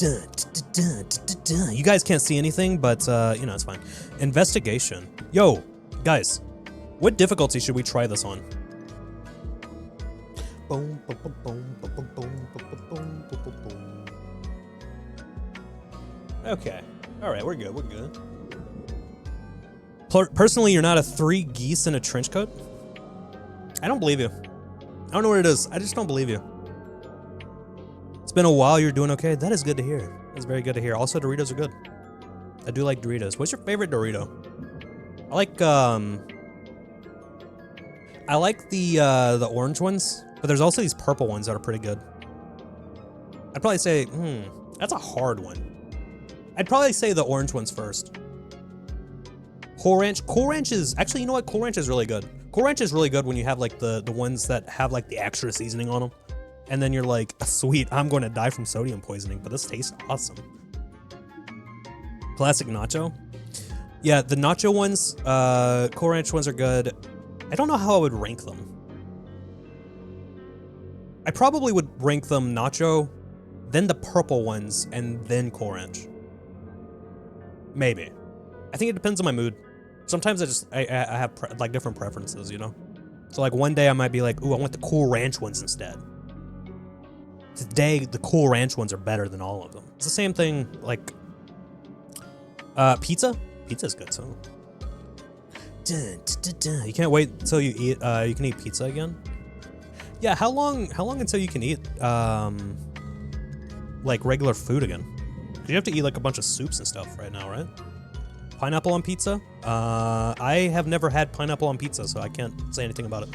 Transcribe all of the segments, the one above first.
You guys can't see anything, but you know, it's fine. Investigation. Yo, guys, what difficulty should we try this on? Okay. All right, we're good. We're good. Personally, you're not a 3 geese in a trench coat? I don't believe you. I don't know what it is. I just don't believe you. It's been a while. You're doing okay. That is good to hear. That's very good to hear. Also, Doritos are good. I do like Doritos. What's your favorite Dorito? I like the orange ones, but there's also these purple ones that are pretty good. I'd probably say, that's a hard one. I'd probably say the orange ones first. Cool Ranch. Cool Ranch is, actually, you know what? Cool Ranch is really good. Cool Ranch is really good when you have like the ones that have like the extra seasoning on them. And then you're like, sweet, I'm going to die from sodium poisoning, but this tastes awesome. Classic nacho. Yeah, the nacho ones, Cool Ranch ones are good. I don't know how I would rank them. I probably would rank them nacho, then the purple ones, and then Cool Ranch. Maybe. I think it depends on my mood. Sometimes I have like different preferences, you know? So like one day I might be like, ooh, I want the Cool Ranch ones instead. Today, the Cool Ranch ones are better than all of them. It's the same thing, like, pizza? Pizza's good, so. You can't wait until you eat, you can eat pizza again? Yeah, how long until you can eat, like regular food again? You have to eat like a bunch of soups and stuff right now, right? Pineapple on pizza? I have never had pineapple on pizza, so I can't say anything about it.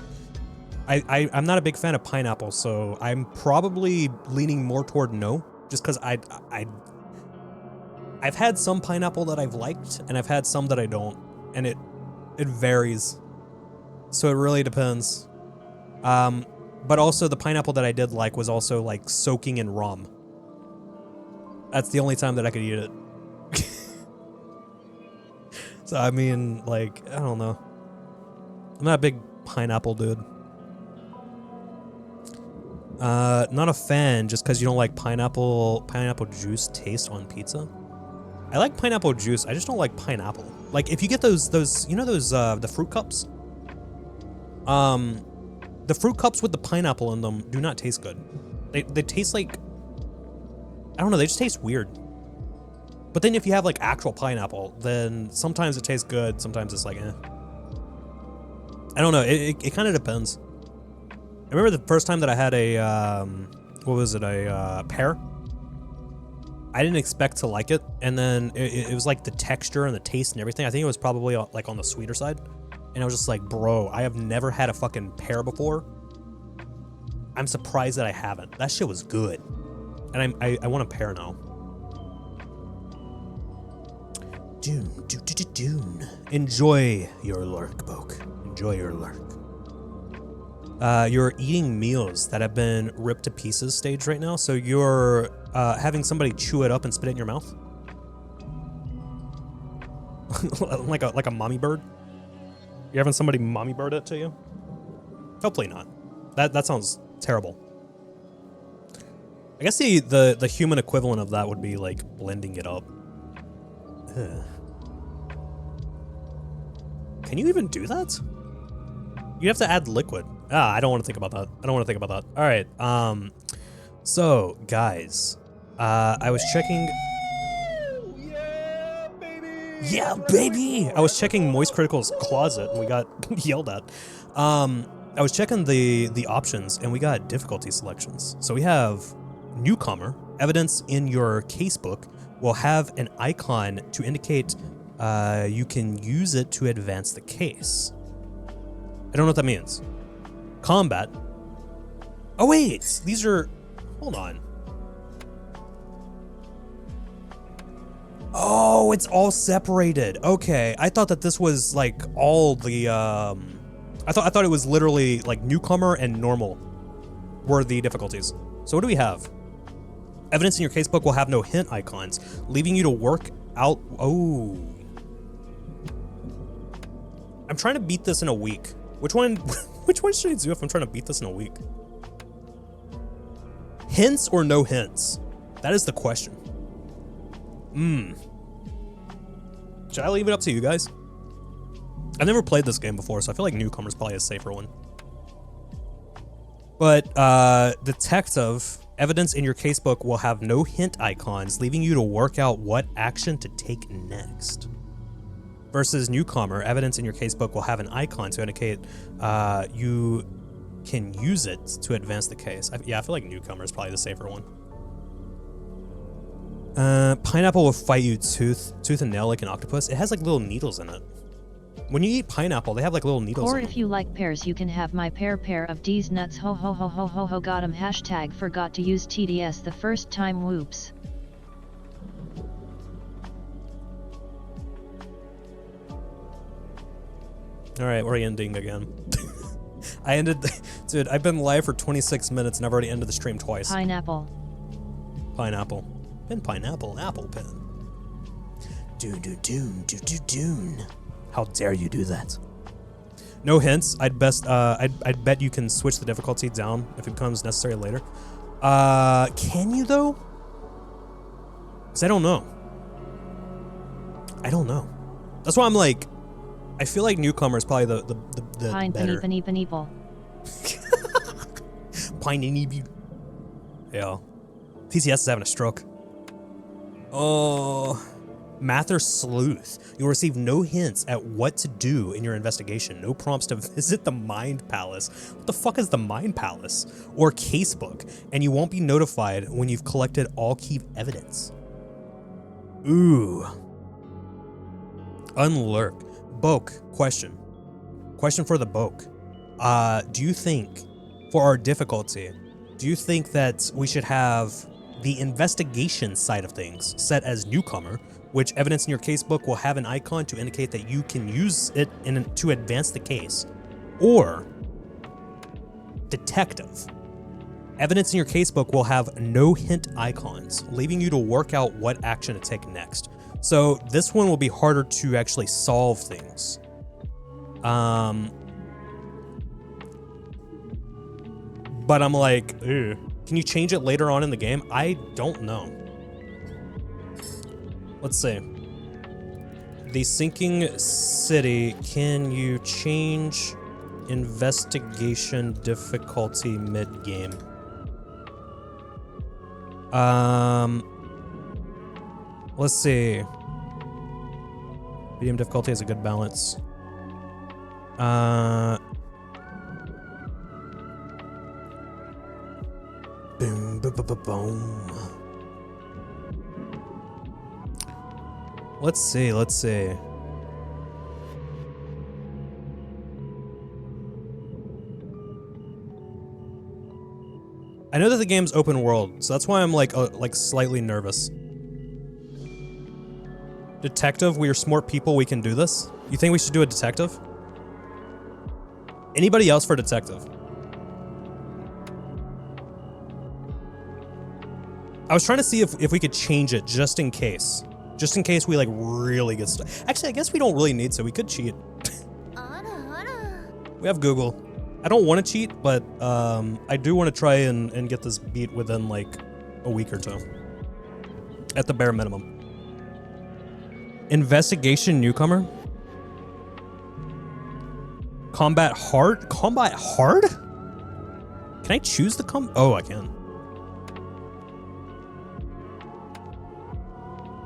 I'm not a big fan of pineapple, so I'm probably leaning more toward no, just because I've had some pineapple that I've liked, and I've had some that I don't, and it varies. So it really depends. But also the pineapple that I did like was also like soaking in rum. That's the only time that I could eat it. So I mean, like, I don't know. I'm not a big pineapple dude. Not a fan just because you don't like pineapple juice taste on pizza. I like pineapple juice. I just don't like pineapple. Like if you get those you know those the fruit cups. The fruit cups with the pineapple in them do not taste good. They taste like, I don't know. They just taste weird. But then if you have like actual pineapple, then sometimes it tastes good. Sometimes it's like, eh. I don't know. It kind of depends. I remember the first time that I had a, what was it? A pear. I didn't expect to like it. And then it was like the texture and the taste and everything. I think it was probably like on the sweeter side. And I was just like, bro, I have never had a fucking pear before. I'm surprised that I haven't. That shit was good. And I want a pear now. Dune. Enjoy your lurk, Boke. Enjoy your lurk. You're eating meals that have been ripped to pieces stage right now, so you're having somebody chew it up and spit it in your mouth? like a mommy bird? You're having somebody mommy bird it to you? Hopefully not. That sounds terrible. I guess the human equivalent of that would be like blending it up. Ugh. Can you even do that? You have to add liquid. I don't want to think about that. All right. So guys, I was checking. Yeah, baby. I was checking Moist Critical's closet and we got yelled at. I was checking the options and we got difficulty selections. So we have newcomer. Evidence in your casebook will have an icon to indicate you can use it to advance the case. I don't know what that means. Combat. Oh wait, these are, hold on. Oh, it's all separated. Okay, I thought that this was like all the, I thought it was literally like newcomer and normal were the difficulties. So what do we have? Evidence in your casebook will have no hint icons, leaving you to work out. Oh. I'm trying to beat this in a week. Which one should I do if I'm trying to beat this in a week? Hints or no hints? That is the question. Should I leave it up to you guys? I've never played this game before, so I feel like newcomer's probably a safer one. But detective, evidence in your casebook will have no hint icons, leaving you to work out what action to take next. Versus newcomer, evidence in your casebook will have an icon to indicate you can use it to advance the case. I feel like newcomer is probably the safer one. Pineapple will fight you tooth and nail like an octopus. It has like little needles in it. When you eat pineapple, they have like little needles Or in if them. you like pears, you can have my pair of D's nuts. Ho ho ho ho ho ho. Got 'em. Hashtag forgot to use TDS the first time. Whoops. All right, we're ending again. I ended, dude. I've been live for 26 minutes and I've already ended the stream twice. Pineapple. Pineapple. Pineapple. Apple pen. Dune. How dare you do that? No hints. I'd bet you can switch the difficulty down if it becomes necessary later. Can you though? Because I don't know. That's why I'm like, I feel like newcomer is probably the Pine better. Paneeple. Pine. Yeah. TCS is having a stroke. Oh. Mather Sleuth. You'll receive no hints at what to do in your investigation. No prompts to visit the Mind Palace. What the fuck is the Mind Palace? Or Casebook. And you won't be notified when you've collected all key evidence. Ooh. Unlurk. Boke. Question. Question for the Boke. Do you think, for our difficulty, do you think that we should have the investigation side of things set as newcomer, which evidence in your casebook will have an icon to indicate that you can use it to advance the case? Or detective. Evidence in your casebook will have no hint icons, leaving you to work out what action to take next. So this one will be harder to actually solve things. But I'm like, ew. Can you change it later on in the game? I don't know. Let's see. The sinking city, can you change investigation difficulty mid-game? Let's see. Medium difficulty has a good balance. Boom, boom, boom, boom. Let's see. I know that the game's open world, so that's why I'm like slightly nervous. Detective, we are smart people, we can do this. You think we should do a detective? Anybody else for detective? I was trying to see if we could change it just in case. Just in case we like really get stuck. Actually, I guess we don't really need to. We could cheat. We have Google. I don't want to cheat, but I do want to try and get this beat within like a week or two. At the bare minimum. Investigation newcomer? Combat hard? Combat hard? Can I choose the Oh, I can.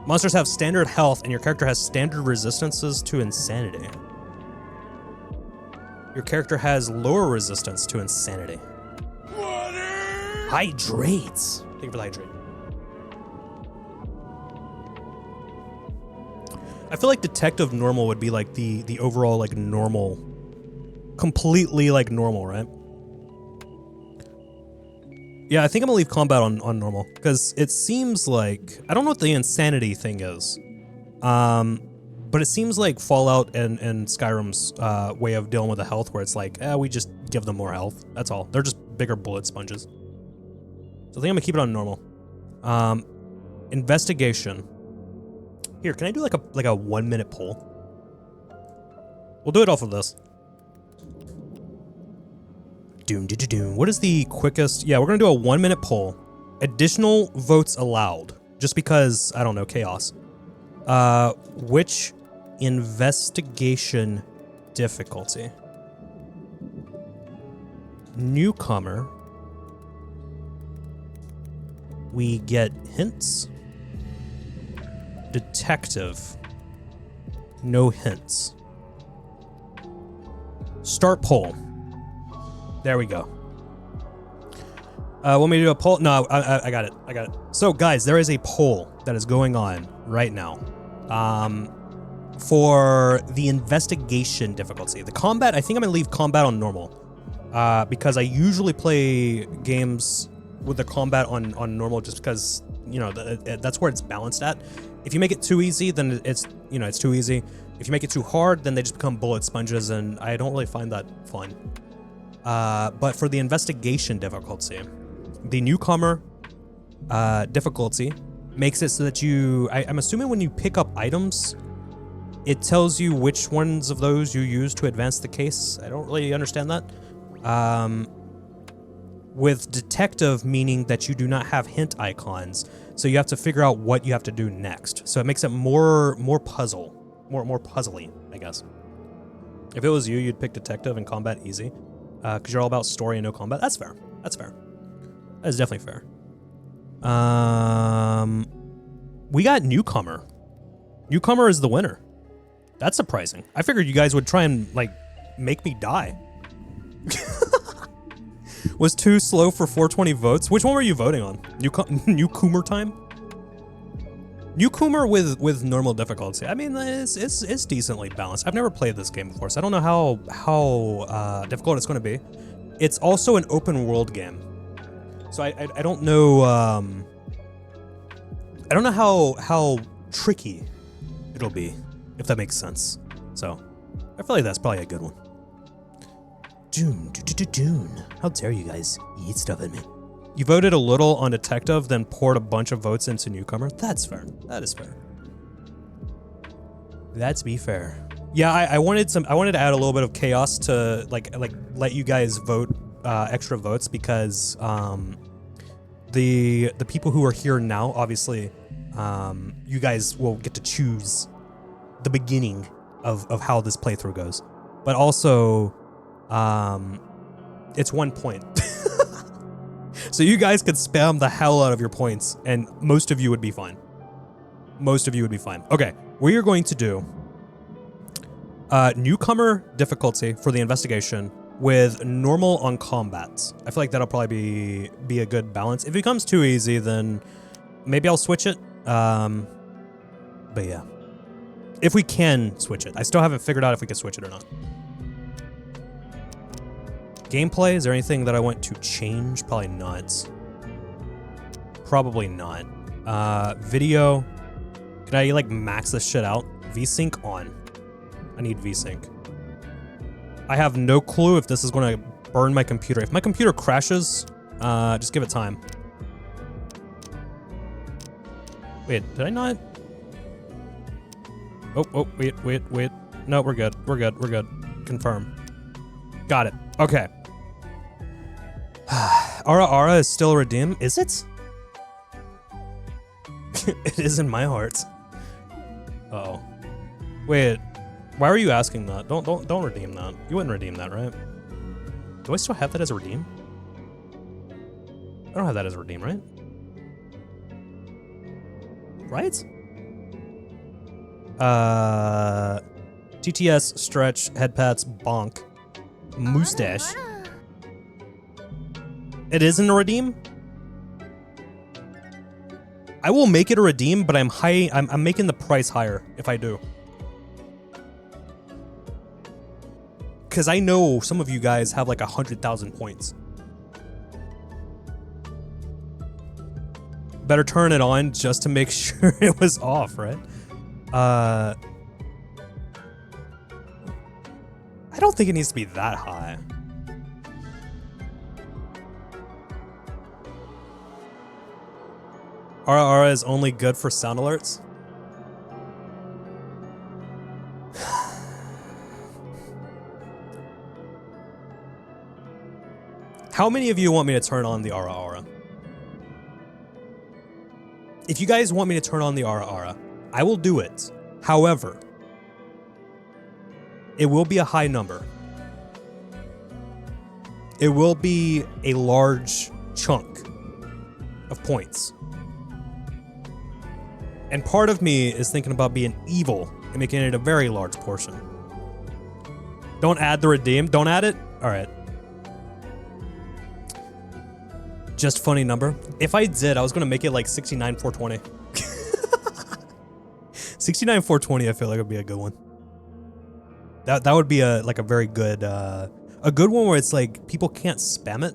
Monsters have standard health, and your character has standard resistances to insanity. Your character has lower resistance to insanity. Water! Hydrates! Thank you for the hydrate. I feel like detective normal would be like the overall like normal. Completely like normal, right? Yeah, I think I'm gonna leave combat on normal, because it seems like, I don't know what the insanity thing is, but it seems like Fallout and Skyrim's way of dealing with the health, where it's like, we just give them more health. That's all. They're just bigger bullet sponges. So I think I'm gonna keep it on normal. Investigation. Here, can I do like a 1 minute poll? We'll do it off of this. Doom. What is the quickest? Yeah, we're gonna do a 1 minute poll. Additional votes allowed. just because, I don't know, chaos. Which investigation difficulty? Newcomer. We get hints. Detective. No hints. Start poll. There we go. Want me to do a poll? No, I got it. I got it. So, guys, there is a poll that is going on right now. For the investigation difficulty. The combat, I think I'm going to leave combat on normal. Because I usually play games with the combat on normal just because, you know, that's where it's balanced at. If you make it too easy, then it's too easy. If you make it too hard, then they just become bullet sponges, and I don't really find that fun. But for the investigation difficulty, the newcomer difficulty makes it so that I'm assuming when you pick up items, it tells you which ones of those you use to advance the case. I don't really understand that. With detective meaning that you do not have hint icons, so you have to figure out what you have to do next. So it makes it more puzzly, I guess. If it was you, you'd pick detective and combat easy, because you're all about story and no combat. That's fair. That's fair. That is definitely fair. We got newcomer. Newcomer is the winner. That's surprising. I figured you guys would try and like make me die. Was too slow for 420 votes. Which one were you voting on? Newcomer time? Newcomer with normal difficulty. I mean, it's decently balanced. I've never played this game before, so I don't know how difficult it's going to be. It's also an open world game, so I don't know. I don't know how tricky it'll be, if that makes sense. So I feel like that's probably a good one. Dune. How dare you guys eat stuff at me? You voted a little on detective, then poured a bunch of votes into newcomer. That's fair. That is fair. That's be fair. Yeah, I wanted to add a little bit of chaos to like let you guys vote extra votes, because the people who are here now, obviously, you guys will get to choose the beginning of how this playthrough goes, but also it's 1 point. So you guys could spam the hell out of your points, and most of you would be fine. Most of you would be fine. Okay, we are going to do newcomer difficulty for the investigation with normal on combat. I feel like that'll probably be a good balance. If it becomes too easy, then maybe I'll switch it. But yeah, if we can switch it. I still haven't figured out if we can switch it or not. Gameplay, is there anything that I want to change? Probably not. Probably not. Video, can I like max this shit out? VSync on. I need VSync. I have no clue if this is going to burn my computer. If my computer crashes, just give it time. Wait, did I not? Oh, wait. No, we're good. We're good. Confirm. Got it. Okay. Ara is still redeemed. Is it? It is in my heart. Uh-oh. Wait. Why were you asking that? Don't redeem that. You wouldn't redeem that, right? Do I still have that as a redeem? I don't have that as a redeem, right? Right? TTS, stretch, head pats, bonk, mustache. It isn't a redeem? I will make it a redeem, but I'm making the price higher if I do. Because I know some of you guys have like 100,000 points. Better turn it on just to make sure it was off, right? I don't think it needs to be that high. Ara is only good for sound alerts. How many of you want me to turn on the Ara? If you guys want me to turn on the Aura, I will do it. However, it will be a high number. It will be a large chunk of points. And part of me is thinking about being evil and making it a very large portion. Don't add the redeem. Don't add it? All right. Just funny number. If I did, I was going to make it like 69,420. 69,420 I feel like would be a good one. That would be a very good a good one where it's like people can't spam it.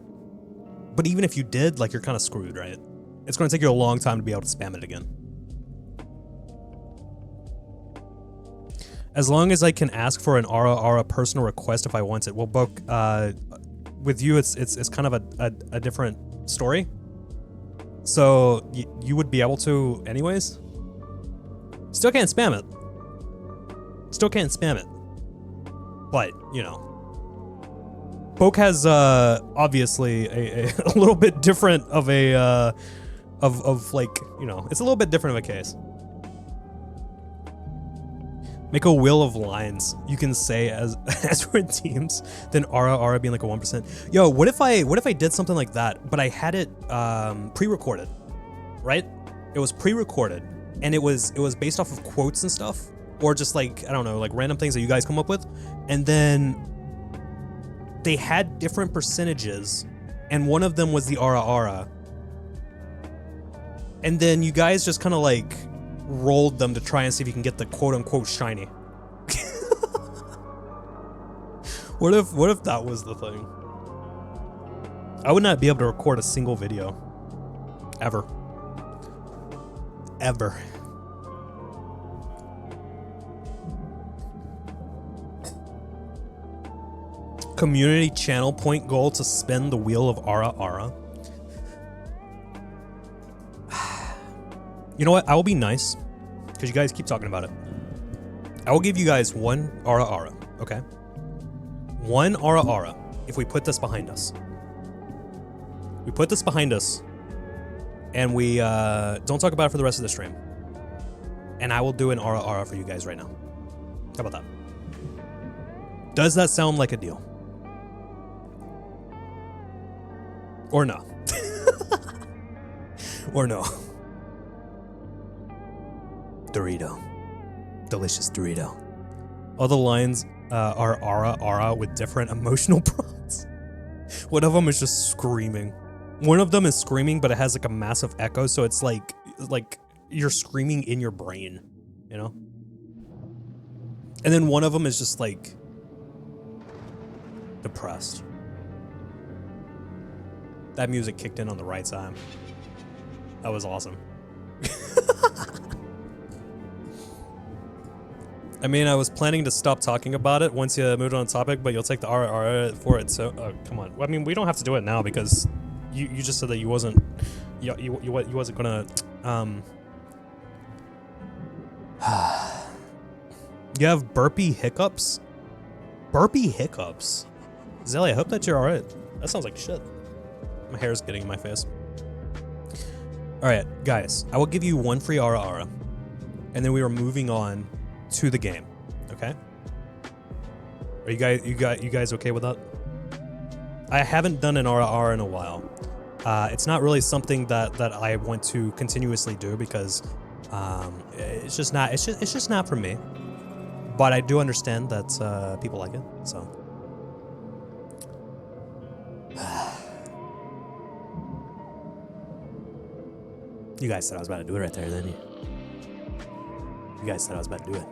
But even if you did, like you're kind of screwed, right? It's going to take you a long time to be able to spam it again. As long as I can ask for an Aura personal request if I want it. Well, Book, with you, it's kind of a different story. So you would be able to anyways. Still can't spam it. Still can't spam it. But, you know. Boke has obviously a little bit different of a of like, you know, it's a little bit different of a case. Make a wheel of lines you can say as redeems, then Aura being like a 1%. Yo, what if I did something like that, but I had it pre-recorded, right? It was pre-recorded, and it was based off of quotes and stuff, or just like, I don't know, like random things that you guys come up with, and then they had different percentages, and one of them was the Aura. And then you guys just kind of like rolled them to try and see if you can get the quote-unquote shiny. What if that was the thing? I would not be able to record a single video. Ever. Ever. Community channel point goal to spin the wheel of Aura. You know what? I will be nice, because you guys keep talking about it. I will give you guys one Aura, okay? One Aura if we put this behind us. We put this behind us, and we don't talk about it for the rest of the stream. And I will do an Aura for you guys right now. How about that? Does that sound like a deal? Or no? Or no? Dorito. Delicious Dorito. All the lines are Aura with different emotional prompts. One of them is just screaming. One of them is screaming, but it has like a massive echo, so it's like you're screaming in your brain, you know? And then one of them is just like depressed. That music kicked in on the right time. That was awesome. I mean, I was planning to stop talking about it once you moved on the topic, but you'll take the Aura for it, so come on. I mean, we don't have to do it now because you just said that you wasn't gonna You have burpee hiccups? Burpee hiccups? Zelly, I hope that you're alright. That sounds like shit. My hair's getting in my face. Alright, guys, I will give you one free Aura, and then we are moving on to the game. Okay? Are you guys okay with that? I haven't done an Aura in a while. It's not really something that I want to continuously do because it's just not for me. But I do understand that people like it, so. You guys said I was about to do it right there, didn't you? You guys said I was about to do it.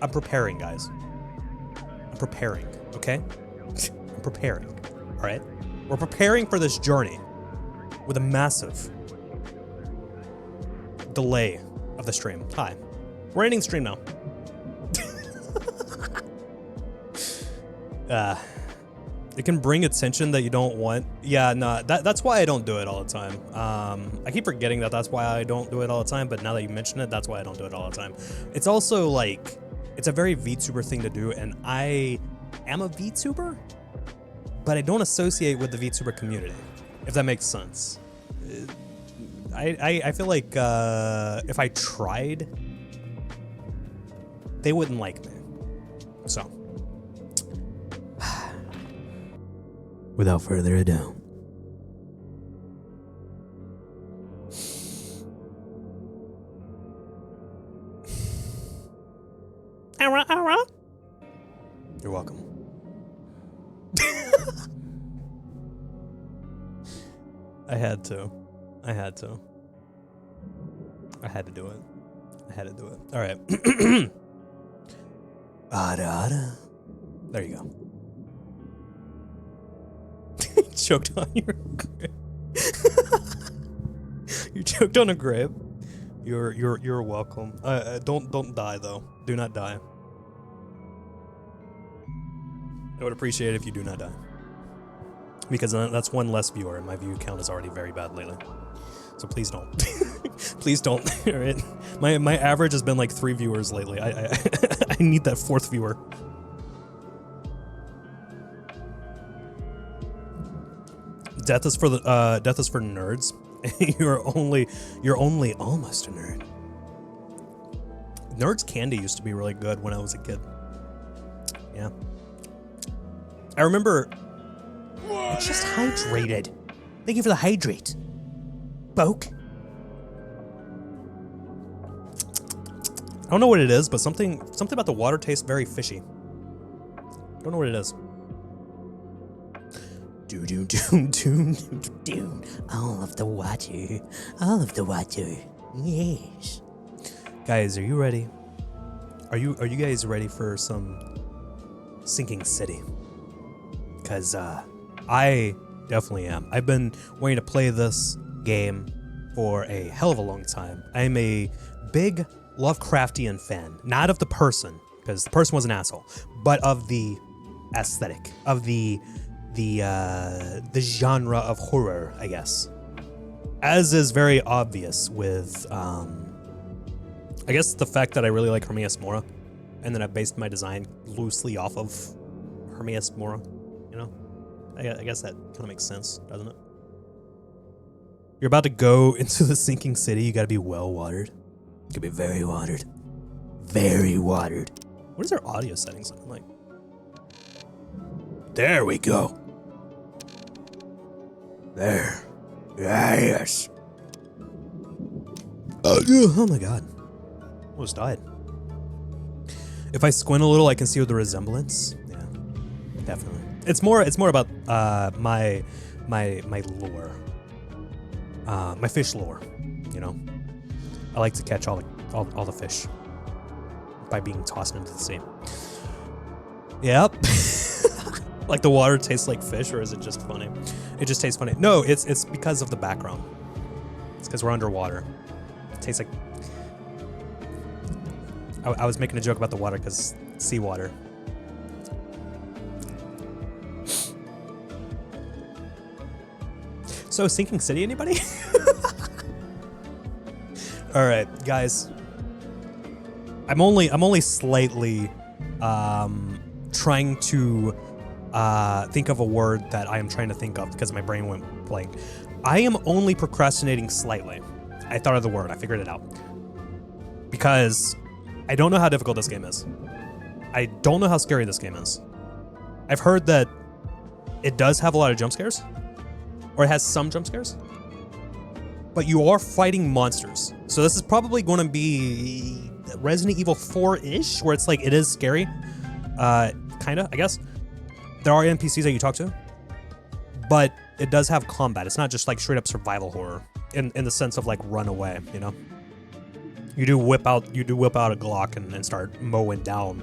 I'm preparing, guys. I'm preparing, okay? I'm preparing, all right? We're preparing for this journey with a massive delay of the stream. Hi. We're ending the stream now. It can bring attention that you don't want. Yeah, no, that's why I don't do it all the time. I keep forgetting that that's why I don't do it all the time, but now that you mention it, that's why I don't do it all the time. It's also like, It's a very VTuber thing to do, and I am a VTuber, but I don't associate with the VTuber community, if that makes sense. I feel like if I tried, they wouldn't like me. So, without further ado, you're welcome. I had to do it. All right. There you go. Choked on your grape. You choked on a grape. You're welcome. Don't die though. Do not die. I would appreciate it if you do not die, because that's one less viewer, and my view count is already very bad lately. So please don't. Please don't. All right. My average has been like 3 viewers lately. I I need that 4th viewer. Death is for nerds. You're only almost a nerd. Nerds candy used to be really good when I was a kid. Yeah. I remember. It's just hydrated. Thank you for the hydrate. Boke. I don't know what it is, but something about the water tastes very fishy. Don't know what it is. All of the water. Yes. Guys, are you ready? Are you guys ready for some Sinking City? Because I definitely am. I've been wanting to play this game for a hell of a long time. I'm a big Lovecraftian fan, not of the person, because the person was an asshole, but of the aesthetic, of the genre of horror, I guess. As is very obvious with, I guess the fact that I really like Hermias Mora, and then I based my design loosely off of Hermias Mora, you know? I guess that kind of makes sense, doesn't it? You're about to go into the sinking city, you gotta be well watered. You gotta be very watered. Very watered. What is our audio settings looking like? There we go. There. Yes. Oh my god. Almost died. If I squint a little, I can see the resemblance. Yeah, definitely. It's more about my lore. My fish lore, you know. I like to catch all the fish by being tossed into the sea. Yep. Like the water tastes like fish, or is it just funny? It just tastes funny. No, it's because of the background. It's because we're underwater. It tastes like. I was making a joke about the water because seawater. So, Sinking City, anybody? All right, guys. I'm only slightly trying to think of a word that I am trying to think of because my brain went blank. I am only procrastinating slightly. I thought of the word. I figured it out. Because I don't know how difficult this game is. I don't know how scary this game is. I've heard that it does have a lot of jump scares. Or it has some jump scares. But you are fighting monsters. So this is probably going to be Resident Evil 4-ish, where it's like, it is scary. Kinda, I guess. There are NPCs that you talk to. But it does have combat. It's not just like straight up survival horror. In the sense of like run away, you know? You do whip out a Glock and start mowing down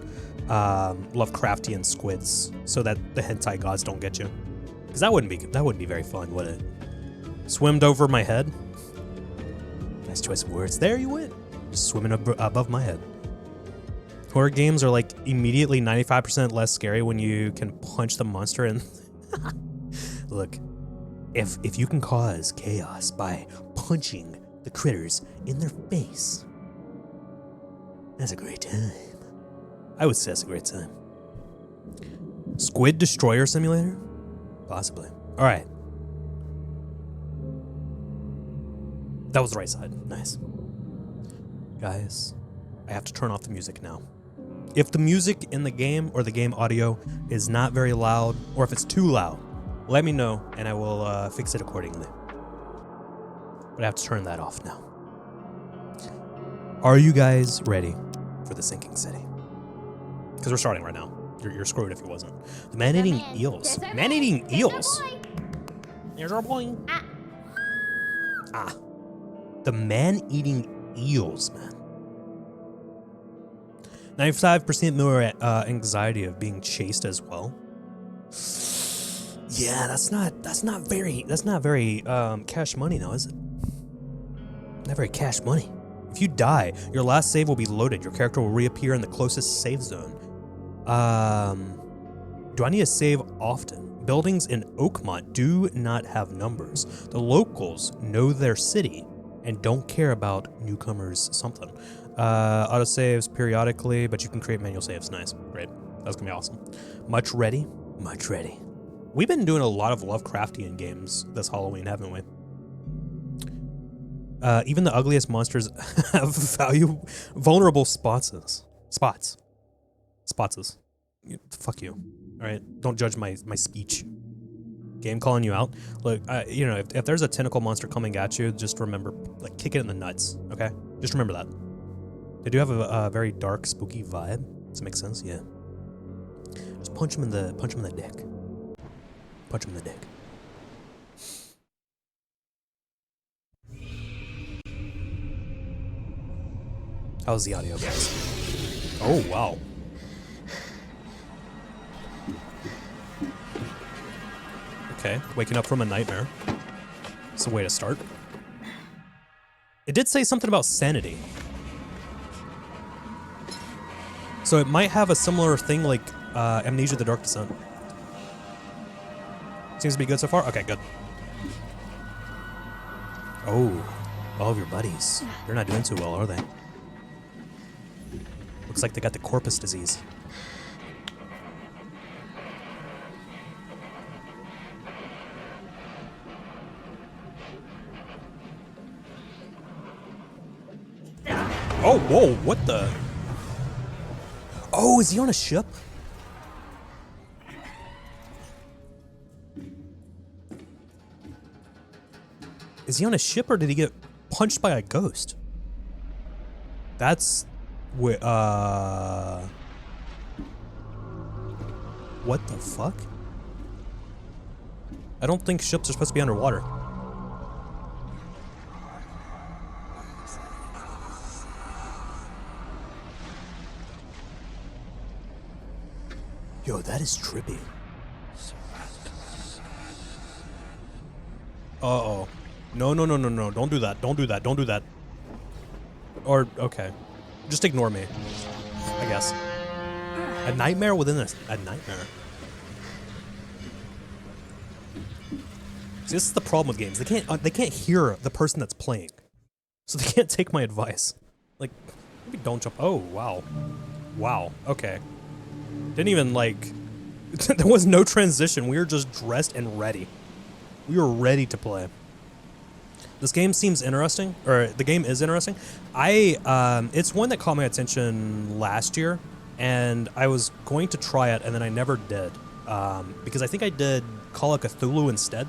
Lovecraftian squids so that the hentai gods don't get you. Because that wouldn't be very fun, would it? Swimmed over my head. Nice choice of words. There you went. Just swimming above my head. Horror games are like immediately 95% less scary when you can punch the monster in. Look, if you can cause chaos by punching the critters in their face, that's a great time. I would say that's a great time. Squid Destroyer Simulator? Possibly. All right. That was the right side. Nice. Guys, I have to turn off the music now. If the music in the game or the game audio is not very loud, or if it's too loud, let me know and I will fix it accordingly. But I have to turn that off now. Are you guys ready for the sinking city? Because we're starting right now. You're screwed if it wasn't. The man-eating eels. Man-eating eels? There's our boy. Ah. The man-eating eels, man. 95% more anxiety of being chased as well. Yeah, that's not very cash money now, is it? Not very cash money. If you die, your last save will be loaded. Your character will reappear in the closest save zone. Do I need to save often? Buildings in Oakmont do not have numbers. The locals know their city and don't care about newcomers something. Autosaves periodically, but you can create manual saves. Nice. Great. That's gonna be awesome. Much ready? Much ready. We've been doing a lot of Lovecraftian games this Halloween, haven't we? Even the ugliest monsters have vulnerable spots. Fuck you. All right, don't judge my speech. Game calling you out. Look, you know, if there's a tentacle monster coming at you, just remember, like, kick it in the nuts. Okay, just remember that. They do have a very dark, spooky vibe. Does it make sense? Yeah. Just punch him in the dick. Punch him in the dick. How's the audio, guys? Oh, wow. Okay, waking up from a nightmare. It's a way to start. It did say something about sanity. So it might have a similar thing like Amnesia: The Dark Descent. Seems to be good so far? Okay, good. Oh, all of your buddies. They're not doing too well, are they? Looks like they got the corpus disease. Oh, whoa, what the? Oh, is he on a ship? Is he on a ship or did he get punched by a ghost? That's... what the fuck? I don't think ships are supposed to be underwater. Yo, that is trippy. Uh-oh. No. Don't do that. Don't do that. Or, okay. Just ignore me, I guess. A nightmare within a nightmare. See, this is the problem with games. They can't hear the person that's playing. So they can't take my advice. Like, maybe don't jump. Oh, wow. Wow, okay. Didn't even, like... there was no transition. We were just dressed and ready. We were ready to play. This game seems interesting, or the game is interesting. It's one that caught my attention last year, and I was going to try it, and then I never did. Because I think I did Call of Cthulhu instead.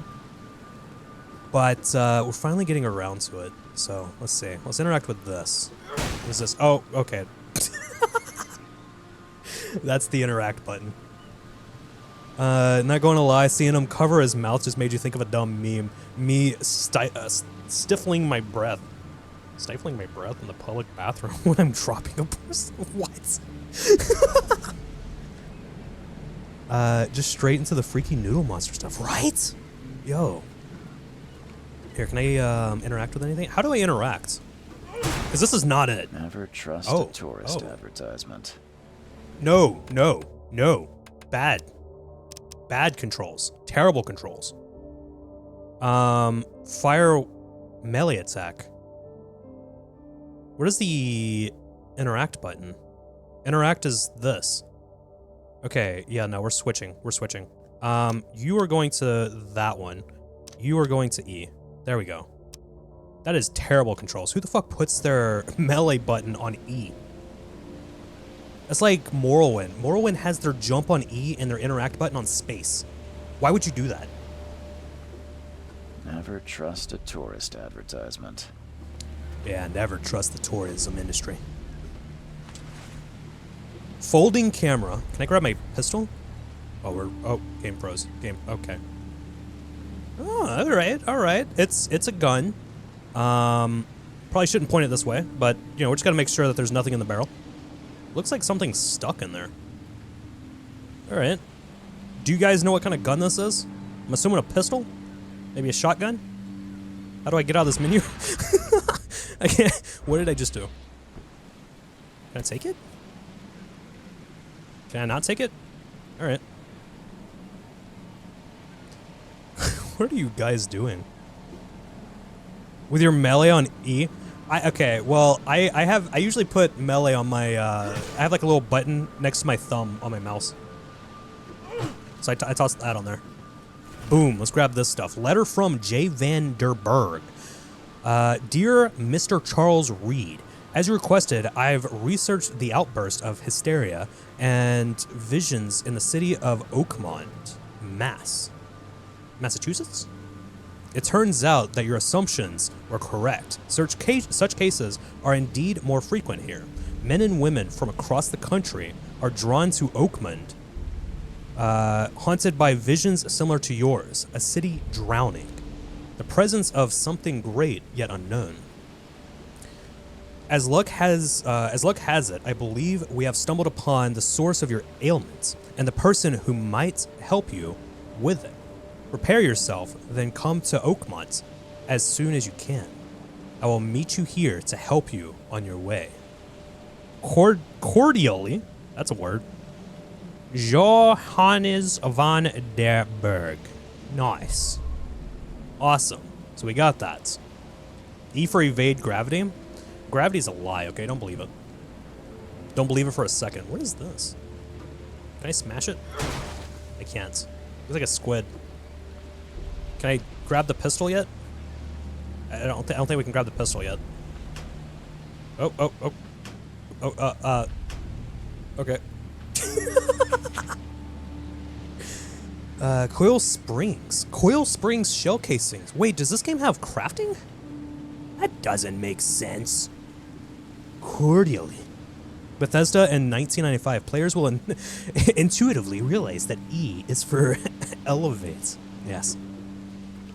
But we're finally getting around to it. So, let's see. Let's interact with this. What is this? Oh, okay. That's the interact button. Not going to lie, seeing him cover his mouth just made you think of a dumb meme. Me stifling my breath. Stifling my breath in the public bathroom when I'm dropping a person? What? Just straight into the freaky noodle monster stuff, right? Yo. Here, can I interact with anything? How do I interact? Because this is not it. Never trust a tourist advertisement. No. Bad controls. Terrible controls. Fire melee attack. What is the interact button? Interact is this. Okay, yeah, no, we're switching. We're switching. You are going to that one. You are going to E. There we go. That is terrible controls. Who the fuck puts their melee button on E? That's like Morrowind. Morrowind has their jump on E and their interact button on space. Why would you do that? Never trust a tourist advertisement. Yeah, never trust the tourism industry. Folding camera. Can I grab my pistol? Oh, game froze. Game, okay. Oh, all right. It's a gun. Probably shouldn't point it this way, but, you know, we're just gotta make sure that there's nothing in the barrel. Looks like something's stuck in there. All right. Do you guys know what kind of gun this is? I'm assuming a pistol? Maybe a shotgun? How do I get out of this menu? I can't. What did I just do? Can I take it? Can I not take it? All right. What are you guys doing? With your melee on E? Okay, well, I usually put melee on my, I have like a little button next to my thumb on my mouse. So I tossed that on there. Boom, let's grab this stuff. Letter from J. Van der Berg. Dear Mr. Charles Reed, as you requested, I've researched the outburst of hysteria and visions in the city of Oakmont, Massachusetts? It turns out that your assumptions were correct. Such cases are indeed more frequent here. Men and women from across the country are drawn to Oakmont, haunted by visions similar to yours, a city drowning. The presence of something great yet unknown. As luck has it, I believe we have stumbled upon the source of your ailments and the person who might help you with it. Prepare yourself, then come to Oakmont as soon as you can. I will meet you here to help you on your way. Cordially, that's a word. Johannes van der Berg. Nice. Awesome. So we got that. E for evade gravity. Gravity's a lie, okay? Don't believe it. Don't believe it for a second. What is this? Can I smash it? I can't. It's like a squid. Can I grab the pistol yet? I don't think we can grab the pistol yet. Okay. Coil Springs. Coil Springs shell casings. Wait, does this game have crafting? That doesn't make sense. Cordially. Bethesda in 1995. Players will intuitively realize that E is for elevate. Yes.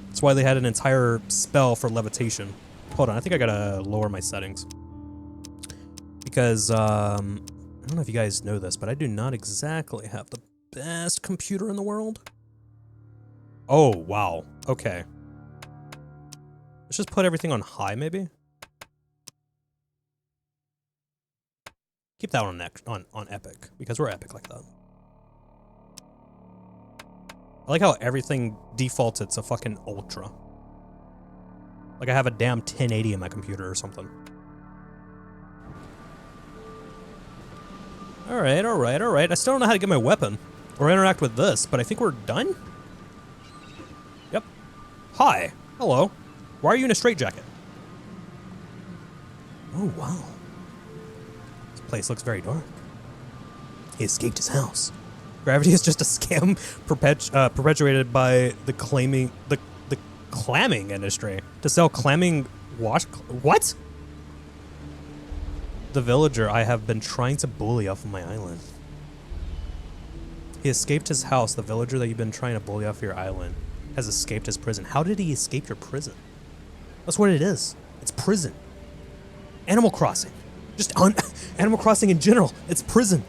That's why they had an entire spell for levitation. Hold on, I think I gotta lower my settings. Because, I don't know if you guys know this, but I do not exactly have the best computer in the world. Oh, wow. Okay. Let's just put everything on high, maybe? Keep that on epic, because we're epic like that. I like how everything defaulted to fucking ultra. Like I have a damn 1080 in my computer or something. Alright. I still don't know how to get my weapon or interact with this, but I think we're done? Yep. Hi. Hello. Why are you in a straitjacket? Oh, wow. This place looks very dark. He escaped his house. Gravity is just a scam perpetuated by the clamming industry to sell clamming what? The villager I have been trying to bully off of my island. He escaped his house. The villager that you've been trying to bully off your island has escaped his prison. How did he escape your prison? That's what it is. It's prison. Animal Crossing. Just Animal Crossing in general. It's prison.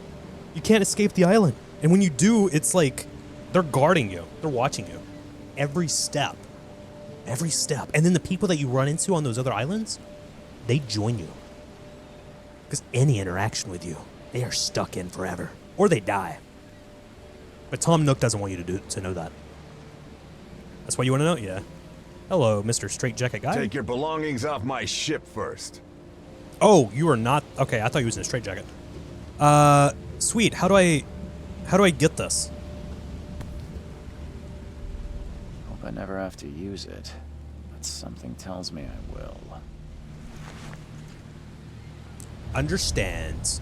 You can't escape the island. And when you do, it's like they're guarding you. They're watching you. Every step. Every step. And then the people that you run into on those other islands, they join you. Because any interaction with you, they are stuck in forever. Or they die. But Tom Nook doesn't want you to know that. That's why you want to know? Yeah. Hello, Mr. Straitjacket Guy. Take your belongings off my ship first. Oh, you are not... Okay, I thought you was in a straitjacket. Sweet. How do I get this? Hope I never have to use it, but something tells me I will. Understands.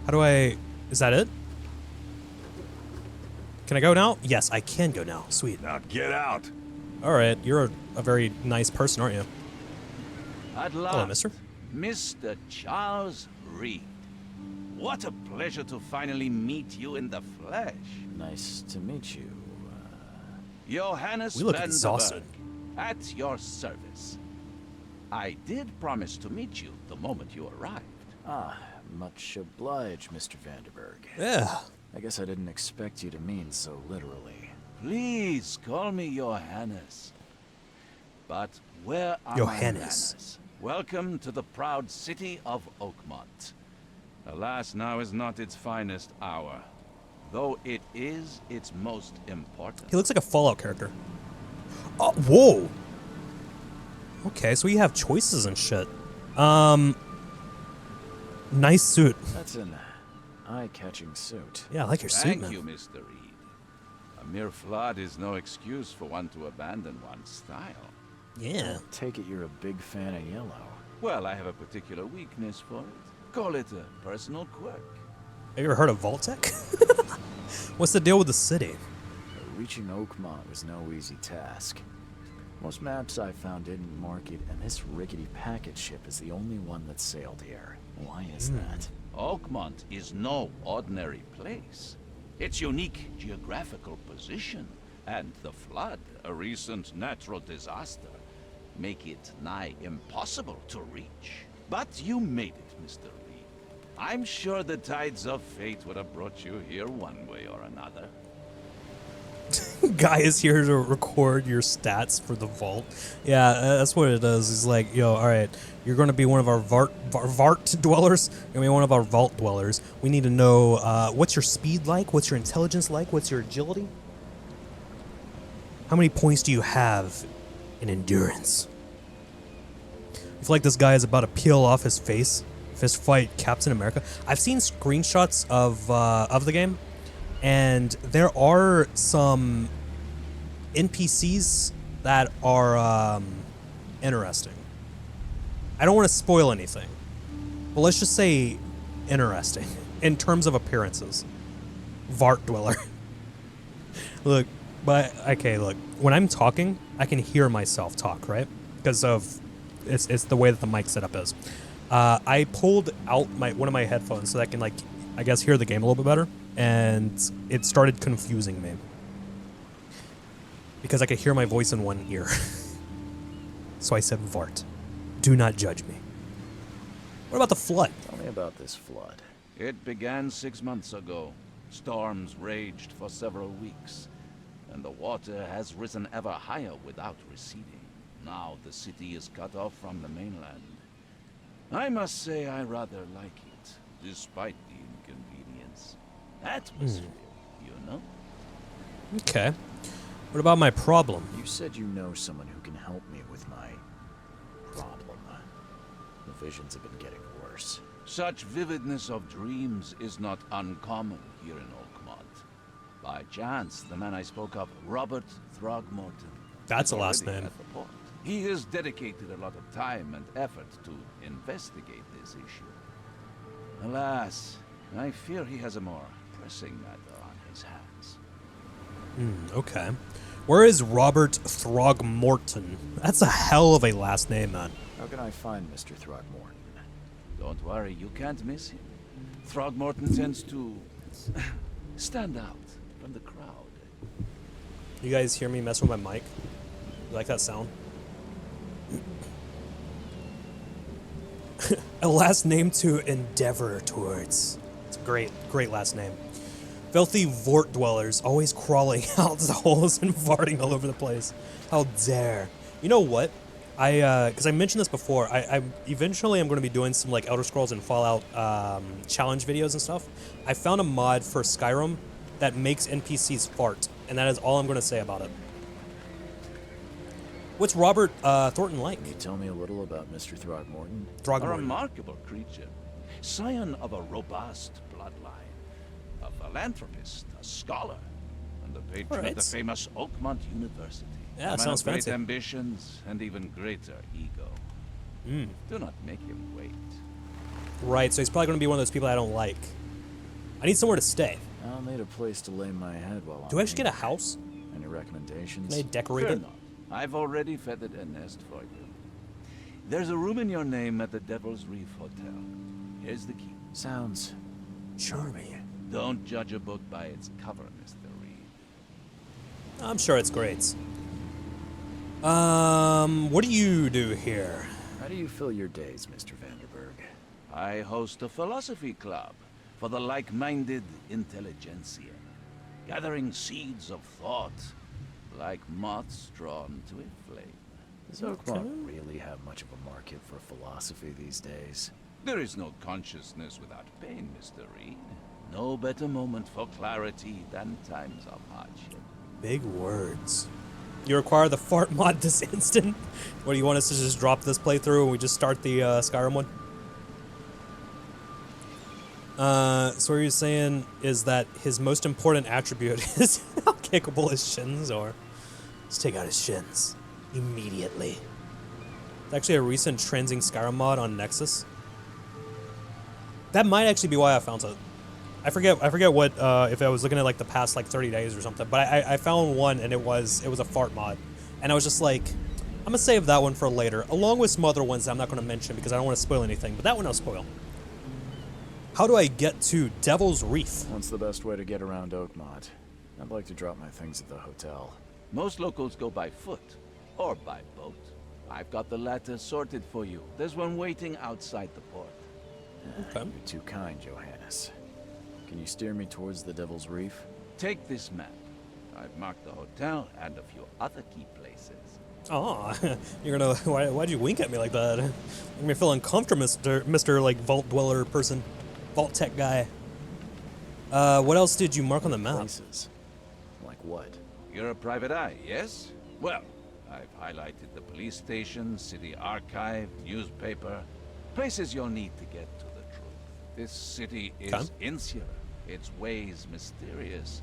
How do I... Is that it? Can I go now? Yes, I can go now. Sweet. Now get out. Alright, you're a very nice person, aren't you? At last, Hello, mister. Mr. Charles Reed. What a pleasure to finally meet you in the flesh. Nice to meet you. Johannes We look Vanderberg, exhausted. at your service. I did promise to meet you the moment you arrived. Ah, much obliged, Mr. Vanderberg. Yeah. I guess I didn't expect you to mean so literally. Please call me Johannes. But where are my Johannes. manners? Welcome to the proud city of Oakmont. Alas, now is not its finest hour, though it is its most important. He looks like a Fallout character. Oh, whoa. Okay, so you have choices and shit. Nice suit. That's an eye-catching suit. Yeah, I like your suit, Thank man. you, Mr. Reed. A mere flood is no excuse for one to abandon one's style. Yeah. Take it you're a big fan of yellow. Well, I have a particular weakness for it. Call it a personal quirk. Have you ever heard of Vaultec? What's the deal with the city? Reaching Oakmont was no easy task. Most maps I found didn't mark it, and this rickety packet ship is the only one that sailed here. Why is that? Oakmont is no ordinary place. Its unique geographical position and the flood, a recent natural disaster, make it nigh impossible to reach. But you made it, Mr. Reed. I'm sure the tides of fate would have brought you here one way or another. Guy is here to record your stats for the vault. Yeah, that's what it is. He's like, yo, all right, you're going to be one of our Vart dwellers. You're going to be one of our vault dwellers. We need to know what's your speed like? What's your intelligence like? What's your agility? How many points do you have in endurance? I feel like this guy is about to peel off his face. Fist fight Captain America. I've seen screenshots of the game. And there are some NPCs that are interesting. I don't want to spoil anything, but let's just say interesting in terms of appearances. Vart Dweller. Look, but okay, look. When I'm talking, I can hear myself talk, right? Because of it's the way that the mic setup is. I pulled out one of my headphones so that I can, like, I guess, hear the game a little bit better. And it started confusing me because I could hear my voice in one ear. So I said, Vart, do not judge me. What about the flood? Tell me about this flood. It began 6 months ago. Storms raged for several weeks, and the water has risen ever higher without receding. Now the city is cut off from the mainland. I must say I rather like it, despite the inconvenience. Atmosphere, you know? Okay. What about my problem? You said you know someone who can help me with my problem. The visions have been getting worse. Such vividness of dreams is not uncommon here in Oakmont. By chance, the man I spoke of, Robert Throgmorton. That's is a last already name. at the port. He has dedicated a lot of time and effort to investigate this issue. Alas, I fear he has a more pressing matter on his hands. Okay. Where is Robert Throgmorton? That's a hell of a last name, man. How can I find Mr. Throgmorton? Don't worry, you can't miss him. Throgmorton tends to stand out from the crowd. You guys hear me mess with my mic? You like that sound? A last name to endeavor towards. It's a great last name. Filthy Vort dwellers, always crawling out the holes and farting all over the place. How dare. You know what? Because I mentioned this before, I eventually I'm going to be doing some, like, Elder Scrolls and Fallout challenge videos and stuff. I found a mod for Skyrim that makes NPCs fart, and that is all I'm going to say about it. What's Robert Thornton like? Can you tell me a little about Mr. Throgmorton? A Throgmorton. remarkable creature. Scion of a robust bloodline. A philanthropist, a scholar, and the patron Alright. of the famous Oakmont University. Yeah, a man sounds of great fancy. ambitions and even greater ego. Do not make him wait. Right, so he's probably going to be one of those people I don't like. I need somewhere to stay. I'll need a place to lay my head while Do I actually get a house? Any recommendations? Can I decorate Fear it? not. I've already feathered a nest for you. There's a room in your name at the Devil's Reef Hotel. Here's the key. Sounds charming. Don't judge a book by its cover, Mr. Reed. I'm sure it's great. What do you do here? How do you fill your days, Mr. Vanderberg? I host a philosophy club for the like-minded intelligentsia, gathering seeds of thought like moths drawn to a flame. Does Oakmont really have much of a market for philosophy these days? There is no consciousness without pain, Mr. Reed. No better moment for clarity than times of hardship. Big words. You require the fart mod this instant? What, do you want us to just drop this playthrough and we just start the Skyrim one? So what you're saying is that his most important attribute is how kickable his shins are. Let's take out his shins. Immediately. It's actually a recent trending Skyrim mod on Nexus. That might actually be why I found it. I forget what, if I was looking at like the past like 30 days or something, but I found one and it was a fart mod. And I was just like, I'm gonna save that one for later, along with some other ones that I'm not gonna mention because I don't want to spoil anything, but that one I'll spoil. How do I get to Devil's Reef? What's the best way to get around Oakmont? I'd like to drop my things at the hotel. Most locals go by foot or by boat. I've got the latter sorted for you. There's one waiting outside the port. Okay. You're too kind, Johannes. Can you steer me towards the Devil's Reef? Take this map. I've marked the hotel and a few other key places. Aw, you're gonna, why'd you wink at me like that? Make me feel uncomfortable, Mr. like Vault Dweller person. Vault Tech guy. What else did you mark on the map? Places. Like what? You're a private eye, yes? Well, I've highlighted the police station, city archive, newspaper, places you'll need to get to the truth. This city is Okay. insular, its ways mysterious.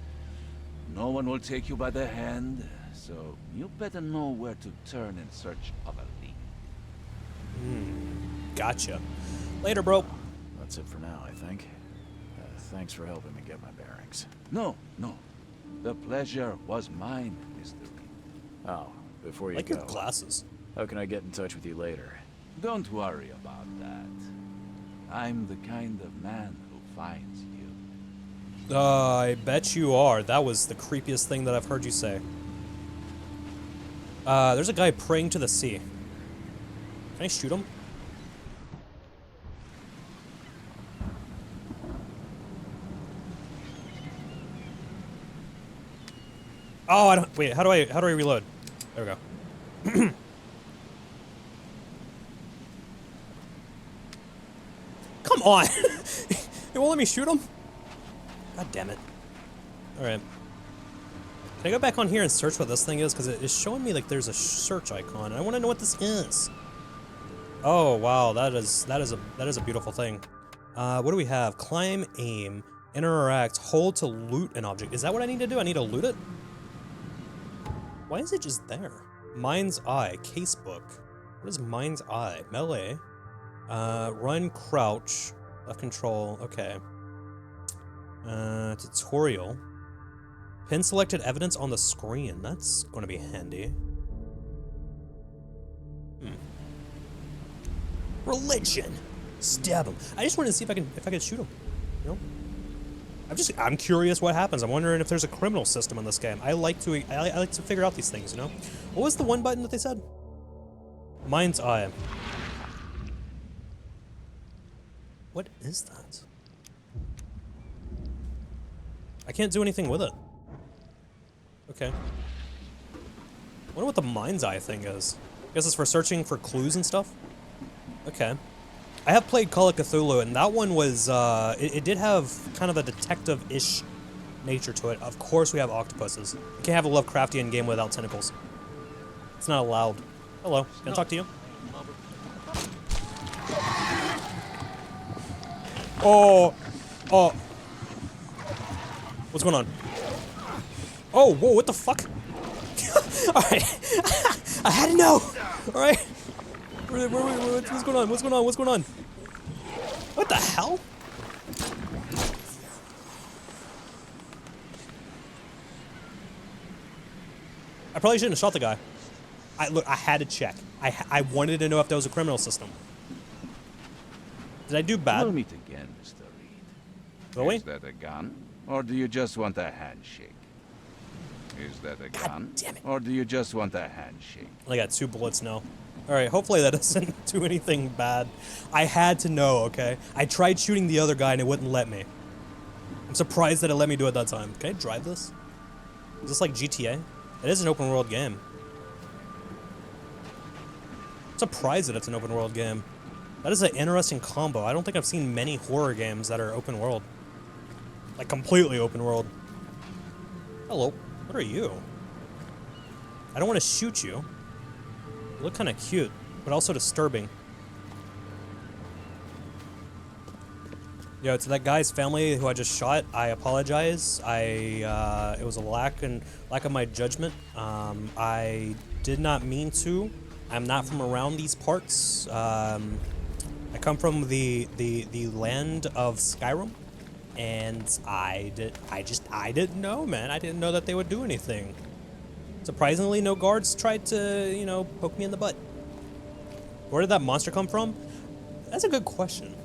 No one will take you by the hand, so you better know where to turn in search of a lead. Gotcha. Later, bro. That's it for now, I think. Thanks for helping me get my bearings. No. The pleasure was mine, Mr. Reed. Oh, before you Like go, your glasses. how can I get in touch with you later? Don't worry about that. I'm the kind of man who finds you. I bet you are. That was the creepiest thing that I've heard you say. There's a guy praying to the sea. Can I shoot him? Oh, I don't. Wait, how do I reload? There we go. Come on! It won't let me shoot him? God damn it. Alright. Can I go back on here and search what this thing is? Because it's showing me like there's a search icon. And I want to know what this is. Oh, wow. That is a beautiful thing. What do we have? Climb, aim, interact, hold to loot an object. Is that what I need to do? I need to loot it? Why is it just there? Mind's Eye, casebook. What is Mind's Eye? Melee. Run, crouch, left control. Okay. Tutorial. Pin selected evidence on the screen. That's going to be handy. Religion. Stab him. I just wanted to see if I can shoot him. You know? I'm curious what happens. I'm wondering if there's a criminal system in this game. I like to figure out these things, you know? What was the one button that they said? Mind's Eye. What is that? I can't do anything with it. Okay. I wonder what the Mind's Eye thing is. I guess it's for searching for clues and stuff? Okay. I have played Call of Cthulhu, and that one was, it did have kind of a detective-ish nature to it. Of course we have octopuses. You can't have a Lovecraftian game without tentacles. It's not allowed. Hello, can I talk to you? Oh, oh. What's going on? Oh, whoa, what the fuck? Alright. I had to know. Alright. What's going on? What's going on? What's going on? What the hell? I probably shouldn't have shot the guy. Look, I had to check. I wanted to know if there was a criminal system. Did I do bad? We'll meet again, Mr. Reed. Really? Is that a gun? Or do you just want a handshake? Is that a gun? damn it. Or do you just want a handshake? I got 2 bullets now. Alright, hopefully that doesn't do anything bad. I had to know, okay? I tried shooting the other guy and it wouldn't let me. I'm surprised that it let me do it that time. Can I drive this? Is this like GTA? It is an open world game. I'm surprised that it's an open world game. That is an interesting combo. I don't think I've seen many horror games that are open world. Like completely open world. Hello. What are you? I don't want to shoot you. You look kind of cute, but also disturbing. Yo, to that guy's family who I just shot, I apologize. It was a lack of my judgment. I did not mean to. I'm not from around these parts. I come from the land of Skyrim, and I didn't know, man. I didn't know that they would do anything. Surprisingly, no guards tried to, you know, poke me in the butt. Where did that monster come from? That's a good question.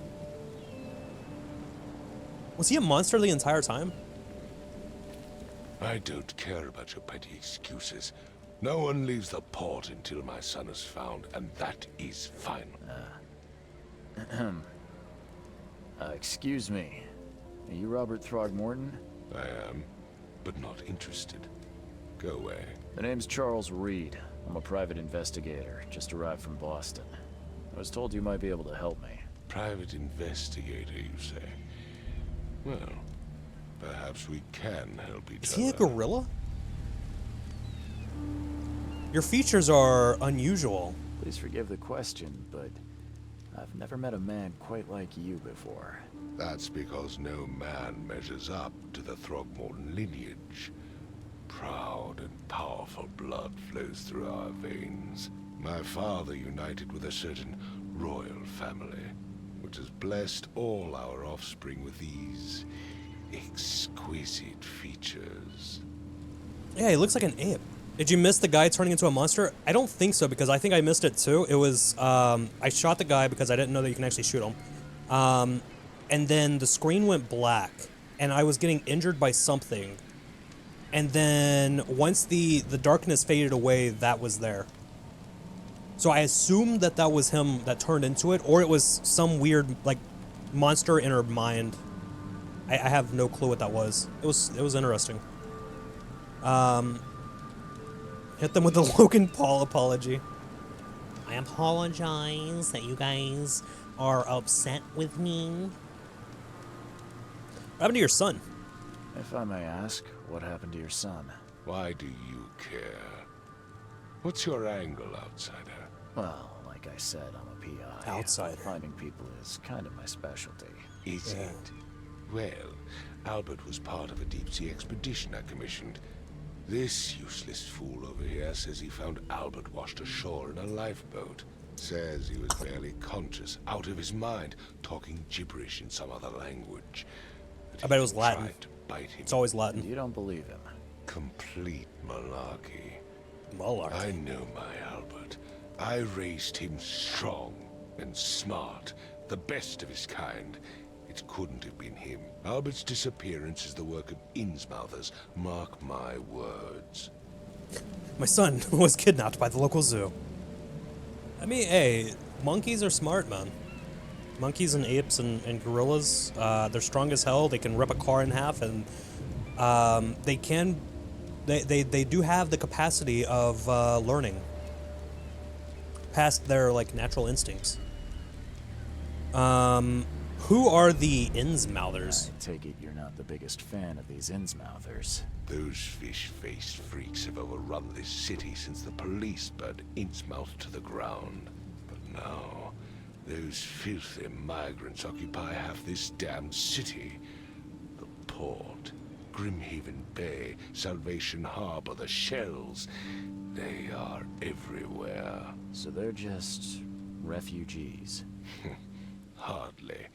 Was he a monster the entire time? I don't care about your petty excuses. No one leaves the port until my son is found, and that is final. Excuse me. Are you Robert Throgmorton? I am, but not interested. Go away. The name's Charles Reed. I'm a private investigator, just arrived from Boston. I was told you might be able to help me. Private investigator, you say? Well, perhaps we can help each other. Is he a gorilla? Your features are unusual. Please forgive the question, but I've never met a man quite like you before. That's because no man measures up to the Throgmorton lineage. Proud and powerful blood flows through our veins. My father united with a certain royal family, which has blessed all our offspring with these exquisite features. Yeah, he looks like an ape. Did you miss the guy turning into a monster? I don't think so, because I think I missed it too. It was, I shot the guy because I didn't know that you can actually shoot him. And then the screen went black, and I was getting injured by something. And then once the darkness faded away, that was there. So I assumed that that was him that turned into it, or it was some weird, like, monster in her mind. I have no clue what that was. It was interesting. Hit them with the Logan Paul apology. I apologize that you guys are upset with me. What happened to your son? If I may ask, what happened to your son? Why do you care? What's your angle, outsider? Well, like I said, I'm a PI. Outsider. Finding people is kind of my specialty. Is it? Well, Albert was part of a deep-sea expedition I commissioned. This useless fool over here says he found Albert washed ashore in a lifeboat. Says he was barely conscious, out of his mind, talking gibberish in some other language. That I bet it was he Latin. tried to bite him. It's always Latin. You don't believe him? Complete malarkey. Malarkey. I know my Albert. I raised him strong and smart, the best of his kind. It couldn't have been him. Albert's disappearance is the work of Innsmouthers. Mark my words. My son was kidnapped by the local zoo. I mean, hey, monkeys are smart, man. Monkeys and apes and gorillas, they're strong as hell. They can rip a car in half, and they do have the capacity of learning past their like natural instincts. Who are the Innsmouthers? I take it you're not the biggest fan of these Innsmouthers. Those fish-faced freaks have overrun this city since the police burned Innsmouth to the ground. But now, those filthy migrants occupy half this damned city. The port, Grimhaven Bay, Salvation Harbor, the shells. They are everywhere. So they're just refugees. Hardly.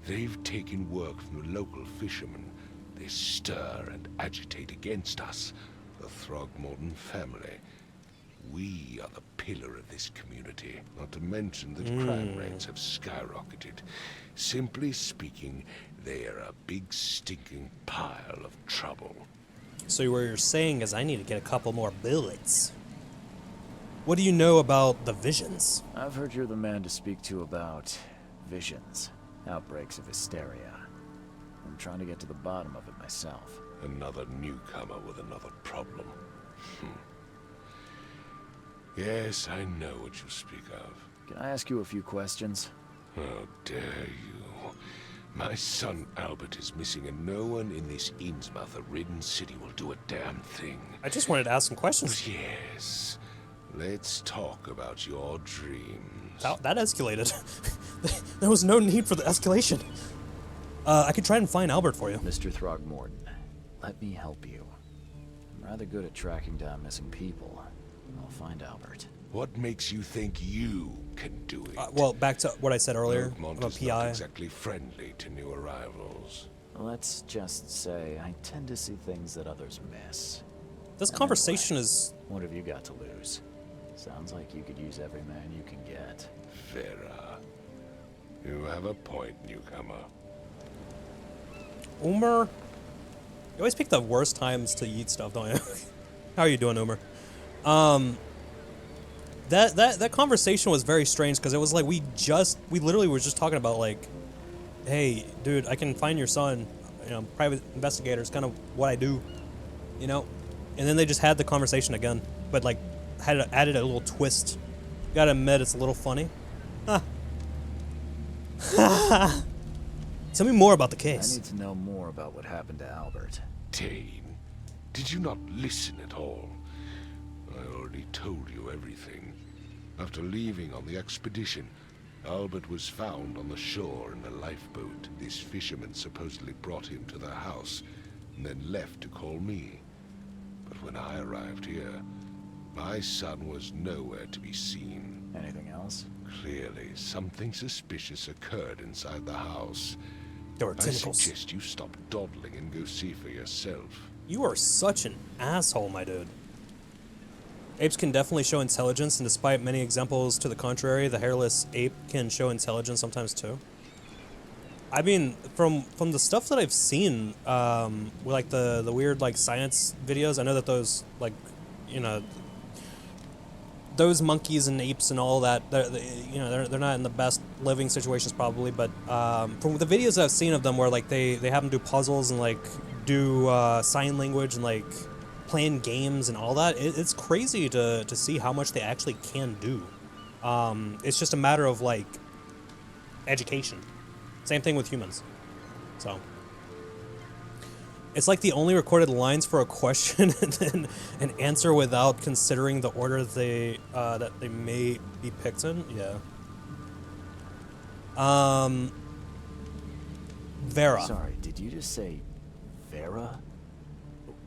They've taken work from the local fishermen. They stir and agitate against us, the Throgmorton family. We are the pillar of this community, not to mention that crime rates have skyrocketed. Simply speaking, they are a big stinking pile of trouble. So what you're saying is I need to get a couple more bullets. What do you know about the visions? I've heard you're the man to speak to about visions, outbreaks of hysteria. I'm trying to get to the bottom of it myself. Another newcomer with another problem. Yes, I know what you speak of. Can I ask you a few questions? How dare you? My son Albert is missing, and no one in this Innsmouth-ridden city will do a damn thing. I just wanted to ask some questions. But yes, let's talk about your dreams. That escalated. There was no need for the escalation. I could try and find Albert for you. Mr. Throgmorton, let me help you. I'm rather good at tracking down missing people. I'll find Albert. What makes you think you can do it? Well, back to what I said earlier. Oakmont I'm a is not PI. exactly friendly to new arrivals. Let's just say I tend to see things that others miss. This And conversation anyway, is... What have you got to lose? Sounds like you could use every man you can get. Vera, you have a point, newcomer. Umer? You always pick the worst times to eat stuff, don't you? How are you doing, Umer? That conversation was very strange because it was like we literally were just talking about like, hey, dude, I can find your son. You know, private investigator is kind of what I do, you know. And then they just had the conversation again, but like added a little twist. Gotta admit, it's a little funny. Tell me more about the I case. need to know more about what happened to Albert. Dane, did you not listen at all? I already told you everything. After leaving on the expedition, Albert was found on the shore in a lifeboat. This fisherman supposedly brought him to the house, and then left to call me. But when I arrived here, my son was nowhere to be seen. Anything else? Clearly, something suspicious occurred inside the house. There were I tentacles. suggest you stop dawdling and go see for yourself. You are such an asshole, my dude. Apes can definitely show intelligence, and despite many examples to the contrary, the hairless ape can show intelligence sometimes too. I mean, from the stuff that I've seen, with like the weird like science videos, I know that those like, you know, those monkeys and apes and all that, they're not in the best living situations probably, but from the videos I've seen of them where like they have them do puzzles and like do sign language and like playing games and all that, it's crazy to see how much they actually can do. It's just a matter of like education. Same thing with humans. So it's like the only recorded lines for a question and then an answer without considering the order that they may be picked in. Yeah. Vera. Sorry, did you just say Vera?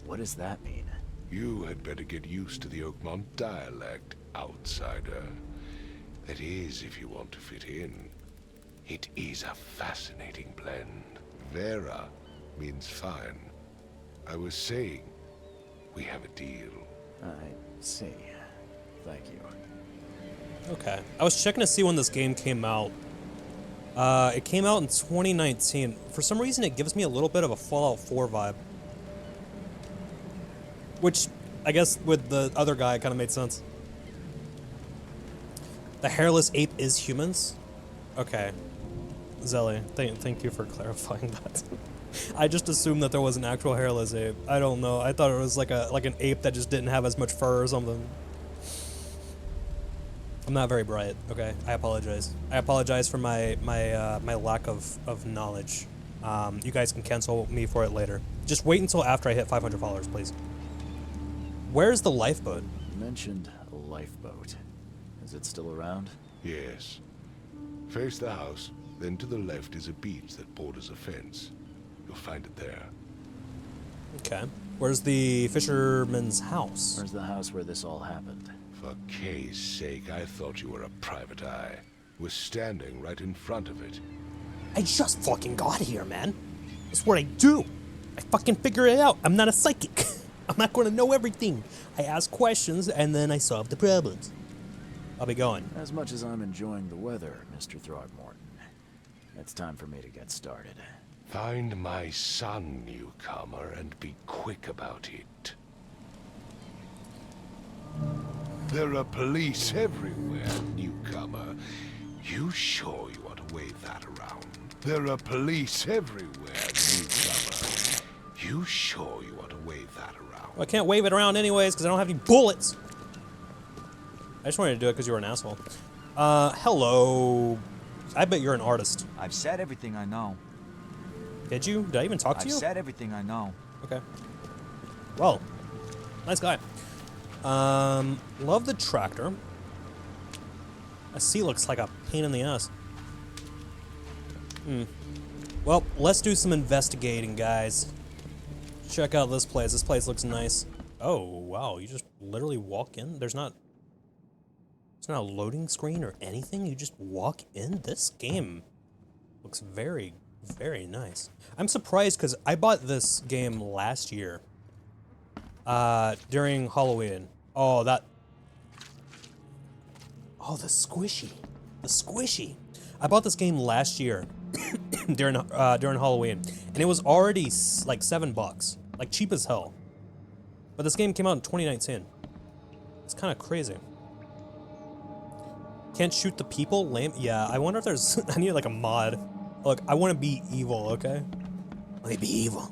What does that mean? You had better get used to the Oakmont dialect, outsider. That is, if you want to fit in. It is a fascinating blend. Vera means fine. I was saying, we have a deal. I see. Thank you. Okay. I was checking to see when this game came out. It came out in 2019. For some reason, it gives me a little bit of a Fallout 4 vibe. Which, I guess, with the other guy, kind of made sense. The hairless ape is humans? Okay. Zelly, thank you for clarifying that. I just assumed that there was an actual hairless ape. I don't know. I thought it was like an ape that just didn't have as much fur or something. I'm not very bright. Okay, I apologize. I apologize for my lack of knowledge. You guys can cancel me for it later. Just wait until after I hit 500 followers, please. Where's the lifeboat? You mentioned a lifeboat. Is it still around? Yes. Face the house, then to the left is a beach that borders a fence. You'll find it there. Okay. Where's the fisherman's house? Where's the house where this all happened? For Kay's sake, I thought you were a private eye. We're standing right in front of it. I just fucking got here, man. That's what I do. I fucking figure it out. I'm not a psychic. I'm not going to know everything. I ask questions and then I solve the problems. I'll be going. As much as I'm enjoying the weather, Mr. Throgmorton, it's time for me to get started. Find my son, newcomer, and be quick about it. There are police everywhere, newcomer. You sure you want to wave that around? There are police everywhere, newcomer. You sure you want to wave that around? Well, I can't wave it around anyways because I don't have any bullets. I just wanted to do it because you were an asshole. Hello. I bet you're an artist. I've said everything I know. Did you? Did I even talk to I've you? said everything I know. Okay. Well, nice guy. Love the tractor. A sea looks like a pain in the ass. Well, let's do some investigating, guys. Check out this place. This place looks nice. Oh, wow. You just literally walk in? It's not a loading screen or anything. You just walk in. This game looks very, very nice. I'm surprised because I bought this game last year during Halloween. Oh, the squishy. The squishy. I bought this game last year during Halloween, and it was already like $7, like cheap as hell. But this game came out in 2019. It's kind of crazy. Can't shoot the people? Lame. Yeah, I wonder if there's... I need like a mod. Look, I want to be evil, okay? Let me be evil.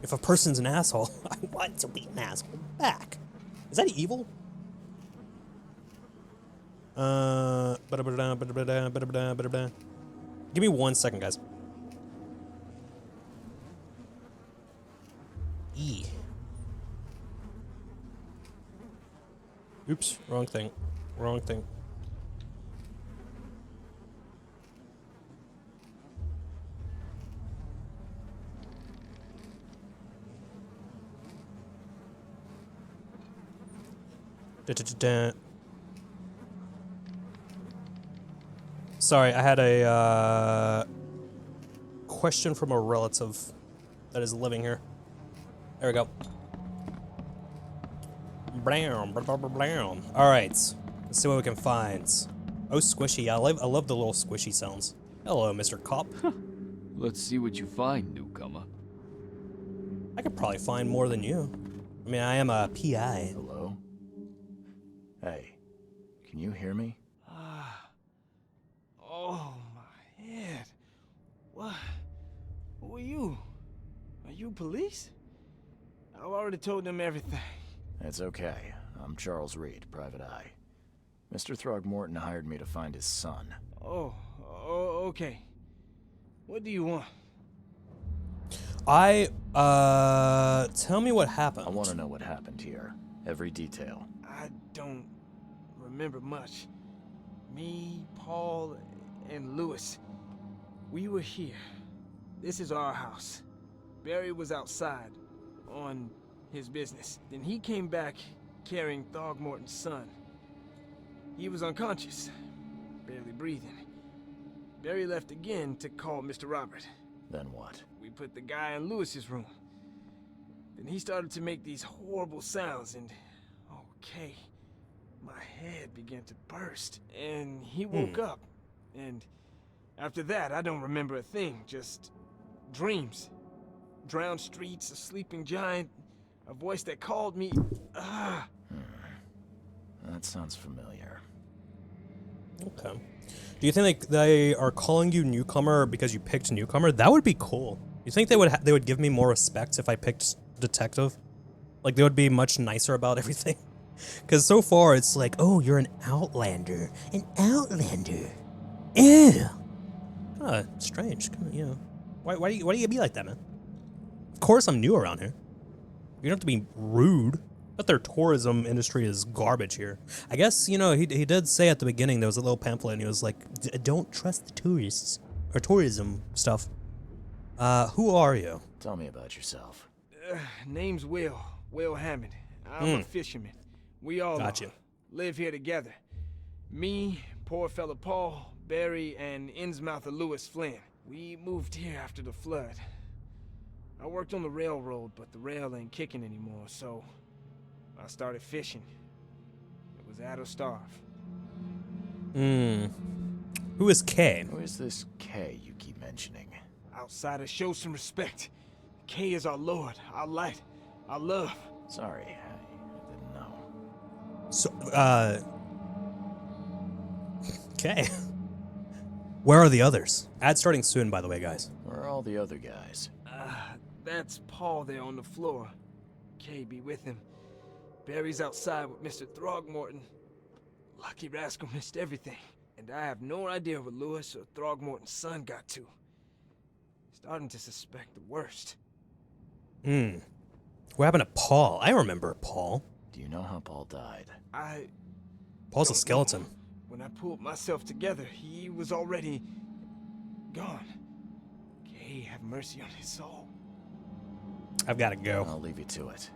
If a person's an asshole, I want to be an asshole back. Is that evil? Give me 1 second, guys. E. Oops, wrong thing. Wrong thing. Sorry, I had a question from a relative that is living here. There we go. Brown. All right, let's see what we can find. Oh, squishy! I love the little squishy sounds. Hello, Mr. Cop. Let's see what you find, newcomer. I could probably find more than you. I mean, I am a PI. Hello? Hey, can you hear me? Oh, my head. What? Who are you? Are you police? I've already told them everything. It's okay. I'm Charles Reed, private eye. Mr. Throgmorton hired me to find his son. Oh, okay. What do you want? Tell me what happened. I want to know what happened here. Every detail. I don't remember much. Me, Paul, and Lewis. We were here. This is our house. Barry was outside on his business. Then he came back carrying Throgmorton's son. He was unconscious, barely breathing. Barry left again to call Mr. Robert. Then what? We put the guy in Lewis's room. Then he started to make these horrible sounds and... okay. My head began to burst, and he woke up. And after that, I don't remember a thing, just dreams. Drowned streets, a sleeping giant, a voice that called me. That sounds familiar. Okay. Do you think they are calling you newcomer because you picked newcomer? That would be cool. You think they would give me more respect if I picked detective? Like they would be much nicer about everything. Because so far it's like, oh, you're an outlander. An outlander. Ew. Strange. Kinda, you know. Why do you be like that, man? Of course I'm new around here. You don't have to be rude. But their tourism industry is garbage here. I guess, you know, he did say at the beginning, there was a little pamphlet and he was like, don't trust the tourists. Or tourism stuff. Who are you? Tell me about yourself. Name's Will Hammond. I'm a fisherman. We all live here together. Me, poor fella Paul, Barry, and Innsmouther Lewis Flynn. We moved here after the flood. I worked on the railroad, but the rail ain't kicking anymore, so I started fishing. It was add or starve. Who is K? Who is this K you keep mentioning? Outsiders, show some respect. K is our lord, our light, our love. Sorry, I didn't know. So, K. Where are the others? Ad starting soon, by the way, guys. Where are all the other guys? That's Paul there on the floor. K be with him. Barry's outside with Mr. Throgmorton. Lucky rascal missed everything. And I have no idea where Lewis or Throgmorton's son got to. Starting to suspect the worst. What happened to Paul? I remember Paul. Do you know how Paul died? Paul's a don't skeleton. know. When I pulled myself together, he was already gone. K have mercy on his soul. I've got to go. I'll leave you to it.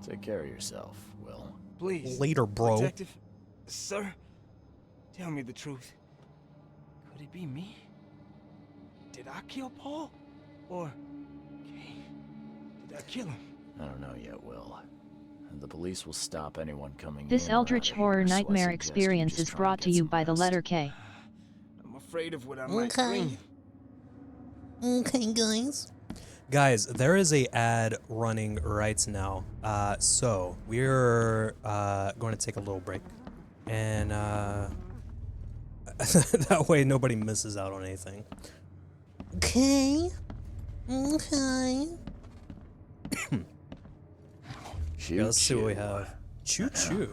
Take care of yourself, Will. Please. Later, bro. Detective, sir, tell me the truth. Could it be me? Did I kill Paul? Or K? Did I kill him? I don't know yet, Will. The police will stop anyone coming This in eldritch around horror here, so I nightmare suggest you experience just is try and brought get to you some by the rest. letter K. I'm afraid of what I might bring. Okay, guys. Guys, there is a ad running right now. So we're going to take a little break, and that way nobody misses out on anything. Okay. Okay. Yeah, let's see what we have. Choo choo.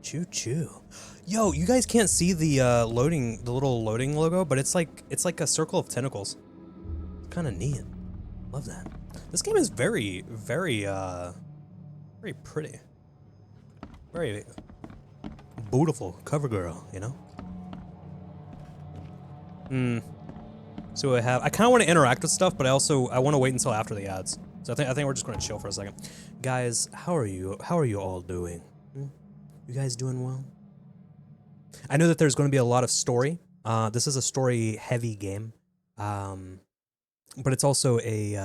Choo choo. Yo, you guys can't see the the little loading logo, but it's like a circle of tentacles. Kind of neat. Love that. This game is very, very, very pretty. Very beautiful cover girl, you know? So I kind of want to interact with stuff, but I want to wait until after the ads. So I think we're just going to chill for a second. Guys, how are you all doing? You guys doing well? I know that there's going to be a lot of story. This is a story heavy game. But it's also it's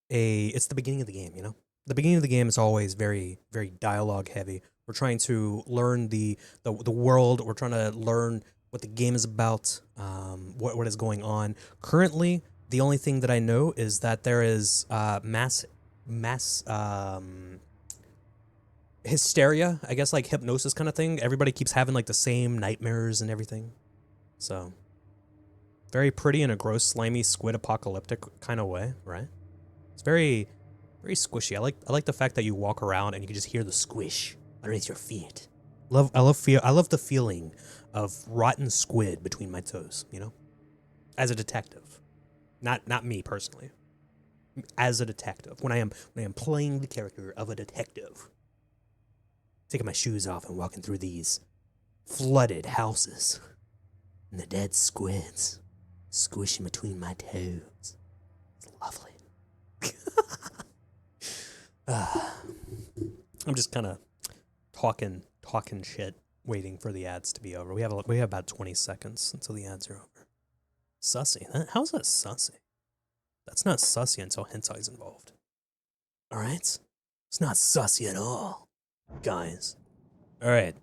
the beginning of the game, you know? The beginning of the game is always very, very dialogue heavy. We're trying to learn the world. We're trying to learn what the game is about, what is going on. Currently, the only thing that I know is that there is mass hysteria, I guess, like hypnosis kind of thing. Everybody keeps having like the same nightmares and everything. So very pretty in a gross, slimy, squid apocalyptic kind of way, right? It's very, very squishy. I like the fact that you walk around and you can just hear the squish underneath your feet. I love the feeling of rotten squid between my toes, you know? As a detective. Not me personally. As a detective. When I am playing the character of a detective. Taking my shoes off and walking through these flooded houses. And the dead squids squishing between my toes. It's lovely. I'm just kind of talking shit, waiting for the ads to be over. We have about 20 seconds until the ads are over. Sussy. How's that sussy? That's not sussy until hentai's involved. Alright? It's not sussy at all, guys. Alright.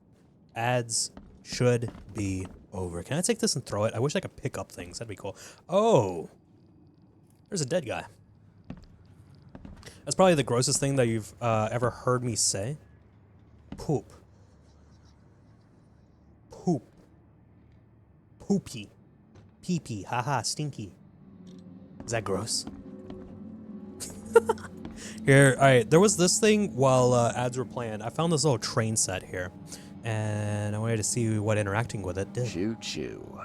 Ads should be over. Can I take this and throw it? I wish I could pick up things. That'd be cool. Oh! There's a dead guy. That's probably the grossest thing that you've ever heard me say. Poop. Poop. Poopy. Pee-pee. Haha, stinky. Is that gross? Here, all right. There was this thing while ads were playing. I found this little train set here, and I wanted to see what interacting with it did. Choo choo.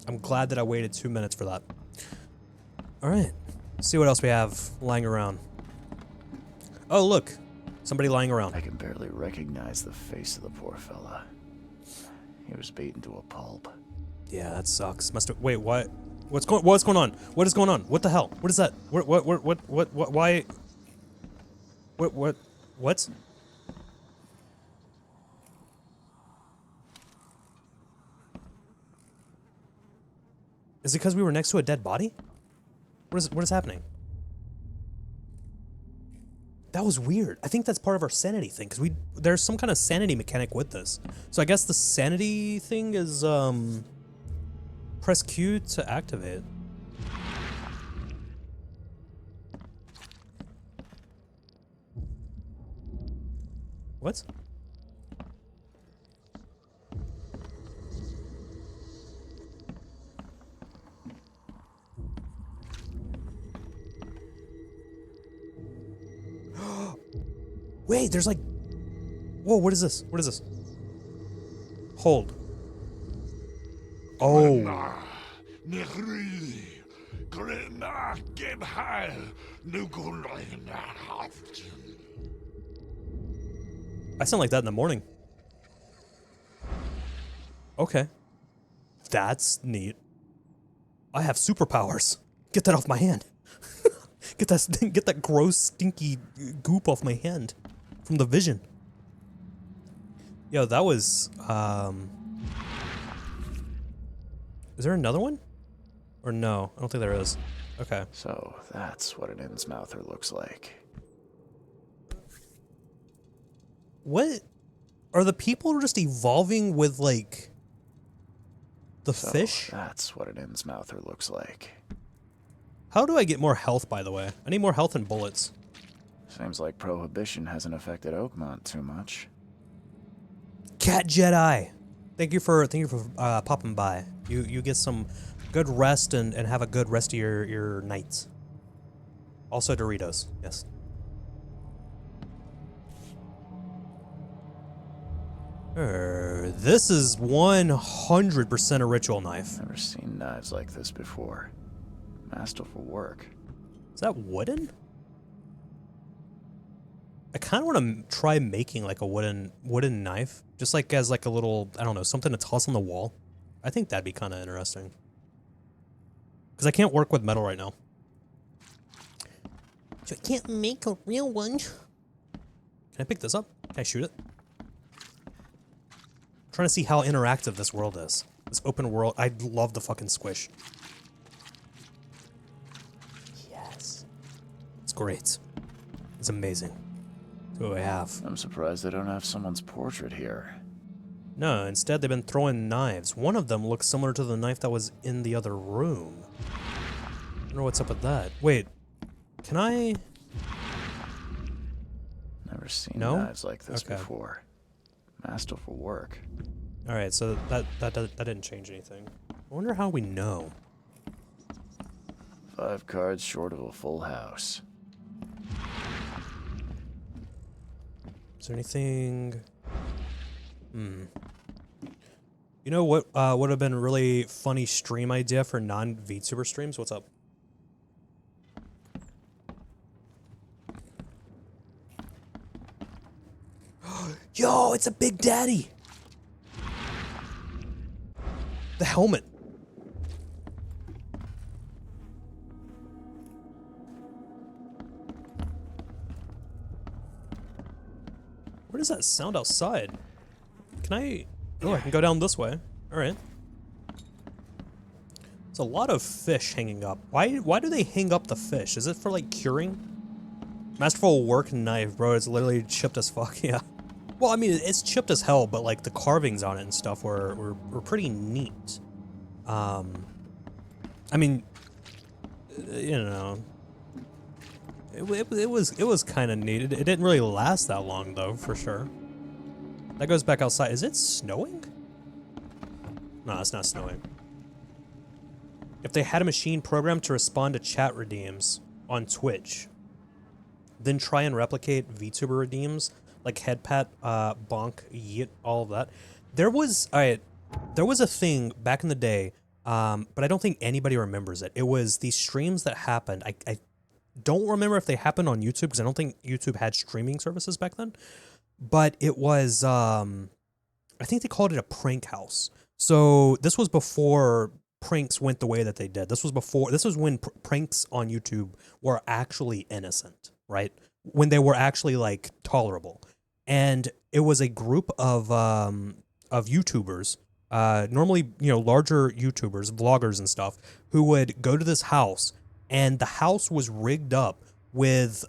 I'm glad that I waited 2 minutes for that. All right. Let's see what else we have lying around. Oh, look. Somebody lying around. I can barely recognize the face of the poor fella. He was beaten to a pulp. Yeah, that sucks. Wait, what? What's going on? What is going on? What the hell? What is that? What why? What? Is it because we were next to a dead body? What is happening? That was weird. I think that's part of our sanity thing, because there's some kind of sanity mechanic with this. So I guess the sanity thing is press Q to activate. What? Wait, there's like... Whoa, what is this? What is this? Hold. Oh. I sound like that in the morning. Okay. That's neat. I have superpowers. Get that off my hand. Get that gross, stinky goop off my hand. From the vision. Yo, that was, Is there another one? Or no? I don't think there is. Okay. So, that's what an Innsmouther looks like. What? Are the people just evolving with, like, the fish? That's what an Innsmouther looks like. How do I get more health, by the way? I need more health and bullets. Seems like Prohibition hasn't affected Oakmont too much. Cat Jedi! Thank you for popping by. You get some good rest and have a good rest of your nights. Also Doritos, yes. This is 100% a ritual knife. Never seen knives like this before. Masterful work. Is that wooden? I kind of want to try making like a wooden knife, just like as like a little, I don't know, something to toss on the wall. I think that'd be kind of interesting. Because I can't work with metal right now. So I can't make a real one. Can I pick this up? Can I shoot it? I'm trying to see how interactive this world is. This open world. I love the fucking squish. Yes. It's great. It's amazing. What do I have? I'm surprised they don't have someone's portrait here. No, instead they've been throwing knives. One of them looks similar to the knife that was in the other room. I don't know what's up with that. Wait, can I... Never seen No? knives like this before. Masterful work. Alright, so that didn't change anything. I wonder how we know. 5 cards short of a full house. Is there anything... You know what would have been a really funny stream idea for non-VTuber streams? What's up? Yo, it's a Big Daddy! The helmet. Where does that sound outside? Can I... Oh, I can go down this way. Alright. There's a lot of fish hanging up. Why do they hang up the fish? Is it for, like, curing? Masterful work knife, bro. It's literally chipped as fuck, yeah. Well, I mean, it's chipped as hell, but, like, the carvings on it and stuff were pretty neat. I mean, you know... It was kind of neat. It didn't really last that long, though, for sure. That goes back outside. Is it snowing? No, it's not snowing. If they had a machine programmed to respond to chat redeems, on Twitch, then try and replicate VTuber redeems like headpat, bonk, yeet, all of that. There was a thing back in the day, but I don't think anybody remembers it. It was these streams that happened. I don't remember if they happened on YouTube because I don't think YouTube had streaming services back then. But it was, I think they called it a prank house. So this was before pranks went the way that they did. This was when pranks on YouTube were actually innocent, right? When they were actually like tolerable. And it was a group of YouTubers, normally, larger YouTubers, vloggers and stuff, who would go to this house, and the house was rigged up with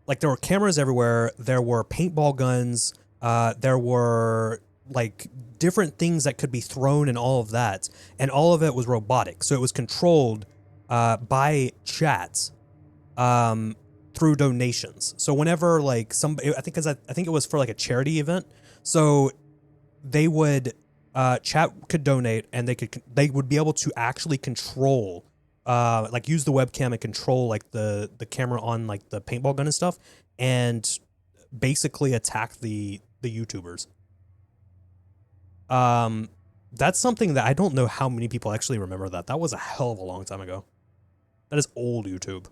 like there were cameras everywhere, there were paintball guns, there were like different things that could be thrown and all of that, and all of it was robotic. So it was controlled by chats through donations. So whenever like somebody, I think it was for like a charity event, so they would chat could donate, and they would be able to actually control like use the webcam and control like the camera on like the paintball gun and stuff, and basically attack the YouTubers. That's something that I don't know how many people actually remember that. That was a hell of a long time ago. That is old YouTube.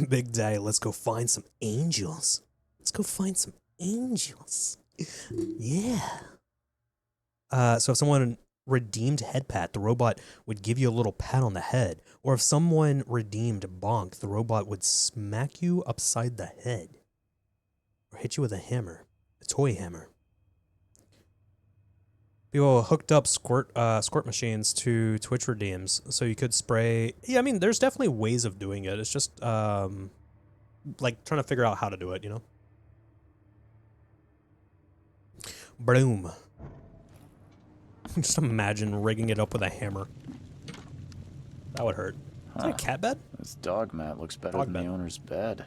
Big Daddy, let's go find some angels. Let's go find some angels. Yeah. So if someone redeemed headpat, the robot would give you a little pat on the head. Or if someone redeemed bonk, the robot would smack you upside the head. Or hit you with a hammer, a toy hammer. People hooked up squirt machines to Twitch redeems, so you could spray. Yeah, I mean, there's definitely ways of doing it. It's just like trying to figure out how to do it, Bloom. Just imagine rigging it up with a hammer. That would hurt. Is that a cat bed? This dog mat looks better than the owner's bed.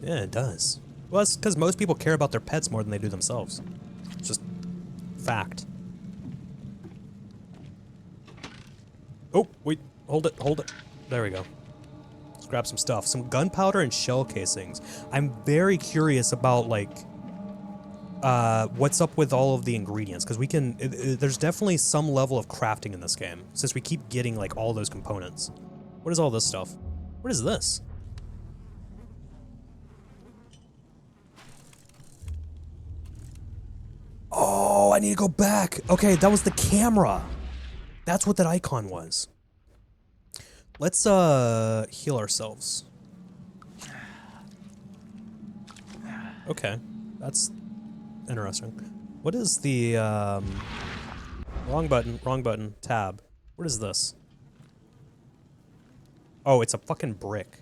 Yeah, it does. Well, that's because most people care about their pets more than they do themselves. It's just fact. Oh, wait. Hold it. There we go. Let's grab some stuff. Some gunpowder and shell casings. I'm very curious about, like, what's up with all of the ingredients, because we can... there's definitely some level of crafting in this game, since we keep getting, like, all those components. What is all this stuff? What is this? Oh, I need to go back. Okay, that was the camera. That's what that icon was. Let's heal ourselves. Okay, that's interesting. What is the wrong button, tab. What is this? Oh, it's a fucking brick.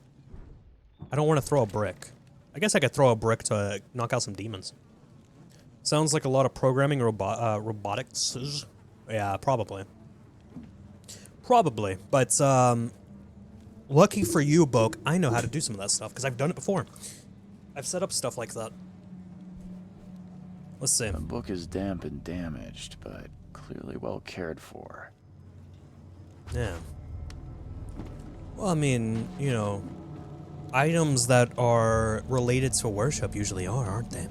I don't want to throw a brick. I guess I could throw a brick to knock out some demons. Sounds like a lot of programming robotics. Yeah, probably. Probably. But lucky for you, Boke, I know how to do some of that stuff because I've done it before. I've set up stuff like that. Let's see. The book is damp and damaged, but clearly well cared for. Yeah. Well, I mean, items that are related to worship usually are, aren't they?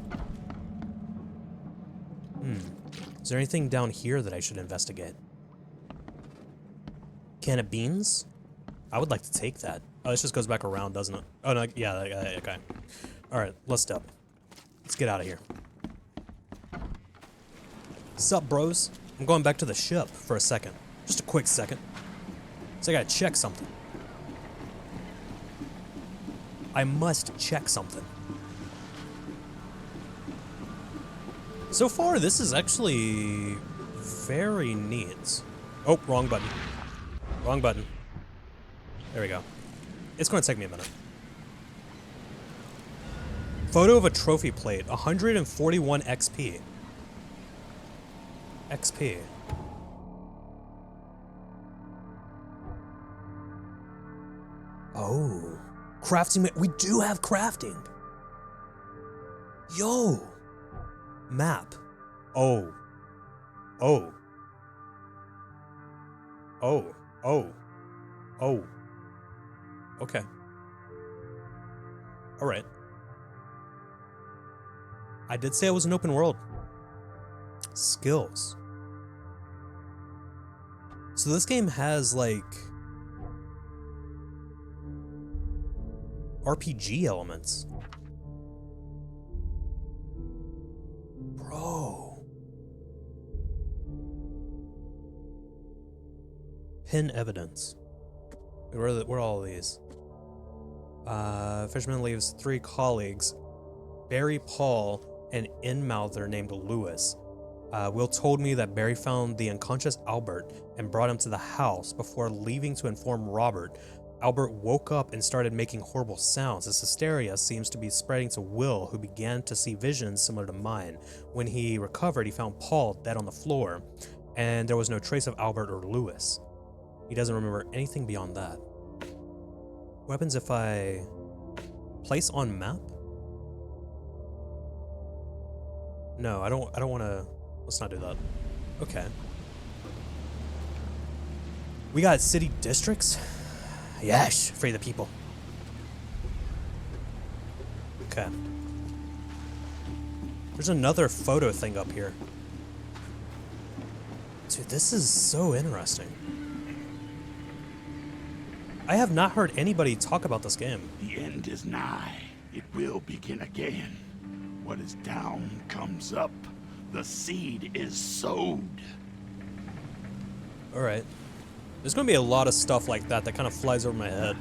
Is there anything down here that I should investigate? Can of beans? I would like to take that. Oh, this just goes back around, doesn't it? Oh, no, yeah, okay. Alright, let's step. Let's get out of here. Sup, bros? I'm going back to the ship for a second. Just a quick second. So I gotta check something. I must check something. So far, this is actually very neat. Oh, wrong button. Wrong button. There we go. It's going to take me a minute. Photo of a trophy plate, 141 XP. XP. Oh. Crafting. We do have crafting. Yo. Map. Oh. Oh. Oh. Oh. Okay. All right. I did say it was an open world. Skills. So this game has like RPG elements. Bro. Pin evidence. Where are all of these? Fisherman leaves 3 colleagues, Barry, Paul, and in-mouther named Lewis. Will told me that Barry found the unconscious Albert and brought him to the house before leaving to inform Robert. Albert woke up and started making horrible sounds. His hysteria seems to be spreading to Will, who began to see visions similar to mine. When he recovered, he found Paul dead on the floor, and there was no trace of Albert or Lewis. He doesn't remember anything beyond that. What happens if I place on map? No, I don't want to. Let's not do that. Okay. We got city districts? Yes, free the people. Okay. There's another photo thing up here. Dude, this is so interesting. I have not heard anybody talk about this game. The end is nigh. It will begin again. What is down comes up. The seed is sowed. All right. There's going to be a lot of stuff like that that kind of flies over my head.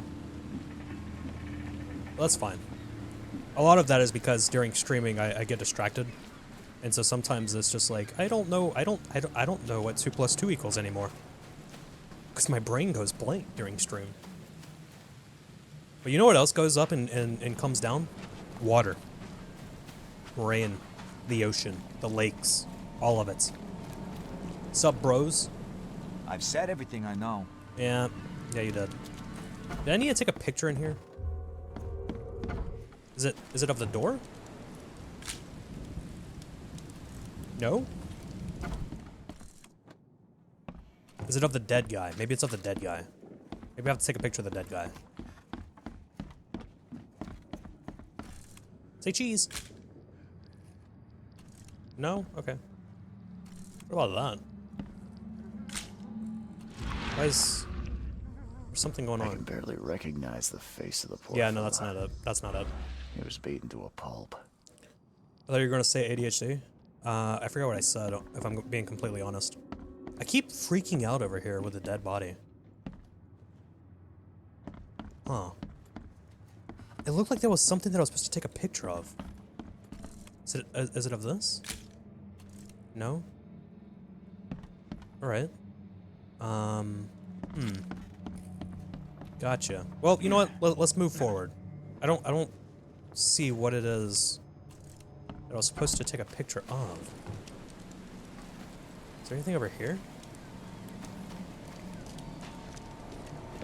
Well, that's fine. A lot of that is because during streaming I get distracted, and so sometimes it's just like I don't know what 2 + 2 equals anymore, because my brain goes blank during stream. But you know what else goes up and comes down? Water, rain, the ocean, the lakes, all of it. Sup, bros? I've said everything I know. Yeah, you did. Did I need to take a picture in here? Is it of the door? No? Is it of the dead guy? Maybe it's of the dead guy. Maybe I have to take a picture of the dead guy. Say cheese. No? Okay. What about that? Why is there's something going I can on? barely recognize the face of the poor Yeah, no, that's fella. not it. That's not it. He was beaten to a pulp. I thought you were going to say ADHD. I forgot what I said, if I'm being completely honest. I keep freaking out over here with a dead body. Huh. It looked like there was something that I was supposed to take a picture of. Is it of this? No? Alright. Gotcha. Well, you know what? Let's move forward. I don't see what it is that I was supposed to take a picture of. Is there anything over here?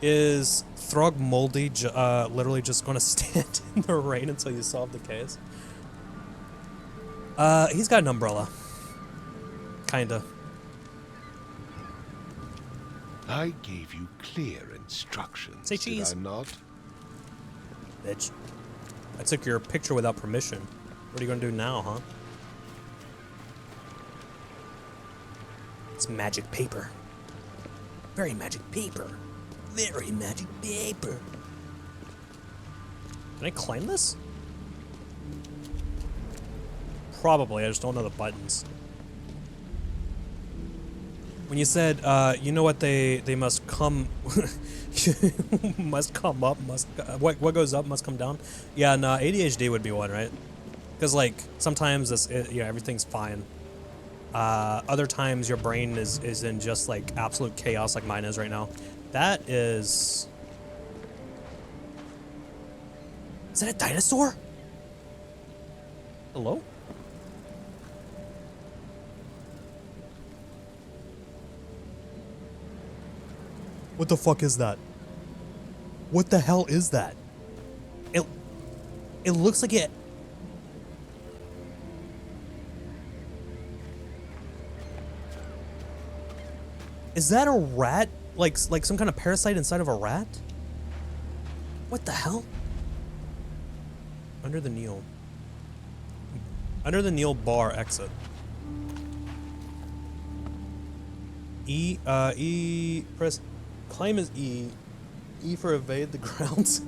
Is Throgmoldy literally just gonna stand in the rain until you solve the case? He's got an umbrella. Kinda. I gave you clear instructions, Say cheese. did I not? Bitch. I took your picture without permission. What are you gonna do now, huh? It's magic paper. Very magic paper. Very magic paper. Can I climb this? Probably, I just don't know the buttons. When you said, you know what, they must come, must come up, what goes up must come down? Yeah, no, ADHD would be one, right? Because, like, sometimes everything's fine. Other times your brain is in just, like, absolute chaos like mine is right now. That is... Is that a dinosaur? Hello? What the fuck is that? What the hell is that? It looks like it... Is that a rat Like some kind of parasite inside of a rat? What the hell? Under the Neil. Under the Neil bar exit. Press, climb is E. E for evade the grounds.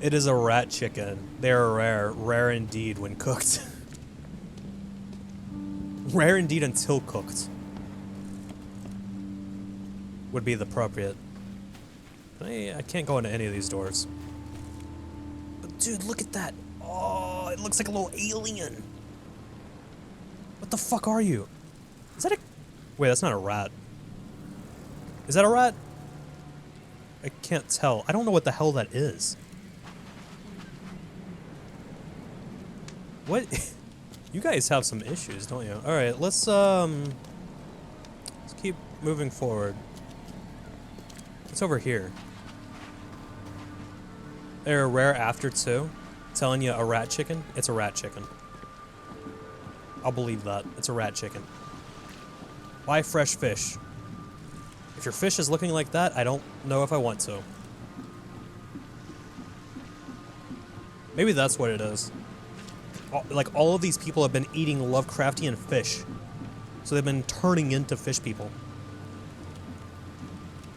It is a rat chicken. They are rare indeed when cooked. Rare indeed until cooked. Would be the appropriate. I can't go into any of these doors. But dude, look at that. Oh, it looks like a little alien. What the fuck are you? Is that a... Wait, that's not a rat. Is that a rat? I can't tell. I don't know what the hell that is. What? You guys have some issues, don't you? Alright, let's keep moving forward. What's over here? They're rare after too. Telling you a rat chicken? It's a rat chicken. I'll believe that. It's a rat chicken. Buy fresh fish. If your fish is looking like that, I don't know if I want to. Maybe that's what it is. Like, all of these people have been eating Lovecraftian fish. So they've been turning into fish people.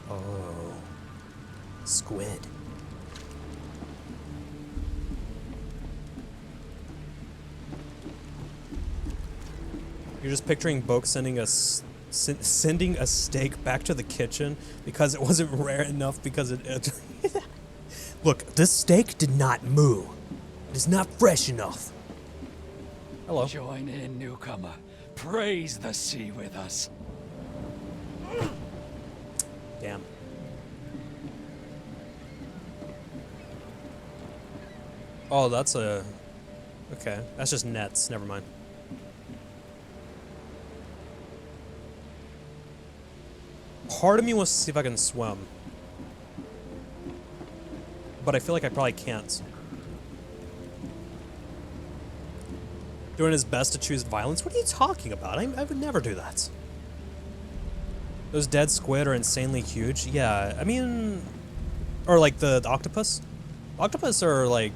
Oh. Squid. You're just picturing Boke sending a steak back to the kitchen because it wasn't rare enough because it Look, this steak did not moo. It is not fresh enough. Hello. Join in, newcomer. Praise the sea with us. Damn. Oh, that's a... Okay, that's just nets. Never mind. Part of me wants to see if I can swim. But I feel like I probably can't. Doing his best to choose violence? What are you talking about? I would never do that. Those dead squid are insanely huge. Yeah, I mean... Or like the octopus? Octopus are like...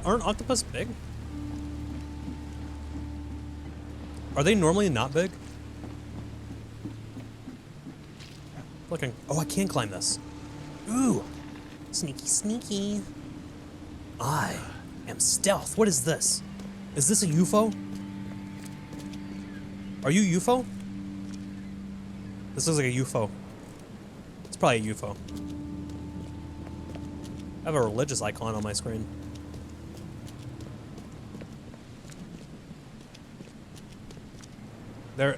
Aren't octopus big? Are they normally not big? Looking. Oh, I can climb this. Ooh. Sneaky, sneaky. I am stealth. What is this? Is this a UFO? Are you UFO? This looks like a UFO. It's probably a UFO. I have a religious icon on my screen. There,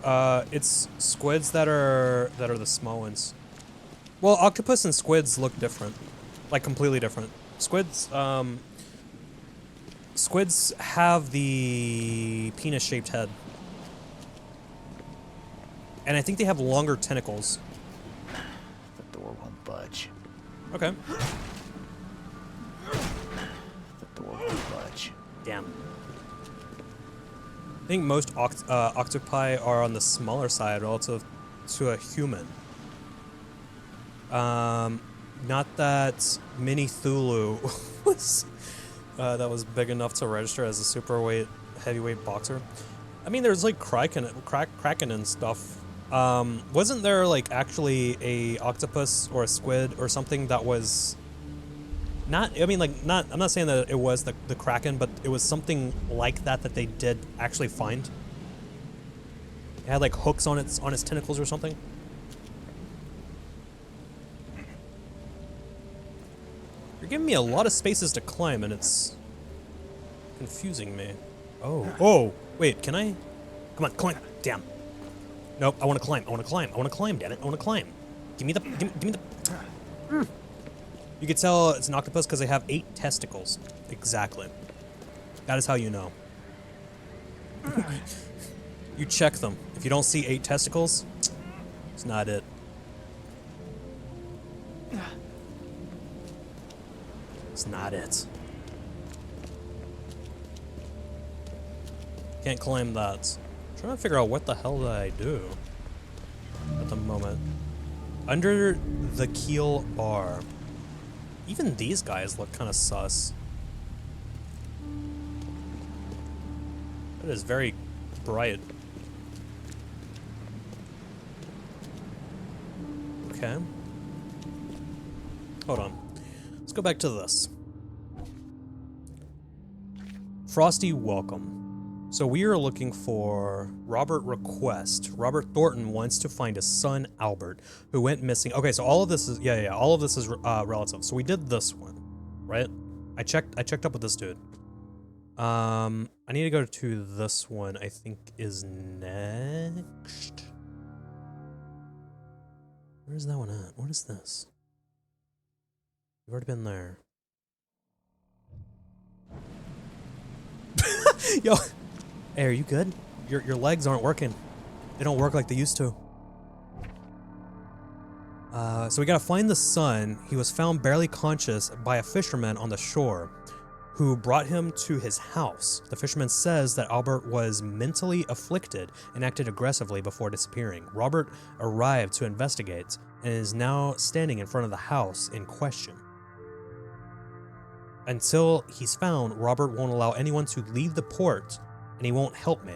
it's squids that are the small ones. Well, octopus and squids look different, like completely different. Squids have the penis-shaped head, and I think they have longer tentacles. The door won't budge. Okay. The door won't budge. Damn. I think most octopi are on the smaller side relative to a human. Not that Mini Thulu was that was big enough to register as a heavyweight boxer. I mean, there's like Kraken and stuff. Wasn't there like actually a octopus or a squid or something that was not? I mean, like not. I'm not saying that it was the Kraken, but it was something like that they did actually find. It had like hooks on its tentacles or something. You're giving me a lot of spaces to climb, and it's confusing me. Oh, wait, can I? Come on, climb. Damn. Nope, I want to climb. I want to climb, damn it. I want to climb. Give me the... You can tell it's an octopus because they have 8 testicles. Exactly. That is how you know. You check them. If you don't see 8 testicles, it's not it. It's not it. Can't climb that. I'm trying to figure out what the hell did I do. at the moment. Under the keel bar. Even these guys look kind of sus. It is very bright. Okay. Hold on. Let's go back to this. Frosty welcome. So we are looking for Robert Request. Robert Thornton wants to find his son Albert, who went missing. Okay, so all of this is all of this is relative. So we did this one, right? I checked up with this dude. I need to go to this one. I think is next. Where's that one at? What is this? We've already been there. Yo, hey, are you good? Your legs aren't working. They don't work like they used to. So we gotta find the son. He was found barely conscious by a fisherman on the shore, who brought him to his house. The fisherman says that Albert was mentally afflicted and acted aggressively before disappearing. Robert arrived to investigate and is now standing in front of the house in question. Until he's found, Robert won't allow anyone to leave the port, and he won't help me.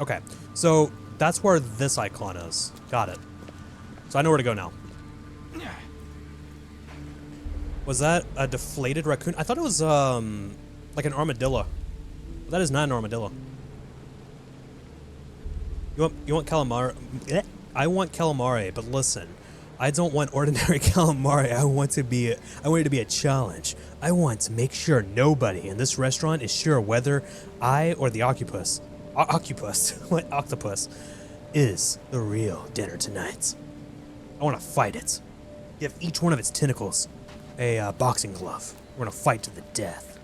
Okay, so that's where this icon is. Got it. So I know where to go now. Was that a deflated raccoon? I thought it was like an armadillo. That is not an armadillo. You want calamari? I want calamari, but listen, I don't want ordinary calamari. I want it to be a challenge. I want to make sure nobody in this restaurant is sure whether I or the octopus is the real dinner tonight. I want to fight it. Give each one of its tentacles a boxing glove. We're gonna fight to the death.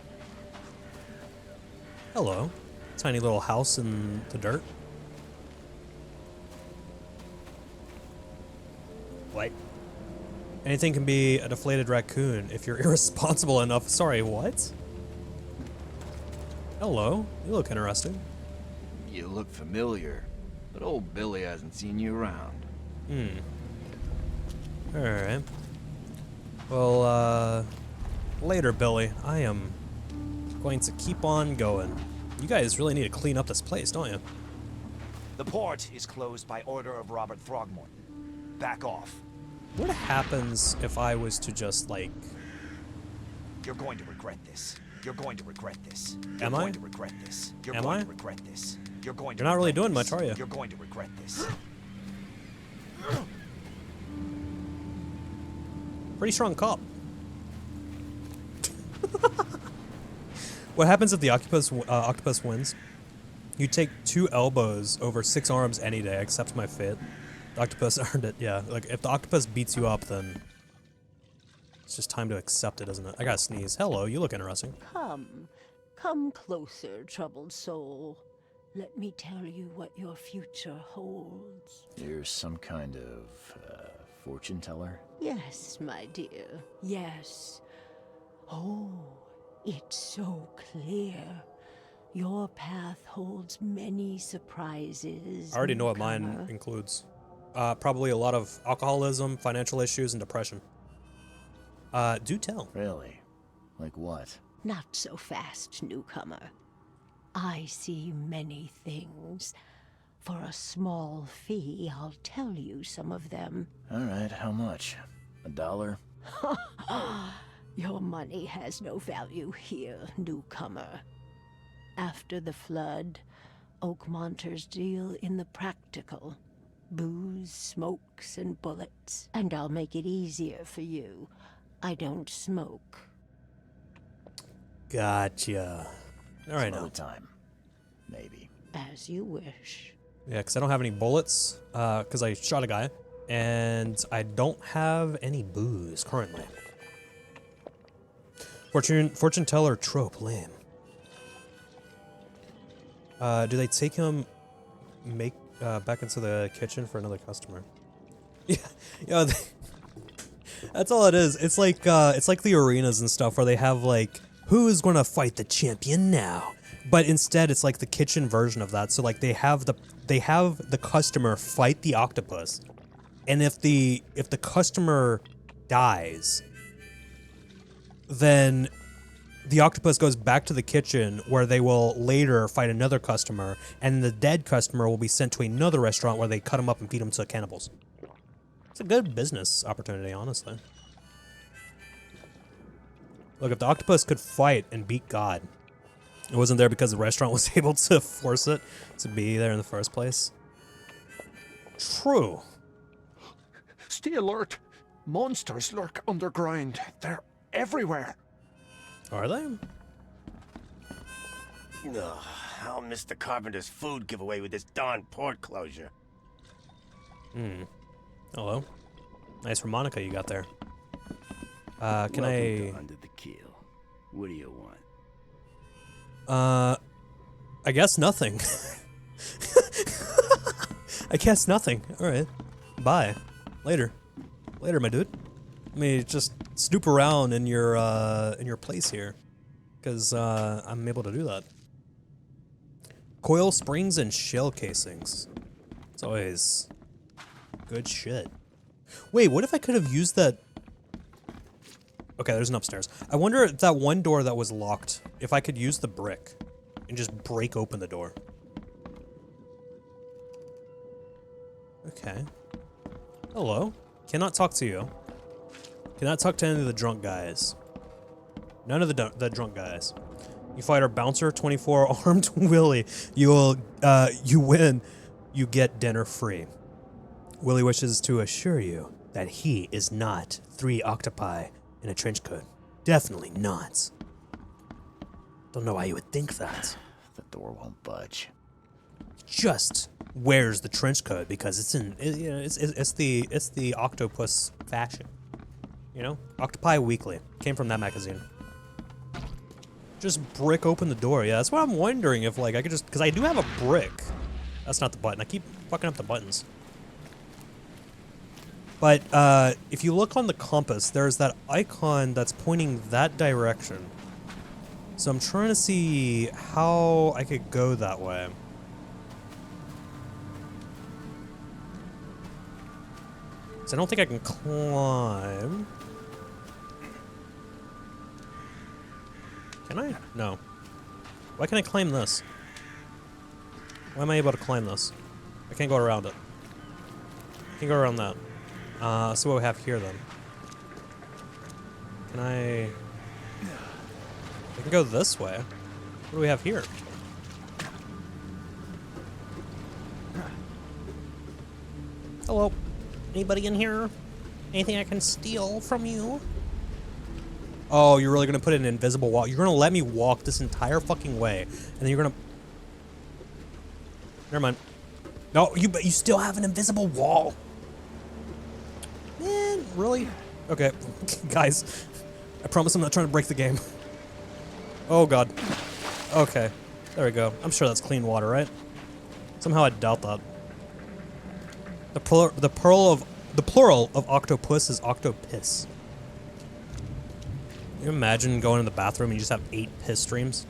Hello. Tiny little house in the dirt. What? Anything can be a deflated raccoon if you're irresponsible enough. Sorry, what? Hello. You look interesting. You look familiar, but old Billy hasn't seen you around. Alright. Well, later, Billy. I am going to keep on going. You guys really need to clean up this place, don't you? The port is closed by order of Robert Throgmorton. Back off. What happens if I was to just, like... You're going to regret this. You're going to regret this. Am I? You're going to regret this. You're Am going I? to regret this. You're going to You're not really regret doing this. much, are you? You're going to regret this. Pretty strong cop. What happens if the octopus wins? You take 2 elbows over 6 arms any day. Accept my fate. The octopus earned it. Yeah, like if the octopus beats you up, then it's just time to accept it, isn't it? I gotta sneeze. Hello, you look interesting. Come closer, troubled soul. Let me tell you what your future holds. You're some kind of fortune teller? Yes, my dear, yes. Oh, it's so clear. Your path holds many surprises. I already know what newcomer. mine includes. Probably a lot of alcoholism, financial issues, and depression. Do tell. Really? Like what? Not so fast, newcomer. I see many things. For a small fee, I'll tell you some of them. All right, how much? $1? Your money has no value here, newcomer. After the flood, Oakmonters deal in the practical. Booze, smokes, and bullets. And I'll make it easier for you. I don't smoke. Gotcha. All right, Some now. other time. Maybe. As you wish. Yeah, because I don't have any bullets, because I shot a guy, and I don't have any booze currently. Fortune teller trope, lame. Do they take him back into the kitchen for another customer? Yeah, that's all it is. It's like the arenas and stuff where they have like, who's gonna fight the champion now? But instead, it's like the kitchen version of that. So like they have the customer fight the octopus, And if the customer dies, then the octopus goes back to the kitchen where they will later fight another customer, and the dead customer will be sent to another restaurant where they cut him up and feed him to cannibals. It's a good business opportunity, honestly. Look, if the octopus could fight and beat God, it wasn't there because the restaurant was able to force it to be there in the first place. True. Stay alert. Monsters lurk underground. They're everywhere. Are they? Ugh, I'll miss the carpenter's food giveaway with this darn port closure. Hello. Nice harmonica you got there. Can Welcome I... to Under the Keel. What do you want? I guess nothing. I guess nothing. Alright. Bye. Later. Later, my dude. Let me just snoop around in your place here. Because, I'm able to do that. Coil springs and shell casings. It's always good shit. Wait, what if I could have used that? Okay, there's an upstairs. I wonder if that one door that was locked, if I could use the brick and just break open the door. Okay. Hello. Cannot talk to you. Cannot talk to any of the drunk guys. None of the drunk guys. You fight our bouncer, 24 armed Willie. You win. You get dinner free. Willie wishes to assure you that he is not 3 octopi in a trench coat. Definitely not. Don't know why you would think that. The door won't budge. Just wears the trench coat because it's the octopus fashion. You know, Octopi Weekly came from that magazine. Just brick open the door. Yeah, that's what I'm wondering if like I could just because I do have a brick. That's not the button. I keep fucking up the buttons. But if you look on the compass, there's that icon that's pointing that direction. So I'm trying to see how I could go that way. So I don't think I can climb. Can I? No. Why can't I climb this? Why am I able to climb this? I can't go around it. I can't go around that. So what we have here then? Can I can go this way. What do we have here? Hello. Anybody in here? Anything I can steal from you? Oh, you're really gonna put an invisible wall? You're gonna let me walk this entire fucking way, and then you're gonna... Never mind. No, you still have an invisible wall. Man, really? Okay, guys. I promise I'm not trying to break the game. Oh god. Okay, there we go. I'm sure that's clean water, right? Somehow I doubt that. The plural of octopus is octopus. Can you imagine going to the bathroom and you just have 8 piss streams?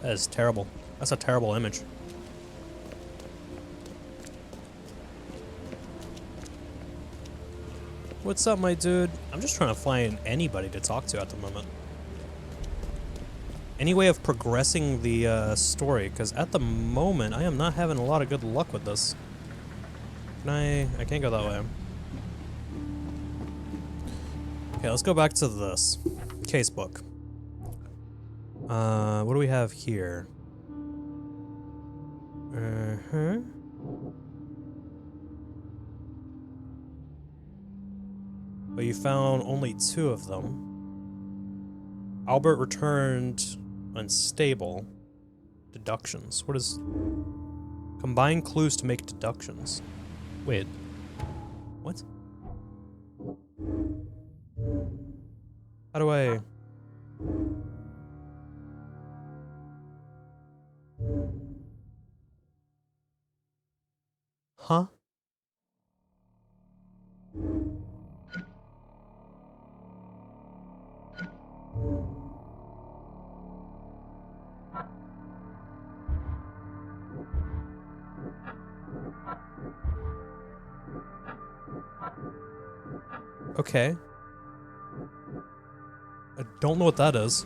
That is terrible. That's a terrible image. What's up, my dude? I'm just trying to find anybody to talk to at the moment. Any way of progressing the story, because at the moment I am not having a lot of good luck with this. Can I can't go that way. Okay, let's go back to this casebook. What do we have here? But you found only 2 of them. Albert returned unstable. Deductions. What is... Combine clues to make deductions. Wait. What? How do I... Huh? Okay. I don't know what that is.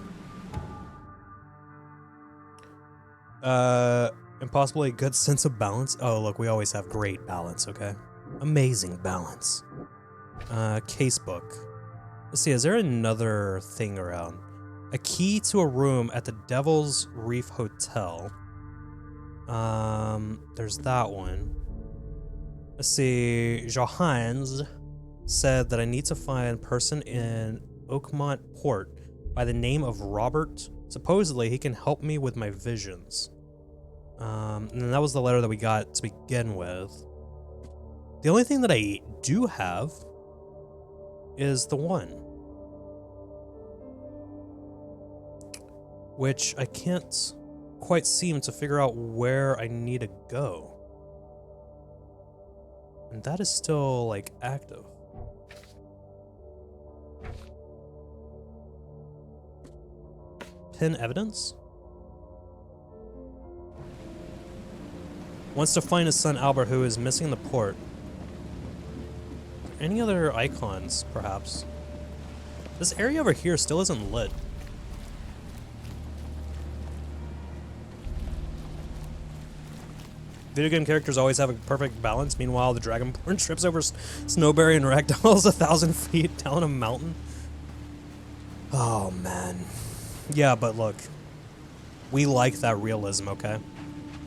Impossibly good sense of balance. Oh, look, we always have great balance, okay? Amazing balance. Casebook. Let's see, is there another thing around? A key to a room at the Devil's Reef Hotel. There's that one. Let's see, Johannes said that I need to find a person in Oakmont Port by the name of Robert. Supposedly, he can help me with my visions. And then that was the letter that we got to begin with. The only thing that I do have is the one, which I can't quite seem to figure out where I need to go. And that is still, like, active. Pin evidence? Wants to find his son Albert, who is missing in the port. Any other icons, perhaps? This area over here still isn't lit. Video game characters always have a perfect balance. Meanwhile, the Dragonborn trips over Snowberry and ragdolls 1,000 feet down a mountain. Oh, man. Yeah, but look. We like that realism, okay?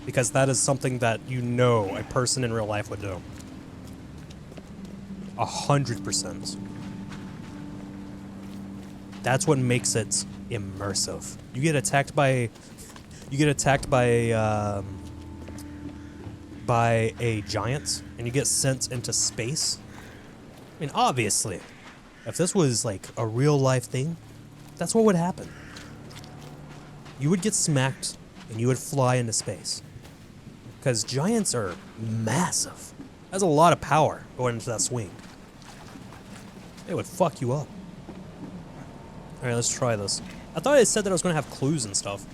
Because that is something that you know a person in real life would do. 100%. That's what makes it immersive. You get attacked by a giant and you get sent into space. I mean, obviously, if this was like a real life thing, that's what would happen. You would get smacked and you would fly into space. Because giants are massive. That's a lot of power going into that swing. It would fuck you up. Alright, let's try this. I thought it said that I was going to have clues and stuff.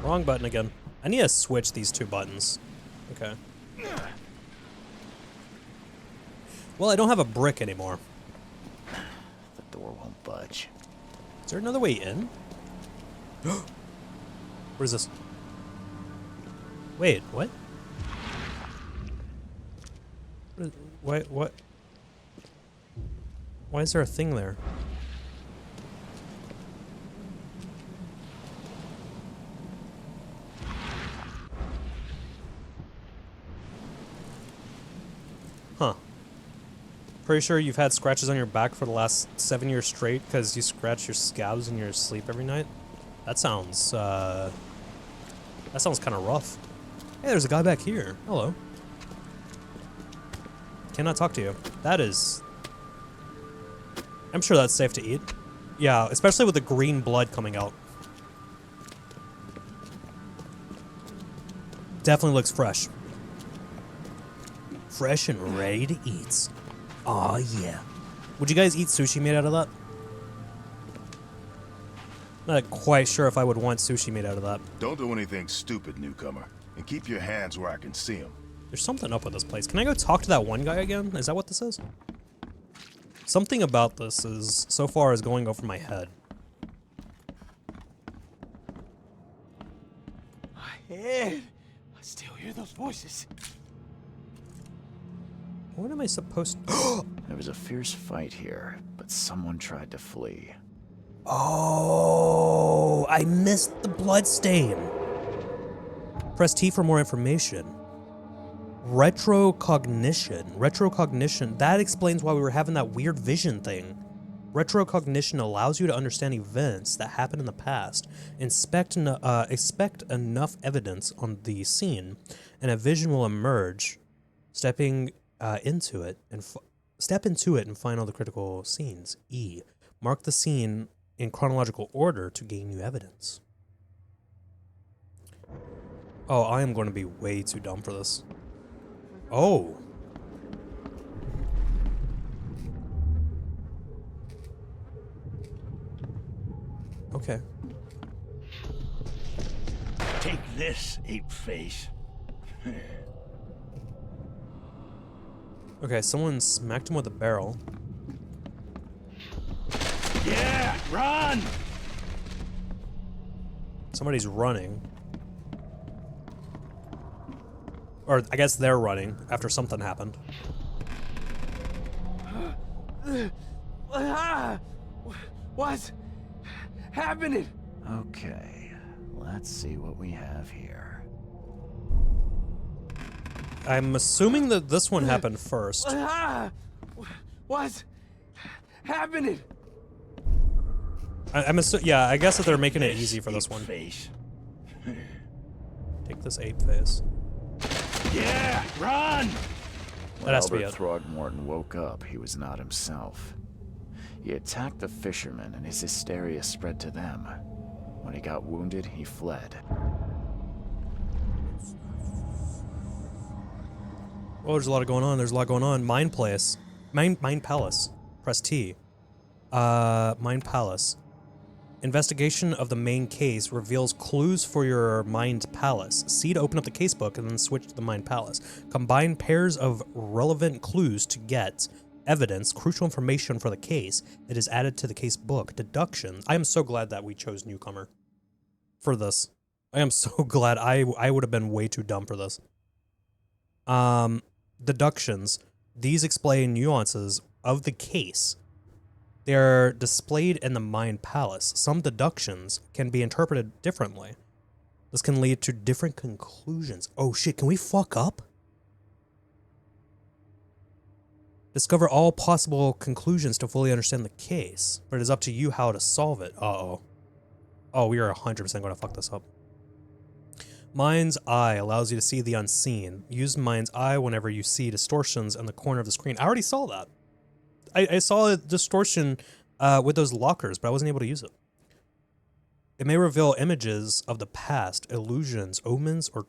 Wrong button again. I need to switch these two buttons. Okay. Well, I don't have a brick anymore. The door won't budge. Is there another way in? What is this? Wait, what? What? Why is there a thing there? Huh. Pretty sure you've had scratches on your back for the last 7 years straight because you scratch your scabs in your sleep every night? That sounds kind of rough. Hey, there's a guy back here. Hello. Cannot talk to you. That is... I'm sure that's safe to eat. Yeah, especially with the green blood coming out. Definitely looks fresh. Fresh and ready to eat. Aw, yeah. Would you guys eat sushi made out of that? Not quite sure if I would want sushi made out of that. Don't do anything stupid, newcomer. And keep your hands where I can see them. There's something up with this place. Can I go talk to that one guy again? Is that what this is? Something about this is, so far, is going over my head. Ahead. I still hear those voices. What am I supposed to... There was a fierce fight here, but someone tried to flee. Oh, I missed the blood stain. Press T for more information. Retrocognition. That explains why we were having that weird vision thing. Retrocognition allows you to understand events that happened in the past, expect enough evidence on the scene, and a vision will emerge. Step into it and find all the critical scenes. E. Mark the scene in chronological order to gain new evidence. Oh, I am going to be way too dumb for this. Oh. Okay. Take this, ape face. Okay, someone smacked him with a barrel. Yeah, run! Somebody's running. Or I guess they're running after something happened. What's happening? Okay, let's see what we have here. I'm assuming that this one happened first. What's happening? Yeah, I guess that they're making it easy for this one. Face. Take this ape face. Yeah, run! When That has to be Albert it. Throgmorton woke up, he was not himself. He attacked the fishermen, and his hysteria spread to them. When he got wounded, he fled. Oh, there's a lot going on. There's a lot going on. Mind Palace. Mind Palace. Press T. Mind Palace. Investigation of the main case reveals clues for your Mind Palace. C to open up the casebook and then switch to the Mind Palace. Combine pairs of relevant clues to get evidence, crucial information for the case that is added to the case book. Deductions. I am so glad that we chose Newcomer for this. I am so glad. I would have been way too dumb for this. Deductions. These explain nuances of the case. They're displayed in the Mind Palace. Some deductions can be interpreted differently. This can lead to different conclusions. Oh shit, can we fuck up? Discover all possible conclusions to fully understand the case, but it is up to you how to solve it. Uh-oh. Oh, we are 100% going to fuck this up. Mind's Eye allows you to see the unseen. Use Mind's Eye whenever you see distortions in the corner of the screen. I already saw that. I saw a distortion with those lockers, but I wasn't able to use it. It may reveal images of the past, illusions, omens, or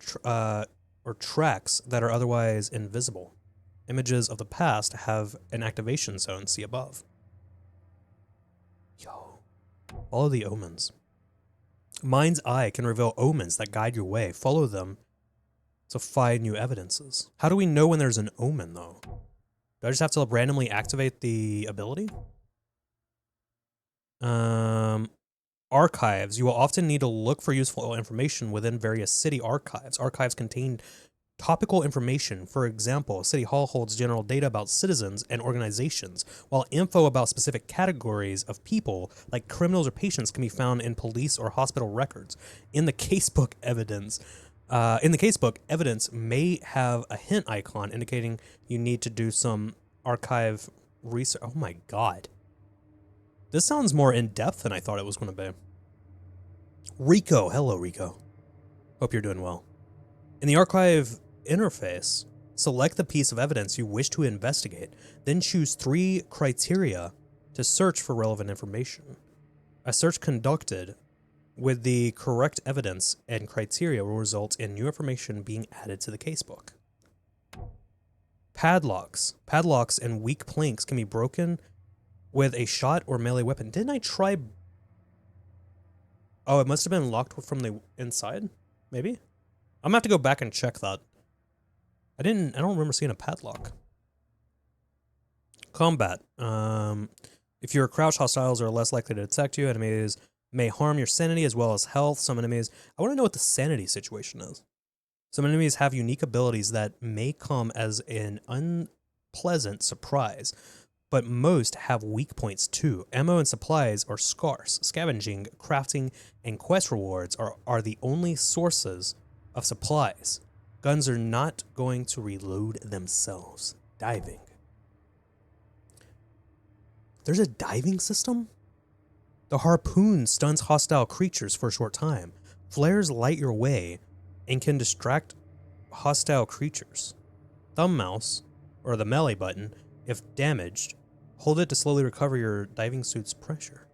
tracks that are otherwise invisible. Images of the past have an activation zone, see above. Yo. Follow the omens. Mind's Eye can reveal omens that guide your way. Follow them to find new evidences. How do we know when there's an omen, though? Do I just have to randomly activate the ability? Archives. You will often need to look for useful information within various city archives. Archives contain topical information. For example, City Hall holds general data about citizens and organizations, while info about specific categories of people, like criminals or patients, can be found in police or hospital records. In the casebook, evidence may have a hint icon indicating you need to do some archive research. Oh my god. This sounds more in-depth than I thought it was going to be. Rico. Hello, Rico. Hope you're doing well. In the archive interface, select the piece of evidence you wish to investigate, then choose 3 criteria to search for relevant information. A search conducted with the correct evidence and criteria will result in new information being added to the casebook. Padlocks. Padlocks and weak planks can be broken with a shot or melee weapon. Didn't I try... Oh, it must have been locked from the inside? Maybe? I'm gonna have to go back and check that. I don't remember seeing a padlock. Combat. If you're crouched, hostiles are less likely to detect you. Enemies may harm your sanity as well as health. Some enemies... I want to know what the sanity situation is. Some enemies have unique abilities that may come as an unpleasant surprise, but most have weak points too. Ammo and supplies are scarce. Scavenging, crafting, and quest rewards are the only sources of supplies. Guns are not going to reload themselves. Diving. There's a diving system? The harpoon stuns hostile creatures for a short time. Flares light your way and can distract hostile creatures. Thumb mouse, or the melee button, if damaged, hold it to slowly recover your diving suit's pressure.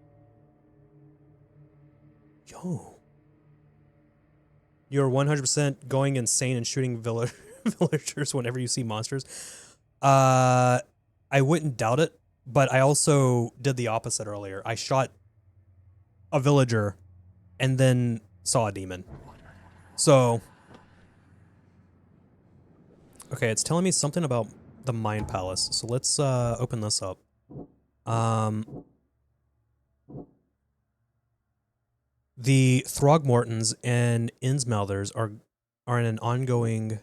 Yo. You're 100% going insane and shooting villagers whenever you see monsters. I wouldn't doubt it, but I also did the opposite earlier. I shot a villager and then saw a demon. So, okay, it's telling me something about the Mind Palace. So let's open this up. The Throgmortons and Innsmouthers are in an ongoing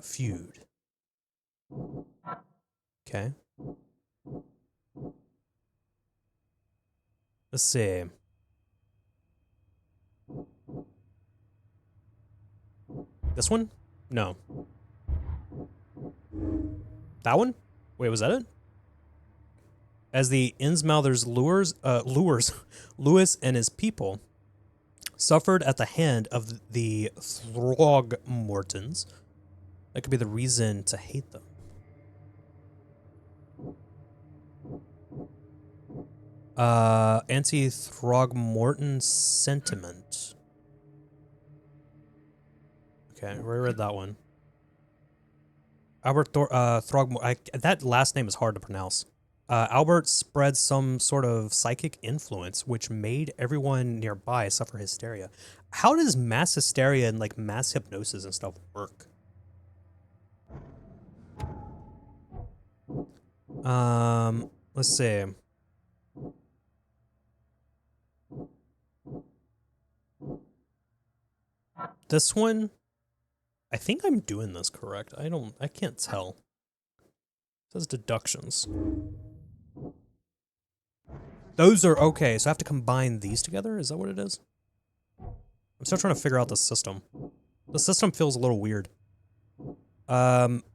feud. Okay. Let's see. This one? No. That one? Wait, was that it? As the Innsmouthers lures Lewis and his people suffered at the hand of the Throgmortons. That could be the reason to hate them. Anti-Throgmorton sentiment. Okay, we read that one. Albert Throgmorton. That last name is hard to pronounce. Albert spread some sort of psychic influence, which made everyone nearby suffer hysteria. How does mass hysteria and like mass hypnosis and stuff work? Let's see. This one, I think I'm doing this correct. I can't tell. It says deductions. Those are okay, so I have to combine these together? Is that what it is? I'm still trying to figure out the system. The system feels a little weird. Albert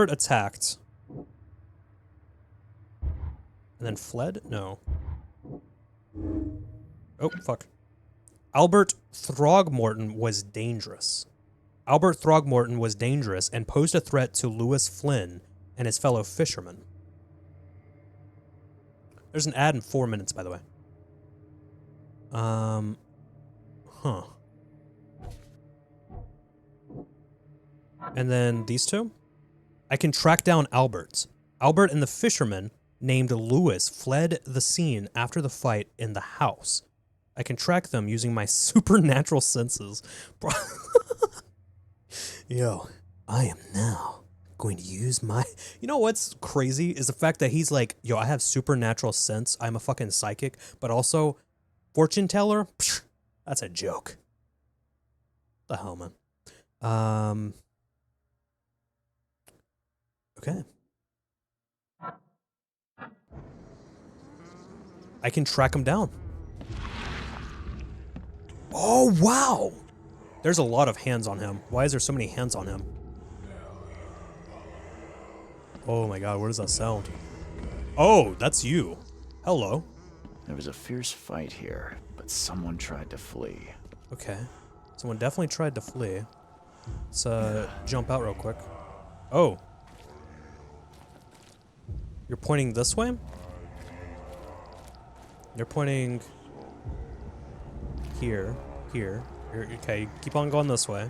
attacked. And then fled? No. Oh, fuck. Albert Throgmorton was dangerous. Albert Throgmorton was dangerous and posed a threat to Lewis Flynn and his fellow fishermen. There's an ad in 4 minutes, by the way. Huh. And then these two? I can track down Albert. Albert and the fisherman named Lewis fled the scene after the fight in the house. I can track them using my supernatural senses. Yo, I am now going to use my... You know what's crazy is the fact that he's like, yo, I have supernatural sense. I'm a fucking psychic. But also, fortune teller? Psh, that's a joke. The hell, man. Okay. I can track him down. Oh, wow! There's a lot of hands on him. Why is there so many hands on him? Oh my god, what does that sound? Oh, that's you. Hello. There was a fierce fight here, but someone tried to flee. Okay. Someone definitely tried to flee. Let's jump out real quick. Oh. You're pointing this way? You're pointing here. Okay, keep on going this way.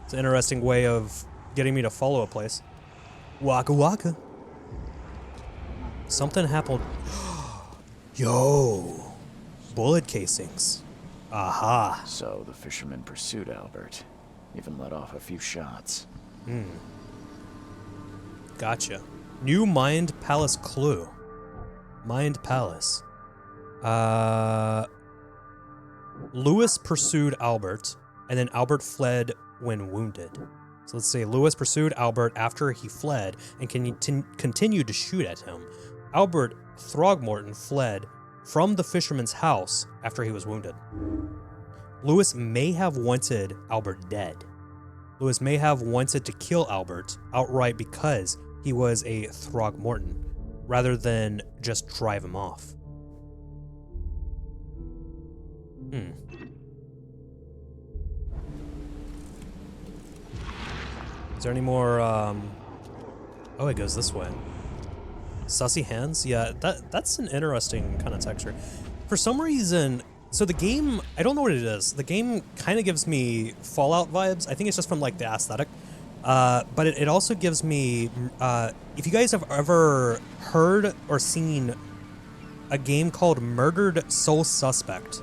It's an interesting way of getting me to follow a place. Waka waka. Something happened. Yo. Bullet casings. Aha. So the fisherman pursued Albert. Even let off a few shots. Gotcha. New Mind Palace clue. Mind Palace. Lewis pursued Albert, and then Albert fled when wounded. So let's say Lewis pursued Albert after he fled and continued to shoot at him. Albert Throgmorton fled from the fisherman's house after he was wounded. Lewis may have wanted Albert dead. Lewis may have wanted to kill Albert outright because he was a Throgmorton, rather than just drive him off. Is there any more, Oh, it goes this way. Sussy hands? Yeah, that's an interesting kind of texture. For some reason, so the game, I don't know what it is. The game kind of gives me Fallout vibes. I think it's just from, like, the aesthetic. But it also gives me, if you guys have ever heard or seen a game called Murdered Soul Suspect,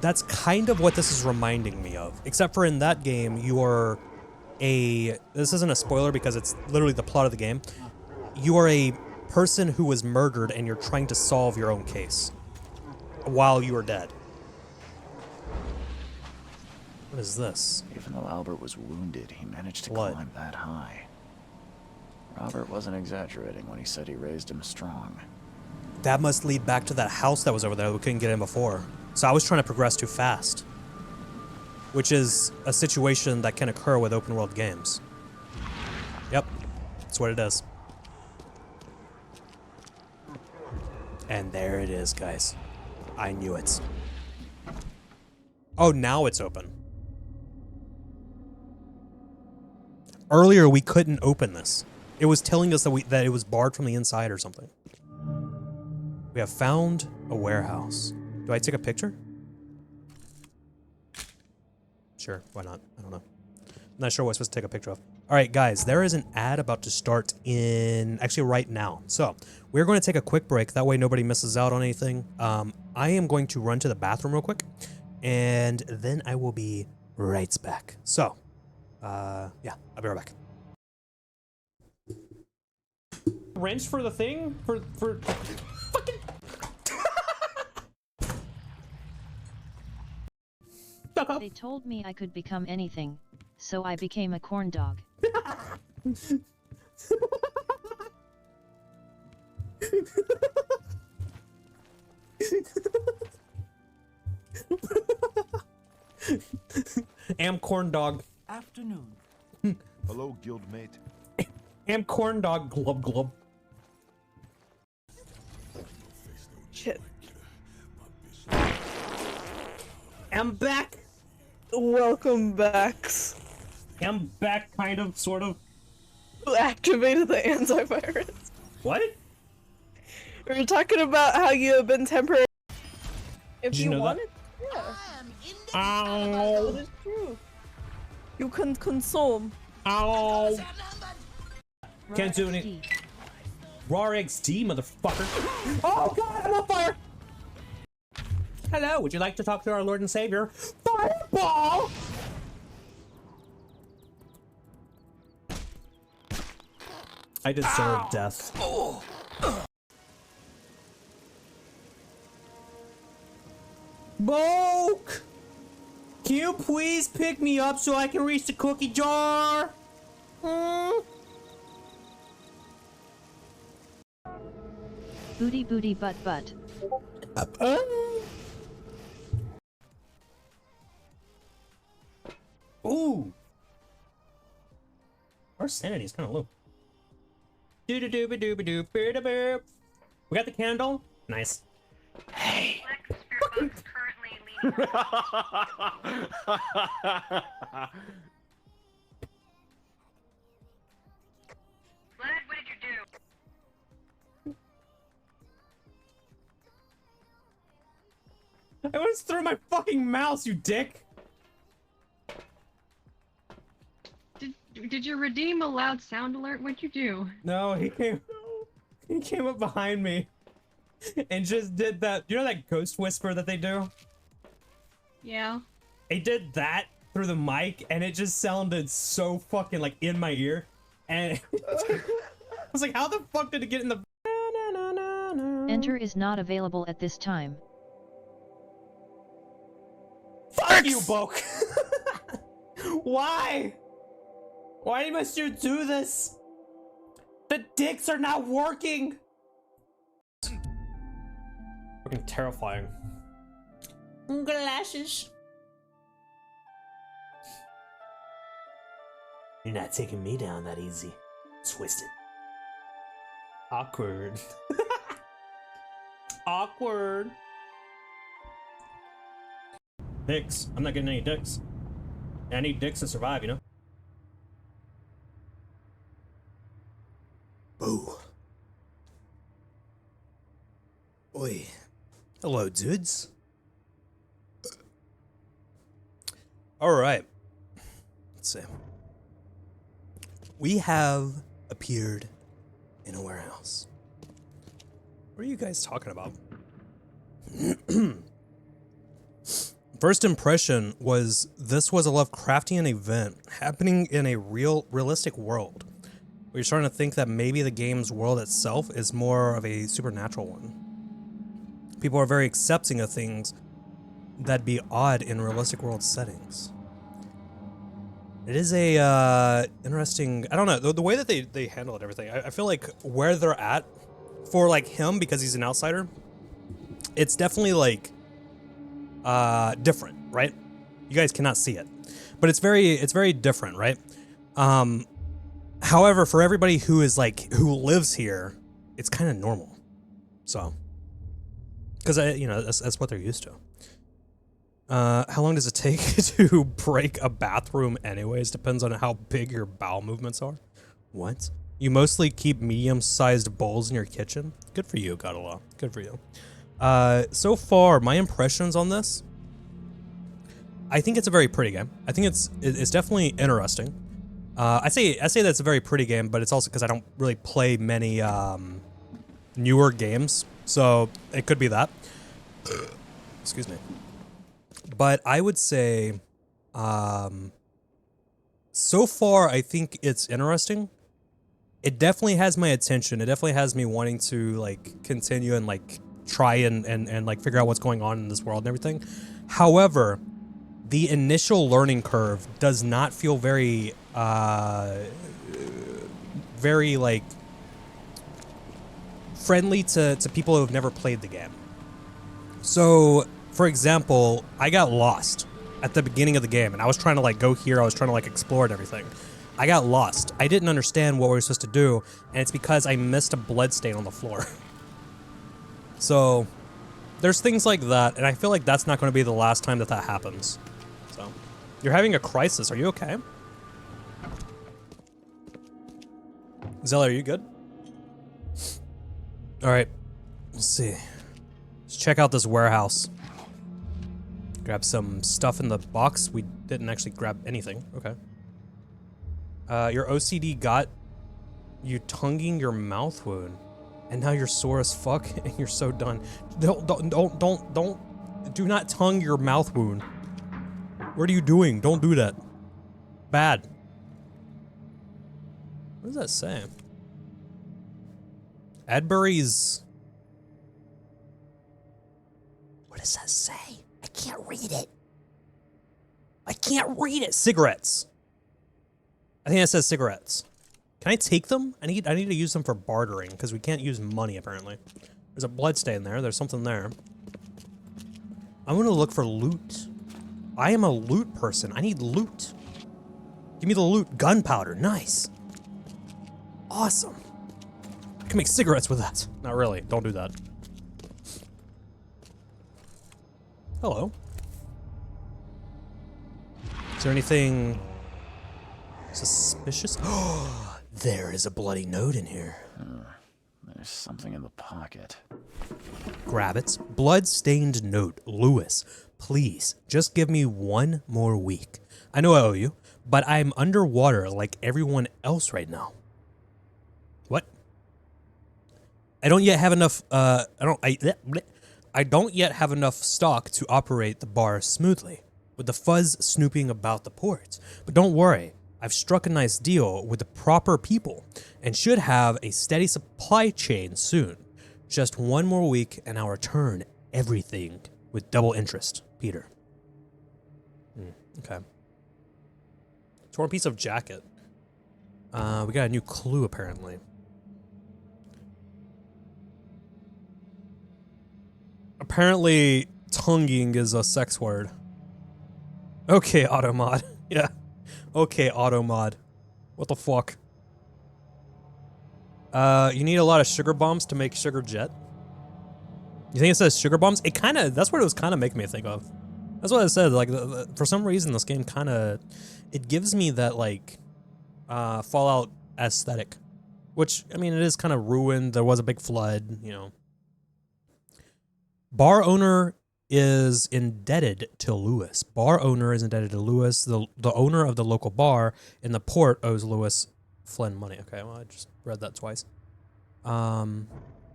that's kind of what this is reminding me of. Except for in that game, you are this isn't a spoiler because it's literally the plot of the game. You are a person who was murdered and you're trying to solve your own case while you are dead. What is this? Even though Albert was wounded, he managed to Blood. climb that high. Robert wasn't exaggerating when he said he raised him strong. That must lead back to that house that was over there that we couldn't get in before. So I was trying to progress too fast. Which is a situation that can occur with open world games. Yep, that's what it is. And there it is, guys. I knew it. Oh, now it's open. Earlier, we couldn't open this. It was telling us that it was barred from the inside or something. We have found a warehouse. Do I take a picture? Sure, why not? I don't know. I'm not sure what I'm supposed to take a picture of. All right, guys, there is an ad about to start actually right now. So we're going to take a quick break. That way nobody misses out on anything. I am going to run to the bathroom real quick, and then I will be right back. So, yeah, I'll be right back. Wrench for the thing? For fucking... They told me I could become anything, so I became a corn dog. Am corn dog. Afternoon. Hello, guildmate. Am corn dog glub glub. Shit. I'm back. Welcome back. I'm back, kind of, sort of. Who activated the antivirus? What? We were talking about how you have been temporary. If Did you know wanted, yeah. Ow. That is true. You can consume. Ow. Can't do any. Raw XD, motherfucker. Oh god, I'm on fire! Hello, would you like to talk to our Lord and Savior? Fireball! I deserve death. Oh. Boke! Can you please pick me up so I can reach the cookie jar? Booty booty butt butt. Ooh. Our sanity is kind of low. We got the candle. Nice. Hey. What did you do? I went through my fucking mouse, you dick. Did you redeem a loud sound alert? What'd you do? No, he came up behind me and just did that. You know that ghost whisper that they do? Yeah. He did that through the mic and it just sounded so fucking like in my ear. And I was like, how the fuck did it get in the... Enter is not available at this time. Fuck you, Boke! Why? Why must you do this? The dicks are not working! Fucking terrifying. Glasses. You're not taking me down that easy. Twisted. Awkward. Awkward. Dicks. I'm not getting any dicks. I need dicks to survive, you know? Boo. Oi. Hello, dudes. Alright. Let's see. We have appeared in a warehouse. What are you guys talking about? First impression was this was a Lovecraftian event happening in a realistic world. We're starting to think that maybe the game's world itself is more of a supernatural one. People are very accepting of things that'd be odd in realistic world settings. It is a interesting, I don't know, the way that they handle it, everything. I feel like where they're at for like him, because he's an outsider, it's definitely like different, right? You guys cannot see it, but it's very different, right? However, for everybody who is like, who lives here, it's kind of normal. So, because you know, that's what they're used to. How long does it take to break a bathroom anyways? Depends on how big your bowel movements are. What? You mostly keep medium-sized bowls in your kitchen? Good for you, Godalaw. Good for you. So far, my impressions on this, I think it's a very pretty game. I think it's definitely interesting. I say that's a very pretty game, but it's also because I don't really play many newer games, so it could be that. Excuse me. But I would say, so far, I think it's interesting. It definitely has my attention. It definitely has me wanting to like continue and like try and like figure out what's going on in this world and everything. However, the initial learning curve does not feel very like friendly to people who have never played the game. So, for example, I got lost at the beginning of the game, and I was trying to like go here, I was trying to like explore and everything. I got lost. I didn't understand what we were supposed to do, and it's because I missed a blood stain on the floor. So, there's things like that, and I feel like that's not going to be the last time that happens. So, you're having a crisis. Are you okay? Zella, are you good? All right. Let's see. Let's check out this warehouse. Grab some stuff in the box. We didn't actually grab anything. Okay. Your OCD got you tonguing your mouth wound, and now you're sore as fuck, and you're so done. Do not tongue your mouth wound. What are you doing? Don't do that. Bad. What does that say? Adbury's. What does that say? I can't read it. I can't read it. Cigarettes. I think it says cigarettes. Can I take them? I need to use them for bartering because we can't use money apparently. There's a blood stain there. There's something there. I'm gonna look for loot. I am a loot person. I need loot. Give me the loot. Gunpowder. Nice. Awesome. I can make cigarettes with that. Not really. Don't do that. Hello. Is there anything suspicious? Oh, there is a bloody note in here. There's something in the pocket. Grab it. Blood-stained note. Lewis, please, just give me one more week. I know I owe you, but I'm underwater like everyone else right now. What? I don't yet have enough, I don't yet have enough stock to operate the bar smoothly, with the fuzz snooping about the port. But don't worry, I've struck a nice deal with the proper people, and should have a steady supply chain soon. Just one more week, and I'll return everything with double interest. Peter. Okay. Torn piece of jacket. We got a new clue, apparently. Apparently, tonguing is a sex word. Okay, Automod. Yeah. Okay, Automod. What the fuck? You need a lot of sugar bombs to make sugar jet? You think it says sugar bombs? It kind of, that's what it was kind of making me think of. That's what it said. Like, for some reason, this game kind of, it gives me that, like, Fallout aesthetic. Which, I mean, it is kind of ruined. There was a big flood, you know. Bar owner is indebted to Lewis. Bar owner is indebted to Lewis. The owner of the local bar in the port owes Lewis Flynn money. Okay, well, I just read that twice. All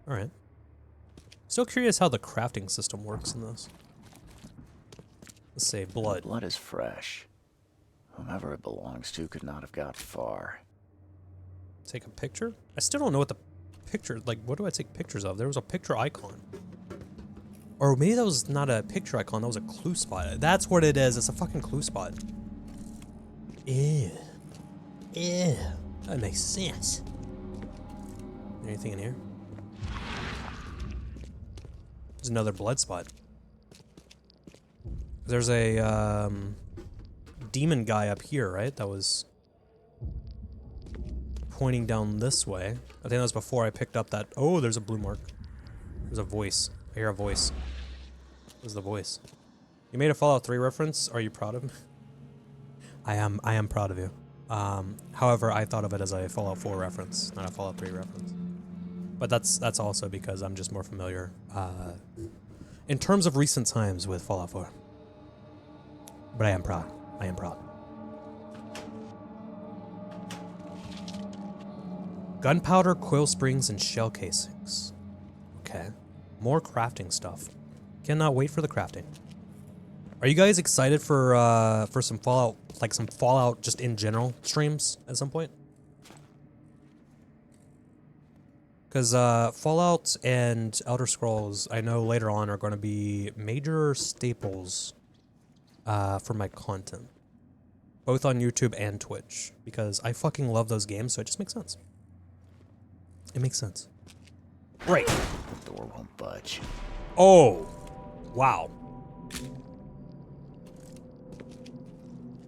right. Still curious how the crafting system works in this. Let's say The blood. blood is fresh. Whomever it belongs to could not have got far. Take a picture? I still don't know what the picture, like, what do I take pictures of? There was a picture icon. Or maybe that was not a picture icon, that was a clue spot. That's what it is, it's a fucking clue spot. Ew. Ew. That makes sense. Anything in here? There's another blood spot. There's a, demon guy up here, right? That was pointing down this way. I think that was before I picked up that. Oh, there's a blue mark. There's a voice. I hear a voice. What's the voice? You made a Fallout 3 reference. Are you proud of me? I am proud of you. However, I thought of it as a Fallout 4 reference, not a Fallout 3 reference. But that's also because I'm just more familiar in terms of recent times with Fallout 4. But I am proud. I am proud. Gunpowder, coil springs, and shell casings. Okay. More crafting stuff. Cannot wait for the crafting. Are you guys excited for some Fallout, like some Fallout just in general streams at some point? Because Fallout and Elder Scrolls, I know later on, are going to be major staples for my content. Both on YouTube and Twitch. Because I fucking love those games, so it just makes sense. It makes sense. Right. The door won't budge. Oh. Wow.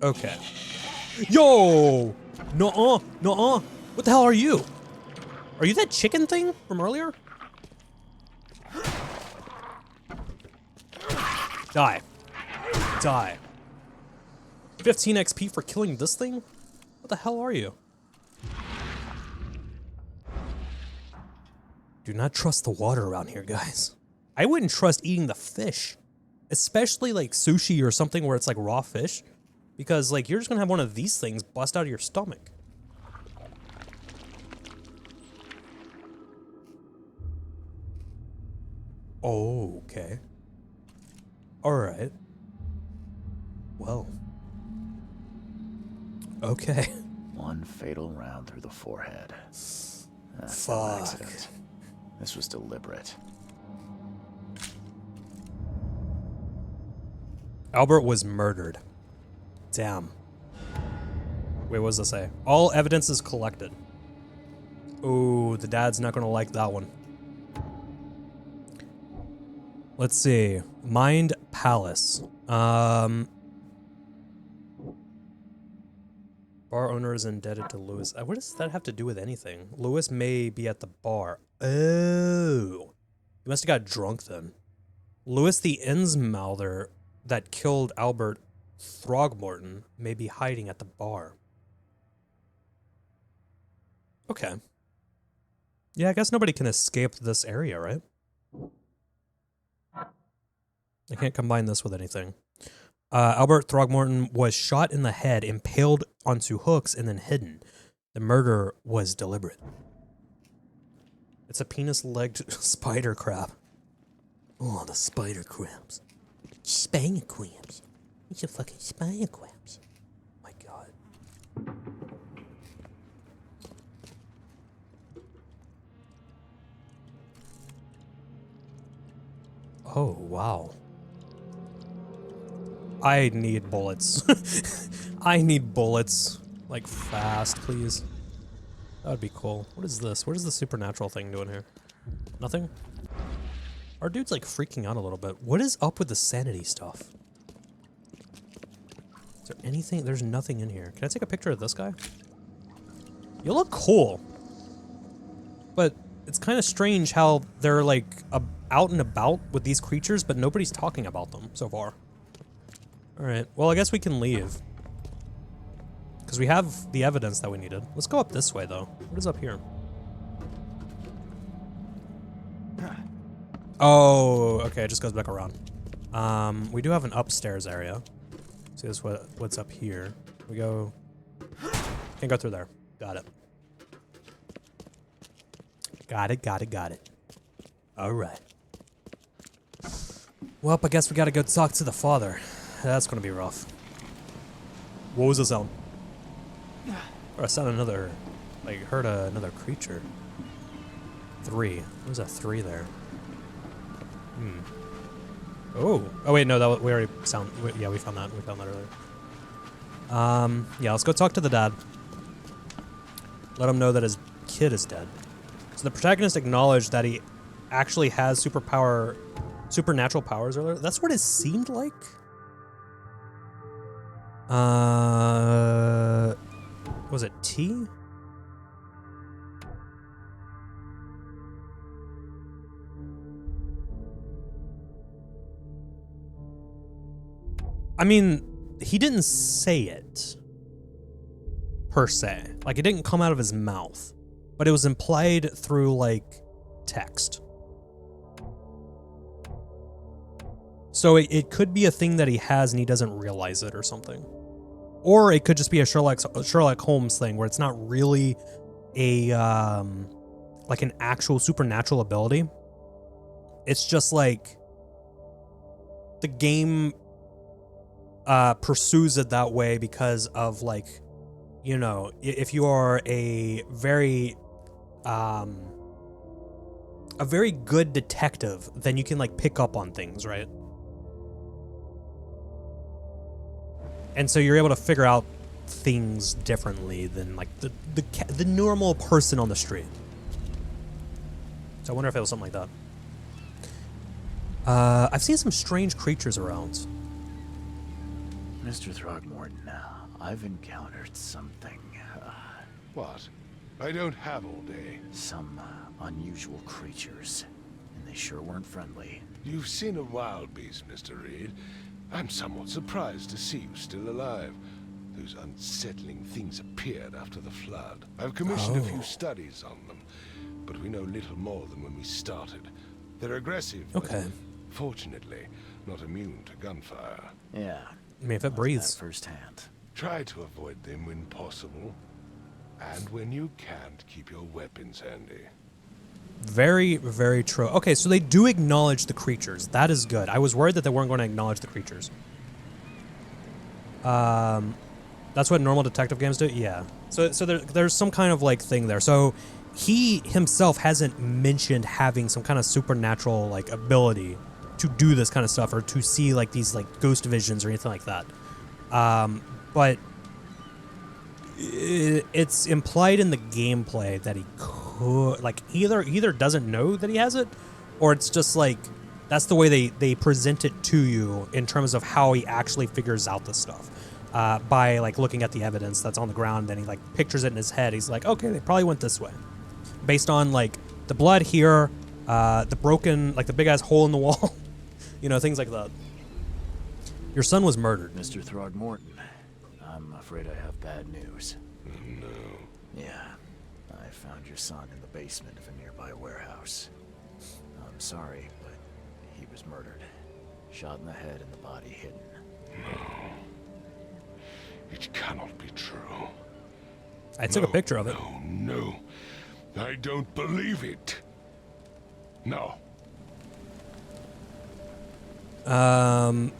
Okay. Yo! Nuh-uh. Nuh-uh. What the hell are you? Are you that chicken thing from earlier? Die. Die. 15 XP for killing this thing? What the hell are you? Do not trust the water around here, guys. I wouldn't trust eating the fish. Especially like sushi or something where it's like raw fish. Because like you're just gonna have one of these things bust out of your stomach. Oh, okay. Alright. Well. Okay. One fatal round through the forehead. That's no Fuck. accident. This was deliberate. Albert was murdered. Damn. Wait, what does this say? All evidence is collected. Ooh, the dad's not gonna like that one. Let's see. Mind Palace. Bar owner is indebted to Lewis. What does that have to do with anything? Lewis may be at the bar. Oh. He must have got drunk then. Lewis the Innsmouther that killed Albert Throgmorton may be hiding at the bar. Okay. Yeah, I guess nobody can escape this area, right? I can't combine this with anything. Albert Throgmorton was shot in the head, impaled onto hooks, and then hidden. The murder was deliberate. It's a penis-legged spider crab. Oh, the spider crabs. Spider crabs. It's a fucking spider crabs. My god. Oh, wow. I need bullets. I need bullets. Like, fast, please. That would be cool. What is this? What is the supernatural thing doing here? Nothing? Our dude's, like, freaking out a little bit. What is up with the sanity stuff? Is there anything? There's nothing in here. Can I take a picture of this guy? You look cool. But it's kind of strange how they're, like, out and about with these creatures, but nobody's talking about them so far. Alright, well, I guess we can leave. Because we have the evidence that we needed. Let's go up this way, though. What is up here? Oh, okay, it just goes back around. We do have an upstairs area. See this what's up here. We go... Can't go through there. Got it. Got it, got it, got it. Alright. Well, I guess we gotta go talk to the father. That's gonna be rough. What was the sound? Or I sound another, like, heard another creature. 3. There's a 3 there. Oh wait, no, we already yeah, we found that. We found that earlier. Yeah, let's go talk to the dad. Let him know that his kid is dead. So the protagonist acknowledged that he actually has supernatural powers earlier. That's what it seemed like. Was it T? I mean, he didn't say it, per se. Like, it didn't come out of his mouth. But it was implied through, like, text. So it could be a thing that he has and he doesn't realize it or something. Or it could just be a Sherlock Holmes thing where it's not really a, like an actual supernatural ability. It's just like the game pursues it that way because of, like, you know, if you are a very good detective, then you can, like, pick up on things, right? And so you're able to figure out things differently than, like, the normal person on the street. So I wonder if it was something like that. I've seen some strange creatures around. Mr. Throgmorton, I've encountered something. What? I don't have all day. Some unusual creatures, and they sure weren't friendly. You've seen a wild beast, Mr. Reed. I'm somewhat surprised to see you still alive. Those unsettling things appeared after the flood. I've commissioned a few studies on them, but we know little more than when we started. They're aggressive, but fortunately not immune to gunfire. Yeah. I mean, if it breathes. Firsthand. Try to avoid them when possible. And when you can't, keep your weapons handy. Very, very true. Okay, so they do acknowledge the creatures. That is good. I was worried that they weren't going to acknowledge the creatures. That's what normal detective games do? Yeah. So there's some kind of, like, thing there. So he himself hasn't mentioned having some kind of supernatural, like, ability to do this kind of stuff or to see, like, these, like, ghost visions or anything like that. But it's implied in the gameplay that he could, like, either doesn't know that he has it, or it's just like that's the way they present it to you in terms of how he actually figures out this stuff, by, like, looking at the evidence that's on the ground. Then he, like, pictures it in his head. He's like, okay, they probably went this way, based on, like, the blood here, the broken, like, the big ass hole in the wall, you know, things like that. Your son was murdered, Mr. Throgmorton. I'm afraid I have bad news. No. Yeah, I found your son in the basement of a nearby warehouse. I'm sorry, but he was murdered. Shot in the head and the body hidden. No. It cannot be true. I took a picture of it. No. I don't believe it. No. I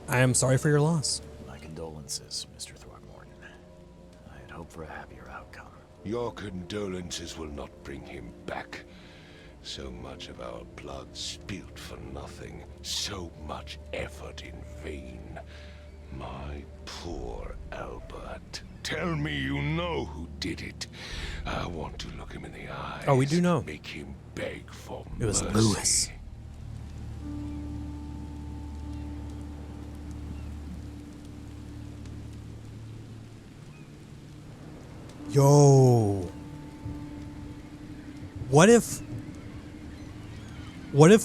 am sorry for your loss. My condolences, Mr. Throgmorton. I had hoped for a happier outcome. Your condolences will not bring him back. So much of our blood spilt for nothing. So much effort in vain. My poor Albert. Tell me you know who did it. I want to look him in the eyes. Oh, we do know. Make him beg for mercy. It was Lewis. Yo. What if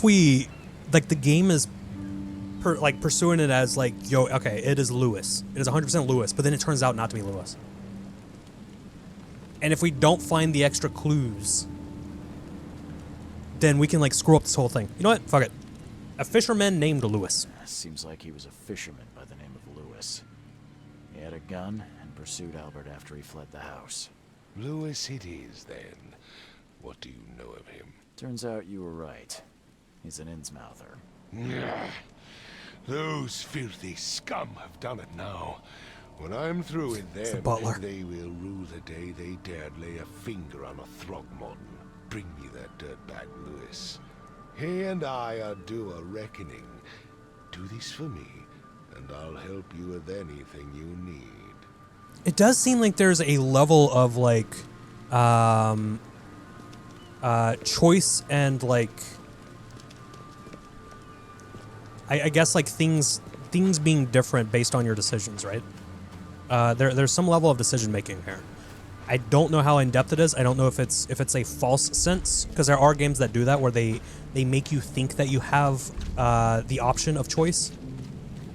we, like, the game is pursuing it as, like, yo, okay, it is Lewis. It is 100% Lewis, but then it turns out not to be Lewis. And if we don't find the extra clues, then we can, like, screw up this whole thing. You know what? Fuck it. A fisherman named Lewis. Seems like he was a fisherman by the name of Lewis. He had a gun and pursued Albert after he fled the house. Lewis it is, then. What do you know of him? Turns out you were right. He's an Innsmouther. Those filthy scum have done it now. When I'm through with the them, butler. they will rue the day they dared lay a finger on a Throgmorton. Bring me that dirtbag Lewis. He and I are due a reckoning. Do this for me, and I'll help you with anything you need. It does seem like there's a level of like choice and like I guess like things being different based on your decisions, right? There's some level of decision making here. I don't know how in depth it is. I don't know if it's a false sense, because there are games that do that where they make you think that you have the option of choice,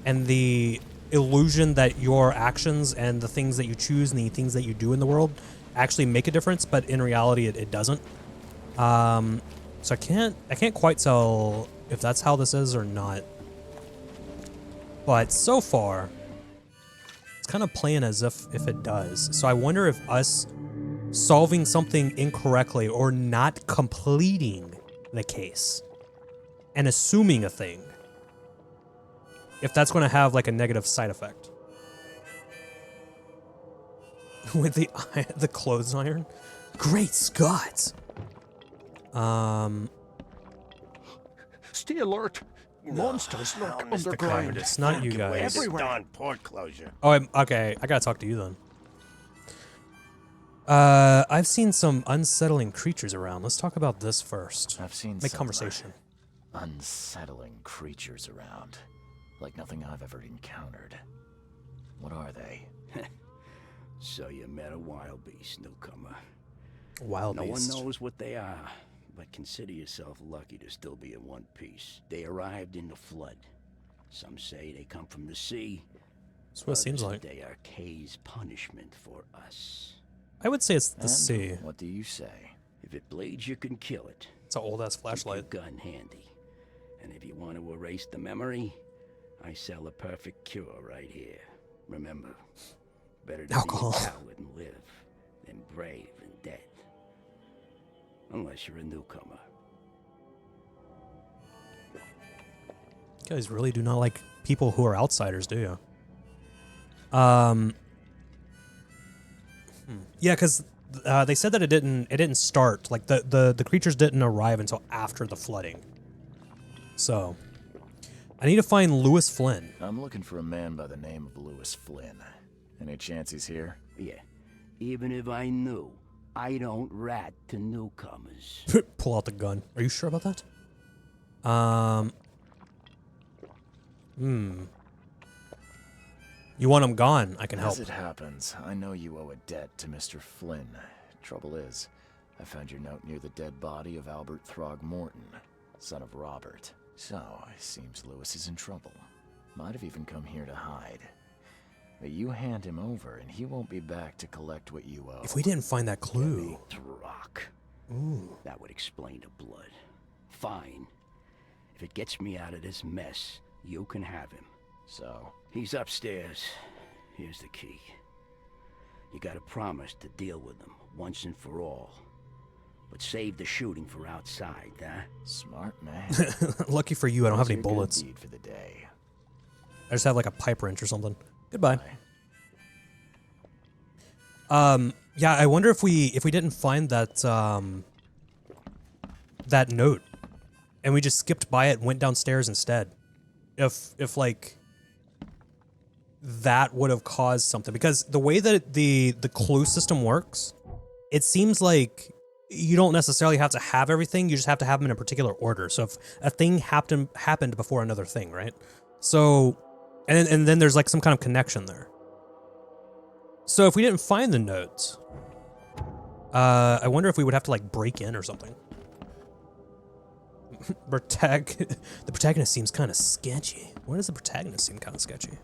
and the illusion that your actions and the things that you choose and the things that you do in the world actually make a difference, but in reality it doesn't. So I can't quite tell if that's how this is or not. But so far, it's kind of playing as if it does. So I wonder if us solving something incorrectly or not completing the case and assuming a thing, if that's going to have like a negative side effect. With the clothes iron? Great Scott! Stay alert. Monsters lurk underground. It's not you guys. Everywhere. Darn port closure. Oh, okay. I gotta talk to you then. I've seen some unsettling creatures around. Let's talk about this first. I've seen Make some conversation. Unsettling creatures around, like nothing I've ever encountered. What are they? So you met a wild beast, newcomer. Wild beast. beast. No one knows what they are, but consider yourself lucky to still be in one piece. They arrived in the flood. Some say they come from the sea. That's what it seems like. They are Kay's punishment for us. I would say it's the And sea. What do you say? If it bleeds, you can kill it. It's an old-ass flashlight. Keep your gun handy. And if you want to erase the memory, I sell a perfect cure right here. Remember, better to Alcohol. be a coward and live than brave and dead. Unless you're a newcomer. You guys really do not like people who are outsiders, do you? Yeah, because they said that it didn't start, like the creatures didn't arrive until after the flooding. So, I need to find Lewis Flynn. I'm looking for a man by the name of Lewis Flynn. Any chance he's here? Yeah. Even if I knew, I don't rat to newcomers. Pull out the gun. Are you sure about that? You want him gone? I can help. As it happens, I know you owe a debt to Mr. Flynn. Trouble is, I found your note near the dead body of Albert Throgmorton, son of Robert. So, it seems Lewis is in trouble. Might have even come here to hide. But you hand him over, and he won't be back to collect what you owe. If we didn't find that clue. Rock. Ooh. That would explain the blood. Fine. If it gets me out of this mess, you can have him. So? He's upstairs. Here's the key. You gotta promise to deal with him, once and for all. But save the shooting for outside, huh? Smart man. Lucky for you, I don't have any bullets. For the day. I just have like a pipe wrench or something. Goodbye. Yeah, I wonder if we didn't find that that note, and we just skipped by it and went downstairs instead. If like that would have caused something, because the way that the clue system works, it seems like you don't necessarily have to have everything. You just have to have them in a particular order. So if a thing happened before another thing, right? So, and then there's like some kind of connection there. So if we didn't find the notes, I wonder if we would have to like break in or something. The protagonist seems kind of sketchy. Why does the protagonist seem kind of sketchy?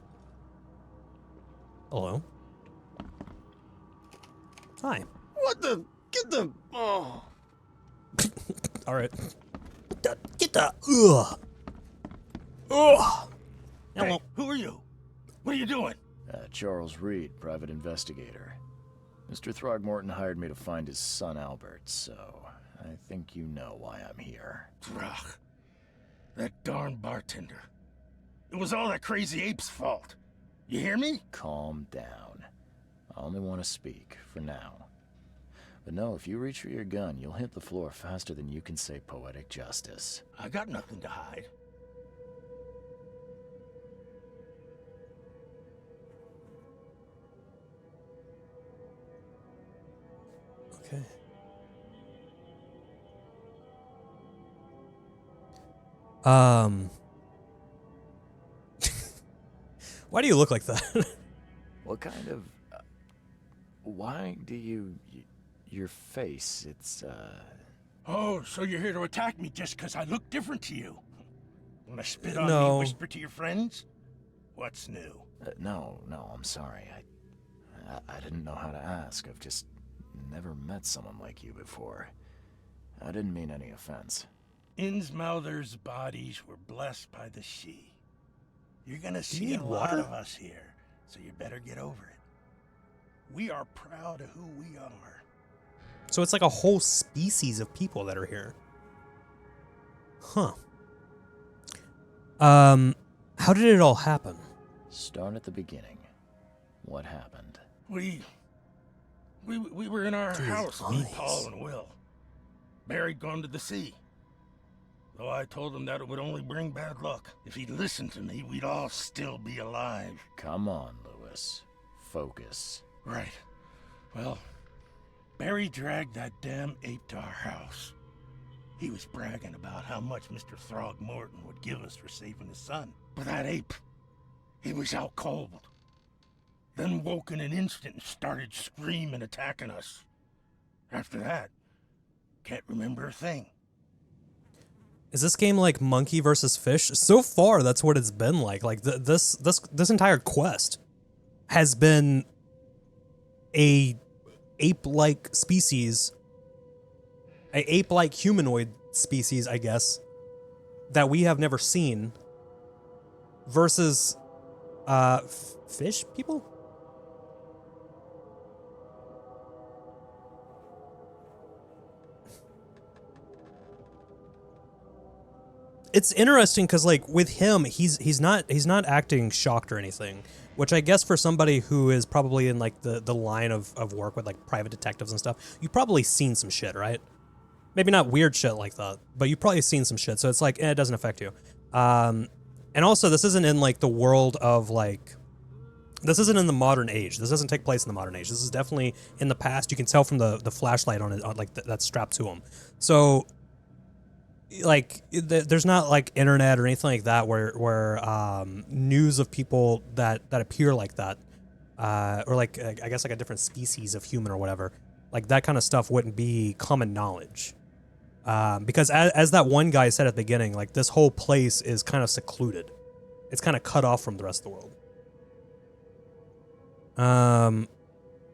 Hello. Hi. What the? Get the... Oh. All right. Get the... Ugh. Ugh. Hey, who are you? What are you doing? Charles Reed, private investigator. Mr. Throgmorton hired me to find his son Albert, so I think you know why I'm here. Ugh. That darn bartender. It was all that crazy ape's fault. You hear me? Calm down. I only want to speak, for now. But no, if you reach for your gun, you'll hit the floor faster than you can say poetic justice. I got nothing to hide. Okay. Why do you look like that? What kind of... why do you... your face, it's, Oh, so you're here to attack me just because I look different to you? Wanna spit on No. me, whisper to your friends? What's new? No, I'm sorry. I didn't know how to ask. I've just never met someone like you before. I didn't mean any offense. Innsmouther's bodies were blessed by the sea. You're gonna see need a lot water? of us here, so you better get over it. We are proud of who we are. So it's like a whole species of people that are here. Huh. How did it all happen? Start at the beginning. What happened? We were in our house, me, Paul, and Will. Barry'd gone to the sea. Though I told him that it would only bring bad luck. If he'd listened to me, we'd all still be alive. Come on, Lewis. Focus. Right. Well, Barry dragged that damn ape to our house. He was bragging about how much Mr. Throgmorton would give us for saving his son. But that ape, he was out cold. Then woke in an instant and started screaming, attacking us. After that, can't remember a thing. Is this game like monkey versus fish? So far, that's what it's been like. Like this entire quest has been a ape-like species, a ape-like humanoid species, I guess, that we have never seen, versus fish people. It's interesting because, like, with him, he's not acting shocked or anything, which I guess for somebody who is probably in like the line of work with like private detectives and stuff, you've probably seen some shit, right? Maybe not weird shit like that, but you've probably seen some shit. So it's like, it doesn't affect you. And also, this isn't in like the world of like, this isn't in the modern age. This doesn't take place in the modern age. This is definitely in the past. You can tell from the flashlight on it, like that's strapped to him. So, like, there's not like internet or anything like that where news of people that appear like that, or like I guess like a different species of human or whatever, like that kind of stuff wouldn't be common knowledge, because as that one guy said at the beginning, like this whole place is kind of secluded, it's kind of cut off from the rest of the world.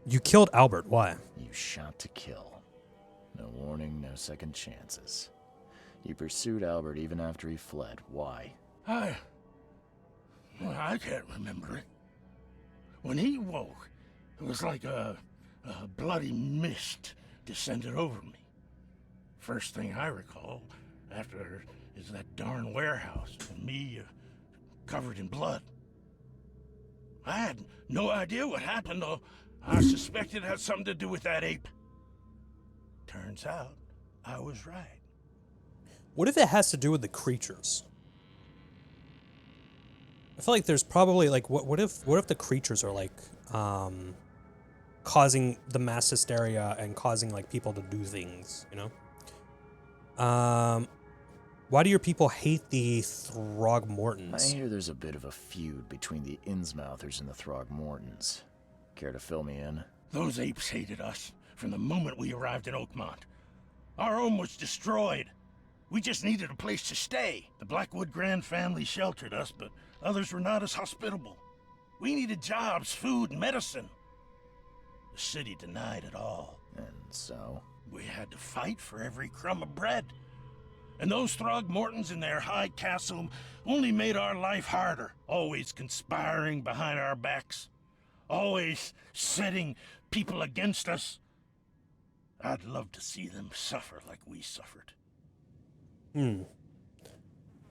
You killed Albert. Why? You shot to kill. No warning, no second chances. You pursued Albert even after he fled. Why? I can't remember it. When he woke, it was like a bloody mist descended over me. First thing I recall after is that darn warehouse and me covered in blood. I had no idea what happened, though. I suspected it had something to do with that ape. Turns out, I was right. What if it has to do with the creatures? I feel like there's probably like what if the creatures are like causing the mass hysteria and causing like people to do things, you know? Why do your people hate the Throgmortons? I hear there's a bit of a feud between the Innsmouthers and the Throgmortons. Care to fill me in? Those apes hated us from the moment we arrived in Oakmont. Our home was destroyed. We just needed a place to stay. The Blackwood Grand family sheltered us, but others were not as hospitable. We needed jobs, food, and medicine. The city denied it all. And so? We had to fight for every crumb of bread. And those Throgmortons in their high castle only made our life harder, always conspiring behind our backs, always setting people against us. I'd love to see them suffer like we suffered.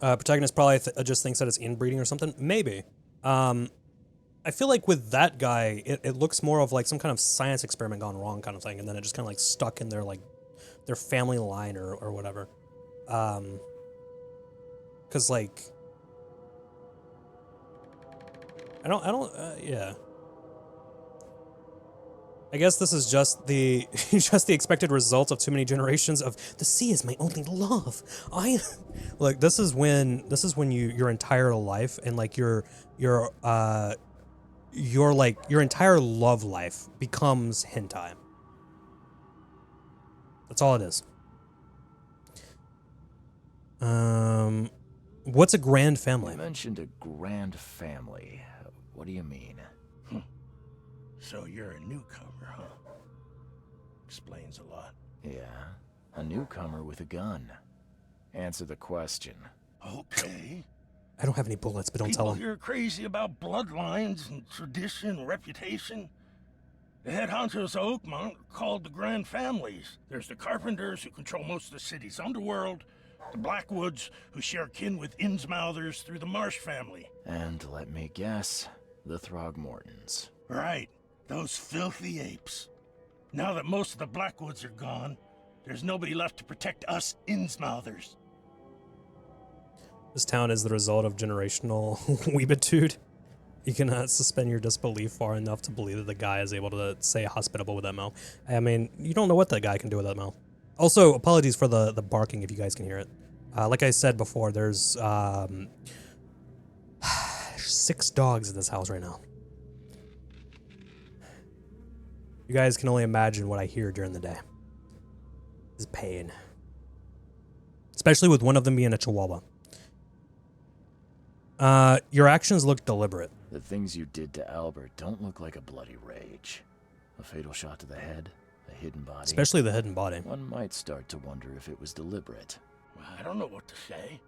Protagonist probably just thinks that it's inbreeding or something. Maybe. I feel like with that guy, it looks more of like some kind of science experiment gone wrong kind of thing, and then it just kind of like stuck in their like their family line or whatever. Because like yeah. I guess this is just the just the expected result of too many generations of the sea is my only love. Like this is when your entire life and like your like your entire love life becomes hentai. That's all it is. What's a grand family? You mentioned a grand family. What do you mean? So you're a newcomer, huh? Explains a lot. Yeah, a newcomer with a gun. Answer the question. Okay. I don't have any bullets, but don't tell People him. here crazy about bloodlines and tradition and reputation. The head honchos of Oakmont are called the Grand Families. There's the Carpenters, who control most of the city's underworld, the Blackwoods, who share kin with Innsmouthers through the Marsh family. And let me guess, the Throgmortons. Right, those filthy apes. Now that most of the Blackwoods are gone, there's nobody left to protect us Innsmouthers. This town is the result of generational weebitude. You cannot suspend your disbelief far enough to believe that the guy is able to say hospitable with that mouth. I mean, you don't know what that guy can do with that mouth. Also, apologies for the barking if you guys can hear it. Like I said before, there's 6 dogs in this house right now. You guys can only imagine what I hear during the day. It's pain. Especially with one of them being a chihuahua. Your actions look deliberate. The things you did to Albert don't look like a bloody rage. A fatal shot to the head, a hidden body. Especially the hidden body. One might start to wonder if it was deliberate. I don't know what to say.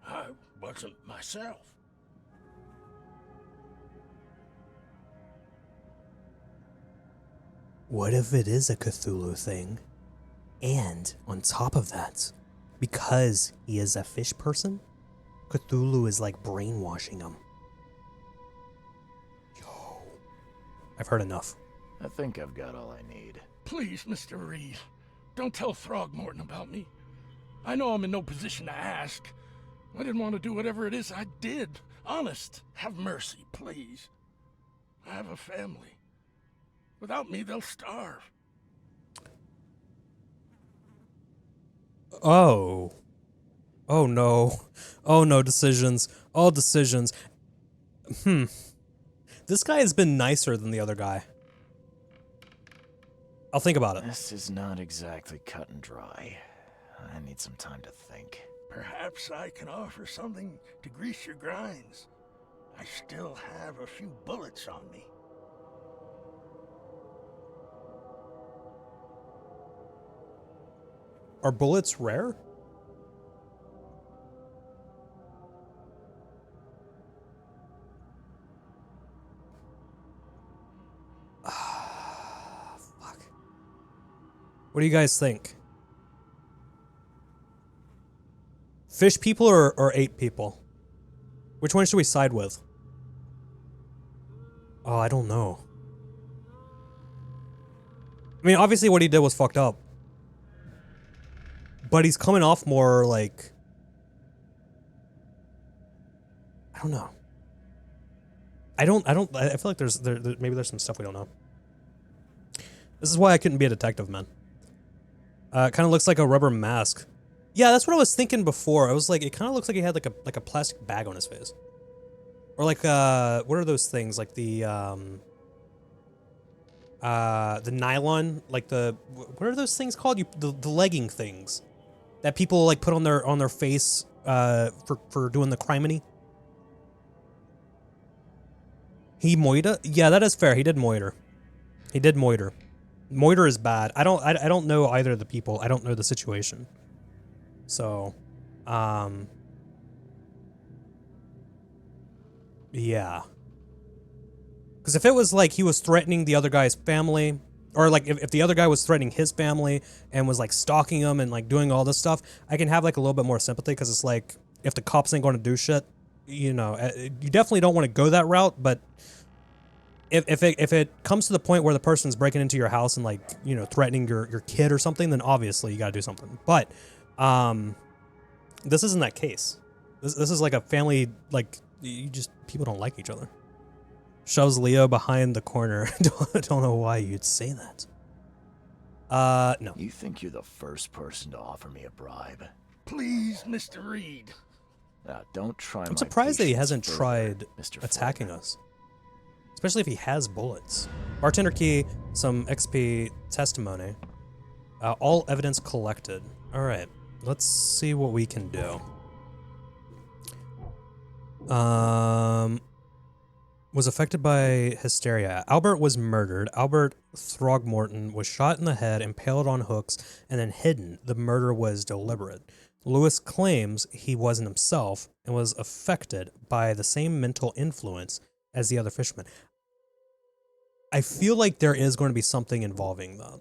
I wasn't myself. What if it is a Cthulhu thing? And on top of that, because he is a fish person, Cthulhu is like brainwashing him. Yo. I've heard enough. I think I've got all I need. Please, Mr. Reed, don't tell Throgmorton about me. I know I'm in no position to ask. I didn't want to do whatever it is I did. Honest, have mercy, please. I have a family. Without me, they'll starve. Oh. Oh no. Oh no, decisions. All decisions. This guy has been nicer than the other guy. I'll think about it. This is not exactly cut and dry. I need some time to think. Perhaps I can offer something to grease your grinds. I still have a few bullets on me. Are bullets rare? Fuck. What do you guys think? Fish people or ape people? Which one should we side with? Oh, I don't know. I mean, obviously what he did was fucked up. But he's coming off more like... I don't know. I feel like maybe there's some stuff we don't know. This is why I couldn't be a detective, man. It kind of looks like a rubber mask. Yeah, that's what I was thinking before. I was like, it kind of looks like he had like a plastic bag on his face. Or like, what are those things? Like the nylon, like what are those things called? The legging things that people like put on their face, for doing the criminy. He moita? Yeah, that is fair. He did moiter. He did moiter. Moiter is bad. I don't know either of the people. I don't know the situation. So, yeah. Because if it was like he was threatening the other guy's family, or like if the other guy was threatening his family and was like stalking him and like doing all this stuff, I can have like a little bit more sympathy because it's like if the cops ain't going to do shit, you know, you definitely don't want to go that route. But if it comes to the point where the person's breaking into your house and like, you know, threatening your kid or something, then obviously you got to do something. But this isn't that case. This is like a family, like people don't like each other. Shoves Leo behind the corner. Don't know why you'd say that. No. You think you're the first person to offer me a bribe? Please, Mr. Reed. Don't try. I'm surprised that he hasn't tried Mr. attacking us. Especially if he has bullets. Bartender key, some XP testimony. All evidence collected. Alright, let's see what we can do. Was affected by hysteria. Albert was murdered. Albert Throgmorton was shot in the head, impaled on hooks, and then hidden. The murder was deliberate. Lewis claims he wasn't himself and was affected by the same mental influence as the other fishermen. I feel like there is going to be something involving that.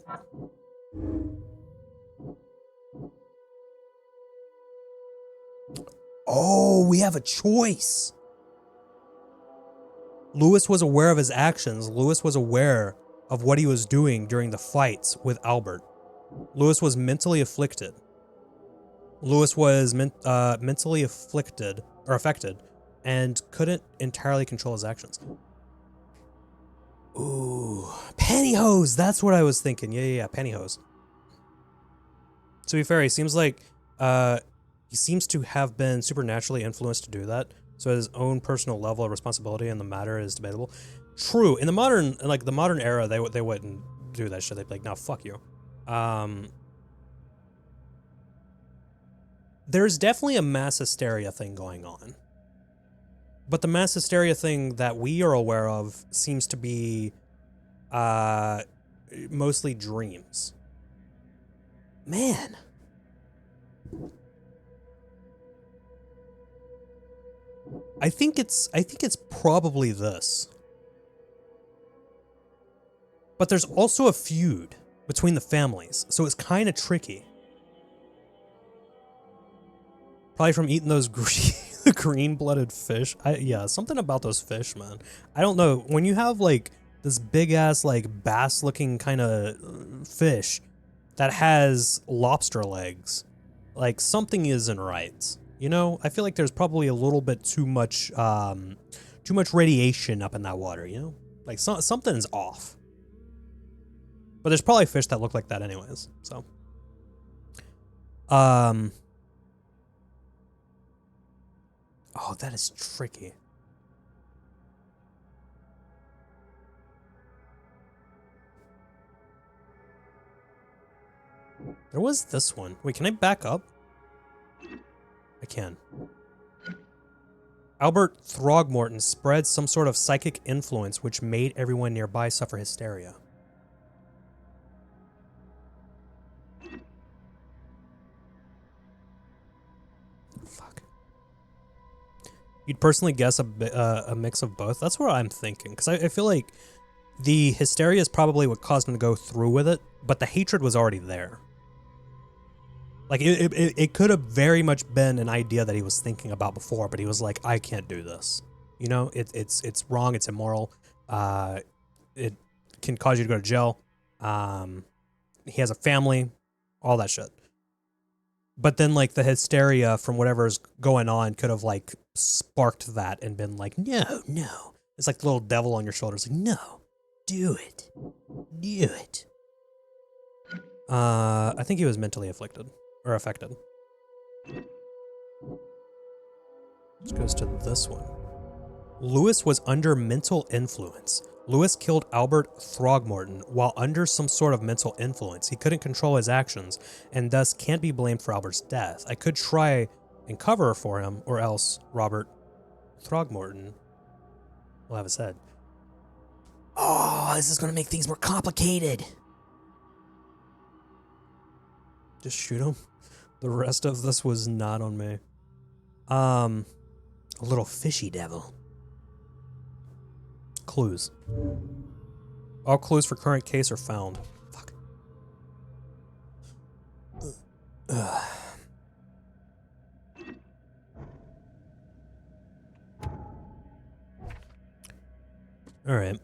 Oh, we have a choice. Lewis was aware of his actions. Lewis was aware of what he was doing during the fights with Albert. Lewis was mentally afflicted. Lewis was mentally afflicted or affected and couldn't entirely control his actions. Ooh, pantyhose. That's what I was thinking. Yeah, pantyhose. To be fair, he seems like he seems to have been supernaturally influenced to do that. So his own personal level of responsibility in the matter is debatable. True. In the modern era, they wouldn't do that shit. They'd be like, "No, fuck you." There's definitely a mass hysteria thing going on. But the mass hysteria thing that we are aware of seems to be mostly dreams. Man. I think it's probably this. But there's also a feud between the families, so it's kind of tricky. Probably from eating those green-blooded fish. Yeah, something about those fish, man. I don't know. When you have like this big-ass like bass-looking kind of fish that has lobster legs, like something isn't right. You know, I feel like there's probably a little bit too much radiation up in that water. You know, like something's off. But there's probably fish that look like that, anyways. So, oh, that is tricky. There was this one. Wait, can I back up? I can. Albert Throgmorton spread some sort of psychic influence which made everyone nearby suffer hysteria. Fuck. You'd personally guess a mix of both? That's what I'm thinking. Because I feel like the hysteria is probably what caused him to go through with it, but the hatred was already there. Like, it could have very much been an idea that he was thinking about before, but he was like, I can't do this. You know, it's wrong, it's immoral. It can cause you to go to jail. He has a family, all that shit. But then, like, the hysteria from whatever's going on could have, like, sparked that and been like, no. It's like the little devil on your shoulders, like, no, do it. Do it. I think he was mentally afflicted. Or affected. This goes to this one. Lewis was under mental influence. Lewis killed Albert Throgmorton while under some sort of mental influence. He couldn't control his actions, and thus can't be blamed for Albert's death. I could try and cover for him, or else Robert Throgmorton will have his head. Oh, this is going to make things more complicated. Just shoot him. The rest of this was not on me. A little fishy devil. Clues. All clues for current case are found. Fuck. Alright.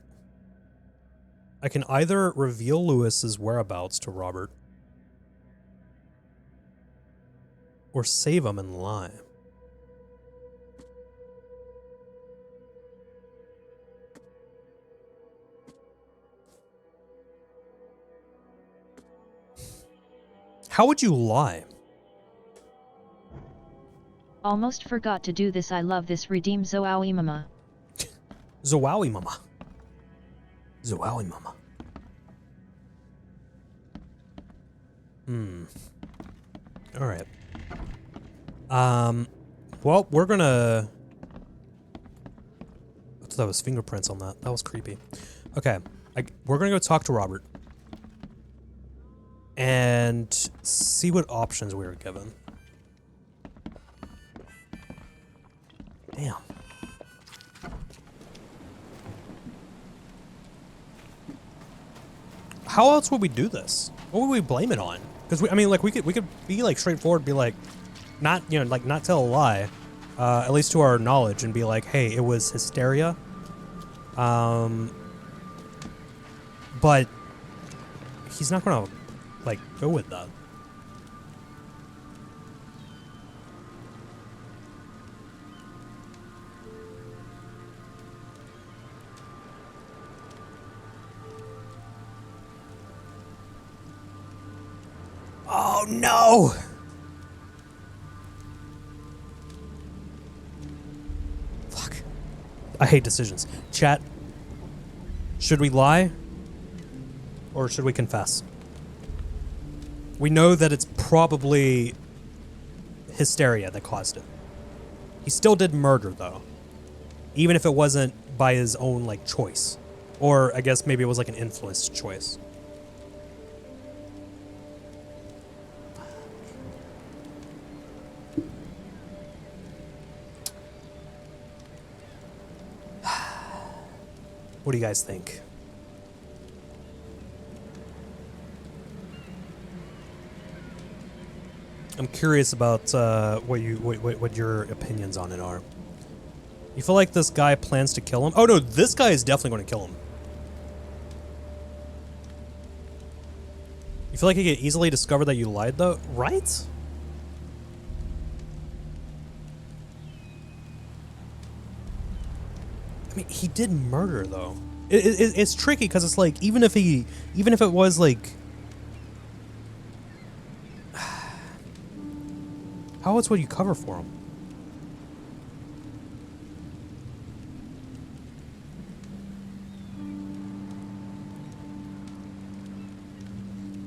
I can either reveal Lewis's whereabouts to Robert or save him and lie. How would you lie? Almost forgot to do this. I love this. Redeem Zowie Mama. Zowie Mama. Zowie Mama. Alright. Well, we're gonna... I thought that was fingerprints on that. That was creepy. Okay. We're gonna go talk to Robert. And see what options we were given. Damn. How else would we do this? What would we blame it on? Because I mean, like we could be like straightforward, be like, not not tell a lie, at least to our knowledge, and be like, hey, it was hysteria. But he's not gonna like go with that. Oh no! Fuck. I hate decisions. Chat, should we lie? Or should we confess? We know that it's probably hysteria that caused it. He still did murder, though. Even if it wasn't by his own, like, choice. Or, I guess, maybe it was, like, an influenced choice. What do you guys think? I'm curious about what your opinions on it are. You feel like this guy plans to kill him? Oh no, this guy is definitely going to kill him. You feel like he could easily discover that you lied though, right? I mean, he did murder though. It's tricky because it's like even if it was like, how else would you cover for him?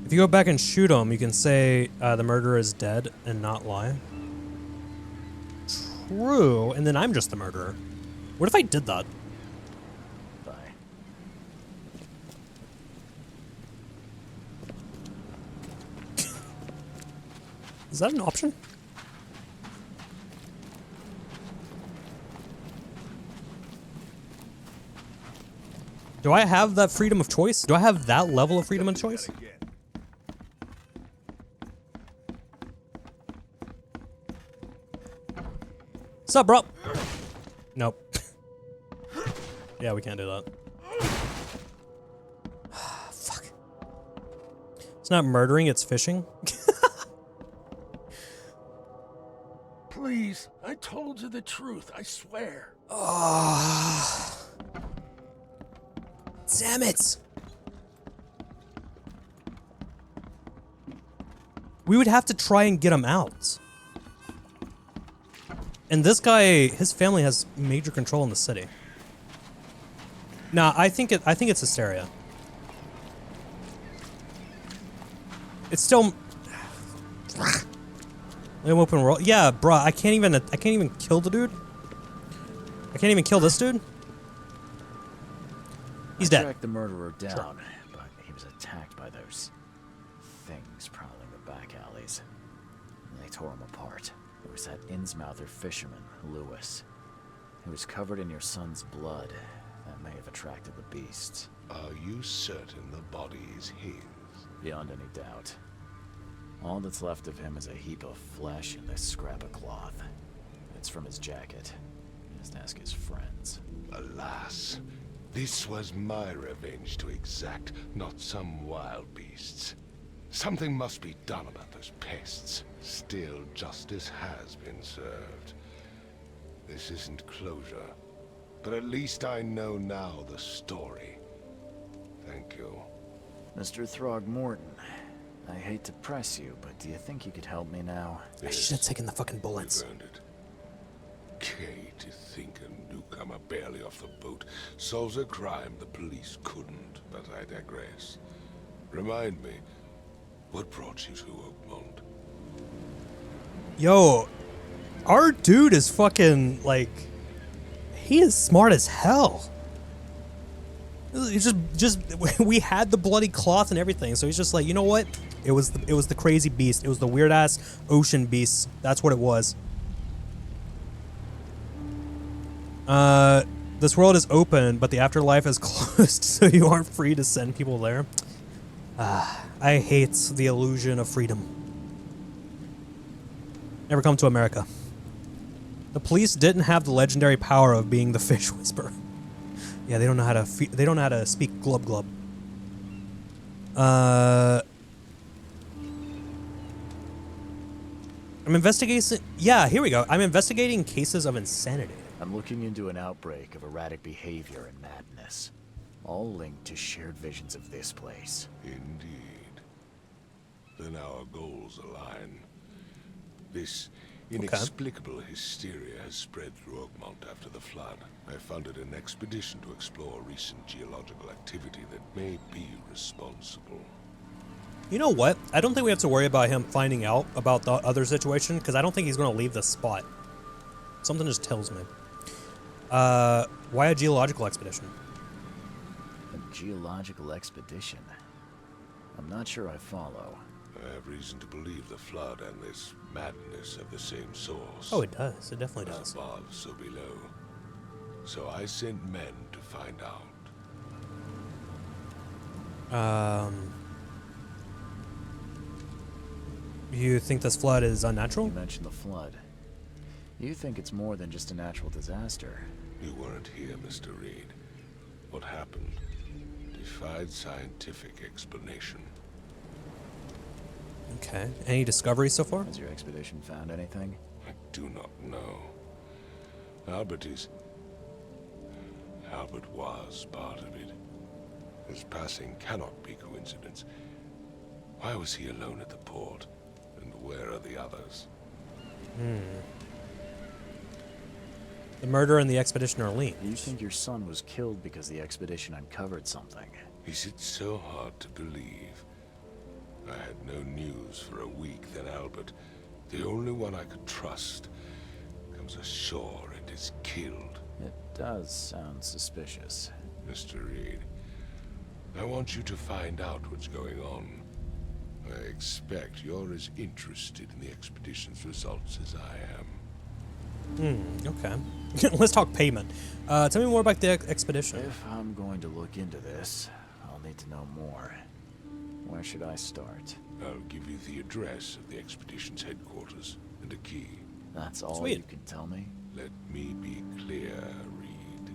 If you go back and shoot him, you can say the murderer is dead and not lie. True, and then I'm just the murderer. What if I did that? Bye. Is that an option? Do I have that freedom of choice? Do I have that level of freedom of choice? What's up, bro? Nope. Yeah, we can't do that. Fuck. It's not murdering, it's fishing. Please, I told you the truth, I swear. Oh. Damn it. We would have to try and get him out. And this guy, his family has major control in the city. Nah, I think it's hysteria. It's still open world. Yeah, bruh, I can't even kill the dude. I can't even kill this dude. He's dead. I tracked the murderer down, but he was attacked by those things prowling the back alleys. And they tore him apart. It was that Innsmouther fisherman, Lewis. He was covered in your son's blood. That may have attracted the beasts. Are you certain the body is his? Beyond any doubt. All that's left of him is a heap of flesh and this scrap of cloth. It's from his jacket. Just ask his friends. Alas, This was my revenge to exact, not some wild beast's. Something must be done about those pests. Still, justice has been served. This isn't closure, but at least I know now the story. Thank you. Mr. Throgmorton, I hate to press you, but do you think you could help me now? I should have taken the fucking bullets. You've earned it. Okay, to think a newcomer barely off the boat solves a crime the police couldn't, but I digress. Remind me, what brought you to Oakmont? Yo, our dude is fucking, like, he is smart as hell. It's just we had the bloody cloth and everything, so he's just like, you know what? It was the crazy beast. It was the weird ass ocean beast. That's what it was. This world is open, but the afterlife is closed, so you aren't free to send people there. I hate the illusion of freedom. Never come to America. The police didn't have the legendary power of being the fish whisperer. Yeah, they don't know how to speak glub glub. I'm investigating. Yeah, here we go. I'm investigating cases of insanity. I'm looking into an outbreak of erratic behavior and madness, all linked to shared visions of this place. Indeed. Then our goals align. This inexplicable hysteria has spread through Oakmont after the flood. I funded an expedition to explore recent geological activity that may be responsible. You know what? I don't think we have to worry about him finding out about the other situation, because I don't think he's going to leave this spot. Something just tells me. Why a geological expedition? A geological expedition? I'm not sure I follow. I have reason to believe the flood and this madness have the same source. Oh, it does. It definitely does. As above, so below. So I sent men to find out. You think this flood is unnatural? You mentioned the flood. You think it's more than just a natural disaster. You weren't here, Mr. Reed. What happened defied scientific explanation. Okay. Any discoveries so far? Has your expedition found anything? I do not know. Albert was part of it. His passing cannot be coincidence. Why was he alone at the port? And where are the others? The murder and the expedition are linked. You think your son was killed because the expedition uncovered something? Is it so hard to believe? I had no news for a week, then Albert, the only one I could trust, comes ashore and is killed. It does sound suspicious. Mr. Reed, I want you to find out what's going on. I expect you're as interested in the expedition's results as I am. Okay. Let's talk payment. Tell me more about the expedition. If I'm going to look into this, I'll need to know more. Where should I start? I'll give you the address of the expedition's headquarters and a key. That's all Sweet. you can tell me? Let me be clear, Reed.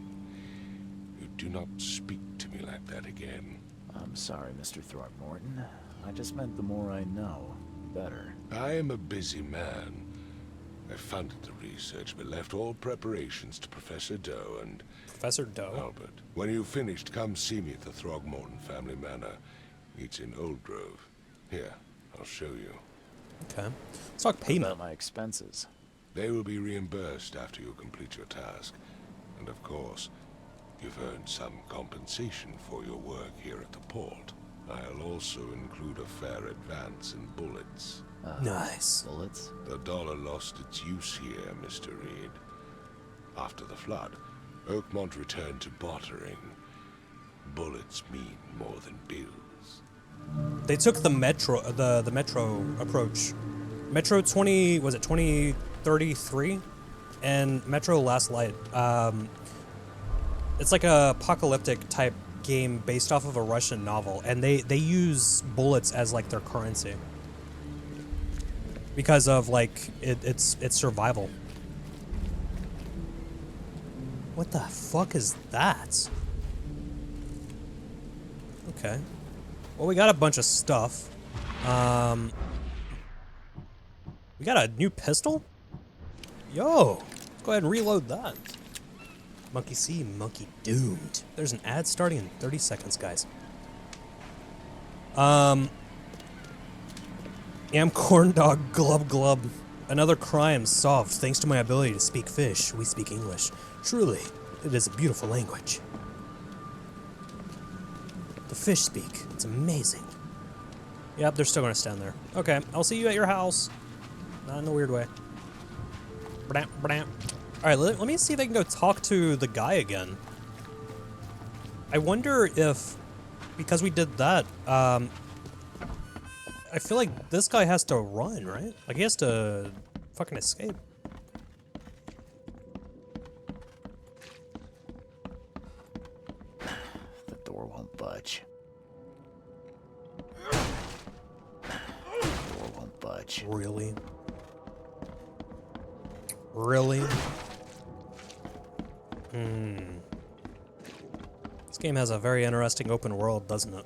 You do not speak to me like that again. I'm sorry, Mr. Throgmorton. I just meant the more I know, the better. I am a busy man. I funded the research, but left all preparations to Professor Doe and... Professor Doe? Albert. When you've finished, come see me at the Throgmorton family manor. It's in Old Grove. Here, I'll show you. Okay. Let's talk payment. What about my expenses? They will be reimbursed after you complete your task. And of course, you've earned some compensation for your work here at the port. I'll also include a fair advance in bullets. Nice. Bullets? The dollar lost its use here, Mr. Reed. After the flood, Oakmont returned to bartering. Bullets mean more than bills. They took the metro, the metro approach. Metro 2033, and Metro Last Light. It's like a apocalyptic type game based off of a Russian novel, and they use bullets as like their currency because of like it's survival. What the fuck is that? Okay. Well, we got a bunch of stuff. We got a new pistol? Yo, let's go ahead and reload that. Monkey see, monkey doomed. There's an ad starting in 30 seconds, guys. Am corn dog glub glub. Another crime solved thanks to my ability to speak fish. We speak English. Truly, it is a beautiful language. The fish speak. It's amazing. Yep, they're still gonna stand there. Okay, I'll see you at your house. Not in a weird way. Alright, let me see if I can go talk to the guy again. I wonder if, because we did that, I feel like this guy has to run, right? Like, he has to fucking escape. The door won't budge. The door won't budge. Really? Really? This game has a very interesting open world, doesn't it?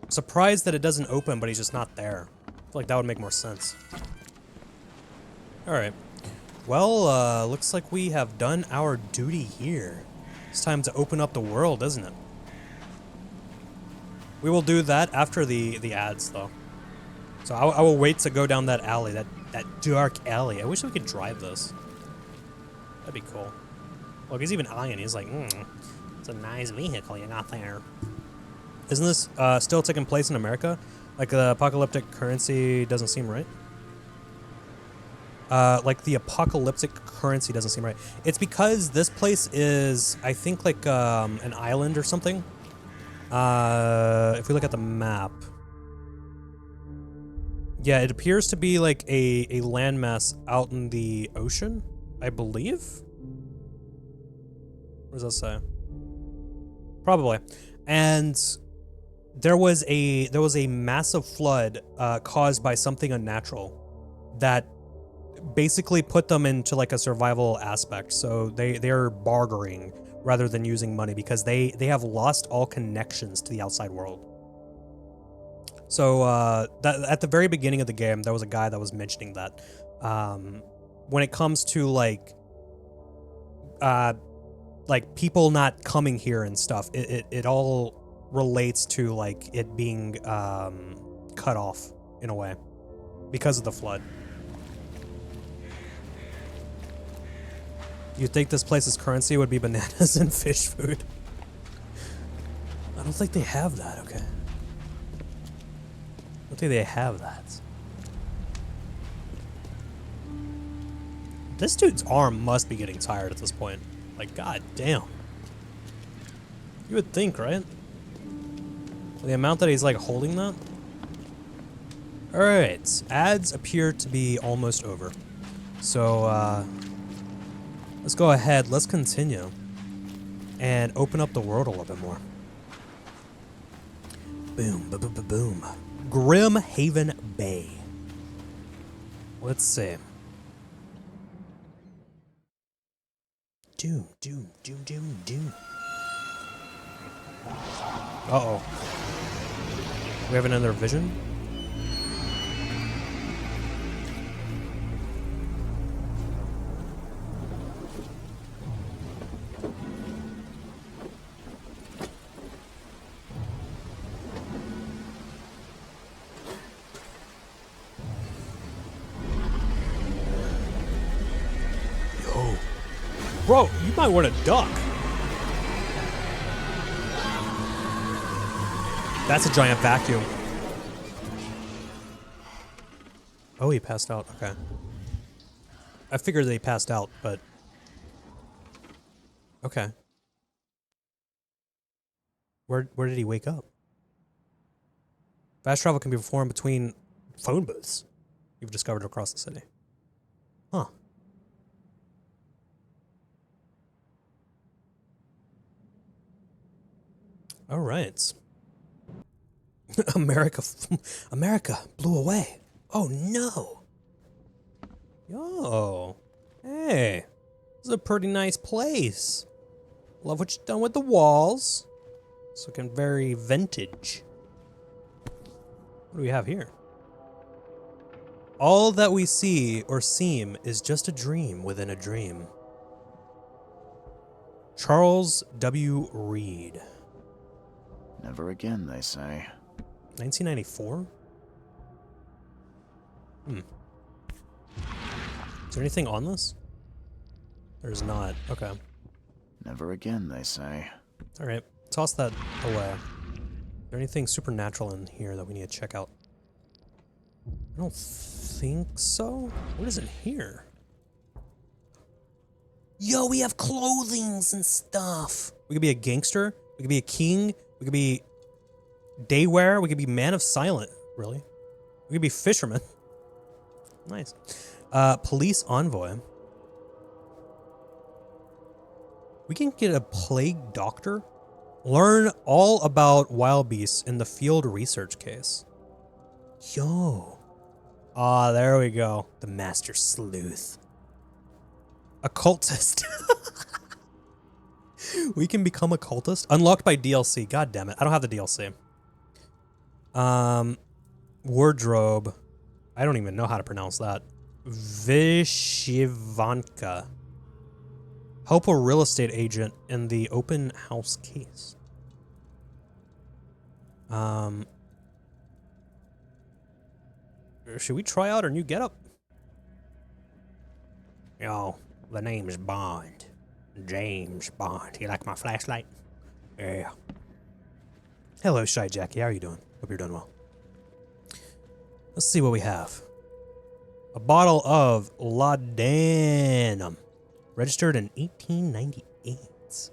I'm surprised that it doesn't open, but he's just not there. I feel like that would make more sense. Alright. Well, looks like we have done our duty here. It's time to open up the world, isn't it? We will do that after the ads, though. So I will wait to go down that alley, that dark alley. I wish we could drive this. That'd be cool. Look, he's even eyeing. He's like, it's a nice vehicle you got there. Isn't this still taking place in America? Like the apocalyptic currency doesn't seem right? Like the apocalyptic currency doesn't seem right. It's because this place is, I think, like an island or something. If we look at the map. Yeah, it appears to be like a landmass out in the ocean, I believe. What does that say? Probably. And there was a massive flood caused by something unnatural that basically put them into like a survival aspect. So they're bartering rather than using money because they have lost all connections to the outside world. So that at the very beginning of the game, there was a guy that was mentioning that when it comes to like people not coming here and stuff, it all relates to like it being cut off in a way because of the flood. You'd think this place's currency would be bananas and fish food. I don't think they have that, okay. I don't think they have that. This dude's arm must be getting tired at this point. Like, god damn. You would think, right? The amount that he's like holding that? Alright, ads appear to be almost over. So, let's go ahead, let's continue. And open up the world a little bit more. Boom, boom, boom, boom, boom. Grim Haven Bay. Let's see. Doom, doom, doom, doom, doom. Uh-oh. We have another vision? Bro, you might want to duck. That's a giant vacuum. Oh, he passed out. Okay. I figured that he passed out, but... Okay. Where did he wake up? Fast travel can be performed between phone booths you've discovered across the city. Huh. All right. America blew away. Oh no. Yo. Hey. This is a pretty nice place. Love what you've done with the walls. It's looking very vintage. What do we have here? All that we see or seem is just a dream within a dream. Charles W. Reed. Never again, they say. 1994? Is there anything on this? There's not. Okay. Never again, they say. Alright. Toss that away. Is there anything supernatural in here that we need to check out? I don't think so. What is in here? Yo, we have clothings and stuff. We could be a gangster. We could be a king. We could be daywear. We could be man of silent. Really? We could be fisherman. Nice. Police envoy. We can get a plague doctor. Learn all about wild beasts in the field research case. Yo. Ah, there we go. The master sleuth. Occultist. We can become a cultist. Unlocked by DLC. God damn it. I don't have the DLC. Wardrobe. I don't even know how to pronounce that. Vishivanka. Help a real estate agent in the open house case. Should we try out our new getup? Yo, the name's Bond. James Bond. You like my flashlight? Yeah. Hello, Shy Jackie. How are you doing? Hope you're doing well. Let's see what we have. A bottle of laudanum. Registered in 1898.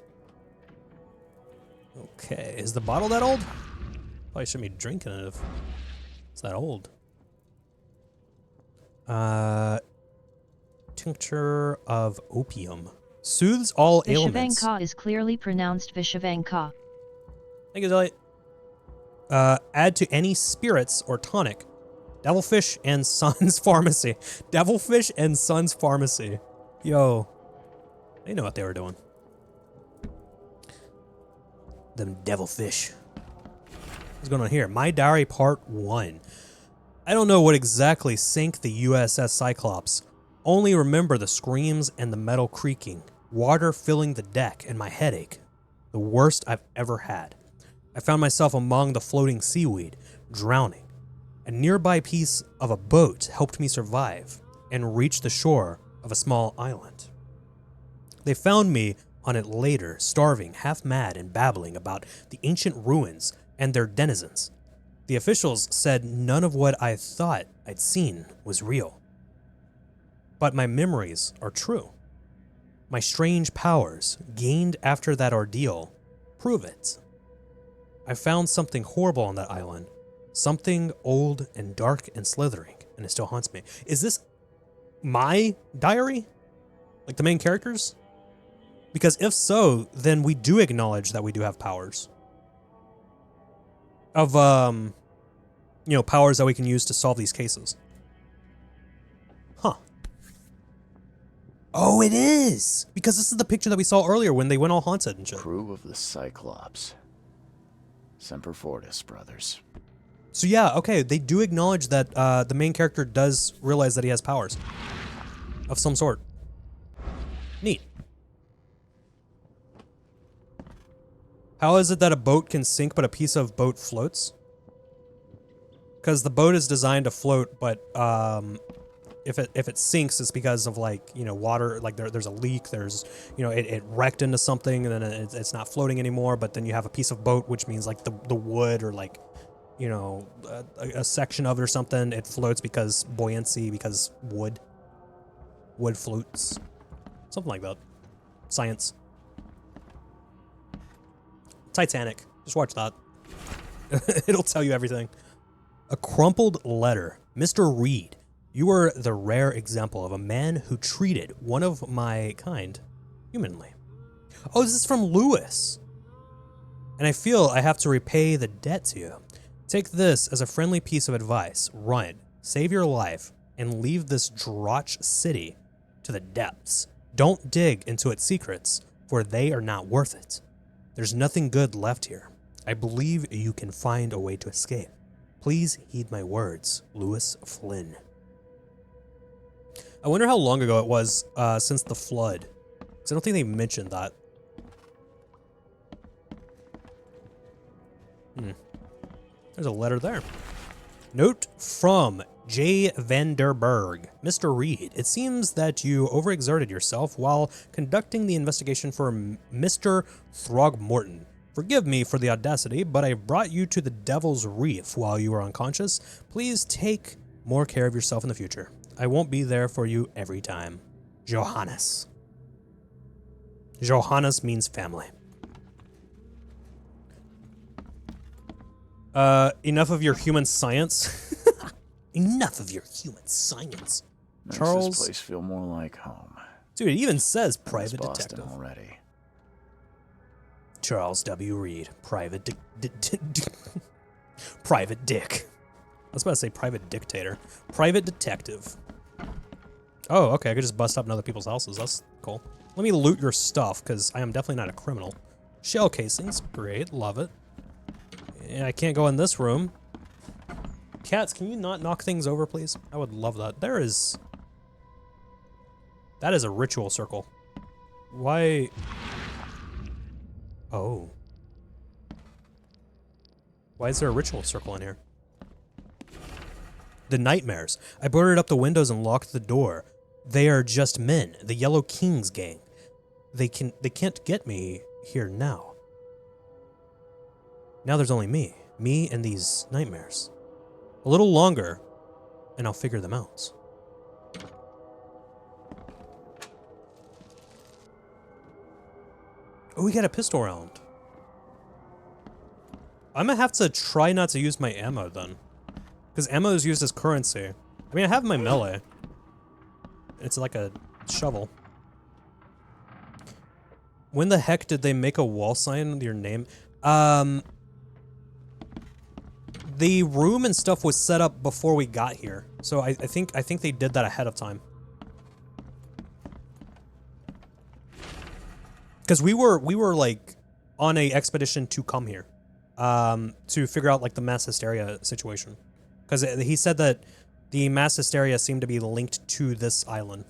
Okay, is the bottle that old? Probably shouldn't be drinking it if it's that old. Tincture of opium. Soothes all ailments. Vishivanka is clearly pronounced Vishivanka. Thank you, Zoe. Add to any spirits or tonic. Devilfish and Sons Pharmacy. Devilfish and Sons Pharmacy. Yo. They know what they were doing. Them devilfish. What's going on here? My Diary Part 1. I don't know what exactly sank the USS Cyclops. Only remember the screams and the metal creaking. Water filling the deck and my headache. The worst I've ever had. I found myself among the floating seaweed, drowning. A nearby piece of a boat helped me survive and reach the shore of a small island. They found me on it later, starving, half mad, and babbling about the ancient ruins and their denizens. The officials said none of what I thought I'd seen was real. But my memories are true. My strange powers, gained after that ordeal, prove it. I found something horrible on that island. Something old and dark and slithering, and it still haunts me. Is this my diary? Like the main characters? Because if so, then we do acknowledge that we do have powers. Of, powers that we can use to solve these cases. Huh. Oh, it is! Because this is the picture that we saw earlier when they went all haunted and shit. Crew of the Cyclops. Semper Fortis, brothers. So yeah, okay, they do acknowledge that the main character does realize that he has powers. Of some sort. Neat. How is it that a boat can sink but a piece of boat floats? Because the boat is designed to float, but if it sinks, it's because of water. Like there's a leak. There's it wrecked into something, and then it's not floating anymore. But then you have a piece of boat, which means like the wood or a section of it or something. It floats because buoyancy, because wood floats, something like that. Science. Titanic. Just watch that. It'll tell you everything. A crumpled letter. Mr. Reed, you are the rare example of a man who treated one of my kind humanly. Oh, this is from Lewis. And I feel I have to repay the debt to you. Take this as a friendly piece of advice. Run, save your life, and leave this Drotch city to the depths. Don't dig into its secrets, for they are not worth it. There's nothing good left here. I believe you can find a way to escape. Please heed my words, Lewis Flynn. I wonder how long ago it was since the flood. Because I don't think they mentioned that. There's a letter there. Note from J. Vanderberg. Mr. Reed, it seems that you overexerted yourself while conducting the investigation for Mr. Throgmorton. Forgive me for the audacity, but I brought you to the Devil's Reef while you were unconscious. Please take more care of yourself in the future. I won't be there for you every time. Johannes. Johannes means family. Enough of your human science. Enough of your human science. Makes Charles. this place feel more like home. Dude, it even says private Boston detective. already. Charles W. Reed, private private dick. I was about to say private dictator. Private detective. Oh, okay, I could just bust up in other people's houses. That's cool. Let me loot your stuff, because I am definitely not a criminal. Shell casings, great, love it. Yeah, I can't go in this room. Cats, can you not knock things over, please? I would love that. That is a ritual circle. Why? Oh. Why is there a ritual circle in here? The nightmares. I boarded up the windows and locked the door. They are just men, the Yellow Kings gang. They can't get me here now. Now there's only me. Me and these nightmares. A little longer, and I'll figure them out. Oh, we got a pistol round. I'm gonna have to try not to use my ammo then. Because ammo is used as currency. I mean, I have my melee. It's like a shovel. When the heck did they make a wall sign with your name? The room and stuff was set up before we got here. So I think they did that ahead of time. Because we were like on a expedition to come here. To figure out like the mass hysteria situation. Because he said that the mass hysteria seemed to be linked to this island.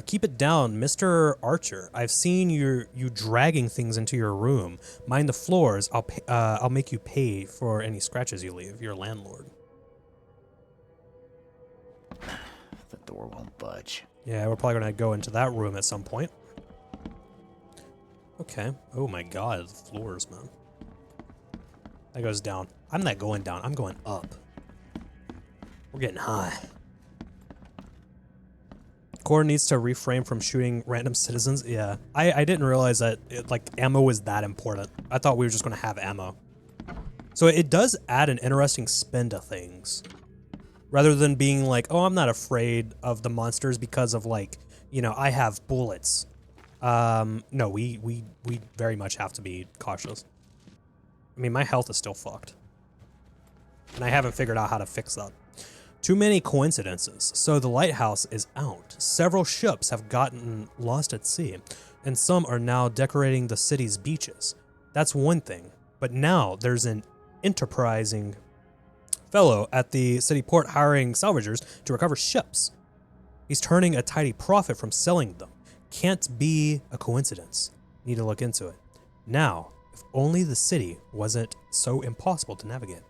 Keep it down, Mr. Archer. I've seen you dragging things into your room. Mind the floors. I'll make you pay for any scratches you leave. You're a landlord. The door won't budge. Yeah, we're probably gonna go into that room at some point. Okay. Oh my god, the floors, man. That goes down. I'm not going down. I'm going up. We're getting high. Khor needs to refrain from shooting random citizens. Yeah, I didn't realize that like ammo was that important. I thought we were just going to have ammo. So it does add an interesting spin to things. Rather than being like, oh, I'm not afraid of the monsters because of like, you know, I have bullets. No, we very much have to be cautious. I mean, my health is still fucked. And I haven't figured out how to fix that. Too many coincidences. So the lighthouse is out. Several ships have gotten lost at sea, and some are now decorating the city's beaches. That's one thing. But now there's an enterprising fellow at the city port hiring salvagers to recover ships. He's turning a tidy profit from selling them. Can't be a coincidence. Need to look into it. Now, if only the city wasn't so impossible to navigate.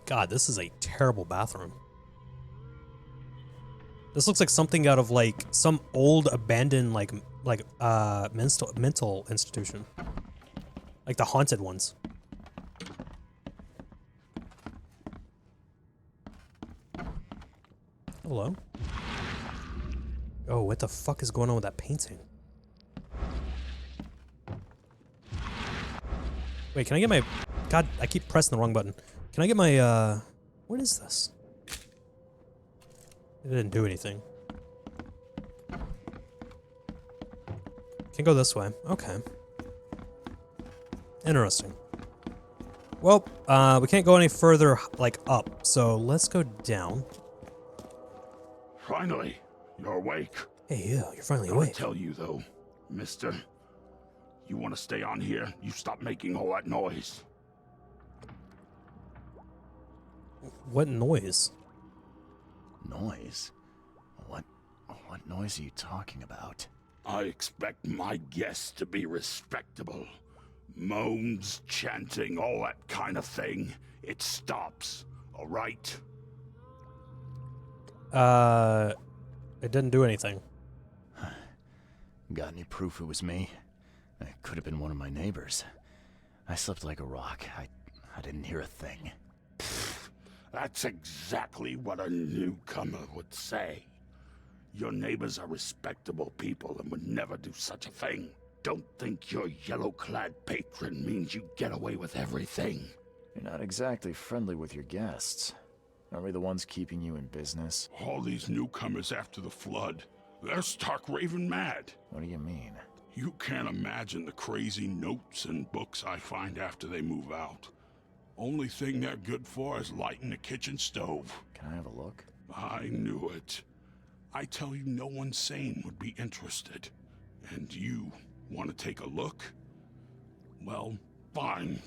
God, this is a terrible bathroom. This looks like something out of like some old abandoned mental institution. Like the haunted ones. Hello? Oh, what the fuck is going on with that painting? Wait, can I get my... God, I keep pressing the wrong button. Can I get my, what is this? It didn't do anything. Can go this way. Okay. Interesting. Well, we can't go any further, like, up, so let's go down. Finally, you're awake. Hey, you're finally I awake. tell you though, mister, you want to stay on here, you stop making all that noise. What noise? Noise? What noise are you talking about? I expect my guests to be respectable. Moans, chanting, all that kind of thing. It stops, all right? It didn't do anything. Got any proof it was me? It could have been one of my neighbors. I slept like a rock. I didn't hear a thing. That's exactly what a newcomer would say. Your neighbors are respectable people and would never do such a thing. Don't think your yellow-clad patron means you get away with everything. You're not exactly friendly with your guests. Are we the ones keeping you in business? All these newcomers after the flood, they're stark raving mad. What do you mean? You can't imagine the crazy notes and books I find after they move out. Only thing they're good for is lighting the kitchen stove. Can I have a look? I knew it. I tell you, no one sane would be interested. And you want to take a look? Well, fine.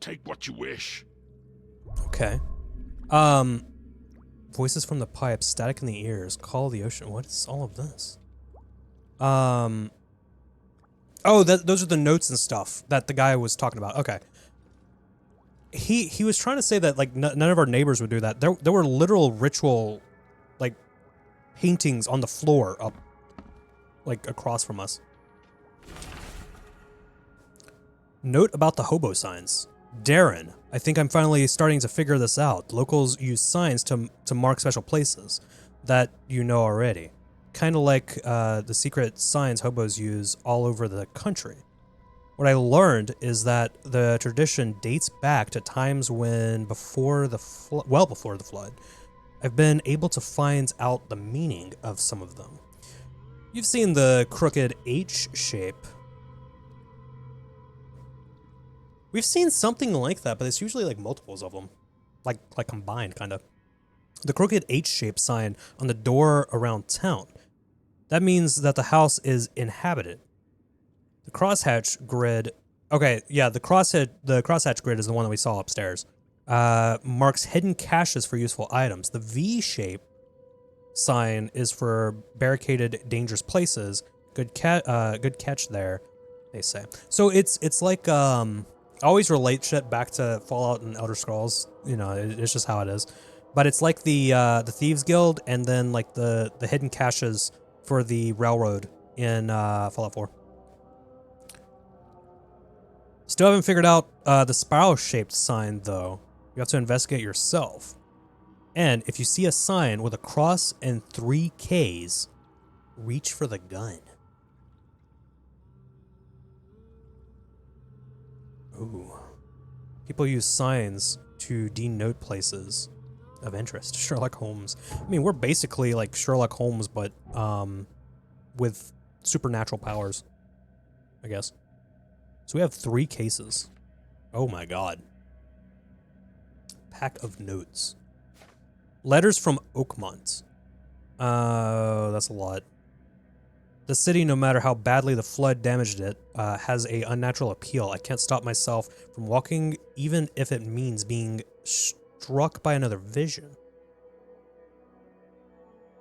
Take what you wish. Okay. Voices from the pipes, static in the ears, call of the ocean. What is all of this? Oh, those are the notes and stuff that the guy was talking about. Okay. He was trying to say that like none of our neighbors would do that. There were literal ritual, like, paintings on the floor up, like, across from us. Note about the hobo signs. Darren, I think I'm finally starting to figure this out. Locals use signs to mark special places that you know already. Kind of like the secret signs hobos use all over the country. What I learned is that the tradition dates back to times when before the flood. I've been able to find out the meaning of some of them. You've seen the crooked H shape. We've seen something like that, but it's usually like multiples of them. Like combined, kind of. The crooked H-shaped sign on the door around town. That means that the house is inhabited. The crosshatch grid... Okay, yeah, the crosshatch grid is the one that we saw upstairs. Marks hidden caches for useful items. The V-shape sign is for barricaded, dangerous places. Good catch there, they say. So it's like... I always relate shit back to Fallout and Elder Scrolls. You know, it's just how it is. But it's like the Thieves Guild and then like the hidden caches for the railroad in Fallout 4. Still haven't figured out the spiral-shaped sign, though. You have to investigate yourself. And if you see a sign with a cross and 3 Ks, reach for the gun. Ooh. People use signs to denote places of interest. Sherlock Holmes. I mean, we're basically like Sherlock Holmes, but with supernatural powers, I guess. So we have 3 cases. Oh my god. Pack of notes. Letters from Oakmont. That's a lot. The city, no matter how badly the flood damaged it, has a unnatural appeal. I can't stop myself from walking, even if it means being struck by another vision.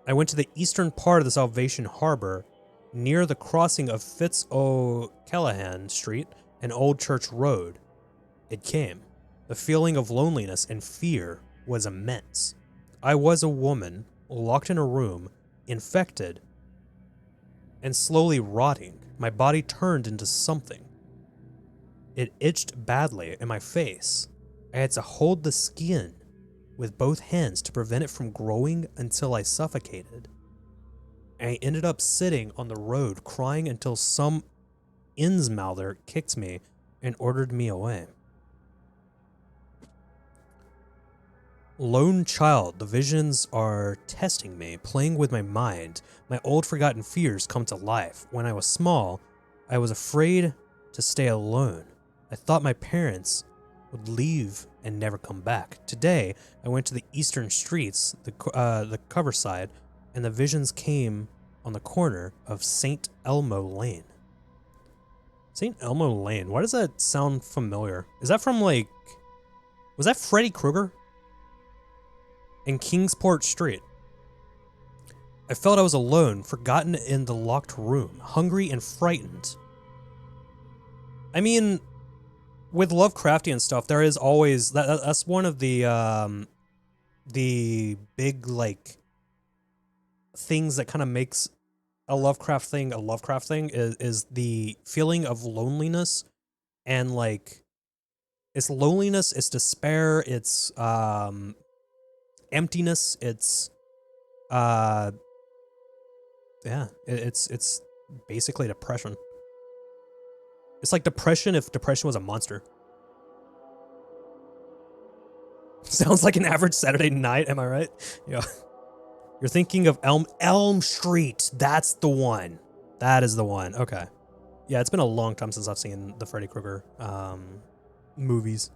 I went to the eastern part of the Salvation Harbor, near the crossing of Fitz-O'Callaghan Street and Old Church Road. It came. The feeling of loneliness and fear was immense. I was a woman, locked in a room, infected, and slowly rotting. My body turned into something. It itched badly in my face. I had to hold the skin with both hands to prevent it from growing until I suffocated. I ended up sitting on the road crying until some Innsmouther kicked me and ordered me away. Lone child, the visions are testing me, playing with my mind. My old forgotten fears come to life. When I was small, I was afraid to stay alone. I thought my parents would leave and never come back. Today, I went to the eastern streets, the cover side, and the visions came on the corner of St. Elmo Lane. St. Elmo Lane. Why does that sound familiar? Is that from like... Was that Freddy Krueger? In Kingsport Street. I felt I was alone, forgotten in the locked room, hungry and frightened. I mean, with Lovecraftian stuff, there is always... That's one of the big, like, things that kind of makes a Lovecraft thing is the feeling of loneliness and, like, it's loneliness, it's despair, it's emptiness, it's it's basically depression. It's like depression if depression was a monster. Sounds like an average Saturday night, am I right? Yeah. You're thinking of Elm Street. That's the one. That is the one. Okay. Yeah, it's been a long time since I've seen the Freddy Krueger movies.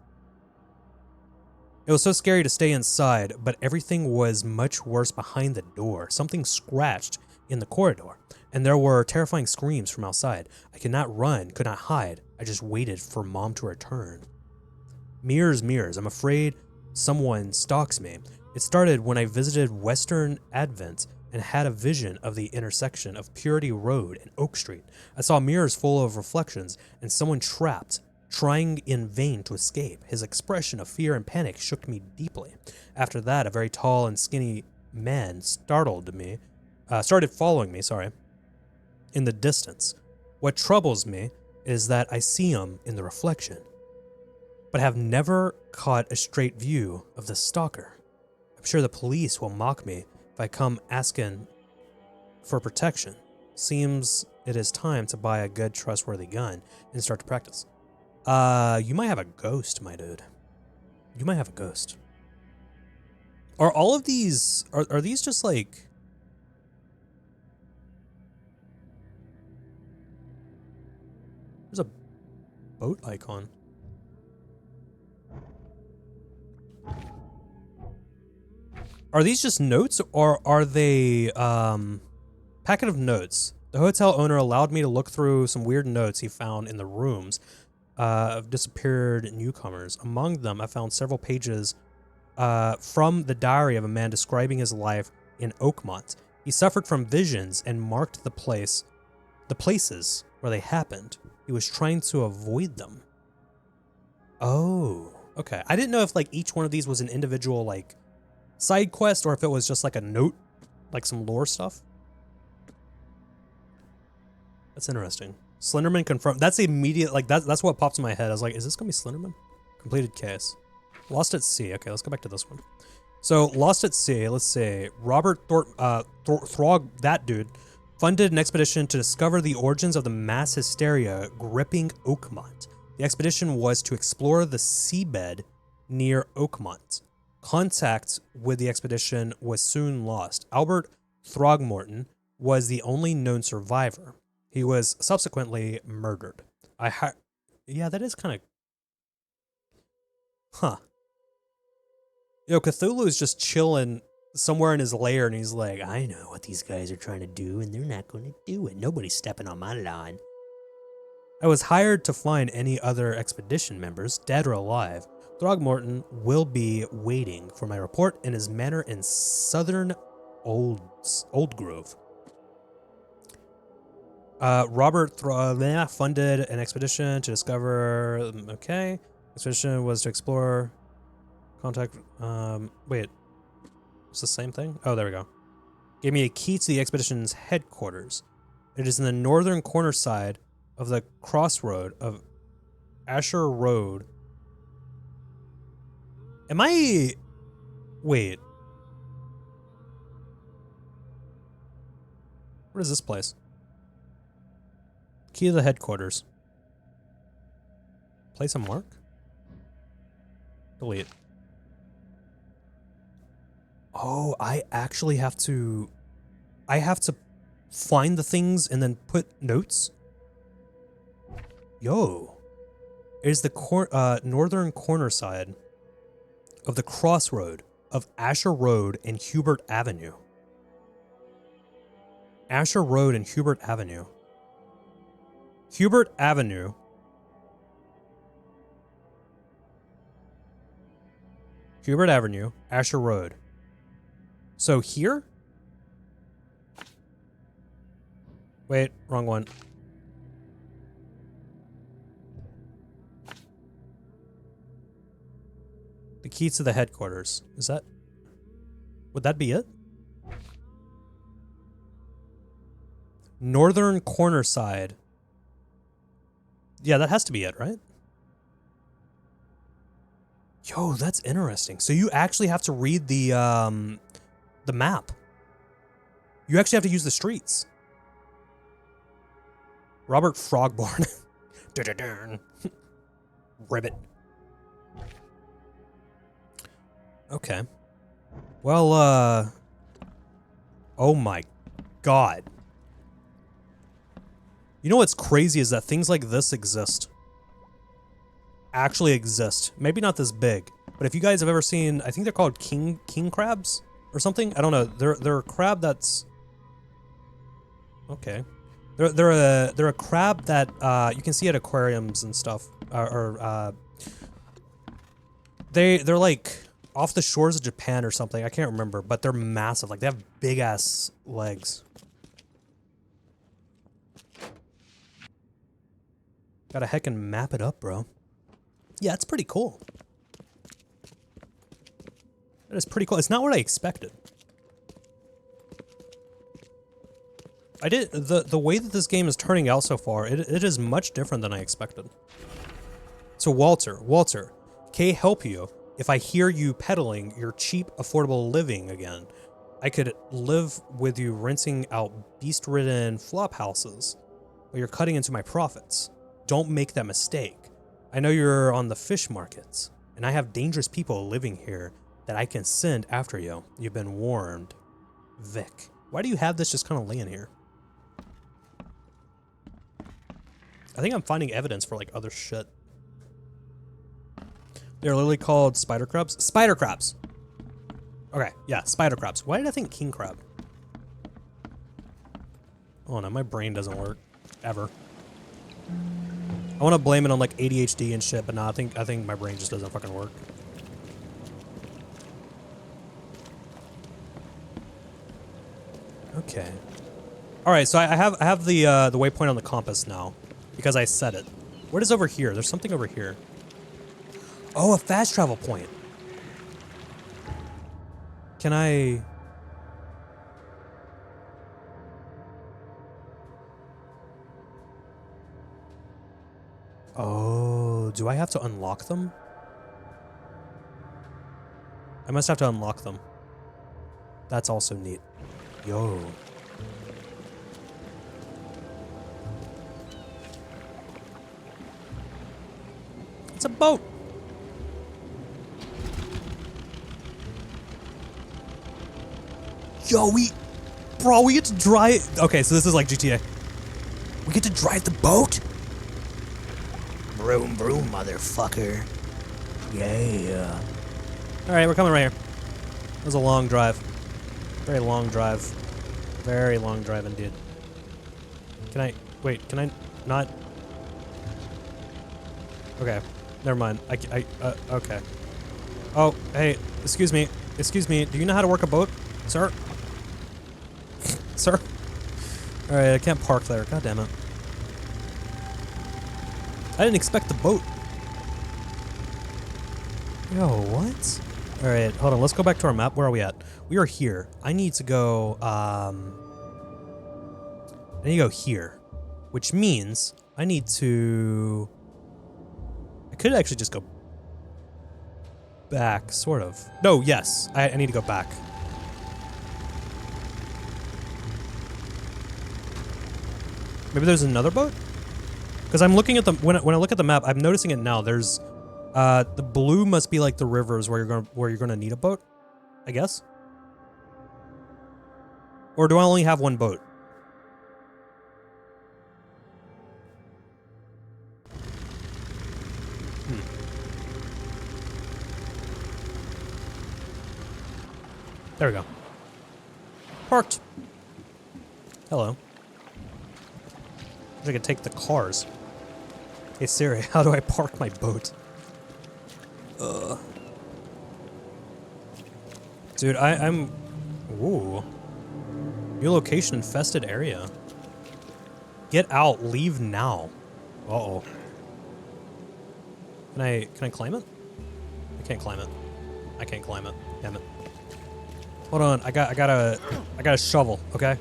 It was so scary to stay inside, but everything was much worse behind the door. Something scratched in the corridor, and there were terrifying screams from outside. I could not run, could not hide. I just waited for Mom to return. Mirrors, mirrors. I'm afraid someone stalks me. It started when I visited Western Advent and had a vision of the intersection of Purity Road and Oak Street. I saw mirrors full of reflections and someone trapped, trying in vain to escape. His expression of fear and panic shook me deeply. After that, a very tall and skinny man started following me, in the distance. What troubles me is that I see him in the reflection, but have never caught a straight view of the stalker. I'm sure the police will mock me if I come asking for protection. Seems it is time to buy a good, trustworthy gun and start to practice. You might have a ghost, my dude. You might have a ghost. Are all of these... Are these just like... There's a boat icon. Are these just notes, or are they packet of notes? The hotel owner allowed me to look through some weird notes he found in the rooms of disappeared newcomers. Among them, I found several pages from the diary of a man describing his life in Oakmont. He suffered from visions and marked the places where they happened. He was trying to avoid them. Oh, okay. I didn't know if like each one of these was an individual like side quest or if it was just like a note, like some lore stuff. That's interesting. Slenderman confirmed. That's immediate. Like that's what pops in my head. I was like, is this gonna be Slenderman? Completed case. Lost at Sea. Okay, let's go back to this one. So Lost at Sea. Let's see. Robert Throg, that dude, funded an expedition to discover the origins of the mass hysteria gripping Oakmont. The expedition was to explore the seabed near Oakmont. Contact with the expedition was soon lost. Albert Throgmorton was the only known survivor. He was subsequently murdered. Yeah, that is kind of... Huh. You know, Cthulhu is just chilling somewhere in his lair, and he's like, I know what these guys are trying to do, and they're not going to do it. Nobody's stepping on my lawn. I was hired to find any other expedition members, dead or alive. Throgmorton will be waiting for my report in his manor in southern Old Grove. Robert funded an expedition to discover... Okay. Expedition was to explore... Contact... Wait. It's the same thing? Oh, there we go. Gave me a key to the expedition's headquarters. It is in the northern corner side of the crossroad of Asher Road. Am I... Wait. What is this place? Key to the headquarters. Place a mark? Delete. Oh, I actually have to... I have to find the things and then put notes? Yo. It is the northern corner side of the crossroad of Asher Road and Hubert Avenue. Asher Road and Hubert Avenue. Hubert Avenue. Hubert Avenue, Asher Road. So here? Wait, wrong one. The keys to the headquarters. Is that... Would that be it? Northern corner side. Yeah, that has to be it, right? Yo, that's interesting. So you actually have to read the map. You actually have to use the streets. Robert Frogborn. Ribbit. Okay. Well, oh my god. You know what's crazy is that things like this exist. Actually exist. Maybe not this big, but if you guys have ever seen, I think they're called king crabs or something. I don't know. They're a crab that's okay. They're a crab that you can see at aquariums and stuff. They're like off the shores of Japan or something. I can't remember, but they're massive. Like they have big ass legs. Gotta heckin' map it up, bro. Yeah, it's pretty cool. That is pretty cool. It's not what I expected. The way that this game is turning out so far, it is much different than I expected. So Walter, can I help you if I hear you peddling your cheap, affordable living again? I could live with you rinsing out beast-ridden flop houses while you're cutting into my profits. Don't make that mistake. I know you're on the fish markets, and I have dangerous people living here that I can send after you. You've been warned. Vic. Why do you have this just kind of laying here? I think I'm finding evidence for like other shit. They're literally called spider crabs. Spider crabs! Okay, yeah, spider crabs. Why did I think king crab? Oh no, my brain doesn't work. Ever. I want to blame it on like ADHD and shit, but no, I think my brain just doesn't fucking work. Okay. All right, so I have the waypoint on the compass now because I set it. What is over here? There's something over here. Oh, a fast travel point. Can I? Oh, do I have to unlock them? I must have to unlock them. That's also neat. Yo. It's a boat. Yo, we get to drive. Okay, so this is like GTA. We get to drive the boat? Vroom, vroom, motherfucker. Yeah. All right, we're coming right here. It was a long drive. Very long drive. Very long drive indeed. Can I... Wait, can I not... Okay. Never mind. Okay. Oh, hey. Excuse me. Excuse me. Do you know how to work a boat? Sir? Sir? Alright, I can't park there. God damn it. I didn't expect the boat. Yo, what? Alright, hold on. Let's go back to our map. Where are we at? We are here. I need to go, I need to go here. Which means I need to... I could actually just go back, sort of. No, yes. I need to go back. Maybe there's another boat? Because I'm looking at the when I look at the map, I'm noticing it now. There's the blue must be like the rivers where you're gonna need a boat, I guess. Or do I only have one boat? There we go. Parked. Hello. Wish I could take the cars. Hey Siri, how do I park my boat? Dude, I'm... Ooh. New location, infested area. Get out, leave now. Uh-oh. Can I climb it? I can't climb it. I can't climb it. Damn it. Hold on, I got a shovel, okay?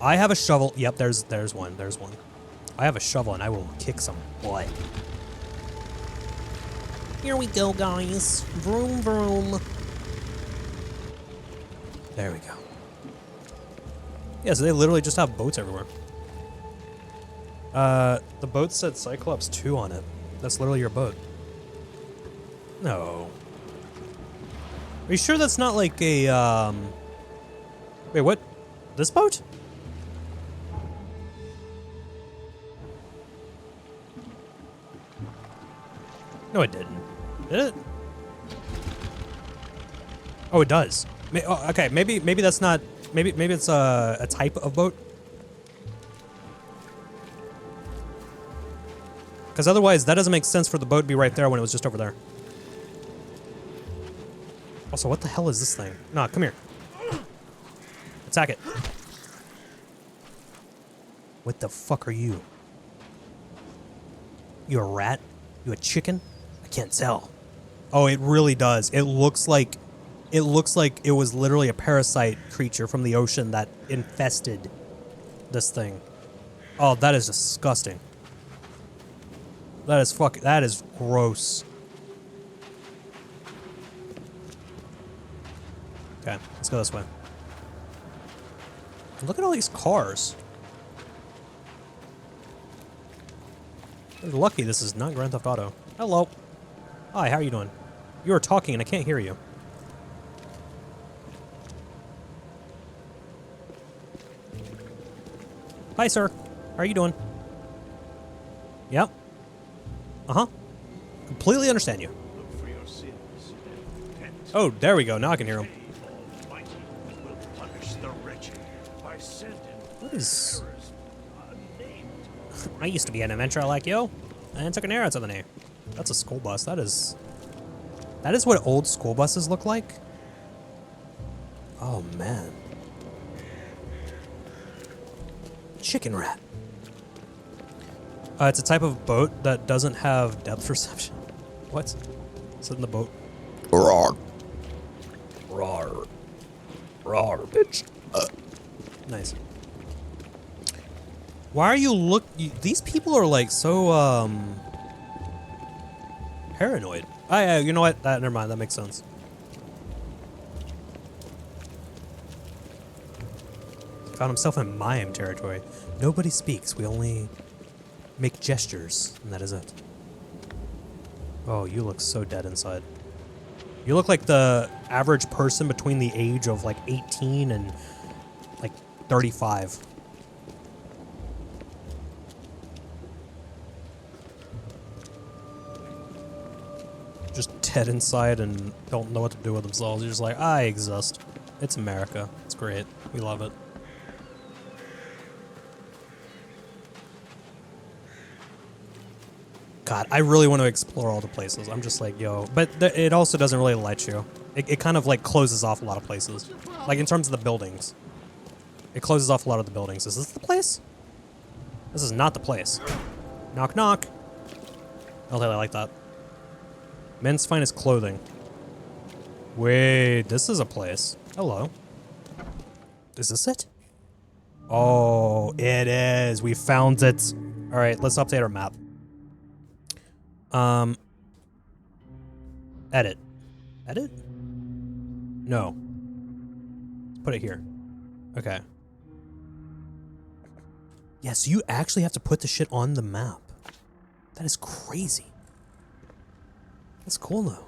I have a shovel. Yep, there's one. There's one. I have a shovel and I will kick some butt. Here we go, guys. Vroom vroom. There we go. Yeah, so they literally just have boats everywhere. The boat said Cyclops 2 on it. That's literally your boat. No. Are you sure that's not like a, Wait, what? This boat? No, it didn't. Did it? Oh, it does. Okay, maybe that's not... Maybe it's a type of boat. Because otherwise, that doesn't make sense for the boat to be right there when it was just over there. Also, what the hell is this thing? Nah, come here. Attack it. What the fuck are you? You a rat? You a chicken? I can't tell. Oh, it really does. It looks like it was literally a parasite creature from the ocean that infested this thing. Oh, that is disgusting. That is gross. Okay, let's go this way. Look at all these cars. You're lucky this is not Grand Theft Auto. Hello. Hi, how are you doing? You are talking and I can't hear you. Hi, sir. How are you doing? Yep. Uh-huh. Completely understand you. Oh, there we go. Now I can hear him. What is... I used to be an adventurer like you, and took an arrow to the knee. That's a school bus. That is what old school buses look like. Oh, man. Chicken rat. It's a type of boat that doesn't have depth perception. What? Sit in the boat. Rawr. Rawr. Rawr, bitch. Nice. Why are you these people are like so, paranoid. Oh, yeah, you know what? Never mind. That makes sense. Found himself in mime territory. Nobody speaks. We only make gestures, and that is it. Oh, you look so dead inside. You look like the average person between the age of like 18 and like 35. Just dead inside and don't know what to do with themselves. You're just like, I exist. It's America. It's great. We love it. God, I really want to explore all the places. I'm just like, yo. But it also doesn't really let you. It kind of like closes off a lot of places. Like in terms of the buildings. It closes off a lot of the buildings. Is this the place? This is not the place. Knock, knock. I don't think I like that. Men's finest clothing. Wait, this is a place. Hello. Is this it? Oh, it is. We found it. All right, let's update our map. Edit. Edit? No. Let's put it here. Okay. Yeah, so you actually have to put the shit on the map. That is crazy. That's cool though.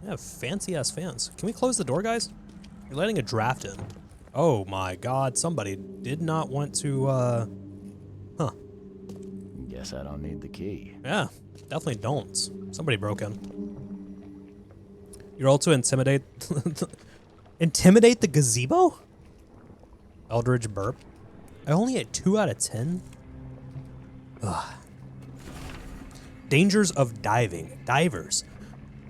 Yeah, fancy ass fans. Can we close the door, guys? You're letting a draft in. Oh my god, somebody did not want to, huh. Guess I don't need the key. Yeah, definitely don't. Somebody broke in. You're also intimidate... Intimidate the gazebo? Eldritch burp. I only had 2 out of 10. Ugh. Dangers of diving. Divers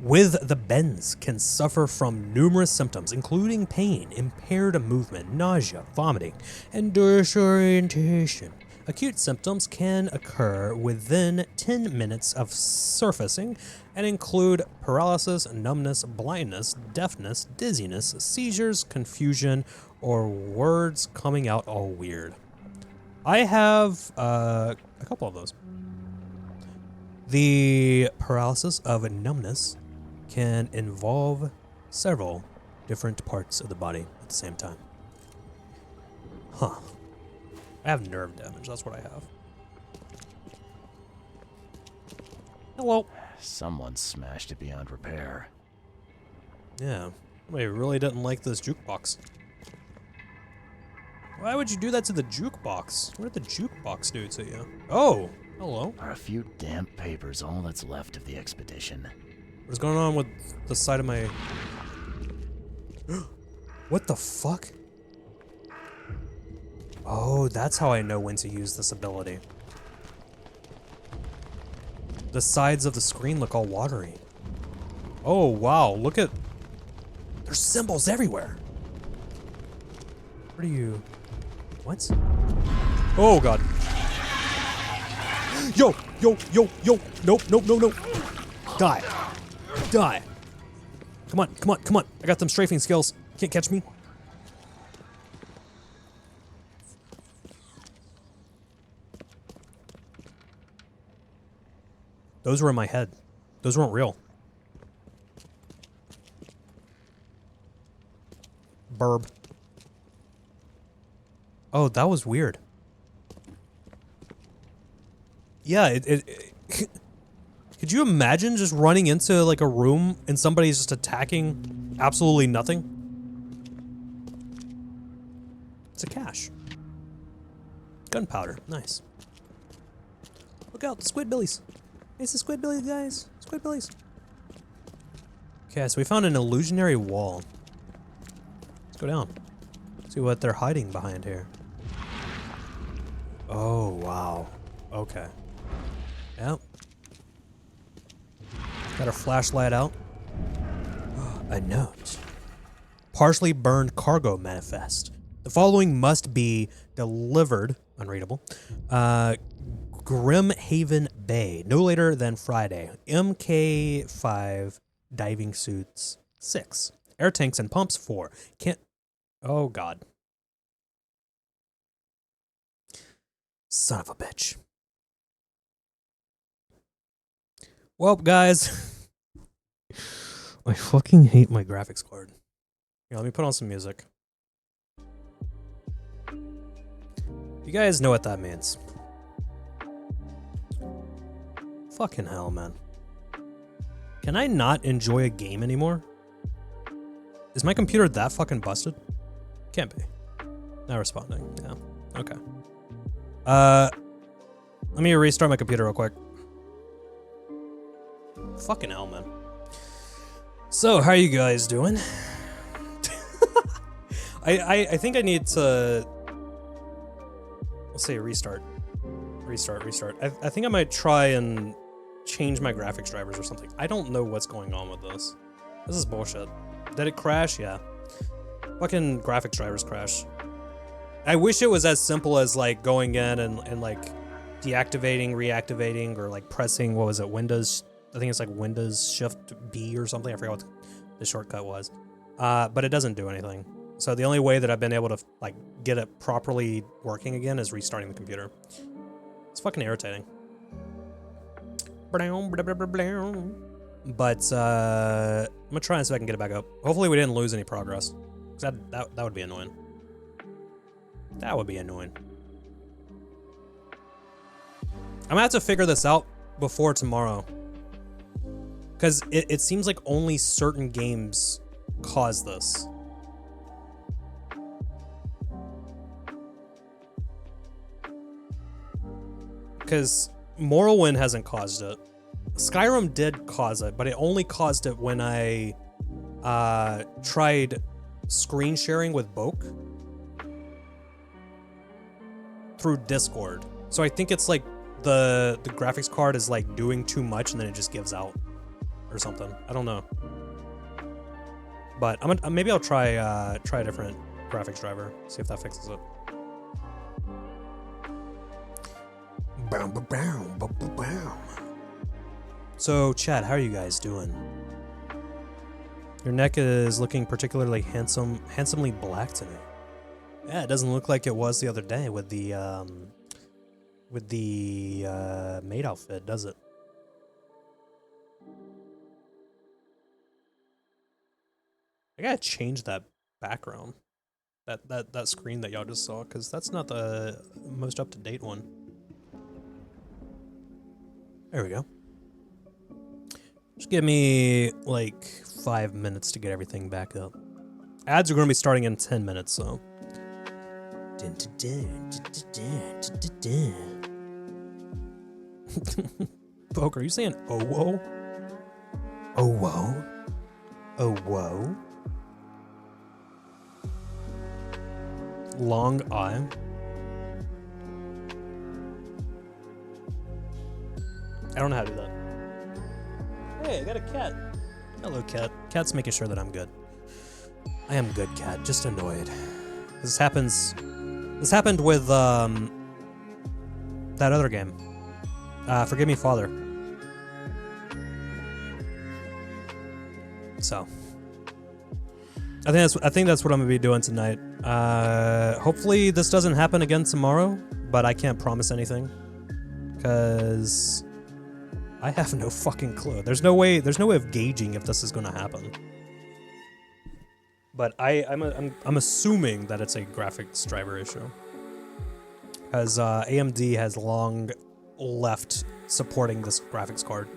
with the bends can suffer from numerous symptoms, including pain, impaired movement, nausea, vomiting, and disorientation. Acute symptoms can occur within 10 minutes of surfacing and include paralysis, numbness, blindness, deafness, dizziness, seizures, confusion, or words coming out all weird. I have a couple of those. The paralysis of numbness can involve several different parts of the body at the same time. Huh. I have nerve damage, that's what I have. Hello. Someone smashed it beyond repair. Yeah, somebody really didn't like this jukebox. Why would you do that to the jukebox? What did the jukebox do to you? Oh, hello. Are a few damp papers all that's left of the expedition? What's going on with the side of my... What the fuck? Oh, that's how I know when to use this ability. The sides of the screen look all watery. Oh, wow, look at... There's symbols everywhere. Where do you... What? Oh, God. Yo, yo, yo, yo. Nope, nope, no, no. Die. Die. Come on, come on, come on. I got them strafing skills. Can't catch me. Those were in my head. Those weren't real. Burb. Oh, that was weird. Yeah, could you imagine just running into like a room and somebody's just attacking absolutely nothing? It's a cache. Gunpowder, nice. Look out, the squidbillies. It's the squidbillies, guys. Squidbillies. Okay, so we found an illusionary wall. Let's go down. See what they're hiding behind here. Oh, wow. Okay. Yep. Got our flashlight out. A note. Partially burned cargo manifest. The following must be delivered, unreadable, Grimhaven Bay, no later than Friday. MK5 diving suits 6. Air tanks and pumps 4. Can't... Oh, God. Son of a bitch. Well, guys. I fucking hate my graphics card. Here, let me put on some music. You guys know what that means. Fucking hell, man. Can I not enjoy a game anymore? Is my computer that fucking busted? Can't be. Not responding. Yeah. Okay. Let me restart my computer real quick. Fucking hell, man. So, how are you guys doing? I think I need to... Let's say restart. Restart. I think I might try and change my graphics drivers or something. I don't know what's going on with this. This is bullshit. Did it crash? Yeah. Fucking graphics drivers crash. I wish it was as simple as like going in and like deactivating, reactivating, or like pressing, what was it, Windows, I think it's like Windows Shift B or something. I forgot what the shortcut was. But it doesn't do anything. So the only way that I've been able to like get it properly working again is restarting the computer. It's fucking irritating. But I'm gonna try and see if I can get it back up. Hopefully we didn't lose any progress. 'Cause that would be annoying. That would be annoying. I'm gonna have to figure this out before tomorrow. Because it seems like only certain games cause this. Because Morrowind hasn't caused it. Skyrim did cause it, but it only caused it when I tried screen sharing with Boke. through Discord. So I think it's like the graphics card is like doing too much and then it just gives out or something. I don't know. But maybe I'll try a different graphics driver, see if that fixes it. So, Chad, how are you guys doing? Your neck is looking particularly handsomely black today. Yeah, it doesn't look like it was the other day with the maid outfit, does it? I gotta change that background, that screen that y'all just saw, because that's not the most up-to-date one. There we go. Just give me like 5 minutes to get everything back up. Ads are going to be starting in 10 minutes, so. Poke, are you saying oh whoa? Oh whoa? Oh whoa? Long eye? I don't know how to do that. Hey, I got a cat. Hello, cat. Cat's making sure that I'm good. I am good, cat. Just annoyed. This happened with that other game. Forgive Me, Father. So, I think that's what I'm gonna be doing tonight. Hopefully this doesn't happen again tomorrow, but I can't promise anything because I have no fucking clue. There's no way of gauging if this is gonna happen. But I'm assuming that it's a graphics driver issue, because AMD has long left supporting this graphics card.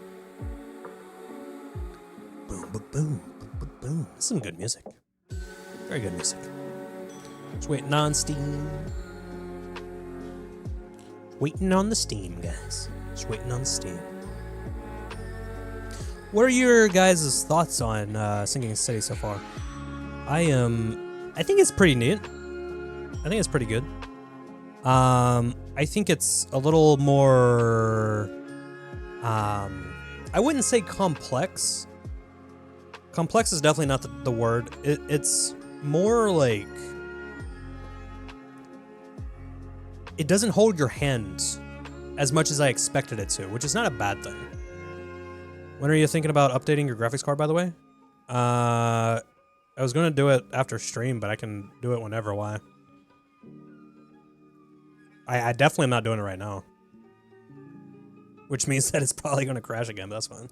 Boom, boom, boom, boom, boom. Some good music. Very good music. Just waiting on Steam. Waiting on the Steam, guys. Just waiting on Steam. What are your guys' thoughts on Sinking City so far? I think it's pretty neat. I think it's pretty good. I think it's a little more, I wouldn't say complex. Complex is definitely not the word. It's more like, it doesn't hold your hand as much as I expected it to, which is not a bad thing. When are you thinking about updating your graphics card, by the way? I was going to do it after stream, but I can do it whenever. Why? I definitely am not doing it right now. Which means that it's probably going to crash again, but that's fine.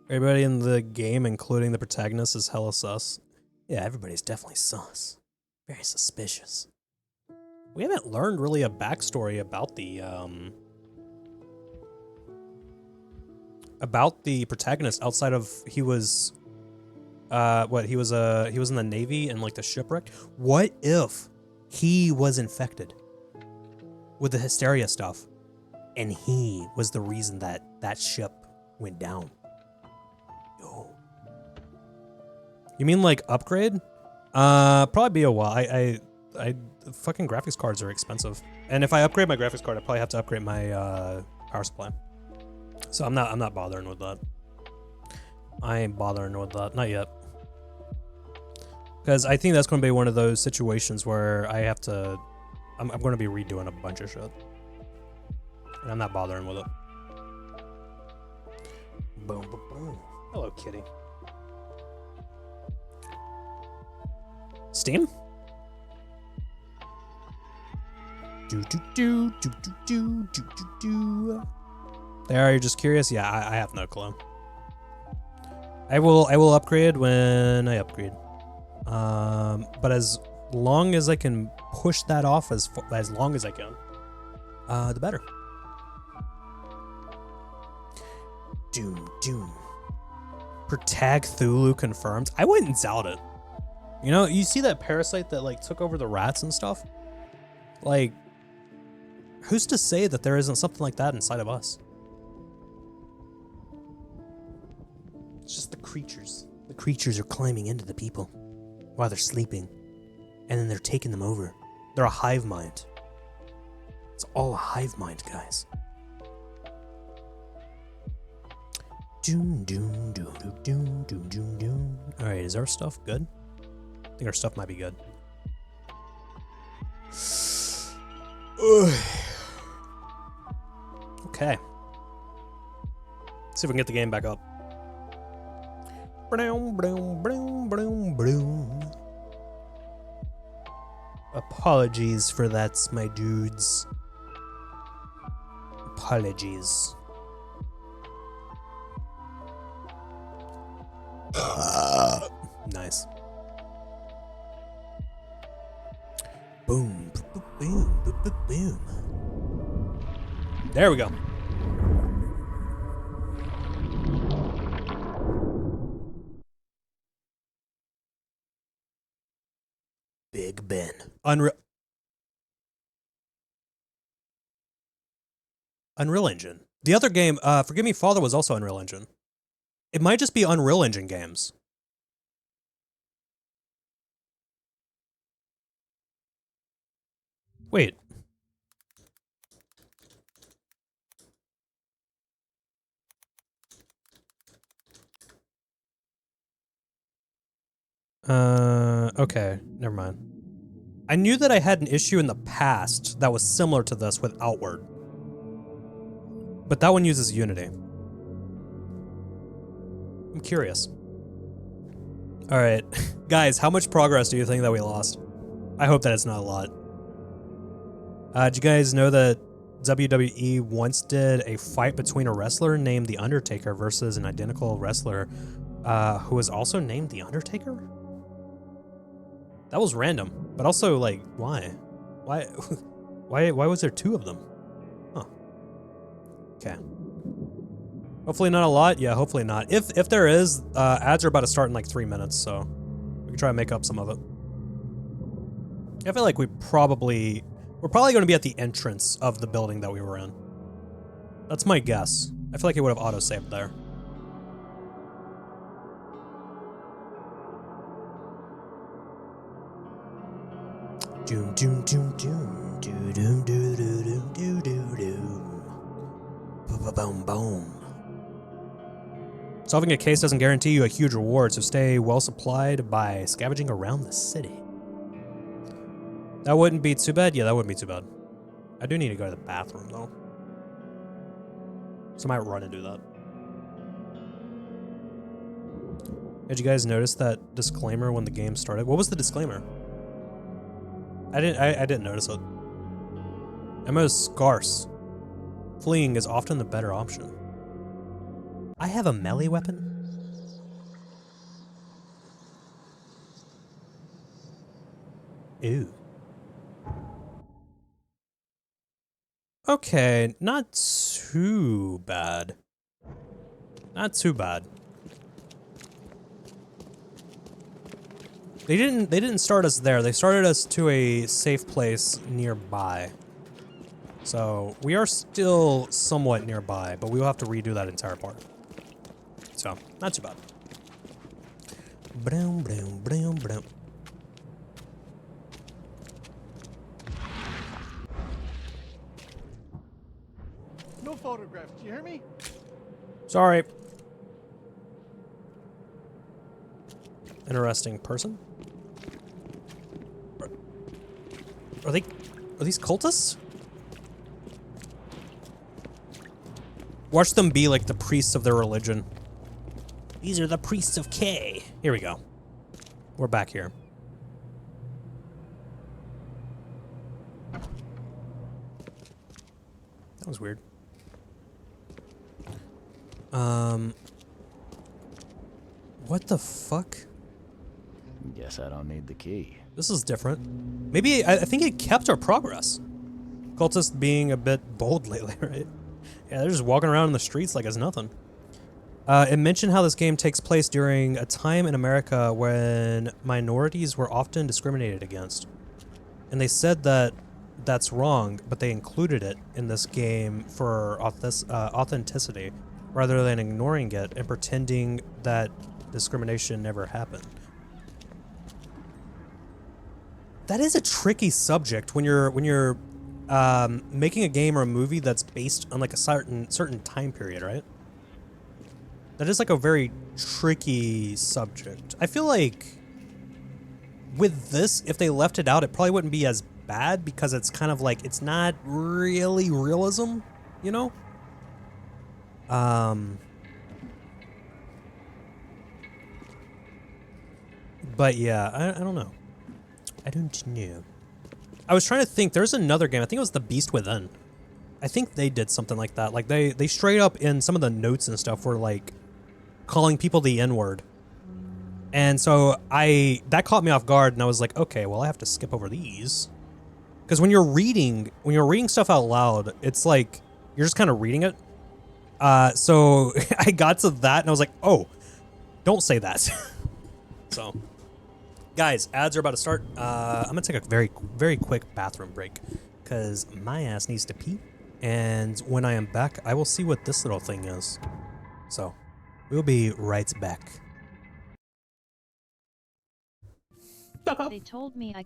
Everybody in the game, including the protagonist, is hella sus. Yeah, everybody's definitely sus. Very suspicious. We haven't learned really a backstory about the protagonist outside of he was he was in the Navy and like the shipwreck. What if he was infected with the hysteria stuff and he was the reason that ship went down? Yo. You mean like upgrade? Probably be a while. I fucking graphics cards are expensive. And if I upgrade my graphics card, I probably have to upgrade my power supply. So I'm not bothering with that. I ain't bothering with that. Not yet. Because I think that's going to be one of those situations where I have to... I'm going to be redoing a bunch of shit. And I'm not bothering with it. Boom, boom, boom. Hello, kitty. Steam? Do do do do do do do do do. There, you're just curious? Yeah, I have no clue. I will upgrade when I upgrade. But as long as I can push that off as long as I can, the better. Doom doom. Protag confirmed. I wouldn't doubt it. You know, you see that parasite that like took over the rats and stuff? Like, who's to say that there isn't something like that inside of us? It's just the creatures. The creatures are climbing into the people while they're sleeping. And then they're taking them over. They're a hive mind. It's all a hive mind, guys. Doom, doom, doom, doom, doom, doom, doom. All right, is our stuff good? I think our stuff might be good. Okay. See if we can get the game back up. Broom, broom, broom, broom, broom. Apologies for that, my dudes. Apologies. Nice. Boom, boom, boom, boom, boom, boom. There we go. Big Ben. Unreal Engine. The other game, Forgive Me Father, was also Unreal Engine. It might just be Unreal Engine games. Wait. Okay, never mind. I knew that I had an issue in the past that was similar to this with Outward. But that one uses Unity. I'm curious. Alright. Guys, how much progress do you think that we lost? I hope that it's not a lot. Did you guys know that WWE once did a fight between a wrestler named The Undertaker versus an identical wrestler who was also named The Undertaker? That was random, but also, like, why? Why was there two of them? Huh. Okay. Hopefully not a lot. Yeah, hopefully not. If there is, ads are about to start in like 3 minutes, so we can try to make up some of it. I feel like we're probably going to be at the entrance of the building that we were in. That's my guess. I feel like it would have auto-saved there. Doom doom doom doom doom doom doom doom doom doom doom. Boom boom. Solving a case doesn't guarantee you a huge reward, so stay well supplied by scavenging around the city. That wouldn't be too bad. Yeah, that wouldn't be too bad. I do need to go to the bathroom though, so I might run and do that. Did you guys notice that disclaimer when the game started? What was the disclaimer? I didn't notice it. Ammo is scarce. Fleeing is often the better option. I have a melee weapon? Ew. Okay, not too bad. Not too bad. They didn't start us there. They started us to a safe place nearby. So we are still somewhat nearby, but we will have to redo that entire part. So, not too bad. Broom, broom, broom, broom. No photographs, do you hear me? Sorry. Interesting person. Are these cultists? Watch them be like the priests of their religion. These are the priests of K. Here we go. We're back here. That was weird. What the fuck? Guess I don't need the key. This is different. Maybe, I think it kept our progress. Cultists being a bit bold lately, right? Yeah, they're just walking around in the streets like it's nothing. It mentioned how this game takes place during a time in America when minorities were often discriminated against. And they said that that's wrong, but they included it in this game for authenticity, rather than ignoring it and pretending that discrimination never happened. That is a tricky subject when you're making a game or a movie that's based on like a certain time period, right? That is like a very tricky subject. I feel like with this, if they left it out, it probably wouldn't be as bad because it's kind of like it's not really realism, you know? But yeah, I don't know. I don't know. I was trying to think. There's another game. I think it was The Beast Within. I think they did something like that. Like they straight up in some of the notes and stuff were like calling people the N-word. And so that caught me off guard, and I was like, okay, well I have to skip over these. Because when you're reading stuff out loud, it's like you're just kind of reading it. So I got to that and I was like, oh, don't say that. So guys, ads are about to start. I'm gonna take a very, very quick bathroom break because my ass needs to pee. And when I am back, I will see what this little thing is. So we'll be right back. They told me I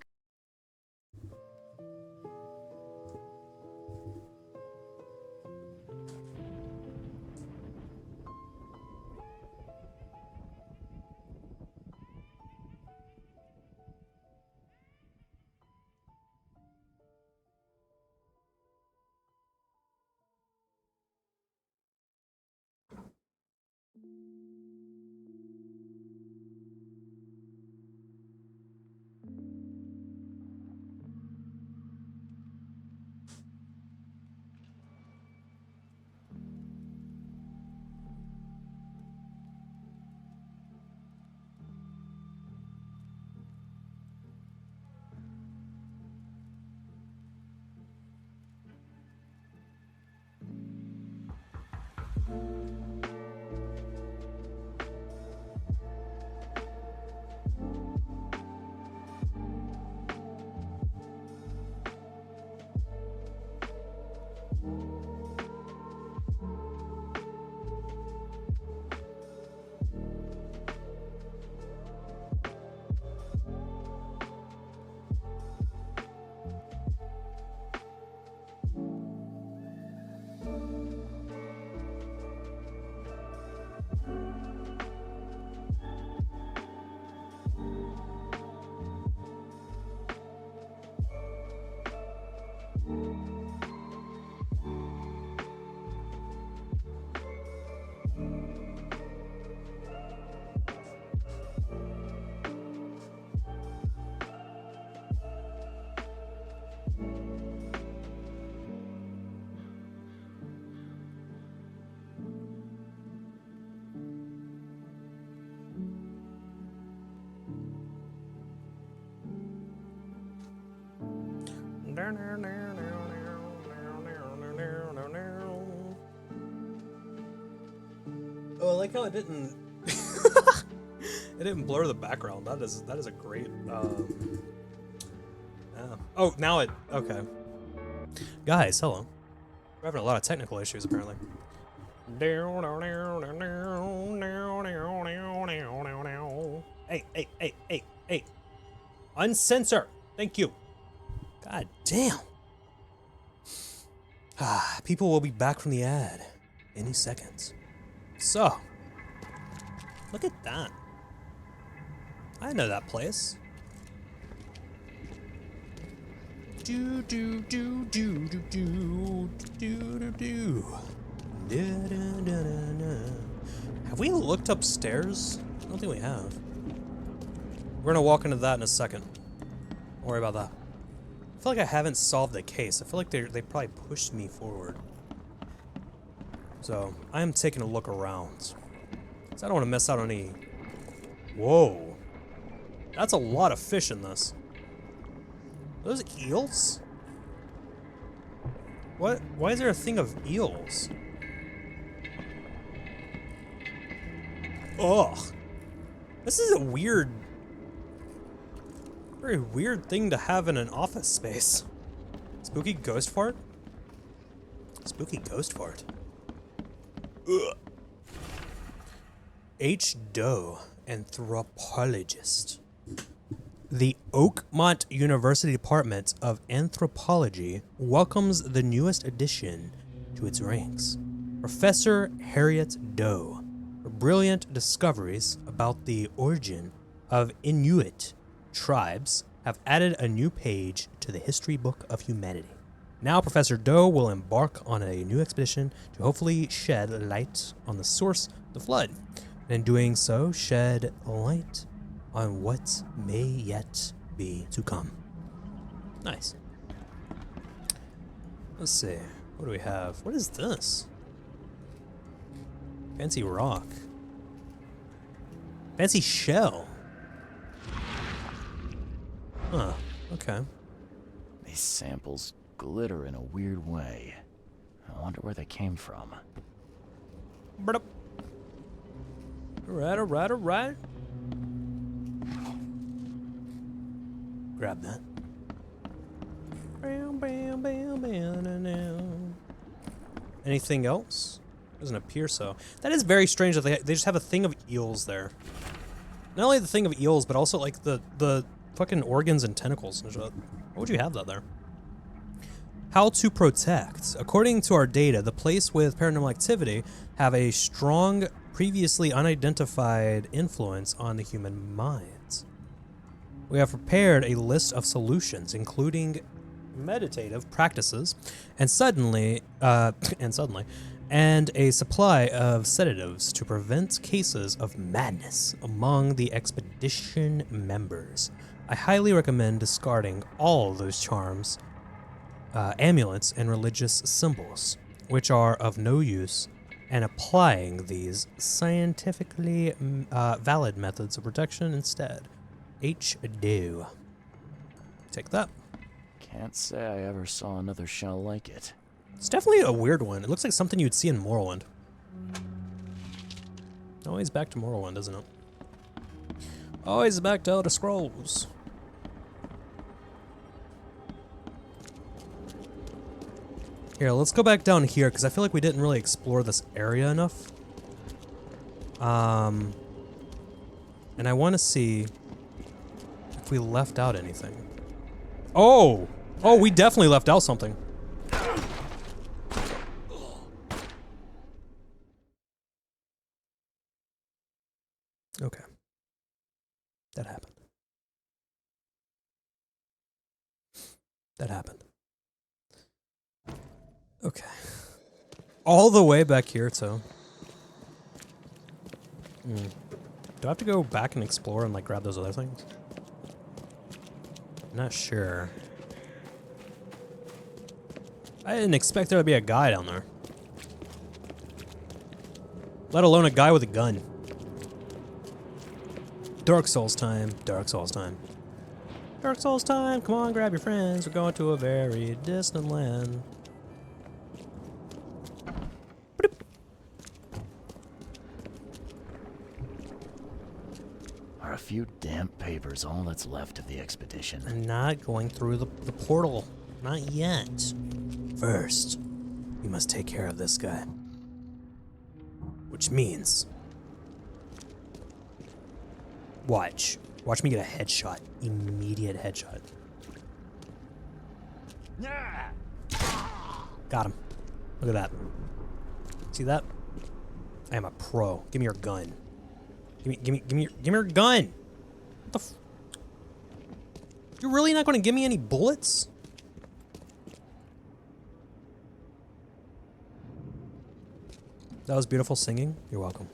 Oh, I like how it didn't it didn't blur the background. That is a great yeah. Oh, now it okay. Guys, hello. We're having a lot of technical issues apparently. Hey. Uncensor. Thank you. God damn. People will be back from the ad any seconds. So, look at that. I know that place. Do do do do do do do do do. Have we looked upstairs? I don't think we have. We're gonna walk into that in a second. Don't worry about that. I feel like I haven't solved the case. I feel like they probably pushed me forward. So, I am taking a look around. So I don't want to miss out on any... Whoa. That's a lot of fish in this. Are those eels? What? Why is there a thing of eels? Ugh. This is a weird... very weird thing to have in an office space. Spooky ghost fart? Spooky ghost fart. Ugh. H. Doe, anthropologist. The Oakmont University Department of Anthropology welcomes the newest addition to its ranks, Professor Harriet Doe. Her brilliant discoveries about the origin of Inuit tribes have added a new page to the history book of humanity. Now Professor Doe will embark on a new expedition to hopefully shed light on the source of the flood, and in doing so, shed light on what may yet be to come. Nice. Let's see. What do we have? What is this? Fancy rock. Fancy shell. Huh. Okay. These samples glitter in a weird way. I wonder where they came from. Alright, alright, alright. Grab that. Bam, bam, bam, bam, bam. Anything else? Doesn't appear so. That is very strange that they just have a thing of eels there. Not only the thing of eels, but also like the fucking organs and tentacles and shit. Why would you have that there? How to protect. According to our data, the place with paranormal activity have a strong, previously unidentified influence on the human minds. We have prepared a list of solutions, including meditative practices, and a supply of sedatives to prevent cases of madness among the expedition members. I highly recommend discarding all those charms, amulets, and religious symbols, which are of no use, and applying these scientifically valid methods of protection instead. Do. Take that. Can't say I ever saw another shell like it. It's definitely a weird one. It looks like something you'd see in Morrowind. Always back to Morrowind, isn't it? Always back to Elder Scrolls. Here, let's go back down here, because I feel like we didn't really explore this area enough. And I want to see if we left out anything. Oh! Oh, we definitely left out something. Okay. That happened. That happened. Okay. All the way back here, too. Do I have to go back and explore and, like, grab those other things? Not sure. I didn't expect there to be a guy down there. Let alone a guy with a gun. Dark Souls time. Dark Souls time. Dark Souls time. Come on, grab your friends. We're going to a very distant land. Are a few damp papers all that's left of the expedition? I'm not going through the portal. Not yet. First, we must take care of this guy. Which means... Watch. Watch me get a headshot. Immediate headshot. Got him. Look at that. See that? I am a pro. Give me your gun. Give me your gun. What the You're really not going to give me any bullets? That was beautiful singing. You're welcome.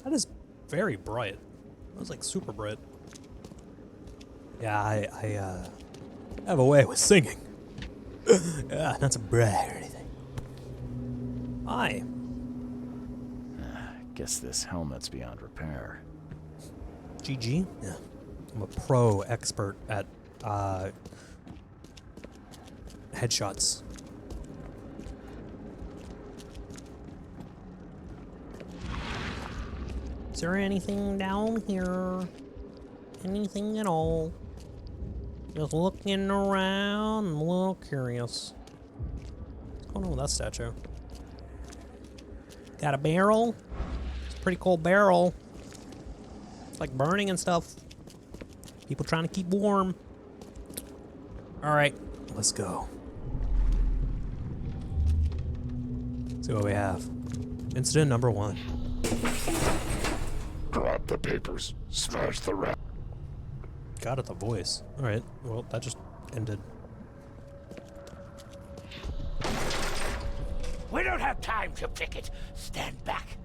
That is very bright. That was like super bright. Yeah, I have a way with singing. Yeah, not to brag or anything. Hi. Guess this helmet's beyond repair. GG? Yeah. I'm a pro expert at headshots. Is there anything down here? Anything at all? Just looking around, I'm a little curious. What's going on with that statue? Got a barrel? It's a pretty cool barrel. It's like burning and stuff. People trying to keep warm. All right, let's go. See what we have. Incident number 1. Grab the papers. Smash the rat. Got it, the voice. All right, well, that just ended. We don't have time to pick it. Stand back.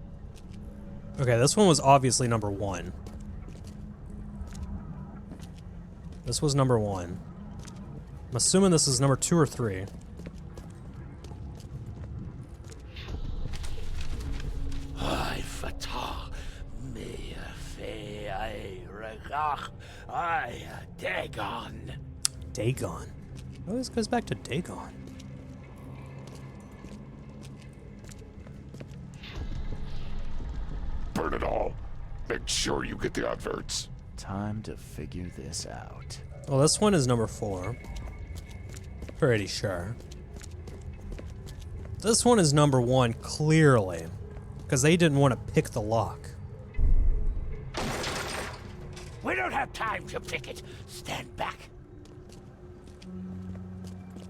Okay, this one was obviously number 1. This was number 1. I'm assuming this is number 2 or 3. I fatah me fe I regach I Dagon. Dagon. Oh, this goes back to Dagon. Burn it all. Make sure you get the adverts. Time to figure this out. Well, this one is number 4. Pretty sure. This one is number 1, clearly. Because they didn't want to pick the lock. We don't have time to pick it. Stand back.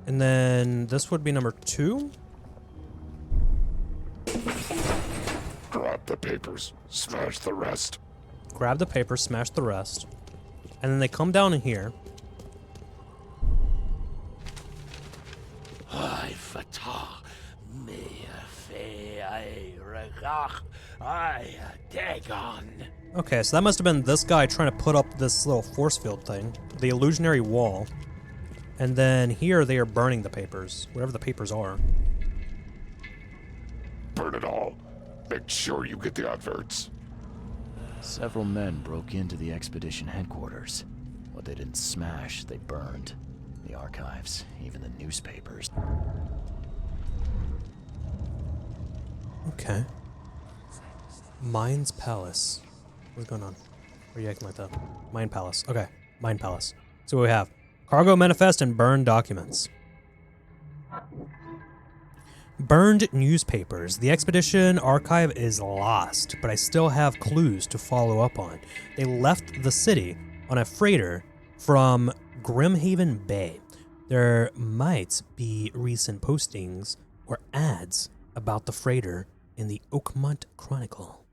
And then this would be number 2? Grab the papers. Smash the rest. Grab the paper, smash the rest. And then they come down in here. I fatah me fe I regach I Dagon. Okay, so that must have been this guy trying to put up this little force field thing. The illusionary wall. And then here they are burning the papers. Whatever the papers are. Burn it all. Make sure you get the adverts. Several men broke into the expedition headquarters. What they didn't smash, they burned. The archives, even the newspapers. Okay. Mind's Palace. What's going on? Why are you acting like that? Mind Palace. Okay. Mind Palace. So what we have. Cargo manifest and burned documents. Burned newspapers. The expedition archive is lost, but I still have clues to follow up on. They left the city on a freighter from Grimhaven Bay. There might be recent postings or ads about the freighter in the Oakmont Chronicle.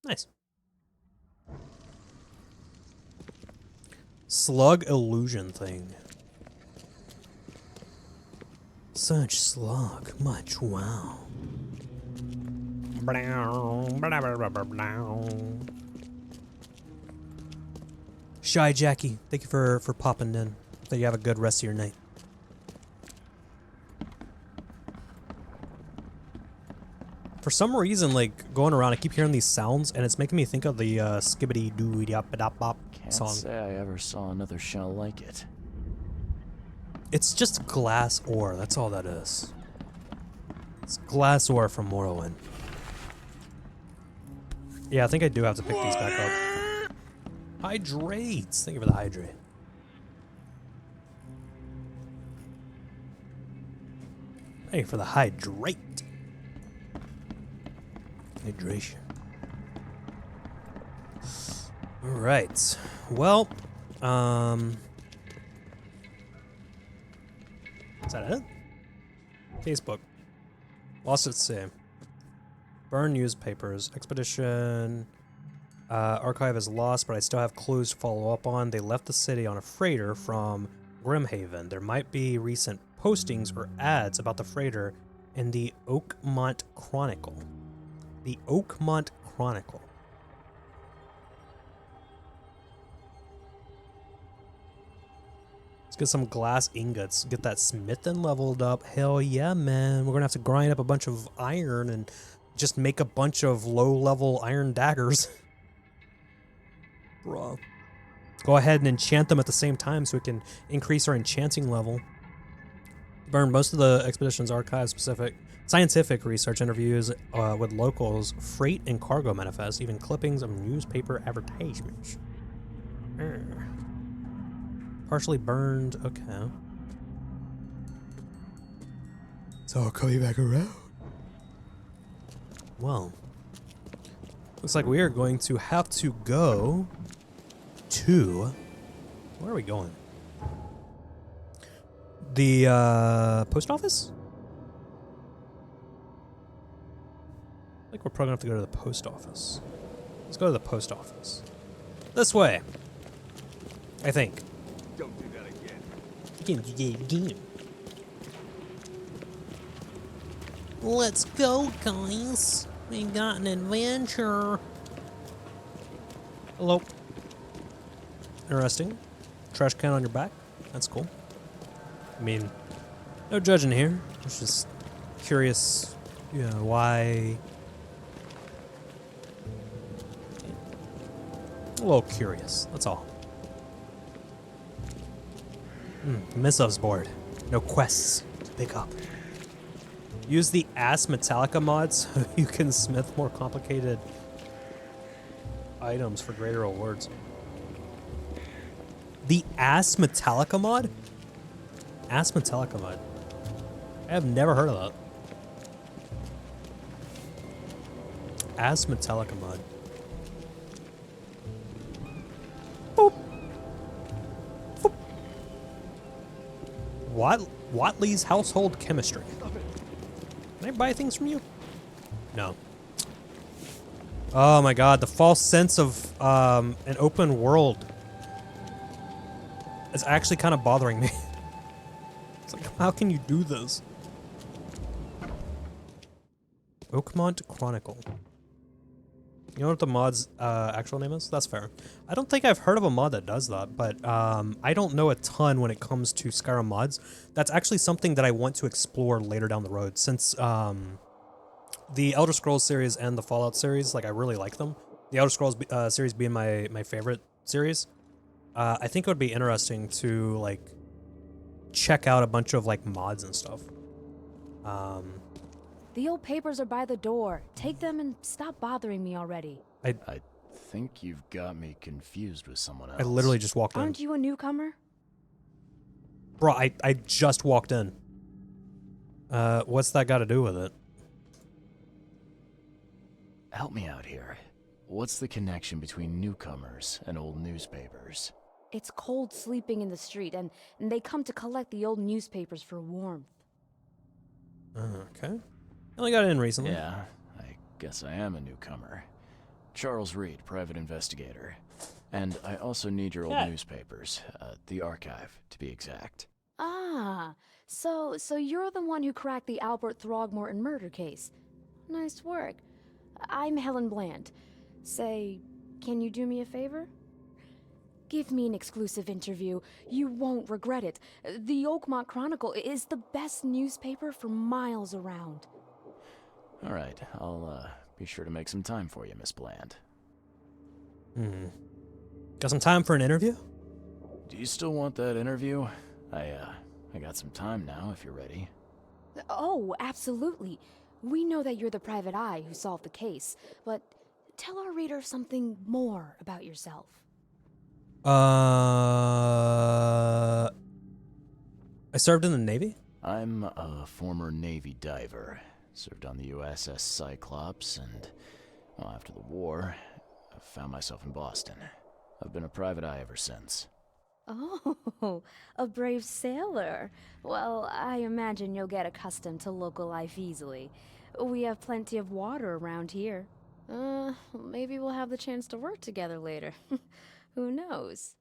Nice. Slug illusion thing. Such slug, much wow. Shy Jackie, thank you for popping in. Hope you have a good rest of your night. For some reason, like, going around, I keep hearing these sounds, and it's making me think of the skibbity doo dop dop bop song. Can't say I ever saw another shell like it. It's just glass ore, that's all that is. It's glass ore from Morrowind. Yeah, I think I do have to pick these back up. Hydrates! Thank you for the hydrate. Thank you for the hydrate. Hydration. Alright. Well, is that it? Facebook. Lost at sea. Burn newspapers. Expedition. Archive is lost, but I still have clues to follow up on. They left the city on a freighter from Grimhaven. There might be recent postings or ads about the freighter in the Oakmont Chronicle. The Oakmont Chronicle. Let's get some glass ingots. Get that smithin leveled up. Hell yeah, man. We're gonna have to grind up a bunch of iron and just make a bunch of low-level iron daggers. Bruh. Go ahead and enchant them at the same time so we can increase our enchanting level. Burn most of the expedition's archive specific scientific research interviews with locals, freight and cargo manifest, even clippings of newspaper advertisements. Partially burned, okay. So I'll call you back around. Well, Looks like we are going to have to go to... Where are we going? The post office? I think we're probably going to have to go to the post office. Let's go to the post office. This way. I think. Don't do that again. Again. Let's go, guys. We got an adventure. Hello. Interesting. Trash can on your back. That's cool. I mean, no judging here. It's just curious, you know, why. A little curious. That's all. Missives board. No quests to pick up. Use the Ass Metallica mod so you can smith more complicated items for greater rewards. The Ass Metallica mod? Ass Metallica mod. I have never heard of that. Ass Metallica mod. Boop. Boop. Watley's household chemistry. Can I buy things from you? No. Oh my god, the false sense of an open world is actually kind of bothering me. It's like, how can you do this? Oakmont Chronicle. You know what the mod's actual name is? That's fair. I don't think I've heard of a mod that does that, but I don't know a ton when it comes to Skyrim mods. That's actually something that I want to explore later down the road, since the Elder Scrolls series and the Fallout series, like, I really like them. The Elder Scrolls series being my favorite series. I think it would be interesting to, like, check out a bunch of, like, mods and stuff. The old papers are by the door. Take them and stop bothering me already. I think you've got me confused with someone else. I literally just walked in. Aren't you a newcomer? Bro, I just walked in. What's that got to do with it? Help me out here. What's the connection between newcomers and old newspapers? It's cold sleeping in the street, and they come to collect the old newspapers for warmth. Okay. I only got in recently. Yeah, I guess I am a newcomer. Charles Reed, private investigator. And I also need your old newspapers. The archive, to be exact. Ah, so you're the one who cracked the Albert Throgmorton murder case. Nice work. I'm Helen Bland. Say, can you do me a favor? Give me an exclusive interview. You won't regret it. The Oakmont Chronicle is the best newspaper for miles around. All right, I'll be sure to make some time for you, Miss Bland. Got some time for an interview? Do you still want that interview? I got some time now, if you're ready. Oh, absolutely. We know that you're the private eye who solved the case, but tell our reader something more about yourself. I served in the Navy? I'm a former Navy diver. Served on the USS Cyclops, and, well, after the war, I found myself in Boston. I've been a private eye ever since. Oh, a brave sailor. Well, I imagine you'll get accustomed to local life easily. We have plenty of water around here. Maybe we'll have the chance to work together later. Who knows?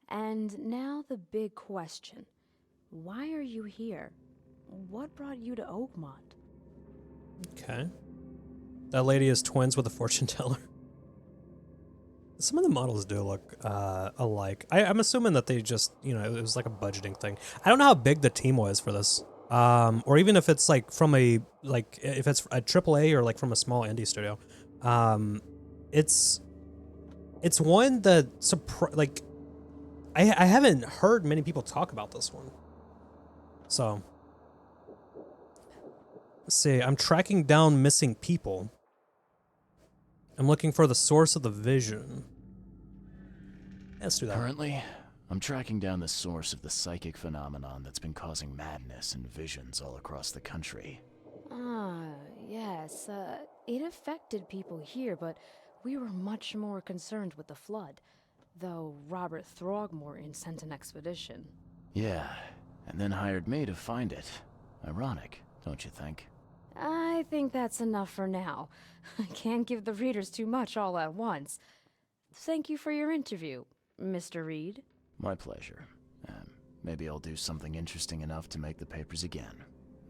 And now the big question. Why are you here? What brought you to Oakmont? Okay. That lady is twins with a fortune teller. Some of the models do look alike. I'm assuming that they just, you know, it was like a budgeting thing. I don't know how big the team was for this. Or even if it's like from a, like, if it's a AAA or like from a small indie studio. It's one that, like, I haven't heard many people talk about this one. So, let's see. I'm tracking down missing people. I'm looking for the source of the vision. Let's do that. Currently, I'm tracking down the source of the psychic phenomenon that's been causing madness and visions all across the country. Ah, yes. It affected people here, but We were much more concerned with the flood, though Robert Throgmorton sent an expedition. Yeah, and then hired me to find it. Ironic, don't you think? I think that's enough for now. I can't give the readers too much all at once. Thank you for your interview, Mr. Reed. My pleasure. Maybe I'll do something interesting enough to make the papers again.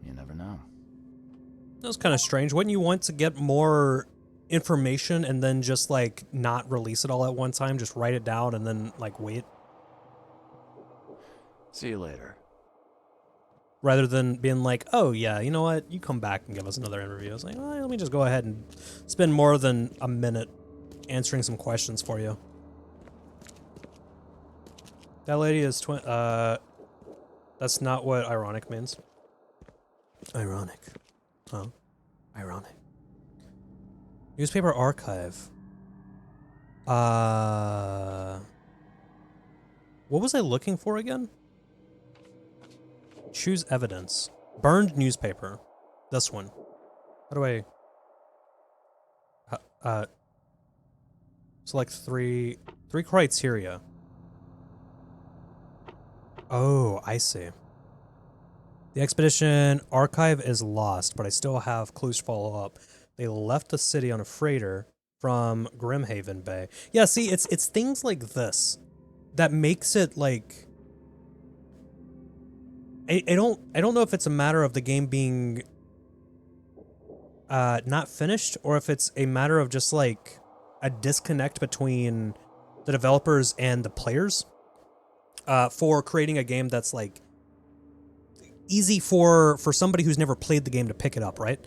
You never know. That was kind of strange. Wouldn't you want to get more information and then just, like, not release it all at one time? Just write it down and then, like, wait? See you later. Rather than being like, oh, yeah, you know what? You come back and give us another interview. I was like, well, let me just go ahead and spend more than a minute answering some questions for you. That lady is that's not what ironic means. Ironic. Oh. Ironic. Newspaper archive. What was I looking for again? Choose evidence. Burned newspaper. This one. How do I... select three criteria. Oh, I see. The expedition archive is lost, but I still have clues to follow up. They left the city on a freighter from Grimhaven Bay. Yeah, see, it's things like this that makes it like... I don't know if it's a matter of the game being not finished, or if it's a matter of just like a disconnect between the developers and the players for creating a game that's like easy for somebody who's never played the game to pick it up, right?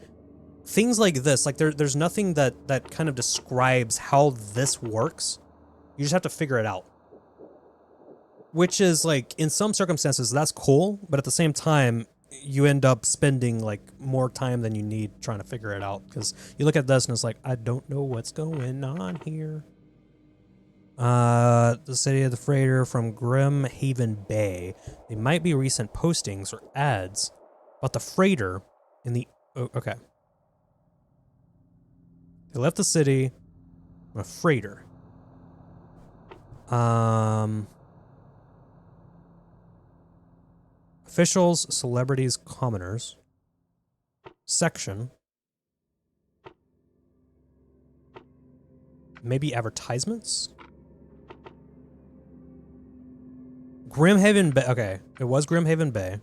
Things like this, like there's nothing that kind of describes how this works. You just have to figure it out. Which is, like, in some circumstances, that's cool, but at the same time, you end up spending, like, more time than you need trying to figure it out. Because you look at this and it's like, I don't know what's going on here. The city of the freighter from Grimhaven Bay. They might be recent postings or ads, but the freighter in the... Oh, okay. They left the city on a freighter. Officials, celebrities, commoners. Section. Maybe advertisements? Grimhaven Bay. Okay, it was Grimhaven Bay.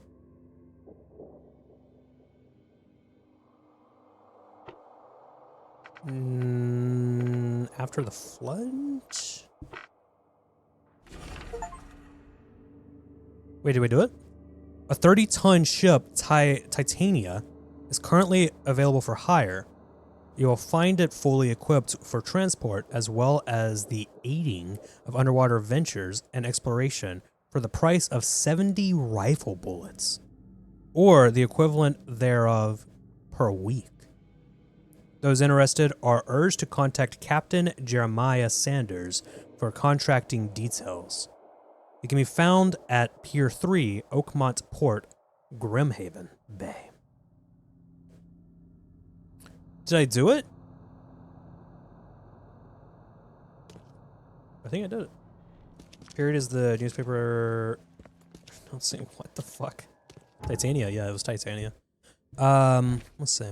After the flood? Wait, did we do it? A 30-ton ship, Titania, is currently available for hire. You will find it fully equipped for transport, as well as the aiding of underwater ventures and exploration for the price of 70 rifle bullets, or the equivalent thereof per week. Those interested are urged to contact Captain Jeremiah Sanders for contracting details. It can be found at Pier 3, Oakmont Port, Grimhaven Bay. Did I do it? I think I did it. Period is the newspaper... Not saying what the fuck. Titania, yeah, it was Titania. Let's see.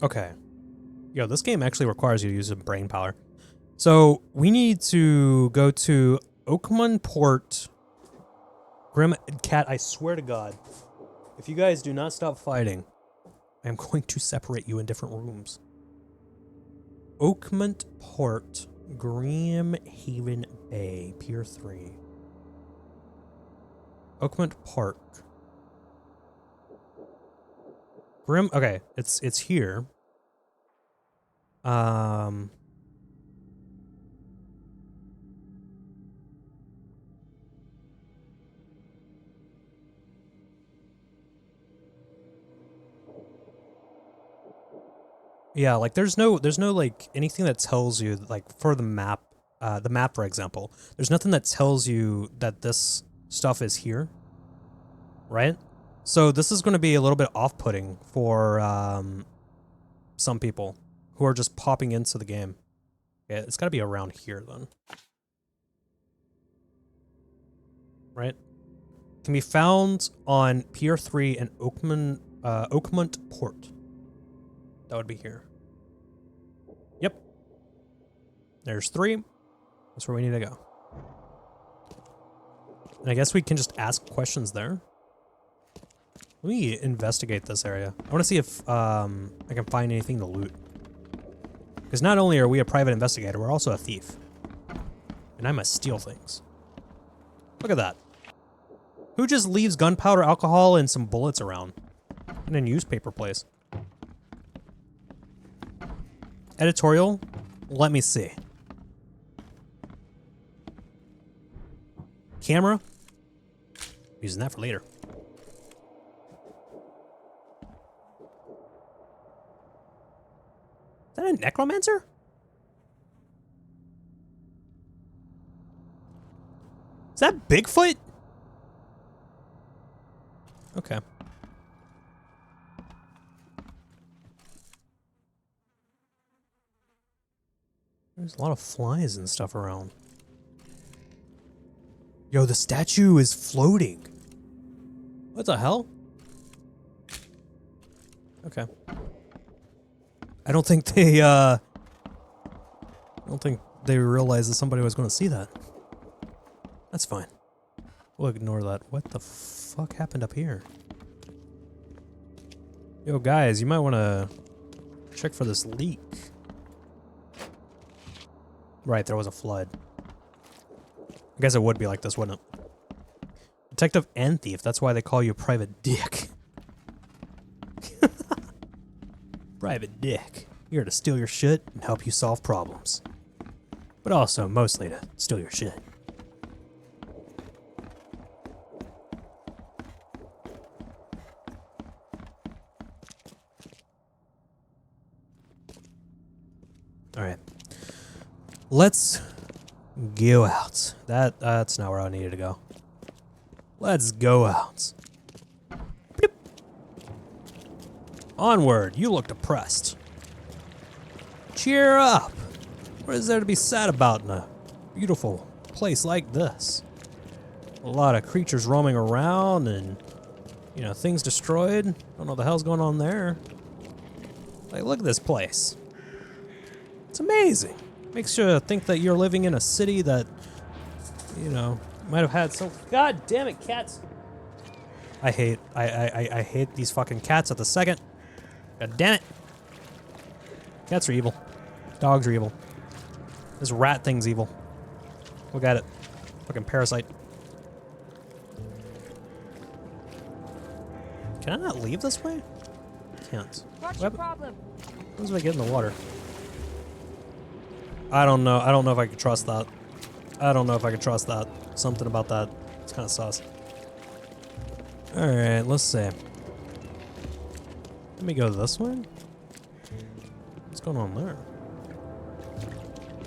Okay. Yo, this game actually requires you to use some brain power. So we need to go to Oakmont Port. Cat, I swear to God, if you guys do not stop fighting, I am going to separate you in different rooms. Oakmont Port, Grimhaven Bay, Pier 3. Oakmont Park. Okay, it's here. Yeah, like there's no like anything that tells you like for the map, for example, there's nothing that tells you that this stuff is here, right? So this is going to be a little bit off-putting for some people who are just popping into the game. Yeah, it's got to be around here then. Right? Can be found on Pier 3 and Oakmont Port. That would be here. Yep. There's 3. That's where we need to go. And I guess we can just ask questions there. Let me investigate this area. I want to see if I can find anything to loot. Because not only are we a private investigator, we're also a thief. And I must steal things. Look at that. Who just leaves gunpowder, alcohol, and some bullets around? In a newspaper place. Editorial? Let me see. Camera? Using that for later. Is that a necromancer? Is that Bigfoot? Okay. There's a lot of flies and stuff around. Yo, the statue is floating. What the hell? Okay. I don't think they realized that somebody was going to see that. That's fine. We'll ignore that. What the fuck happened up here? Yo, guys, you might want to check for this leak. Right, there was a flood. I guess it would be like this, wouldn't it? Detective and thief, that's why they call you Private Dick. Private Dick. Here to steal your shit and help you solve problems. But also, mostly to steal your shit. Alright. Let's go out. That's not where I needed to go. Let's go out. Bloop. Onward, you look depressed. Cheer up. What is there to be sad about in a beautiful place like this? A lot of creatures roaming around and, you know, things destroyed. Don't know what the hell's going on there. Like, look at this place. It's amazing. Makes you think that you're living in a city that, you know, might have had some... God damn it, cats! I hate these fucking cats at the second. God damn it. Cats are evil. Dogs are evil. This rat thing's evil. Look at it. Fucking parasite. Can I not leave this way? Can't. What's your problem? How do I get in the water? I don't know. I don't know if I can trust that. I don't know if I can trust that. Something about that. It's kind of sus. Alright, let's see. Let me go this way. What's going on there?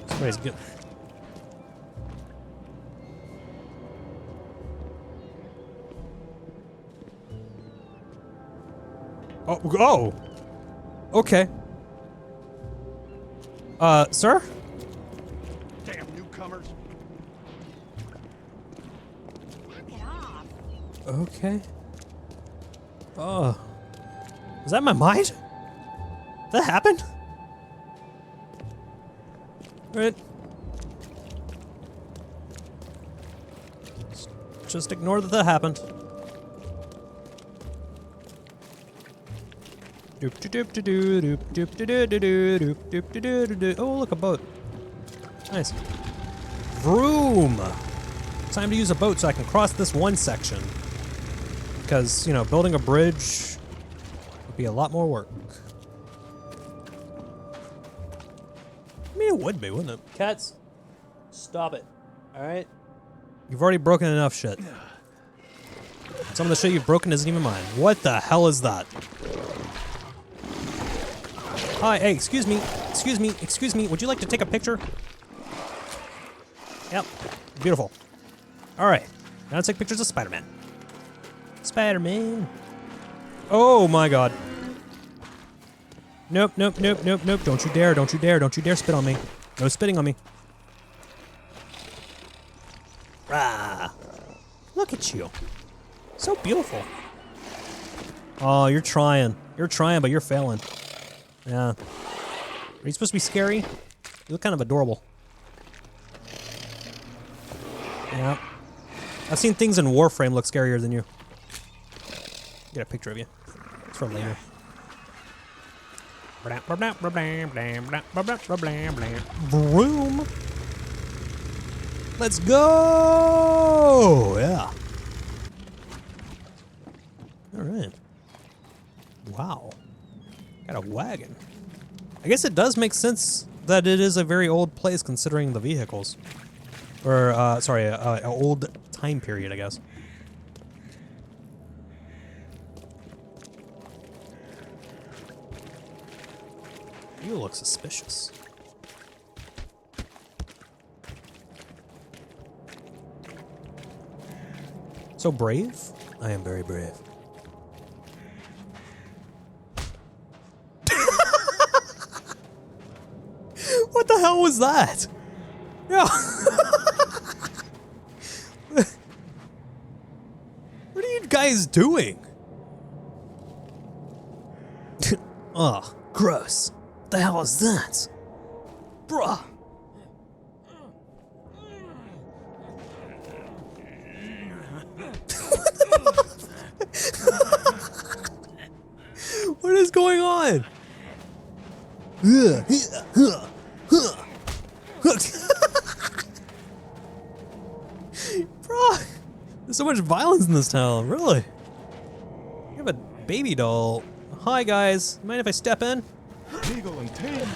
This way's good. Oh! Okay. Sir? Damn newcomers. Okay. Oh. Was that my mind? Did that happened? Right. Just ignore that happened. Oh, look, a boat. Nice. Vroom! Time to use a boat so I can cross this one section. Because, you know, building a bridge would be a lot more work. I mean, it would be, wouldn't it? Cats, stop it. Alright? You've already broken enough shit. Some of the shit you've broken isn't even mine. What the hell is that? Hi, hey, excuse me, would you like to take a picture? Yep, beautiful. Alright, now let's take pictures of Spider-Man. Spider-Man. Oh my god. Nope, nope, nope, nope, nope. Don't you dare, don't you dare, don't you dare spit on me. No spitting on me. Ah. Look at you. So beautiful. Oh, you're trying. You're trying, but you're failing. Yeah. Are you supposed to be scary? You look kind of adorable. Yeah. I've seen things in Warframe look scarier than you. Get a picture of you. It's from later. Vroom. Let's go! Yeah. Alright. Wow. Got a wagon. I guess it does make sense that it is a very old place considering the vehicles. Or, sorry, an old time period, I guess. You look suspicious. So brave? I am very brave. What the hell was that? Yeah. What are you guys doing? Ugh, gross. What the hell is that? Bruh. What is going on? Bro, there's so much violence in this town, really. You have a baby doll. Hi guys, mind if I step in? Legal and tame.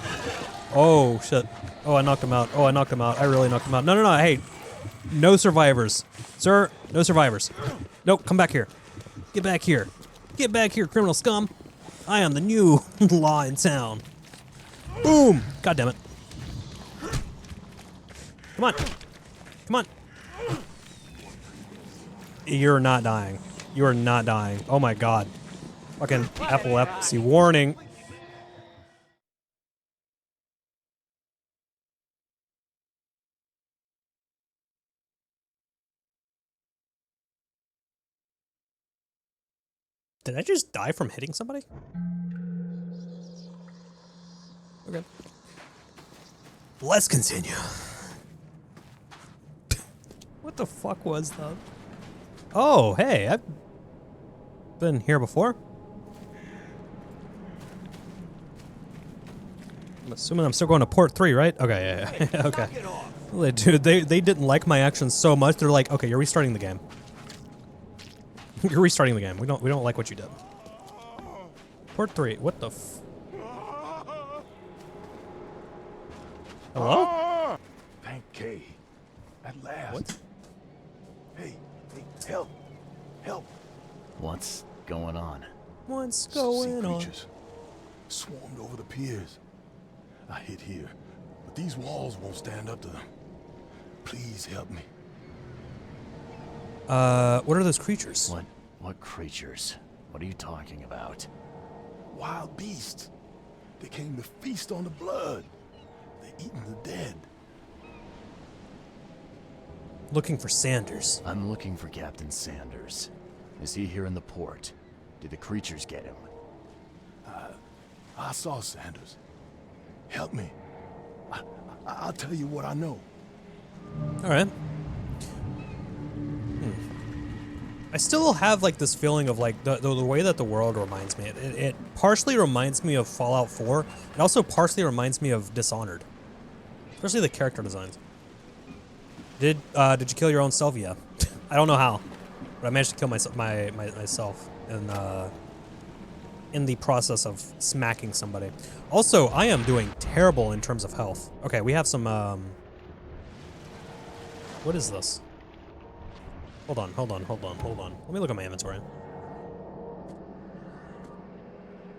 Oh shit. Oh, I knocked him out. Oh, I knocked him out. I really knocked him out. No, no, no, hey. No survivors. Sir, no survivors. Nope, come back here. Get back here. Get back here, criminal scum. I am the new law in town. Boom! God damn it. Come on. Come on. You're not dying. You are not dying. Oh my god. Fucking epilepsy warning. Did I just die from hitting somebody? Okay. Let's continue. What the fuck was that? Oh, hey, I've been here before. I'm assuming I'm still going to port 3, right? Okay, yeah, yeah. Okay. Well, dude, they didn't like my actions so much. They're like, okay, you're restarting the game. You're restarting the game. We don't like what you did. Port 3. What the f... Hello? Thank K. At last. What? Hey, help. Help. What's going on? What's going on? Creatures swarmed over the piers. I hid here, but these walls won't stand up to them. Please help me. What are those creatures? What creatures? What are you talking about? Wild beasts. They came to feast on the blood. They're eating the dead. Looking for Sanders. I'm looking for Captain Sanders. Is he here in the port? Did the creatures get him? I saw Sanders. Help me. I'll tell you what I know. All right. I still have like this feeling of like the way that the world reminds me. It partially reminds me of Fallout 4. It also partially reminds me of Dishonored, especially the character designs. Did you kill your own self? Yeah. I don't know how, but I managed to kill myself in the process of smacking somebody. Also, I am doing terrible in terms of health. Okay, we have some. What is this? Hold on. Let me look at my inventory.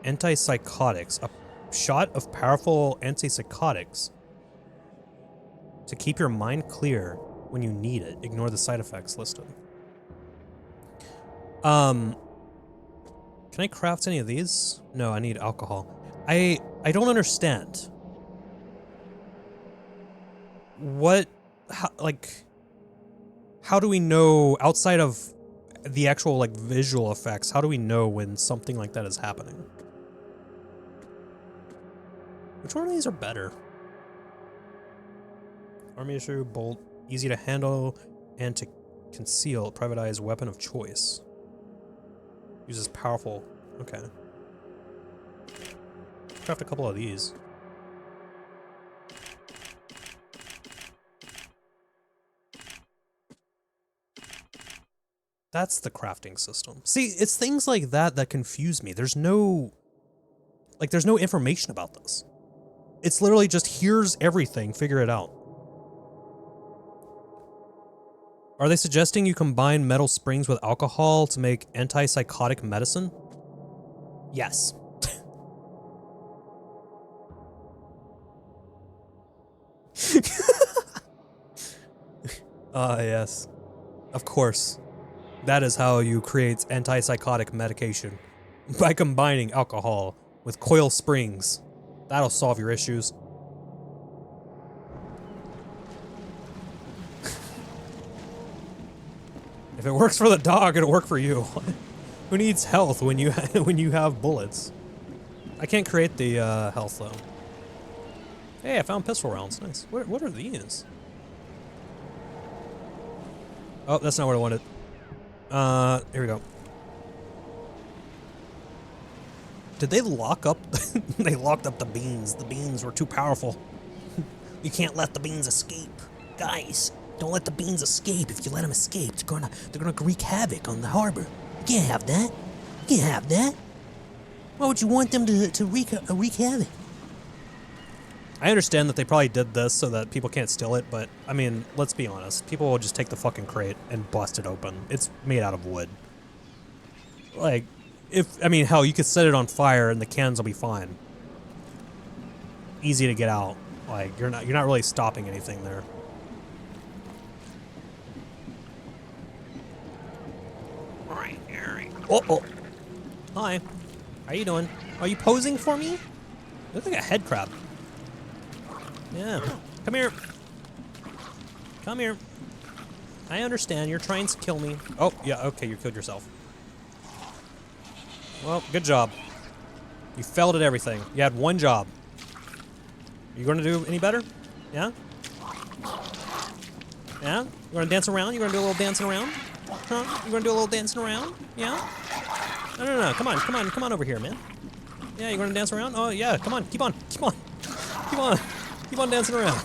Antipsychotics. A shot of powerful antipsychotics to keep your mind clear when you need it. Ignore the side effects listed. Can I craft any of these? No, I need alcohol. I don't understand. How do we know, outside of the actual, like, visual effects, how do we know when something like that is happening? Which one of these are better? Army issue, bolt, easy to handle and to conceal, private eye's weapon of choice. Uses powerful, okay. Craft a couple of these. That's the crafting system. See, it's things like that that confuse me. There's no information about this. It's literally just, here's everything, figure it out. Are they suggesting you combine metal springs with alcohol to make antipsychotic medicine? Yes. Yes. Of course. That is how you create antipsychotic medication. By combining alcohol with coil springs. That'll solve your issues. If it works for the dog, it'll work for you. Who needs health when you when you have bullets? I can't create the health though. Hey, I found pistol rounds. Nice. What are these? Oh, that's not what I wanted. Here we go. Did they lock up? They locked up the beans. The beans were too powerful. You can't let the beans escape. Guys, don't let the beans escape. If you let them escape, they're gonna wreak havoc on the harbor. You can't have that. You can't have that. Why would you want them to wreak havoc? I understand that they probably did this so that people can't steal it, but, I mean, let's be honest. People will just take the fucking crate and bust it open. It's made out of wood. Like, hell, you could set it on fire and the cans will be fine. Easy to get out. Like, you're not really stopping anything there. Oh. Hi. How you doing? Are you posing for me? You look like a head crab. Yeah. Come here. Come here. I understand. You're trying to kill me. Oh, yeah. Okay, you killed yourself. Well, good job. You failed at everything. You had one job. You going to do any better? Yeah? Yeah? You going to dance around? You going to do a little dancing around? Huh? You going to do a little dancing around? Yeah? No. Come on over here, man. Yeah, you going to dance around? Oh, yeah. Come on. Keep on. Keep on dancing around.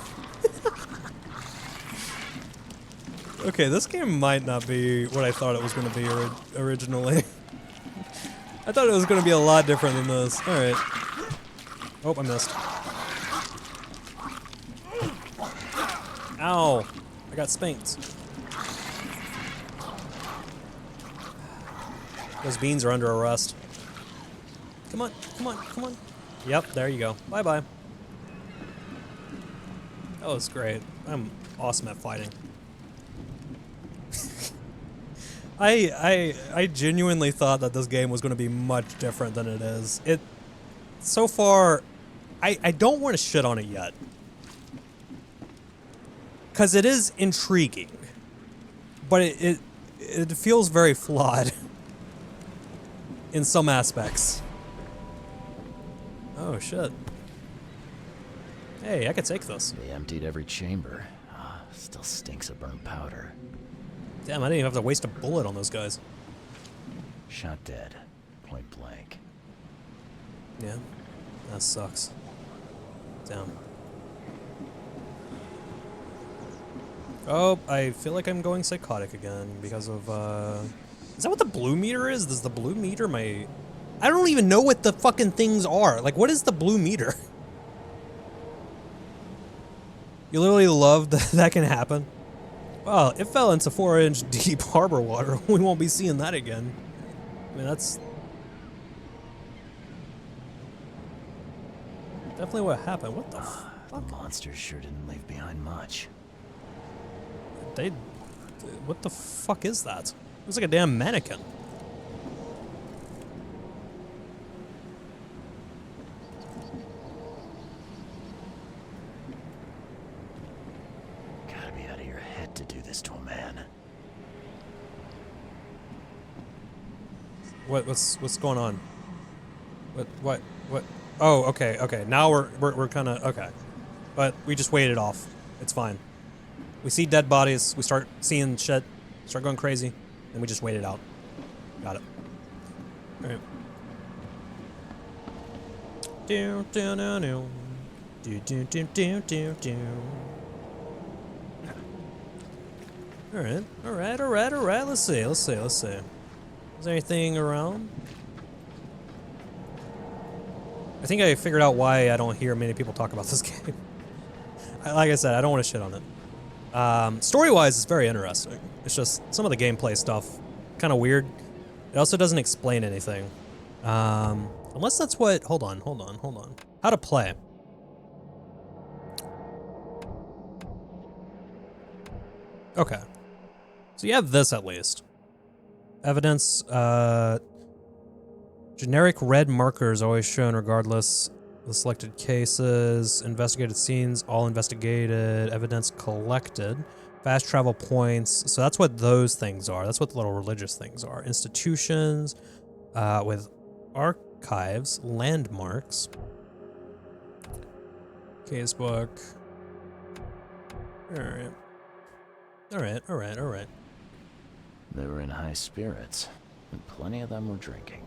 Okay, this game might not be what I thought it was going to be originally. I thought it was going to be a lot different than this. Alright. Oh, I missed. Ow. I got spanked. Those beans are under arrest. Come on. Yep, there you go. Bye-bye. That was great. I'm awesome at fighting. I genuinely thought that this game was going to be much different than it is. So far, I don't want to shit on it yet. Because it is intriguing. But it feels very flawed. In some aspects. Oh, shit. Hey, I could take this. They emptied every chamber. Still stinks of burnt powder. Damn, I didn't even have to waste a bullet on those guys. Shot dead. Point blank. Yeah. That sucks. Damn. Oh, I feel like I'm going psychotic again because of, Is that what the blue meter is? Does the blue meter I don't even know what the fucking things are. Like, what is the blue meter? You literally love that can happen? Well, it fell into 4-inch deep harbor water. We won't be seeing that again. I mean, that's definitely what happened. What the fuck? The monsters sure didn't leave behind much. What the fuck is that? It looks like a damn mannequin. What's going on? What? Oh, okay. Now we're kind of okay, but we just waited off. It's fine. We see dead bodies. We start seeing shit. Start going crazy, and we just wait it out. Got it. All right. Do. All right. Let's see. Is there anything around? I think I figured out why I don't hear many people talk about this game. Like I said, I don't want to shit on it. Story-wise, it's very interesting. It's just some of the gameplay stuff, kind of weird. It also doesn't explain anything. Unless that's what... Hold on. How to play. Okay. So you have this at least. Evidence, generic red markers always shown regardless of the selected cases. Investigated scenes, all investigated. Evidence collected. Fast travel points. So that's what those things are. That's what the little religious things are. Institutions, with archives, landmarks. Casebook. Alright. They were in high spirits, and plenty of them were drinking.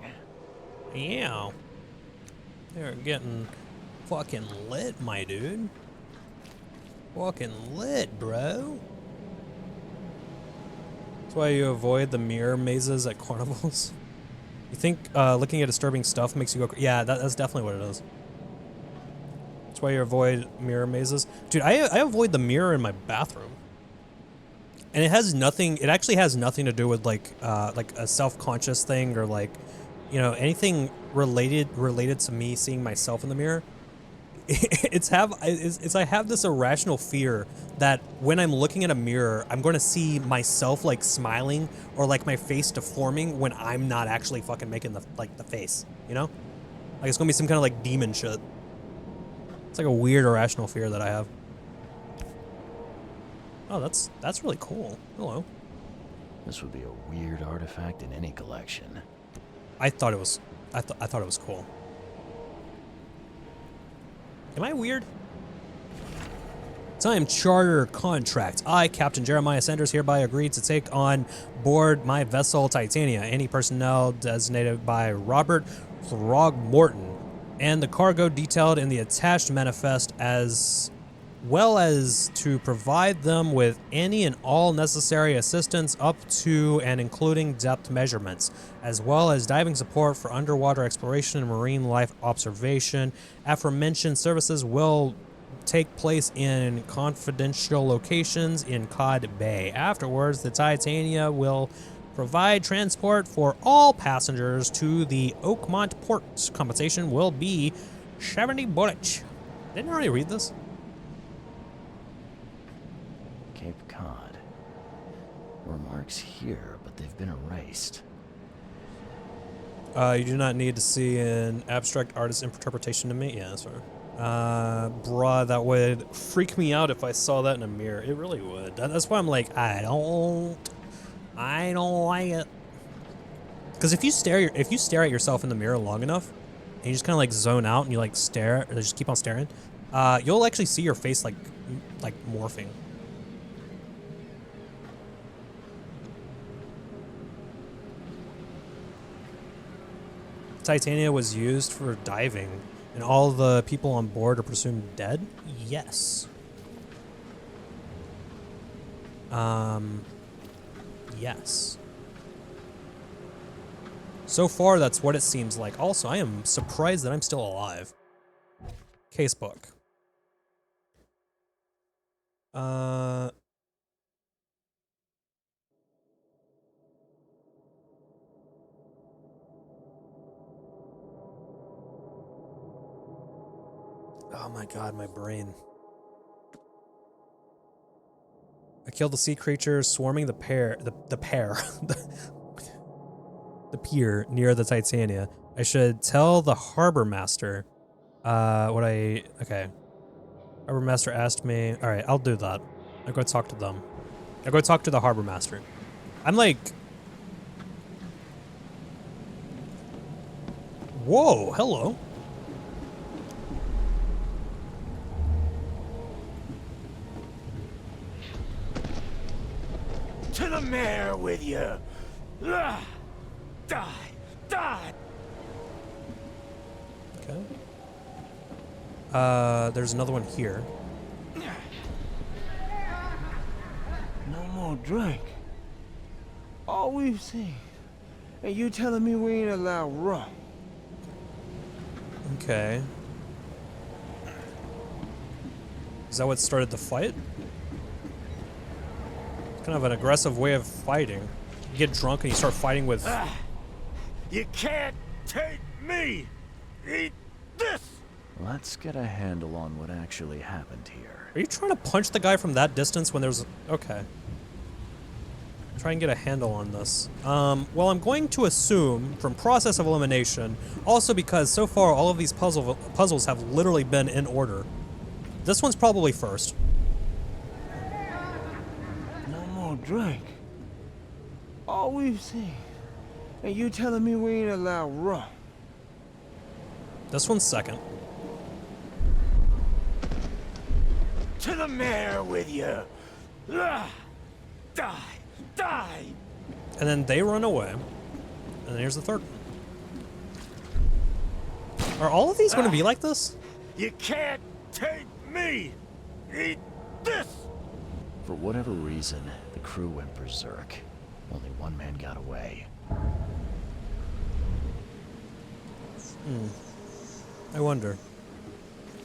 Yeah. They're getting fucking lit, my dude. Fucking lit, bro. That's why you avoid the mirror mazes at carnivals. You think looking at disturbing stuff makes you go... Yeah, that's definitely what it is. That's why you avoid mirror mazes. Dude, I avoid the mirror in my bathroom. And it has nothing... It actually has nothing to do with, like a self-conscious thing or, like, you know, anything related to me seeing myself in the mirror. I have this irrational fear that when I'm looking at a mirror, I'm going to see myself like smiling or like my face deforming when I'm not actually fucking making the face, you know? Like it's going to be some kind of like demon shit. It's like a weird irrational fear that I have. Oh, that's really cool. Hello. This would be a weird artifact in any collection. I thought it was cool. Am I weird? Time charter contract. I, Captain Jeremiah Sanders, hereby agree to take on board my vessel Titania any personnel designated by Robert Throgmorton and the cargo detailed in the attached manifest, as well as to provide them with any and all necessary assistance up to and including depth measurements, as well as diving support for underwater exploration and marine life observation. Aforementioned services will take place in confidential locations in Cod Bay. Afterwards, the Titania will provide transport for all passengers to the Oakmont port. Compensation will be 70 bullets. Didn't I already read this? Cape Cod. Remarks here, but they've been erased. You do not need to see an abstract artist's interpretation to me. Yeah, that's right. Bruh, that would freak me out if I saw that in a mirror. It really would. That's why I'm like, I don't like it. Because if you stare at yourself in the mirror long enough, and you just kind of like zone out and you like stare, or just keep on staring, you'll actually see your face like morphing. Titania was used for diving, and all the people on board are presumed dead? Yes. Yes. So far, that's what it seems like. Also, I am surprised that I'm still alive. Casebook. Oh my god, my brain. I killed the sea creatures swarming the pier near the Titania. I should tell the harbor master okay. Harbor master asked me. All right, I'll do that. I'll go talk to them. I'll go talk to the harbor master. I'm like, Whoa, hello. To the mayor with you! Die! Die! Okay. There's another one here. No more drink. All we've seen. And you telling me we ain't allowed rum? Okay. Is that what started the fight? It's kind of an aggressive way of fighting. You get drunk and you start fighting with... You can't take me! Eat this! Let's get a handle on what actually happened here. Are you trying to punch the guy from that distance when there's... Okay. Try and get a handle on this. Well, I'm going to assume from process of elimination, also because so far all of these puzzles have literally been in order. This one's probably first. No more drink. All we've seen. And you telling me we ain't allowed rum? This one's second. To the mayor with you! Die! Die! And then they run away. And then here's the third one. Are all of these going to be like this? You can't take me! Eat this! For whatever reason, the crew went berserk. Only one man got away. I wonder.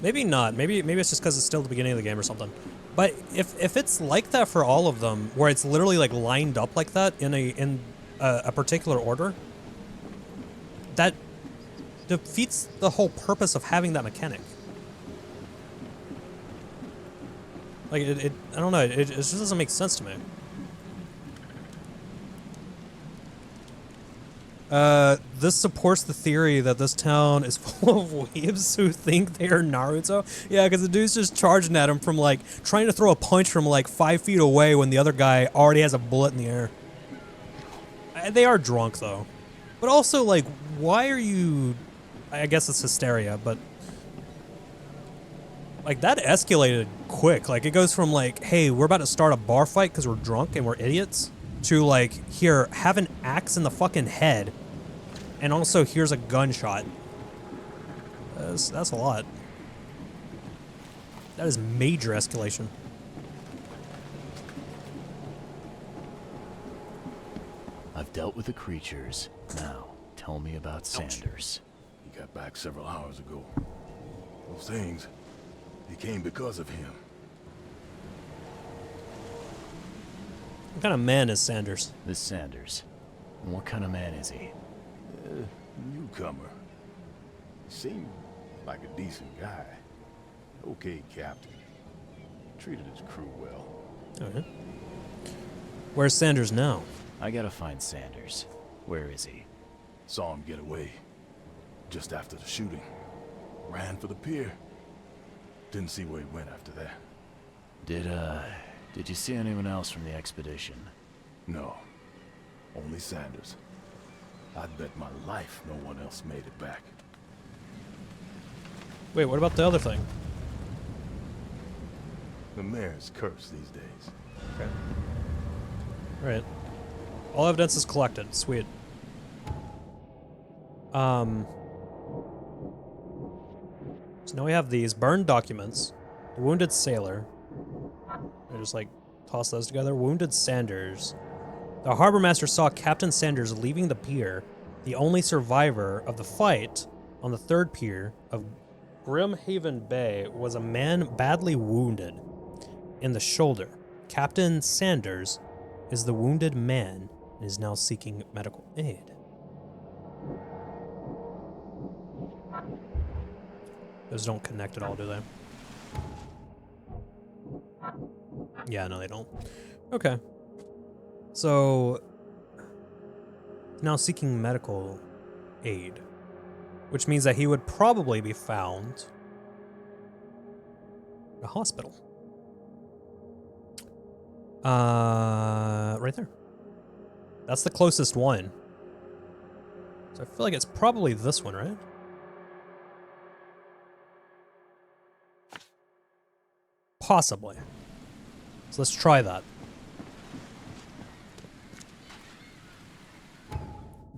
Maybe not. Maybe it's just because it's still the beginning of the game or something. But if it's like that for all of them, where it's literally like lined up like that in a particular order, that defeats the whole purpose of having that mechanic. Like I don't know. It just doesn't make sense to me. This supports the theory that this town is full of weebs who think they are Naruto. Yeah, because the dude's just charging at him from like, trying to throw a punch from like 5 feet away when the other guy already has a bullet in the air. They are drunk though. But also like, why are you, I guess it's hysteria, but like that escalated quick. Like it goes from like, hey, we're about to start a bar fight because we're drunk and we're idiots, to like, here, have an axe in the fucking head. And also, here's a gunshot. That's a lot. That is major escalation. I've dealt with the creatures. Now, tell me about Sanders. He got back several hours ago. Those things, they came because of him. What kind of man is Sanders? This Sanders. What kind of man is he? Newcomer. Seemed like a decent guy. Okay, Captain. Treated his crew well. Okay. Where's Sanders now? I gotta find Sanders. Where is he? Saw him get away. Just after the shooting. Ran for the pier. Didn't see where he went after that. Did you see anyone else from the expedition? No. Only Sanders. I'd bet my life no one else made it back. Wait, what about the other thing? The mayor's cursed these days. Okay. Right. All evidence is collected. Sweet. So now we have these burned documents, the wounded sailor. I just like toss those together. Wounded Sanders. The harbor master saw Captain Sanders leaving the pier, the only survivor of the fight on the third pier of Grimhaven Bay was a man badly wounded in the shoulder. Captain Sanders is the wounded man and is now seeking medical aid. Those don't connect at all, do they? Yeah, no, they don't. Okay. So, now seeking medical aid, which means that he would probably be found in a hospital. Right there. That's the closest one. So I feel like it's probably this one, right? Possibly. So let's try that.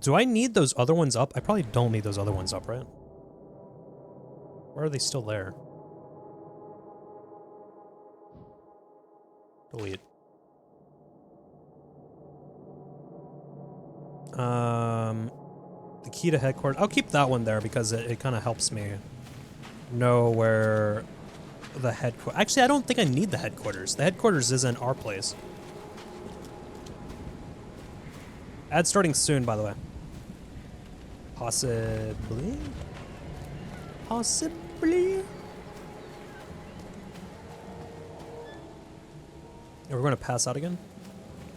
Do I need those other ones up? I probably don't need those other ones up, right? Why are they still there? Delete. The key to headquarters. I'll keep that one there because it kind of helps me know where the headquarters. Actually, I don't think I need the headquarters. The headquarters isn't our place. Ad starting soon, by the way. Possibly. Possibly. Are we going to pass out again?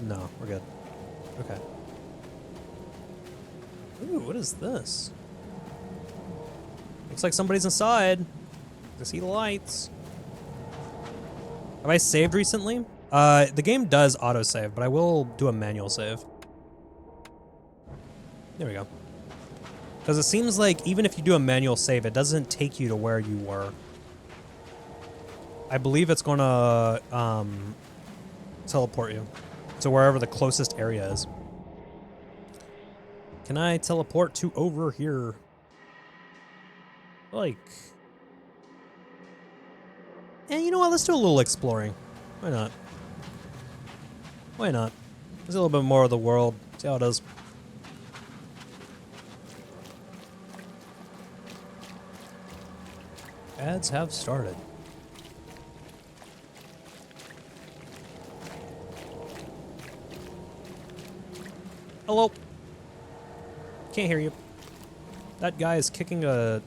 No, we're good. Okay. Ooh, what is this? Looks like somebody's inside. I see the lights. Have I saved recently? The game does autosave, but I will do a manual save. There we go. Because it seems like even if you do a manual save, it doesn't take you to where you were. I believe it's going to teleport you to wherever the closest area is. Can I teleport to over here? Like... Yeah, you know what? Let's do a little exploring. Why not? Why not? There's a little bit more of the world. See how it is. Ads have started. Hello. Can't hear you. That guy is kicking a...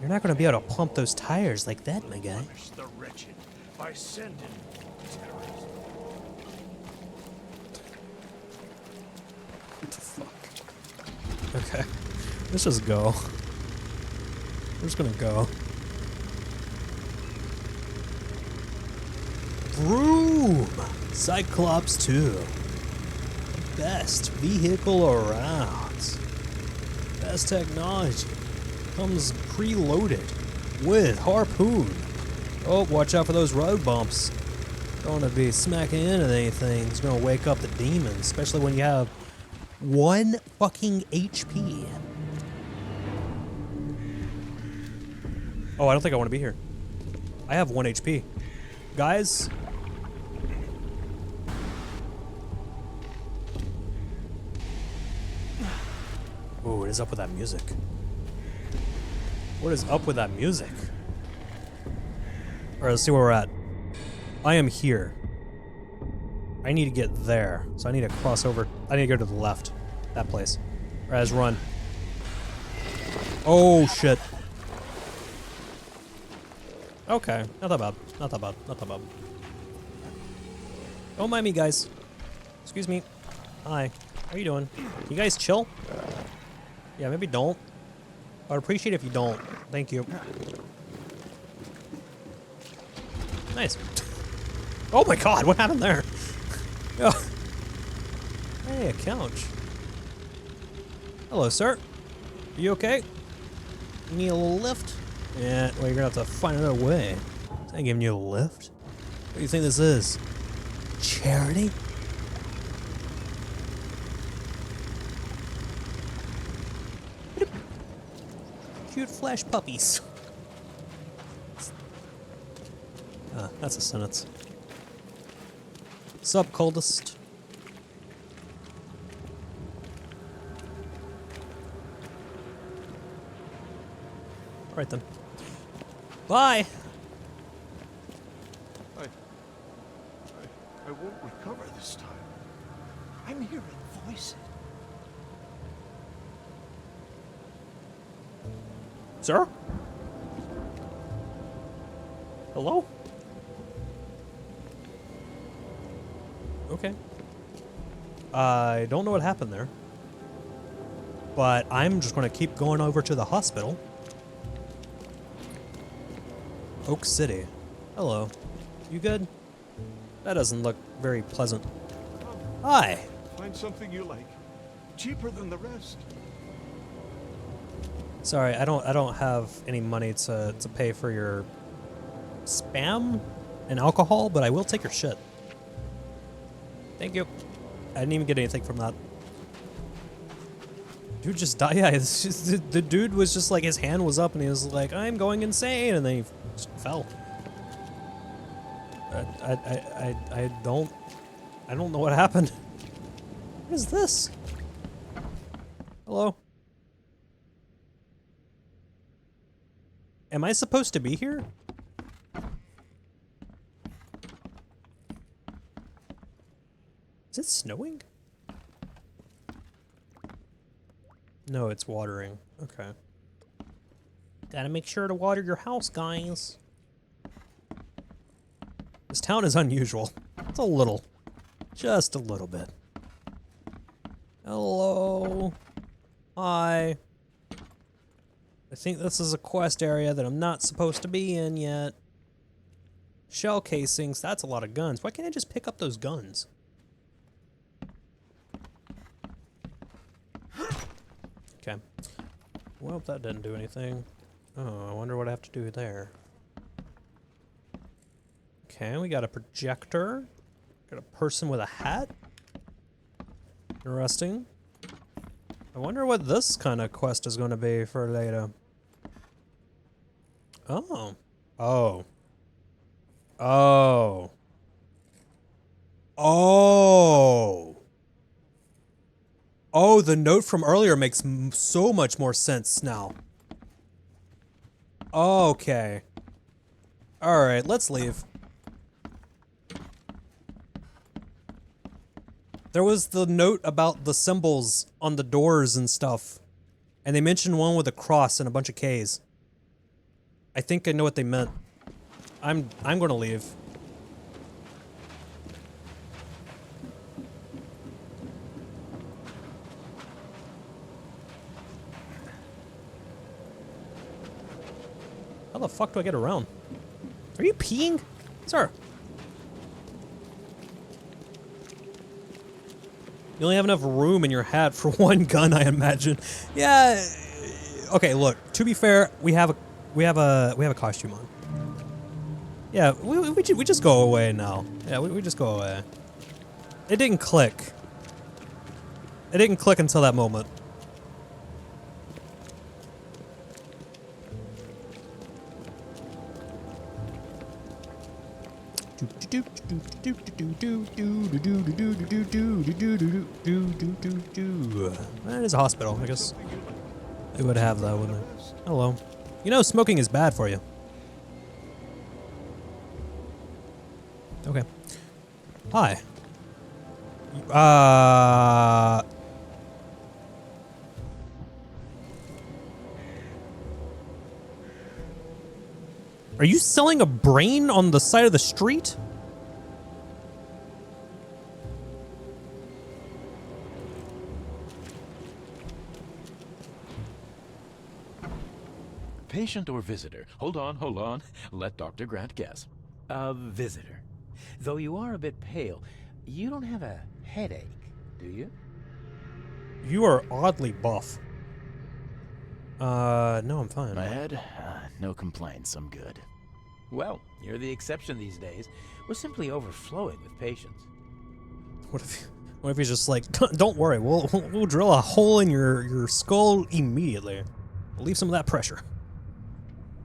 You're not going to be able to pump those tires like that, my guy. Punish the wretched by sending terrorists. What the fuck? Okay. Let's just go. We're just gonna go. Vroom! Cyclops 2. Best vehicle around. Best technology. Comes preloaded with harpoon. Oh, watch out for those road bumps. Don't want to be smacking into anything. It's going to wake up the demons, especially when you have 1 fucking HP. Oh, I don't think I want to be here. I have 1 HP. Guys. Ooh, what is up with that music? What is up with that music? Alright, let's see where we're at. I am here. I need to get there. So I need to cross over. I need to go to the left. That place. Alright, let's run. Oh, shit. Okay. Not that bad. Not that bad. Not that bad. Don't mind me, guys. Excuse me. Hi. How are you doing? Can you guys chill? Yeah, maybe don't. I'd appreciate if you don't. Thank you. Nice. Oh my god, what happened there? Oh. Hey, a couch. Hello, sir. Are you okay? You need a little lift? Yeah, well, you're gonna have to find another way. I ain't giving you a lift. What do you think this is? Charity? Cute flash puppies. That's a sentence. Sup, coldest? Alright then. Bye! I won't recover this time. I'm hearing voices. Sir? Hello? Okay. I don't know what happened there. But I'm just going to keep going over to the hospital. Oak City. Hello. You good? That doesn't look very pleasant. Hi. Find something you like. Cheaper than the rest. Sorry, I don't have any money to pay for your spam and alcohol, but I will take your shit. Thank you. I didn't even get anything from that. Dude just died. Yeah, it's just, the dude was just like, his hand was up and he was like, I'm going insane, and then he just fell. I don't know what happened. What is this? Hello? Am I supposed to be here? Is it snowing? No, it's watering. Okay. Gotta make sure to water your house, guys. This town is unusual. It's a little. Just a little bit. Hello. Hi. I think this is a quest area that I'm not supposed to be in yet. Shell casings, that's a lot of guns. Why can't I just pick up those guns? Okay. Well, that didn't do anything. Oh, I wonder what I have to do there. Okay, we got a projector. Got a person with a hat. Interesting. I wonder what this kind of quest is going to be for later. Oh. Oh. Oh. Oh. Oh, the note from earlier makes so much more sense now. Okay. Alright, let's leave. There was the note about the symbols on the doors and stuff. And they mentioned one with a cross and a bunch of K's. I think I know what they meant. I'm gonna leave. How the fuck do I get around? Are you peeing? Sir. You only have enough room in your hat for one gun, I imagine. Yeah. Okay, look. To be fair, we have a costume on. Yeah, we just go away now. Yeah, we just go away. It didn't click. It didn't click until that moment. That is a hospital, I guess. They would have that, wouldn't they? Hello. You know, smoking is bad for you. Okay. Hi. Are you selling a brain on the side of the street? Patient or visitor? Hold on. Let Dr. Grant guess. A visitor. Though you are a bit pale, you don't have a headache, do you? You are oddly buff. No, I'm fine. My head? No complaints, I'm good. Well, you're the exception these days. We're simply overflowing with patients. What if he's just like, don't worry, we'll drill a hole in your skull immediately. We'll leave some of that pressure.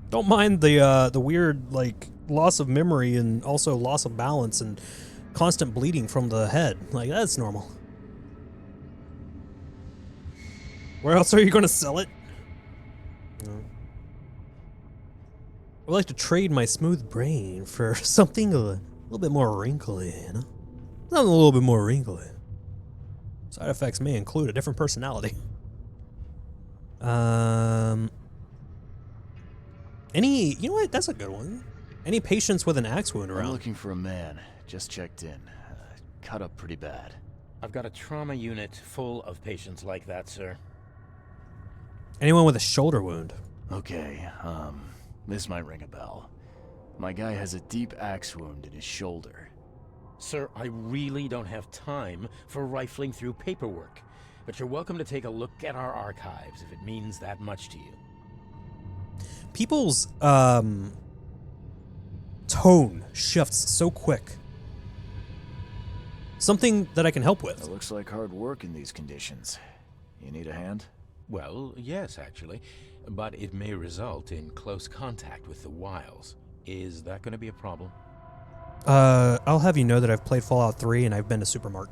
Don't mind the weird, like, loss of memory and also loss of balance and constant bleeding from the head. Like, that's normal. Where else are you going to sell it? No. I would like to trade my smooth brain for something a little bit more wrinkly, you know? Something a little bit more wrinkly. Side effects may include a different personality. You know what? That's a good one. Any patients with an axe wound around? I'm looking for a man. Just checked in. Cut up pretty bad. I've got a trauma unit full of patients like that, sir. Anyone with a shoulder wound? Okay, this might ring a bell. My guy has a deep axe wound in his shoulder. Sir, I really don't have time for rifling through paperwork, but you're welcome to take a look at our archives if it means that much to you. People's tone shifts so quick. Something that I can help with. It looks like hard work in these conditions. You need a hand? Well, yes, actually, but it may result in close contact with the wiles. Is that going to be a problem? I'll have you know that I've played Fallout 3 and I've been to Supermart.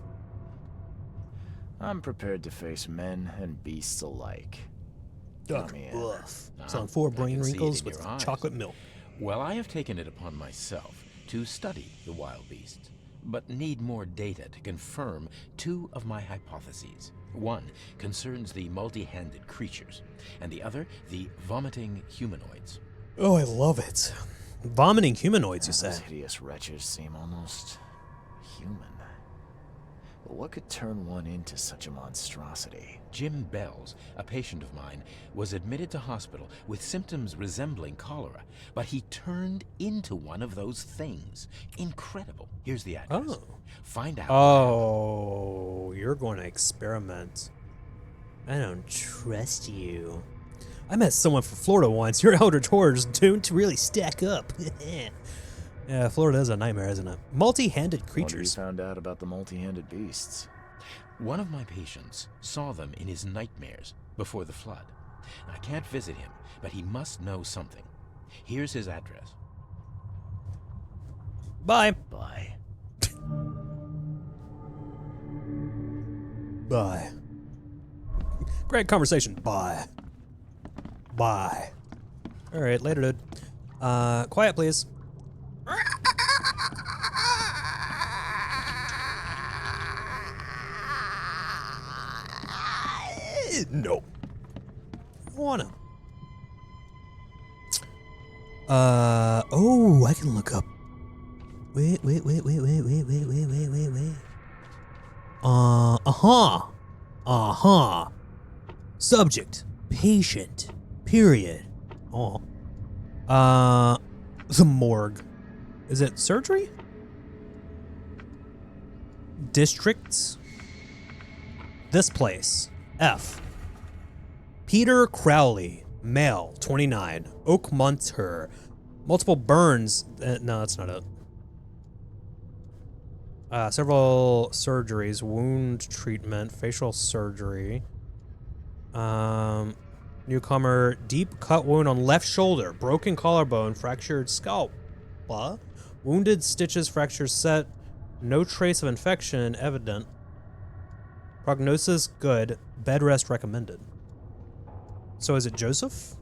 I'm prepared to face men and beasts alike. Dr. Bluff. Selling 4 brain wrinkles with chocolate milk. Well, I have taken it upon myself to study the wild beasts, but need more data to confirm 2 of my hypotheses. One concerns the multi-handed creatures, and the other, the vomiting humanoids. Oh, I love it. Vomiting humanoids, you say? Those hideous wretches seem almost human. But what could turn one into such a monstrosity? Jim Bells, a patient of mine, was admitted to hospital with symptoms resembling cholera, but he turned into one of those things. Incredible. Here's the address. Oh. Find out. Oh, you're going to experiment. I don't trust you. I met someone from Florida once. Your Eldritch Horrors don't really stack up. Yeah, Florida is a nightmare, isn't it? Multi-handed creatures. What you found out about the multi-handed beasts? One of my patients saw them in his nightmares before the flood. I can't visit him, but he must know something. Here's his address. Bye. Bye. Bye. Great conversation. Bye. Bye. All right, later, dude. Quiet, please. No. I wanna. Oh, I can look up. Wait. Subject. Patient. Period. Oh. The morgue. Is it surgery? Districts. This place. F. Peter Crowley, male, 29, Oakmonter. Multiple burns. No, that's not it. Several surgeries, wound treatment, facial surgery. Newcomer, deep cut wound on left shoulder, broken collarbone, fractured scalp. Wounded stitches, fracture set, no trace of infection evident. Prognosis good, bed rest recommended. So is it Joseph?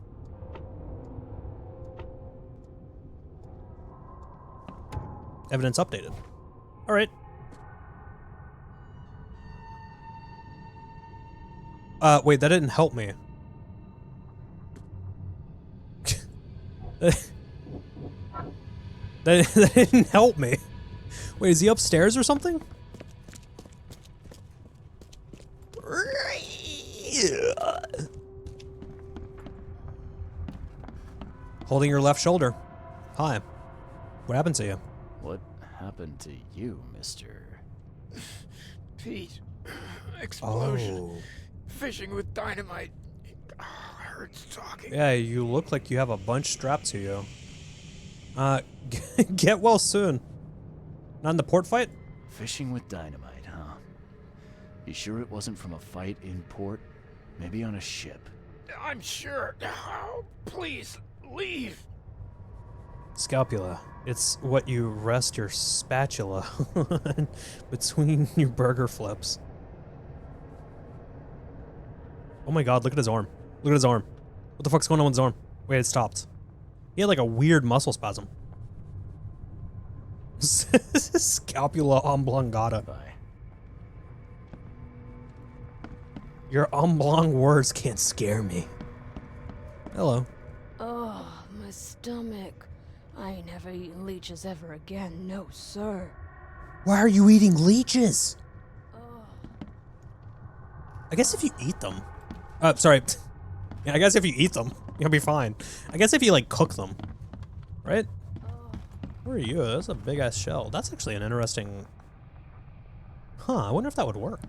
Evidence updated. All right. Wait, that didn't help me. That didn't help me. Wait, is he upstairs or something? Holding your left shoulder. Hi. What happened to you? What happened to you, mister? Pete. Explosion. Oh. Fishing with dynamite. Hurts talking. Yeah, you look like you have a bunch strapped to you. Get well soon. Not in the port fight? Fishing with dynamite, huh? You sure it wasn't from a fight in port? Maybe on a ship? I'm sure. Oh, please, leave. Scapula. It's what you rest your spatula on between your burger flips. Oh my god, look at his arm. Look at his arm. What the fuck's going on with his arm? Wait, it stopped. He had like a weird muscle spasm. Scapula oblongata. Your oblong words can't scare me. Hello. Oh, my stomach. I ain't never eaten leeches ever again, no sir. Why are you eating leeches? I guess if you eat them. Sorry. Yeah, I guess if you eat them, you'll be fine. I guess if you like cook them, right? Where are you? That's a big ass shell. That's actually an interesting. Huh, I wonder if that would work.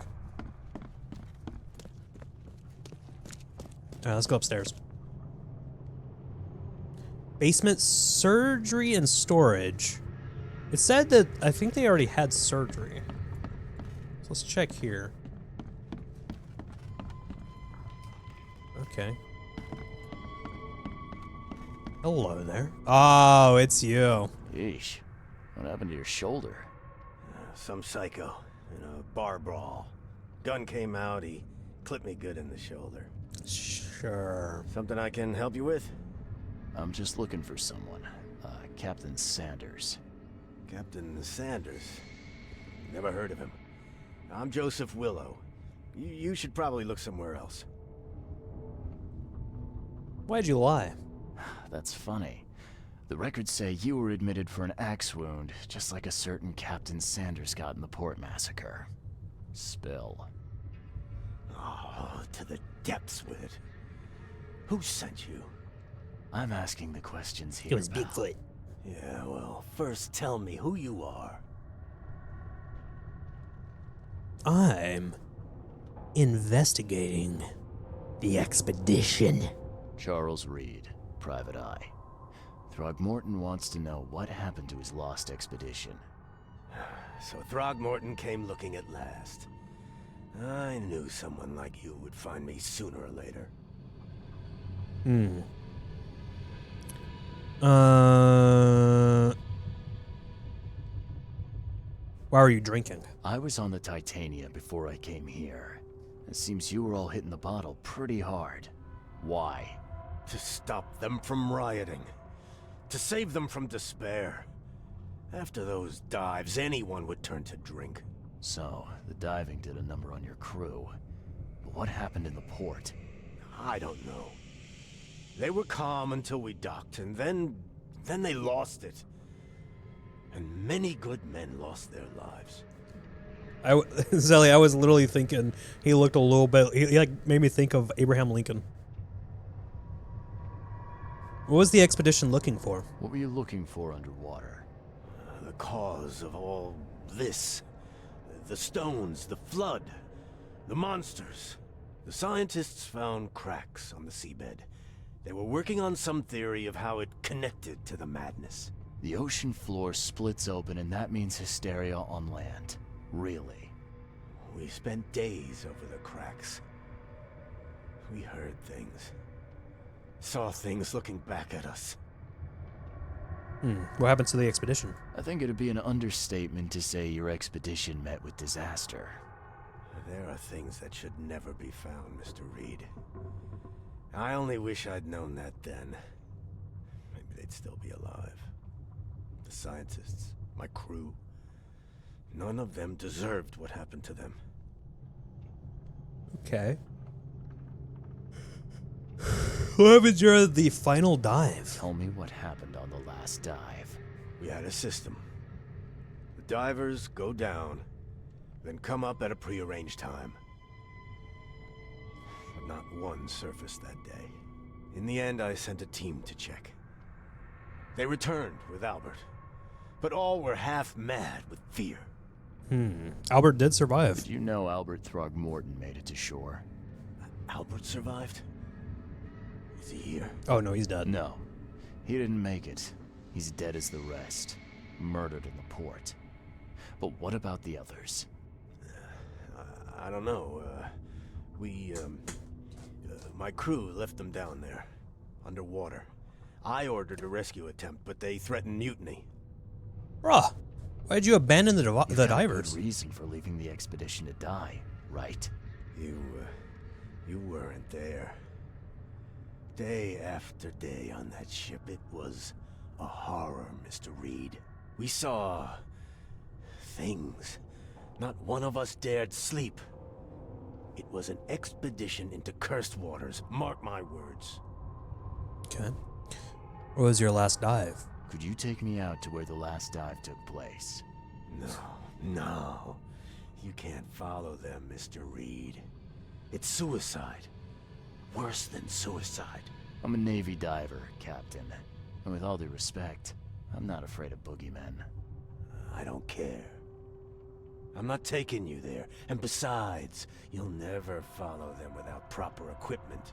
Alright, let's go upstairs. Basement surgery and storage. It said that I think they already had surgery. So let's check here. Okay. Hello there. Oh, it's you. Yeesh. What happened to your shoulder? Some psycho in a bar brawl. Gun came out, he clipped me good in the shoulder. Sure. Something I can help you with? I'm just looking for someone. Captain Sanders. Captain Sanders? Never heard of him. I'm Joseph Willow. You should probably look somewhere else. Why'd you lie? That's funny. The records say you were admitted for an axe wound, just like a certain Captain Sanders got in the port massacre. Spill. Oh, to the depths with it. Who sent you? I'm asking the questions here. It was Bigfoot. Yeah, well, first tell me who you are. I'm investigating the expedition. Charles Reed, Private Eye. Throgmorton wants to know what happened to his lost expedition. So Throgmorton came looking at last. I knew someone like you would find me sooner or later. Why were you drinking? I was on the Titania before I came here. It seems you were all hitting the bottle pretty hard. Why? To stop them from rioting. To save them from despair. After those dives, anyone would turn to drink. So, the diving did a number on your crew. But what happened in the port? I don't know. They were calm until we docked, and then they lost it. And many good men lost their lives. Zelly, I was literally thinking he looked a little bit. He like made me think of Abraham Lincoln. What was the expedition looking for? What were you looking for underwater? The cause of all this. The stones, the flood, the monsters. The scientists found cracks on the seabed. They were working on some theory of how it connected to the madness. The ocean floor splits open and that means hysteria on land. Really? We spent days over the cracks. We heard things. Saw things looking back at us. What happened to the expedition? I think it'd be an understatement to say your expedition met with disaster. There are things that should never be found, Mr. Reed. I only wish I'd known that then. Maybe they'd still be alive. The scientists, my crew, none of them deserved what happened to them. Okay. What happened during the final dive? Tell me what happened on the last dive. We had a system. The divers go down, then come up at a prearranged time. But not one surfaced that day. In the end, I sent a team to check. They returned with Albert, but all were half mad with fear. Albert did survive. Did you know Albert Throgmorton made it to shore? Albert survived? Is he here? Oh no, he's dead. No, he didn't make it. He's dead as the rest. Murdered in the port. But what about the others? I don't know. My crew left them down there, underwater. I ordered a rescue attempt, but they threatened mutiny. Bruh, why'd you abandon the divers? Good reason for leaving the expedition to die, right? You weren't there. Day after day on that ship, it was a horror, Mr. Reed. We saw things. Not one of us dared sleep. It was an expedition into cursed waters, mark my words. Okay. What was your last dive? Could you take me out to where the last dive took place? No. You can't follow them, Mr. Reed. It's suicide. Worse than suicide. I'm a Navy diver, Captain. And with all due respect, I'm not afraid of boogeymen. I don't care. I'm not taking you there. And besides, you'll never follow them without proper equipment.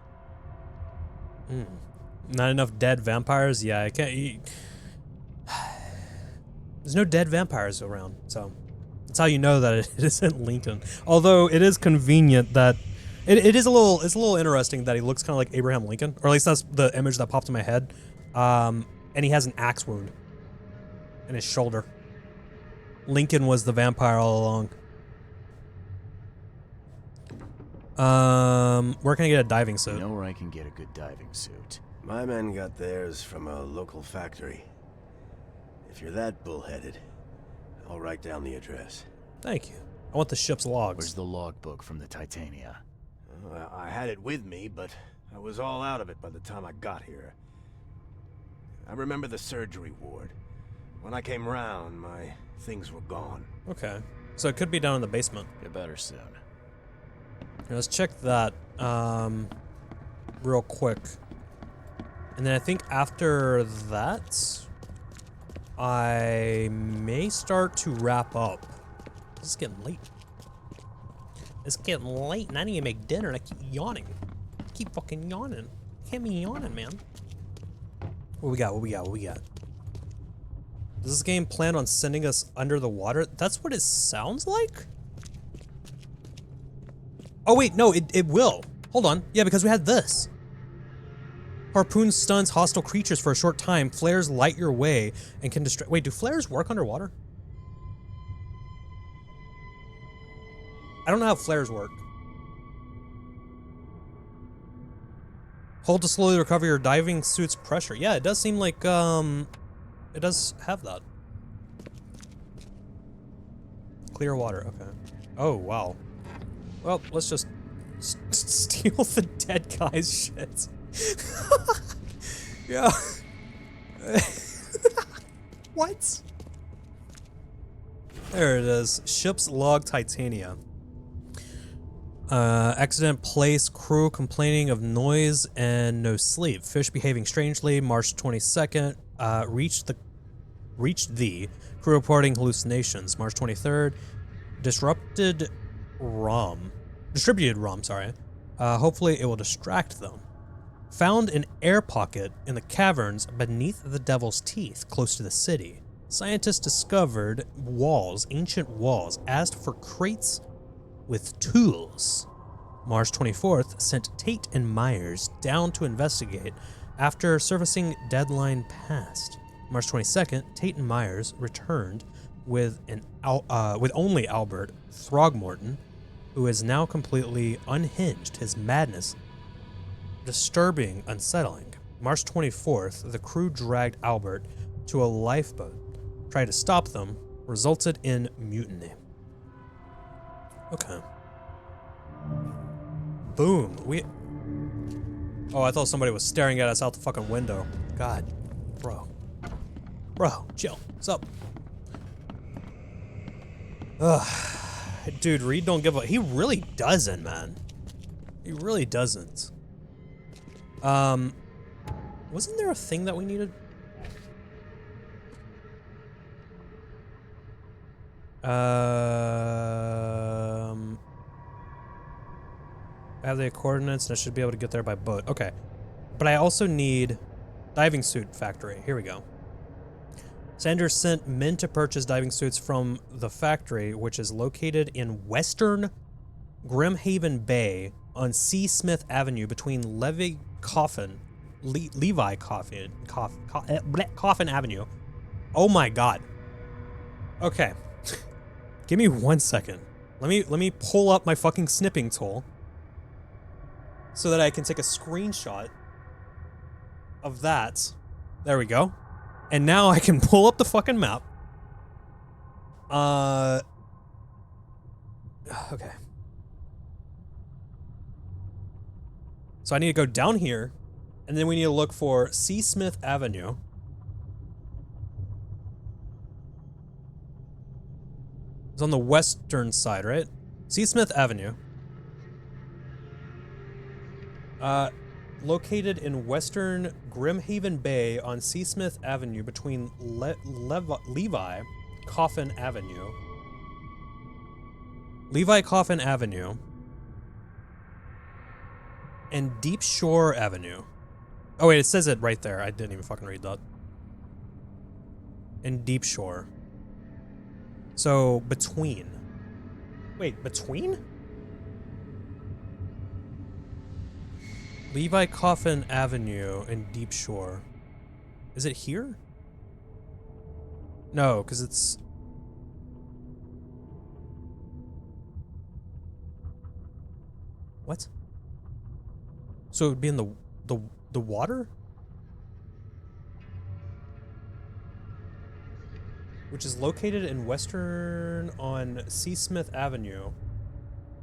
Not enough dead vampires? Yeah, I can't... There's no dead vampires around, so... That's how you know that it isn't Lincoln. Although, it is convenient that... It's a little interesting that he looks kind of like Abraham Lincoln. Or at least that's the image that popped in my head. And he has an axe wound in his shoulder. Lincoln was the vampire all along. Where can I get a diving suit? You know where I can get a good diving suit. My men got theirs from a local factory. If you're that bullheaded, I'll write down the address. Thank you. I want the ship's logs. Where's the logbook from the Titania? I had it with me, but I was all out of it by the time I got here. I remember the surgery ward. When I came round, my things were gone. Okay. So it could be down in the basement. Get better soon. Here, let's check that real quick. And then I think after that, I may start to wrap up. This is getting late. It's getting late and I need to make dinner and I keep yawning. I keep fucking yawning. Can't be yawning, man. What we got? What we got? What we got? Does this game plan on sending us under the water? That's what it sounds like? Oh wait, no, it will. Hold on. Yeah, because we had this. Harpoon stuns hostile creatures for a short time. Flares light your way and can distract. Wait, do flares work underwater? I don't know how flares work. Hold to slowly recover your diving suit's pressure. Yeah, it does seem like, it does have that. Clear water, okay. Oh, wow. Well, let's just steal the dead guy's shit. Yeah. What? There it is. Ship's log Titania. Accident place, crew complaining of noise and no sleep. Fish behaving strangely. March 22nd. Reached the crew reporting hallucinations. March 23rd. Distributed ROM, sorry. Hopefully it will distract them. Found an air pocket in the caverns beneath the Devil's Teeth, close to the city. Scientists discovered walls, ancient walls, asked for crates with tools. March 24th, sent Tate and Myers down to investigate after servicing deadline passed. March 22nd, Tate and Myers returned with only Albert Throgmorton, who is now completely unhinged, his madness disturbing, unsettling. March 24th, the crew dragged Albert to a lifeboat, tried to stop them, resulted in mutiny. Okay. Boom. Oh, I thought somebody was staring at us out the fucking window. God. Bro. Bro, chill. What's up? Ugh. Dude, Reed don't give a... He really doesn't, man. He really doesn't. Wasn't there a thing that we needed? I have the coordinates and I should be able to get there by boat. Okay. But I also need diving suit factory. Here we go. Sanders sent men to purchase diving suits from the factory, which is located in western Grimhaven Bay on C. Smith Avenue between Levi Coffin Avenue. Oh my god. Okay. Give me 1 second. Let me pull up my fucking snipping tool so that I can take a screenshot of that. There we go. And now I can pull up the fucking map. Okay. So I need to go down here, and then we need to look for C. Smith Avenue. It's on the western side, right? C. Smith Avenue. located in western Grimhaven Bay on Seasmith Avenue between Levi Coffin Avenue. Levi Coffin Avenue and Deep Shore Avenue. Oh wait, it says it right there. I didn't even fucking read that. And Deep Shore. So between. Wait, between? Levi Coffin Avenue and Deep Shore. Is it here? No, because it's... What? So it would be in the water? Which is located in western on Seasmith Avenue.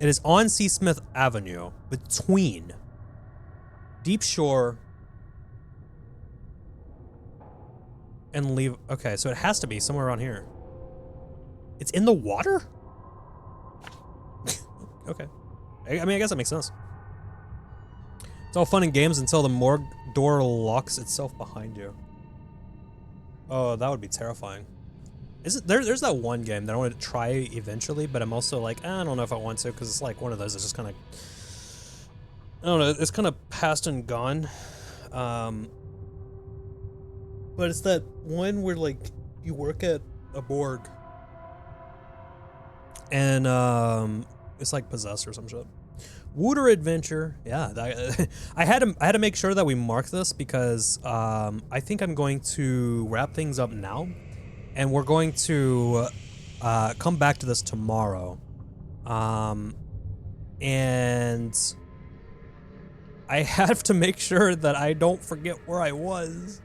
It is on Seasmith Avenue between Deep Shore and leave. Okay, so it has to be somewhere around here. It's in the water? Okay. I mean, I guess that makes sense. It's all fun and games until the morgue door locks itself behind you. Oh, that would be terrifying. There's that one game that I want to try eventually, but I'm also like, I don't know if I want to, because it's like one of those that's just kind of, I don't know, it's kind of past and gone. But it's that one where like you work at a morgue and it's like possessed or some shit. Wooter Adventure, yeah. I had to make sure that we mark this because I think I'm going to wrap things up now, and we're going to come back to this tomorrow, and I have to make sure that I don't forget where I was,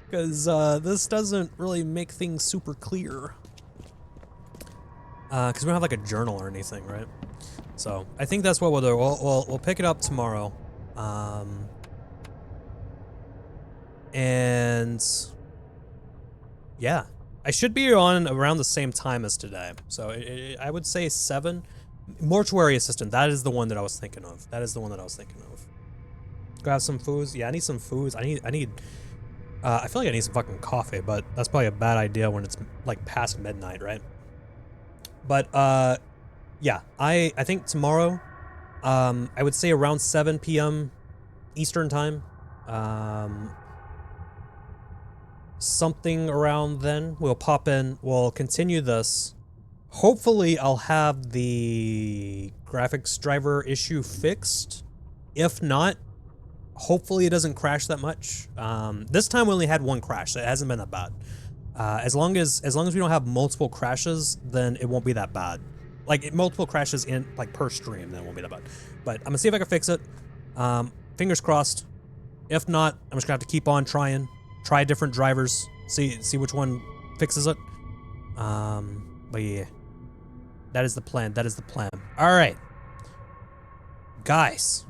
because this doesn't really make things super clear. Because we don't have like a journal or anything, right? So I think that's what we'll do. We'll pick it up tomorrow, and yeah, I should be on around the same time as today. So I would say 7. Mortuary assistant. That is the one that I was thinking of. I feel like I need some fucking coffee, but that's probably a bad idea when it's like past midnight, right? But yeah, I think tomorrow, I would say around 7 p.m. Eastern time, something around then, we'll pop in, we'll continue this. Hopefully I'll have the graphics driver issue fixed. If not, hopefully it doesn't crash that much. This time we only had one crash, so it hasn't been that bad. As long as we don't have multiple crashes, then it won't be that bad. Like multiple crashes in like per stream, then it won't be that bad. But I'm gonna see if I can fix it. Fingers crossed. If not, I'm just gonna have to keep on trying. Try different drivers. See which one fixes it. But yeah, that is the plan. All right, guys.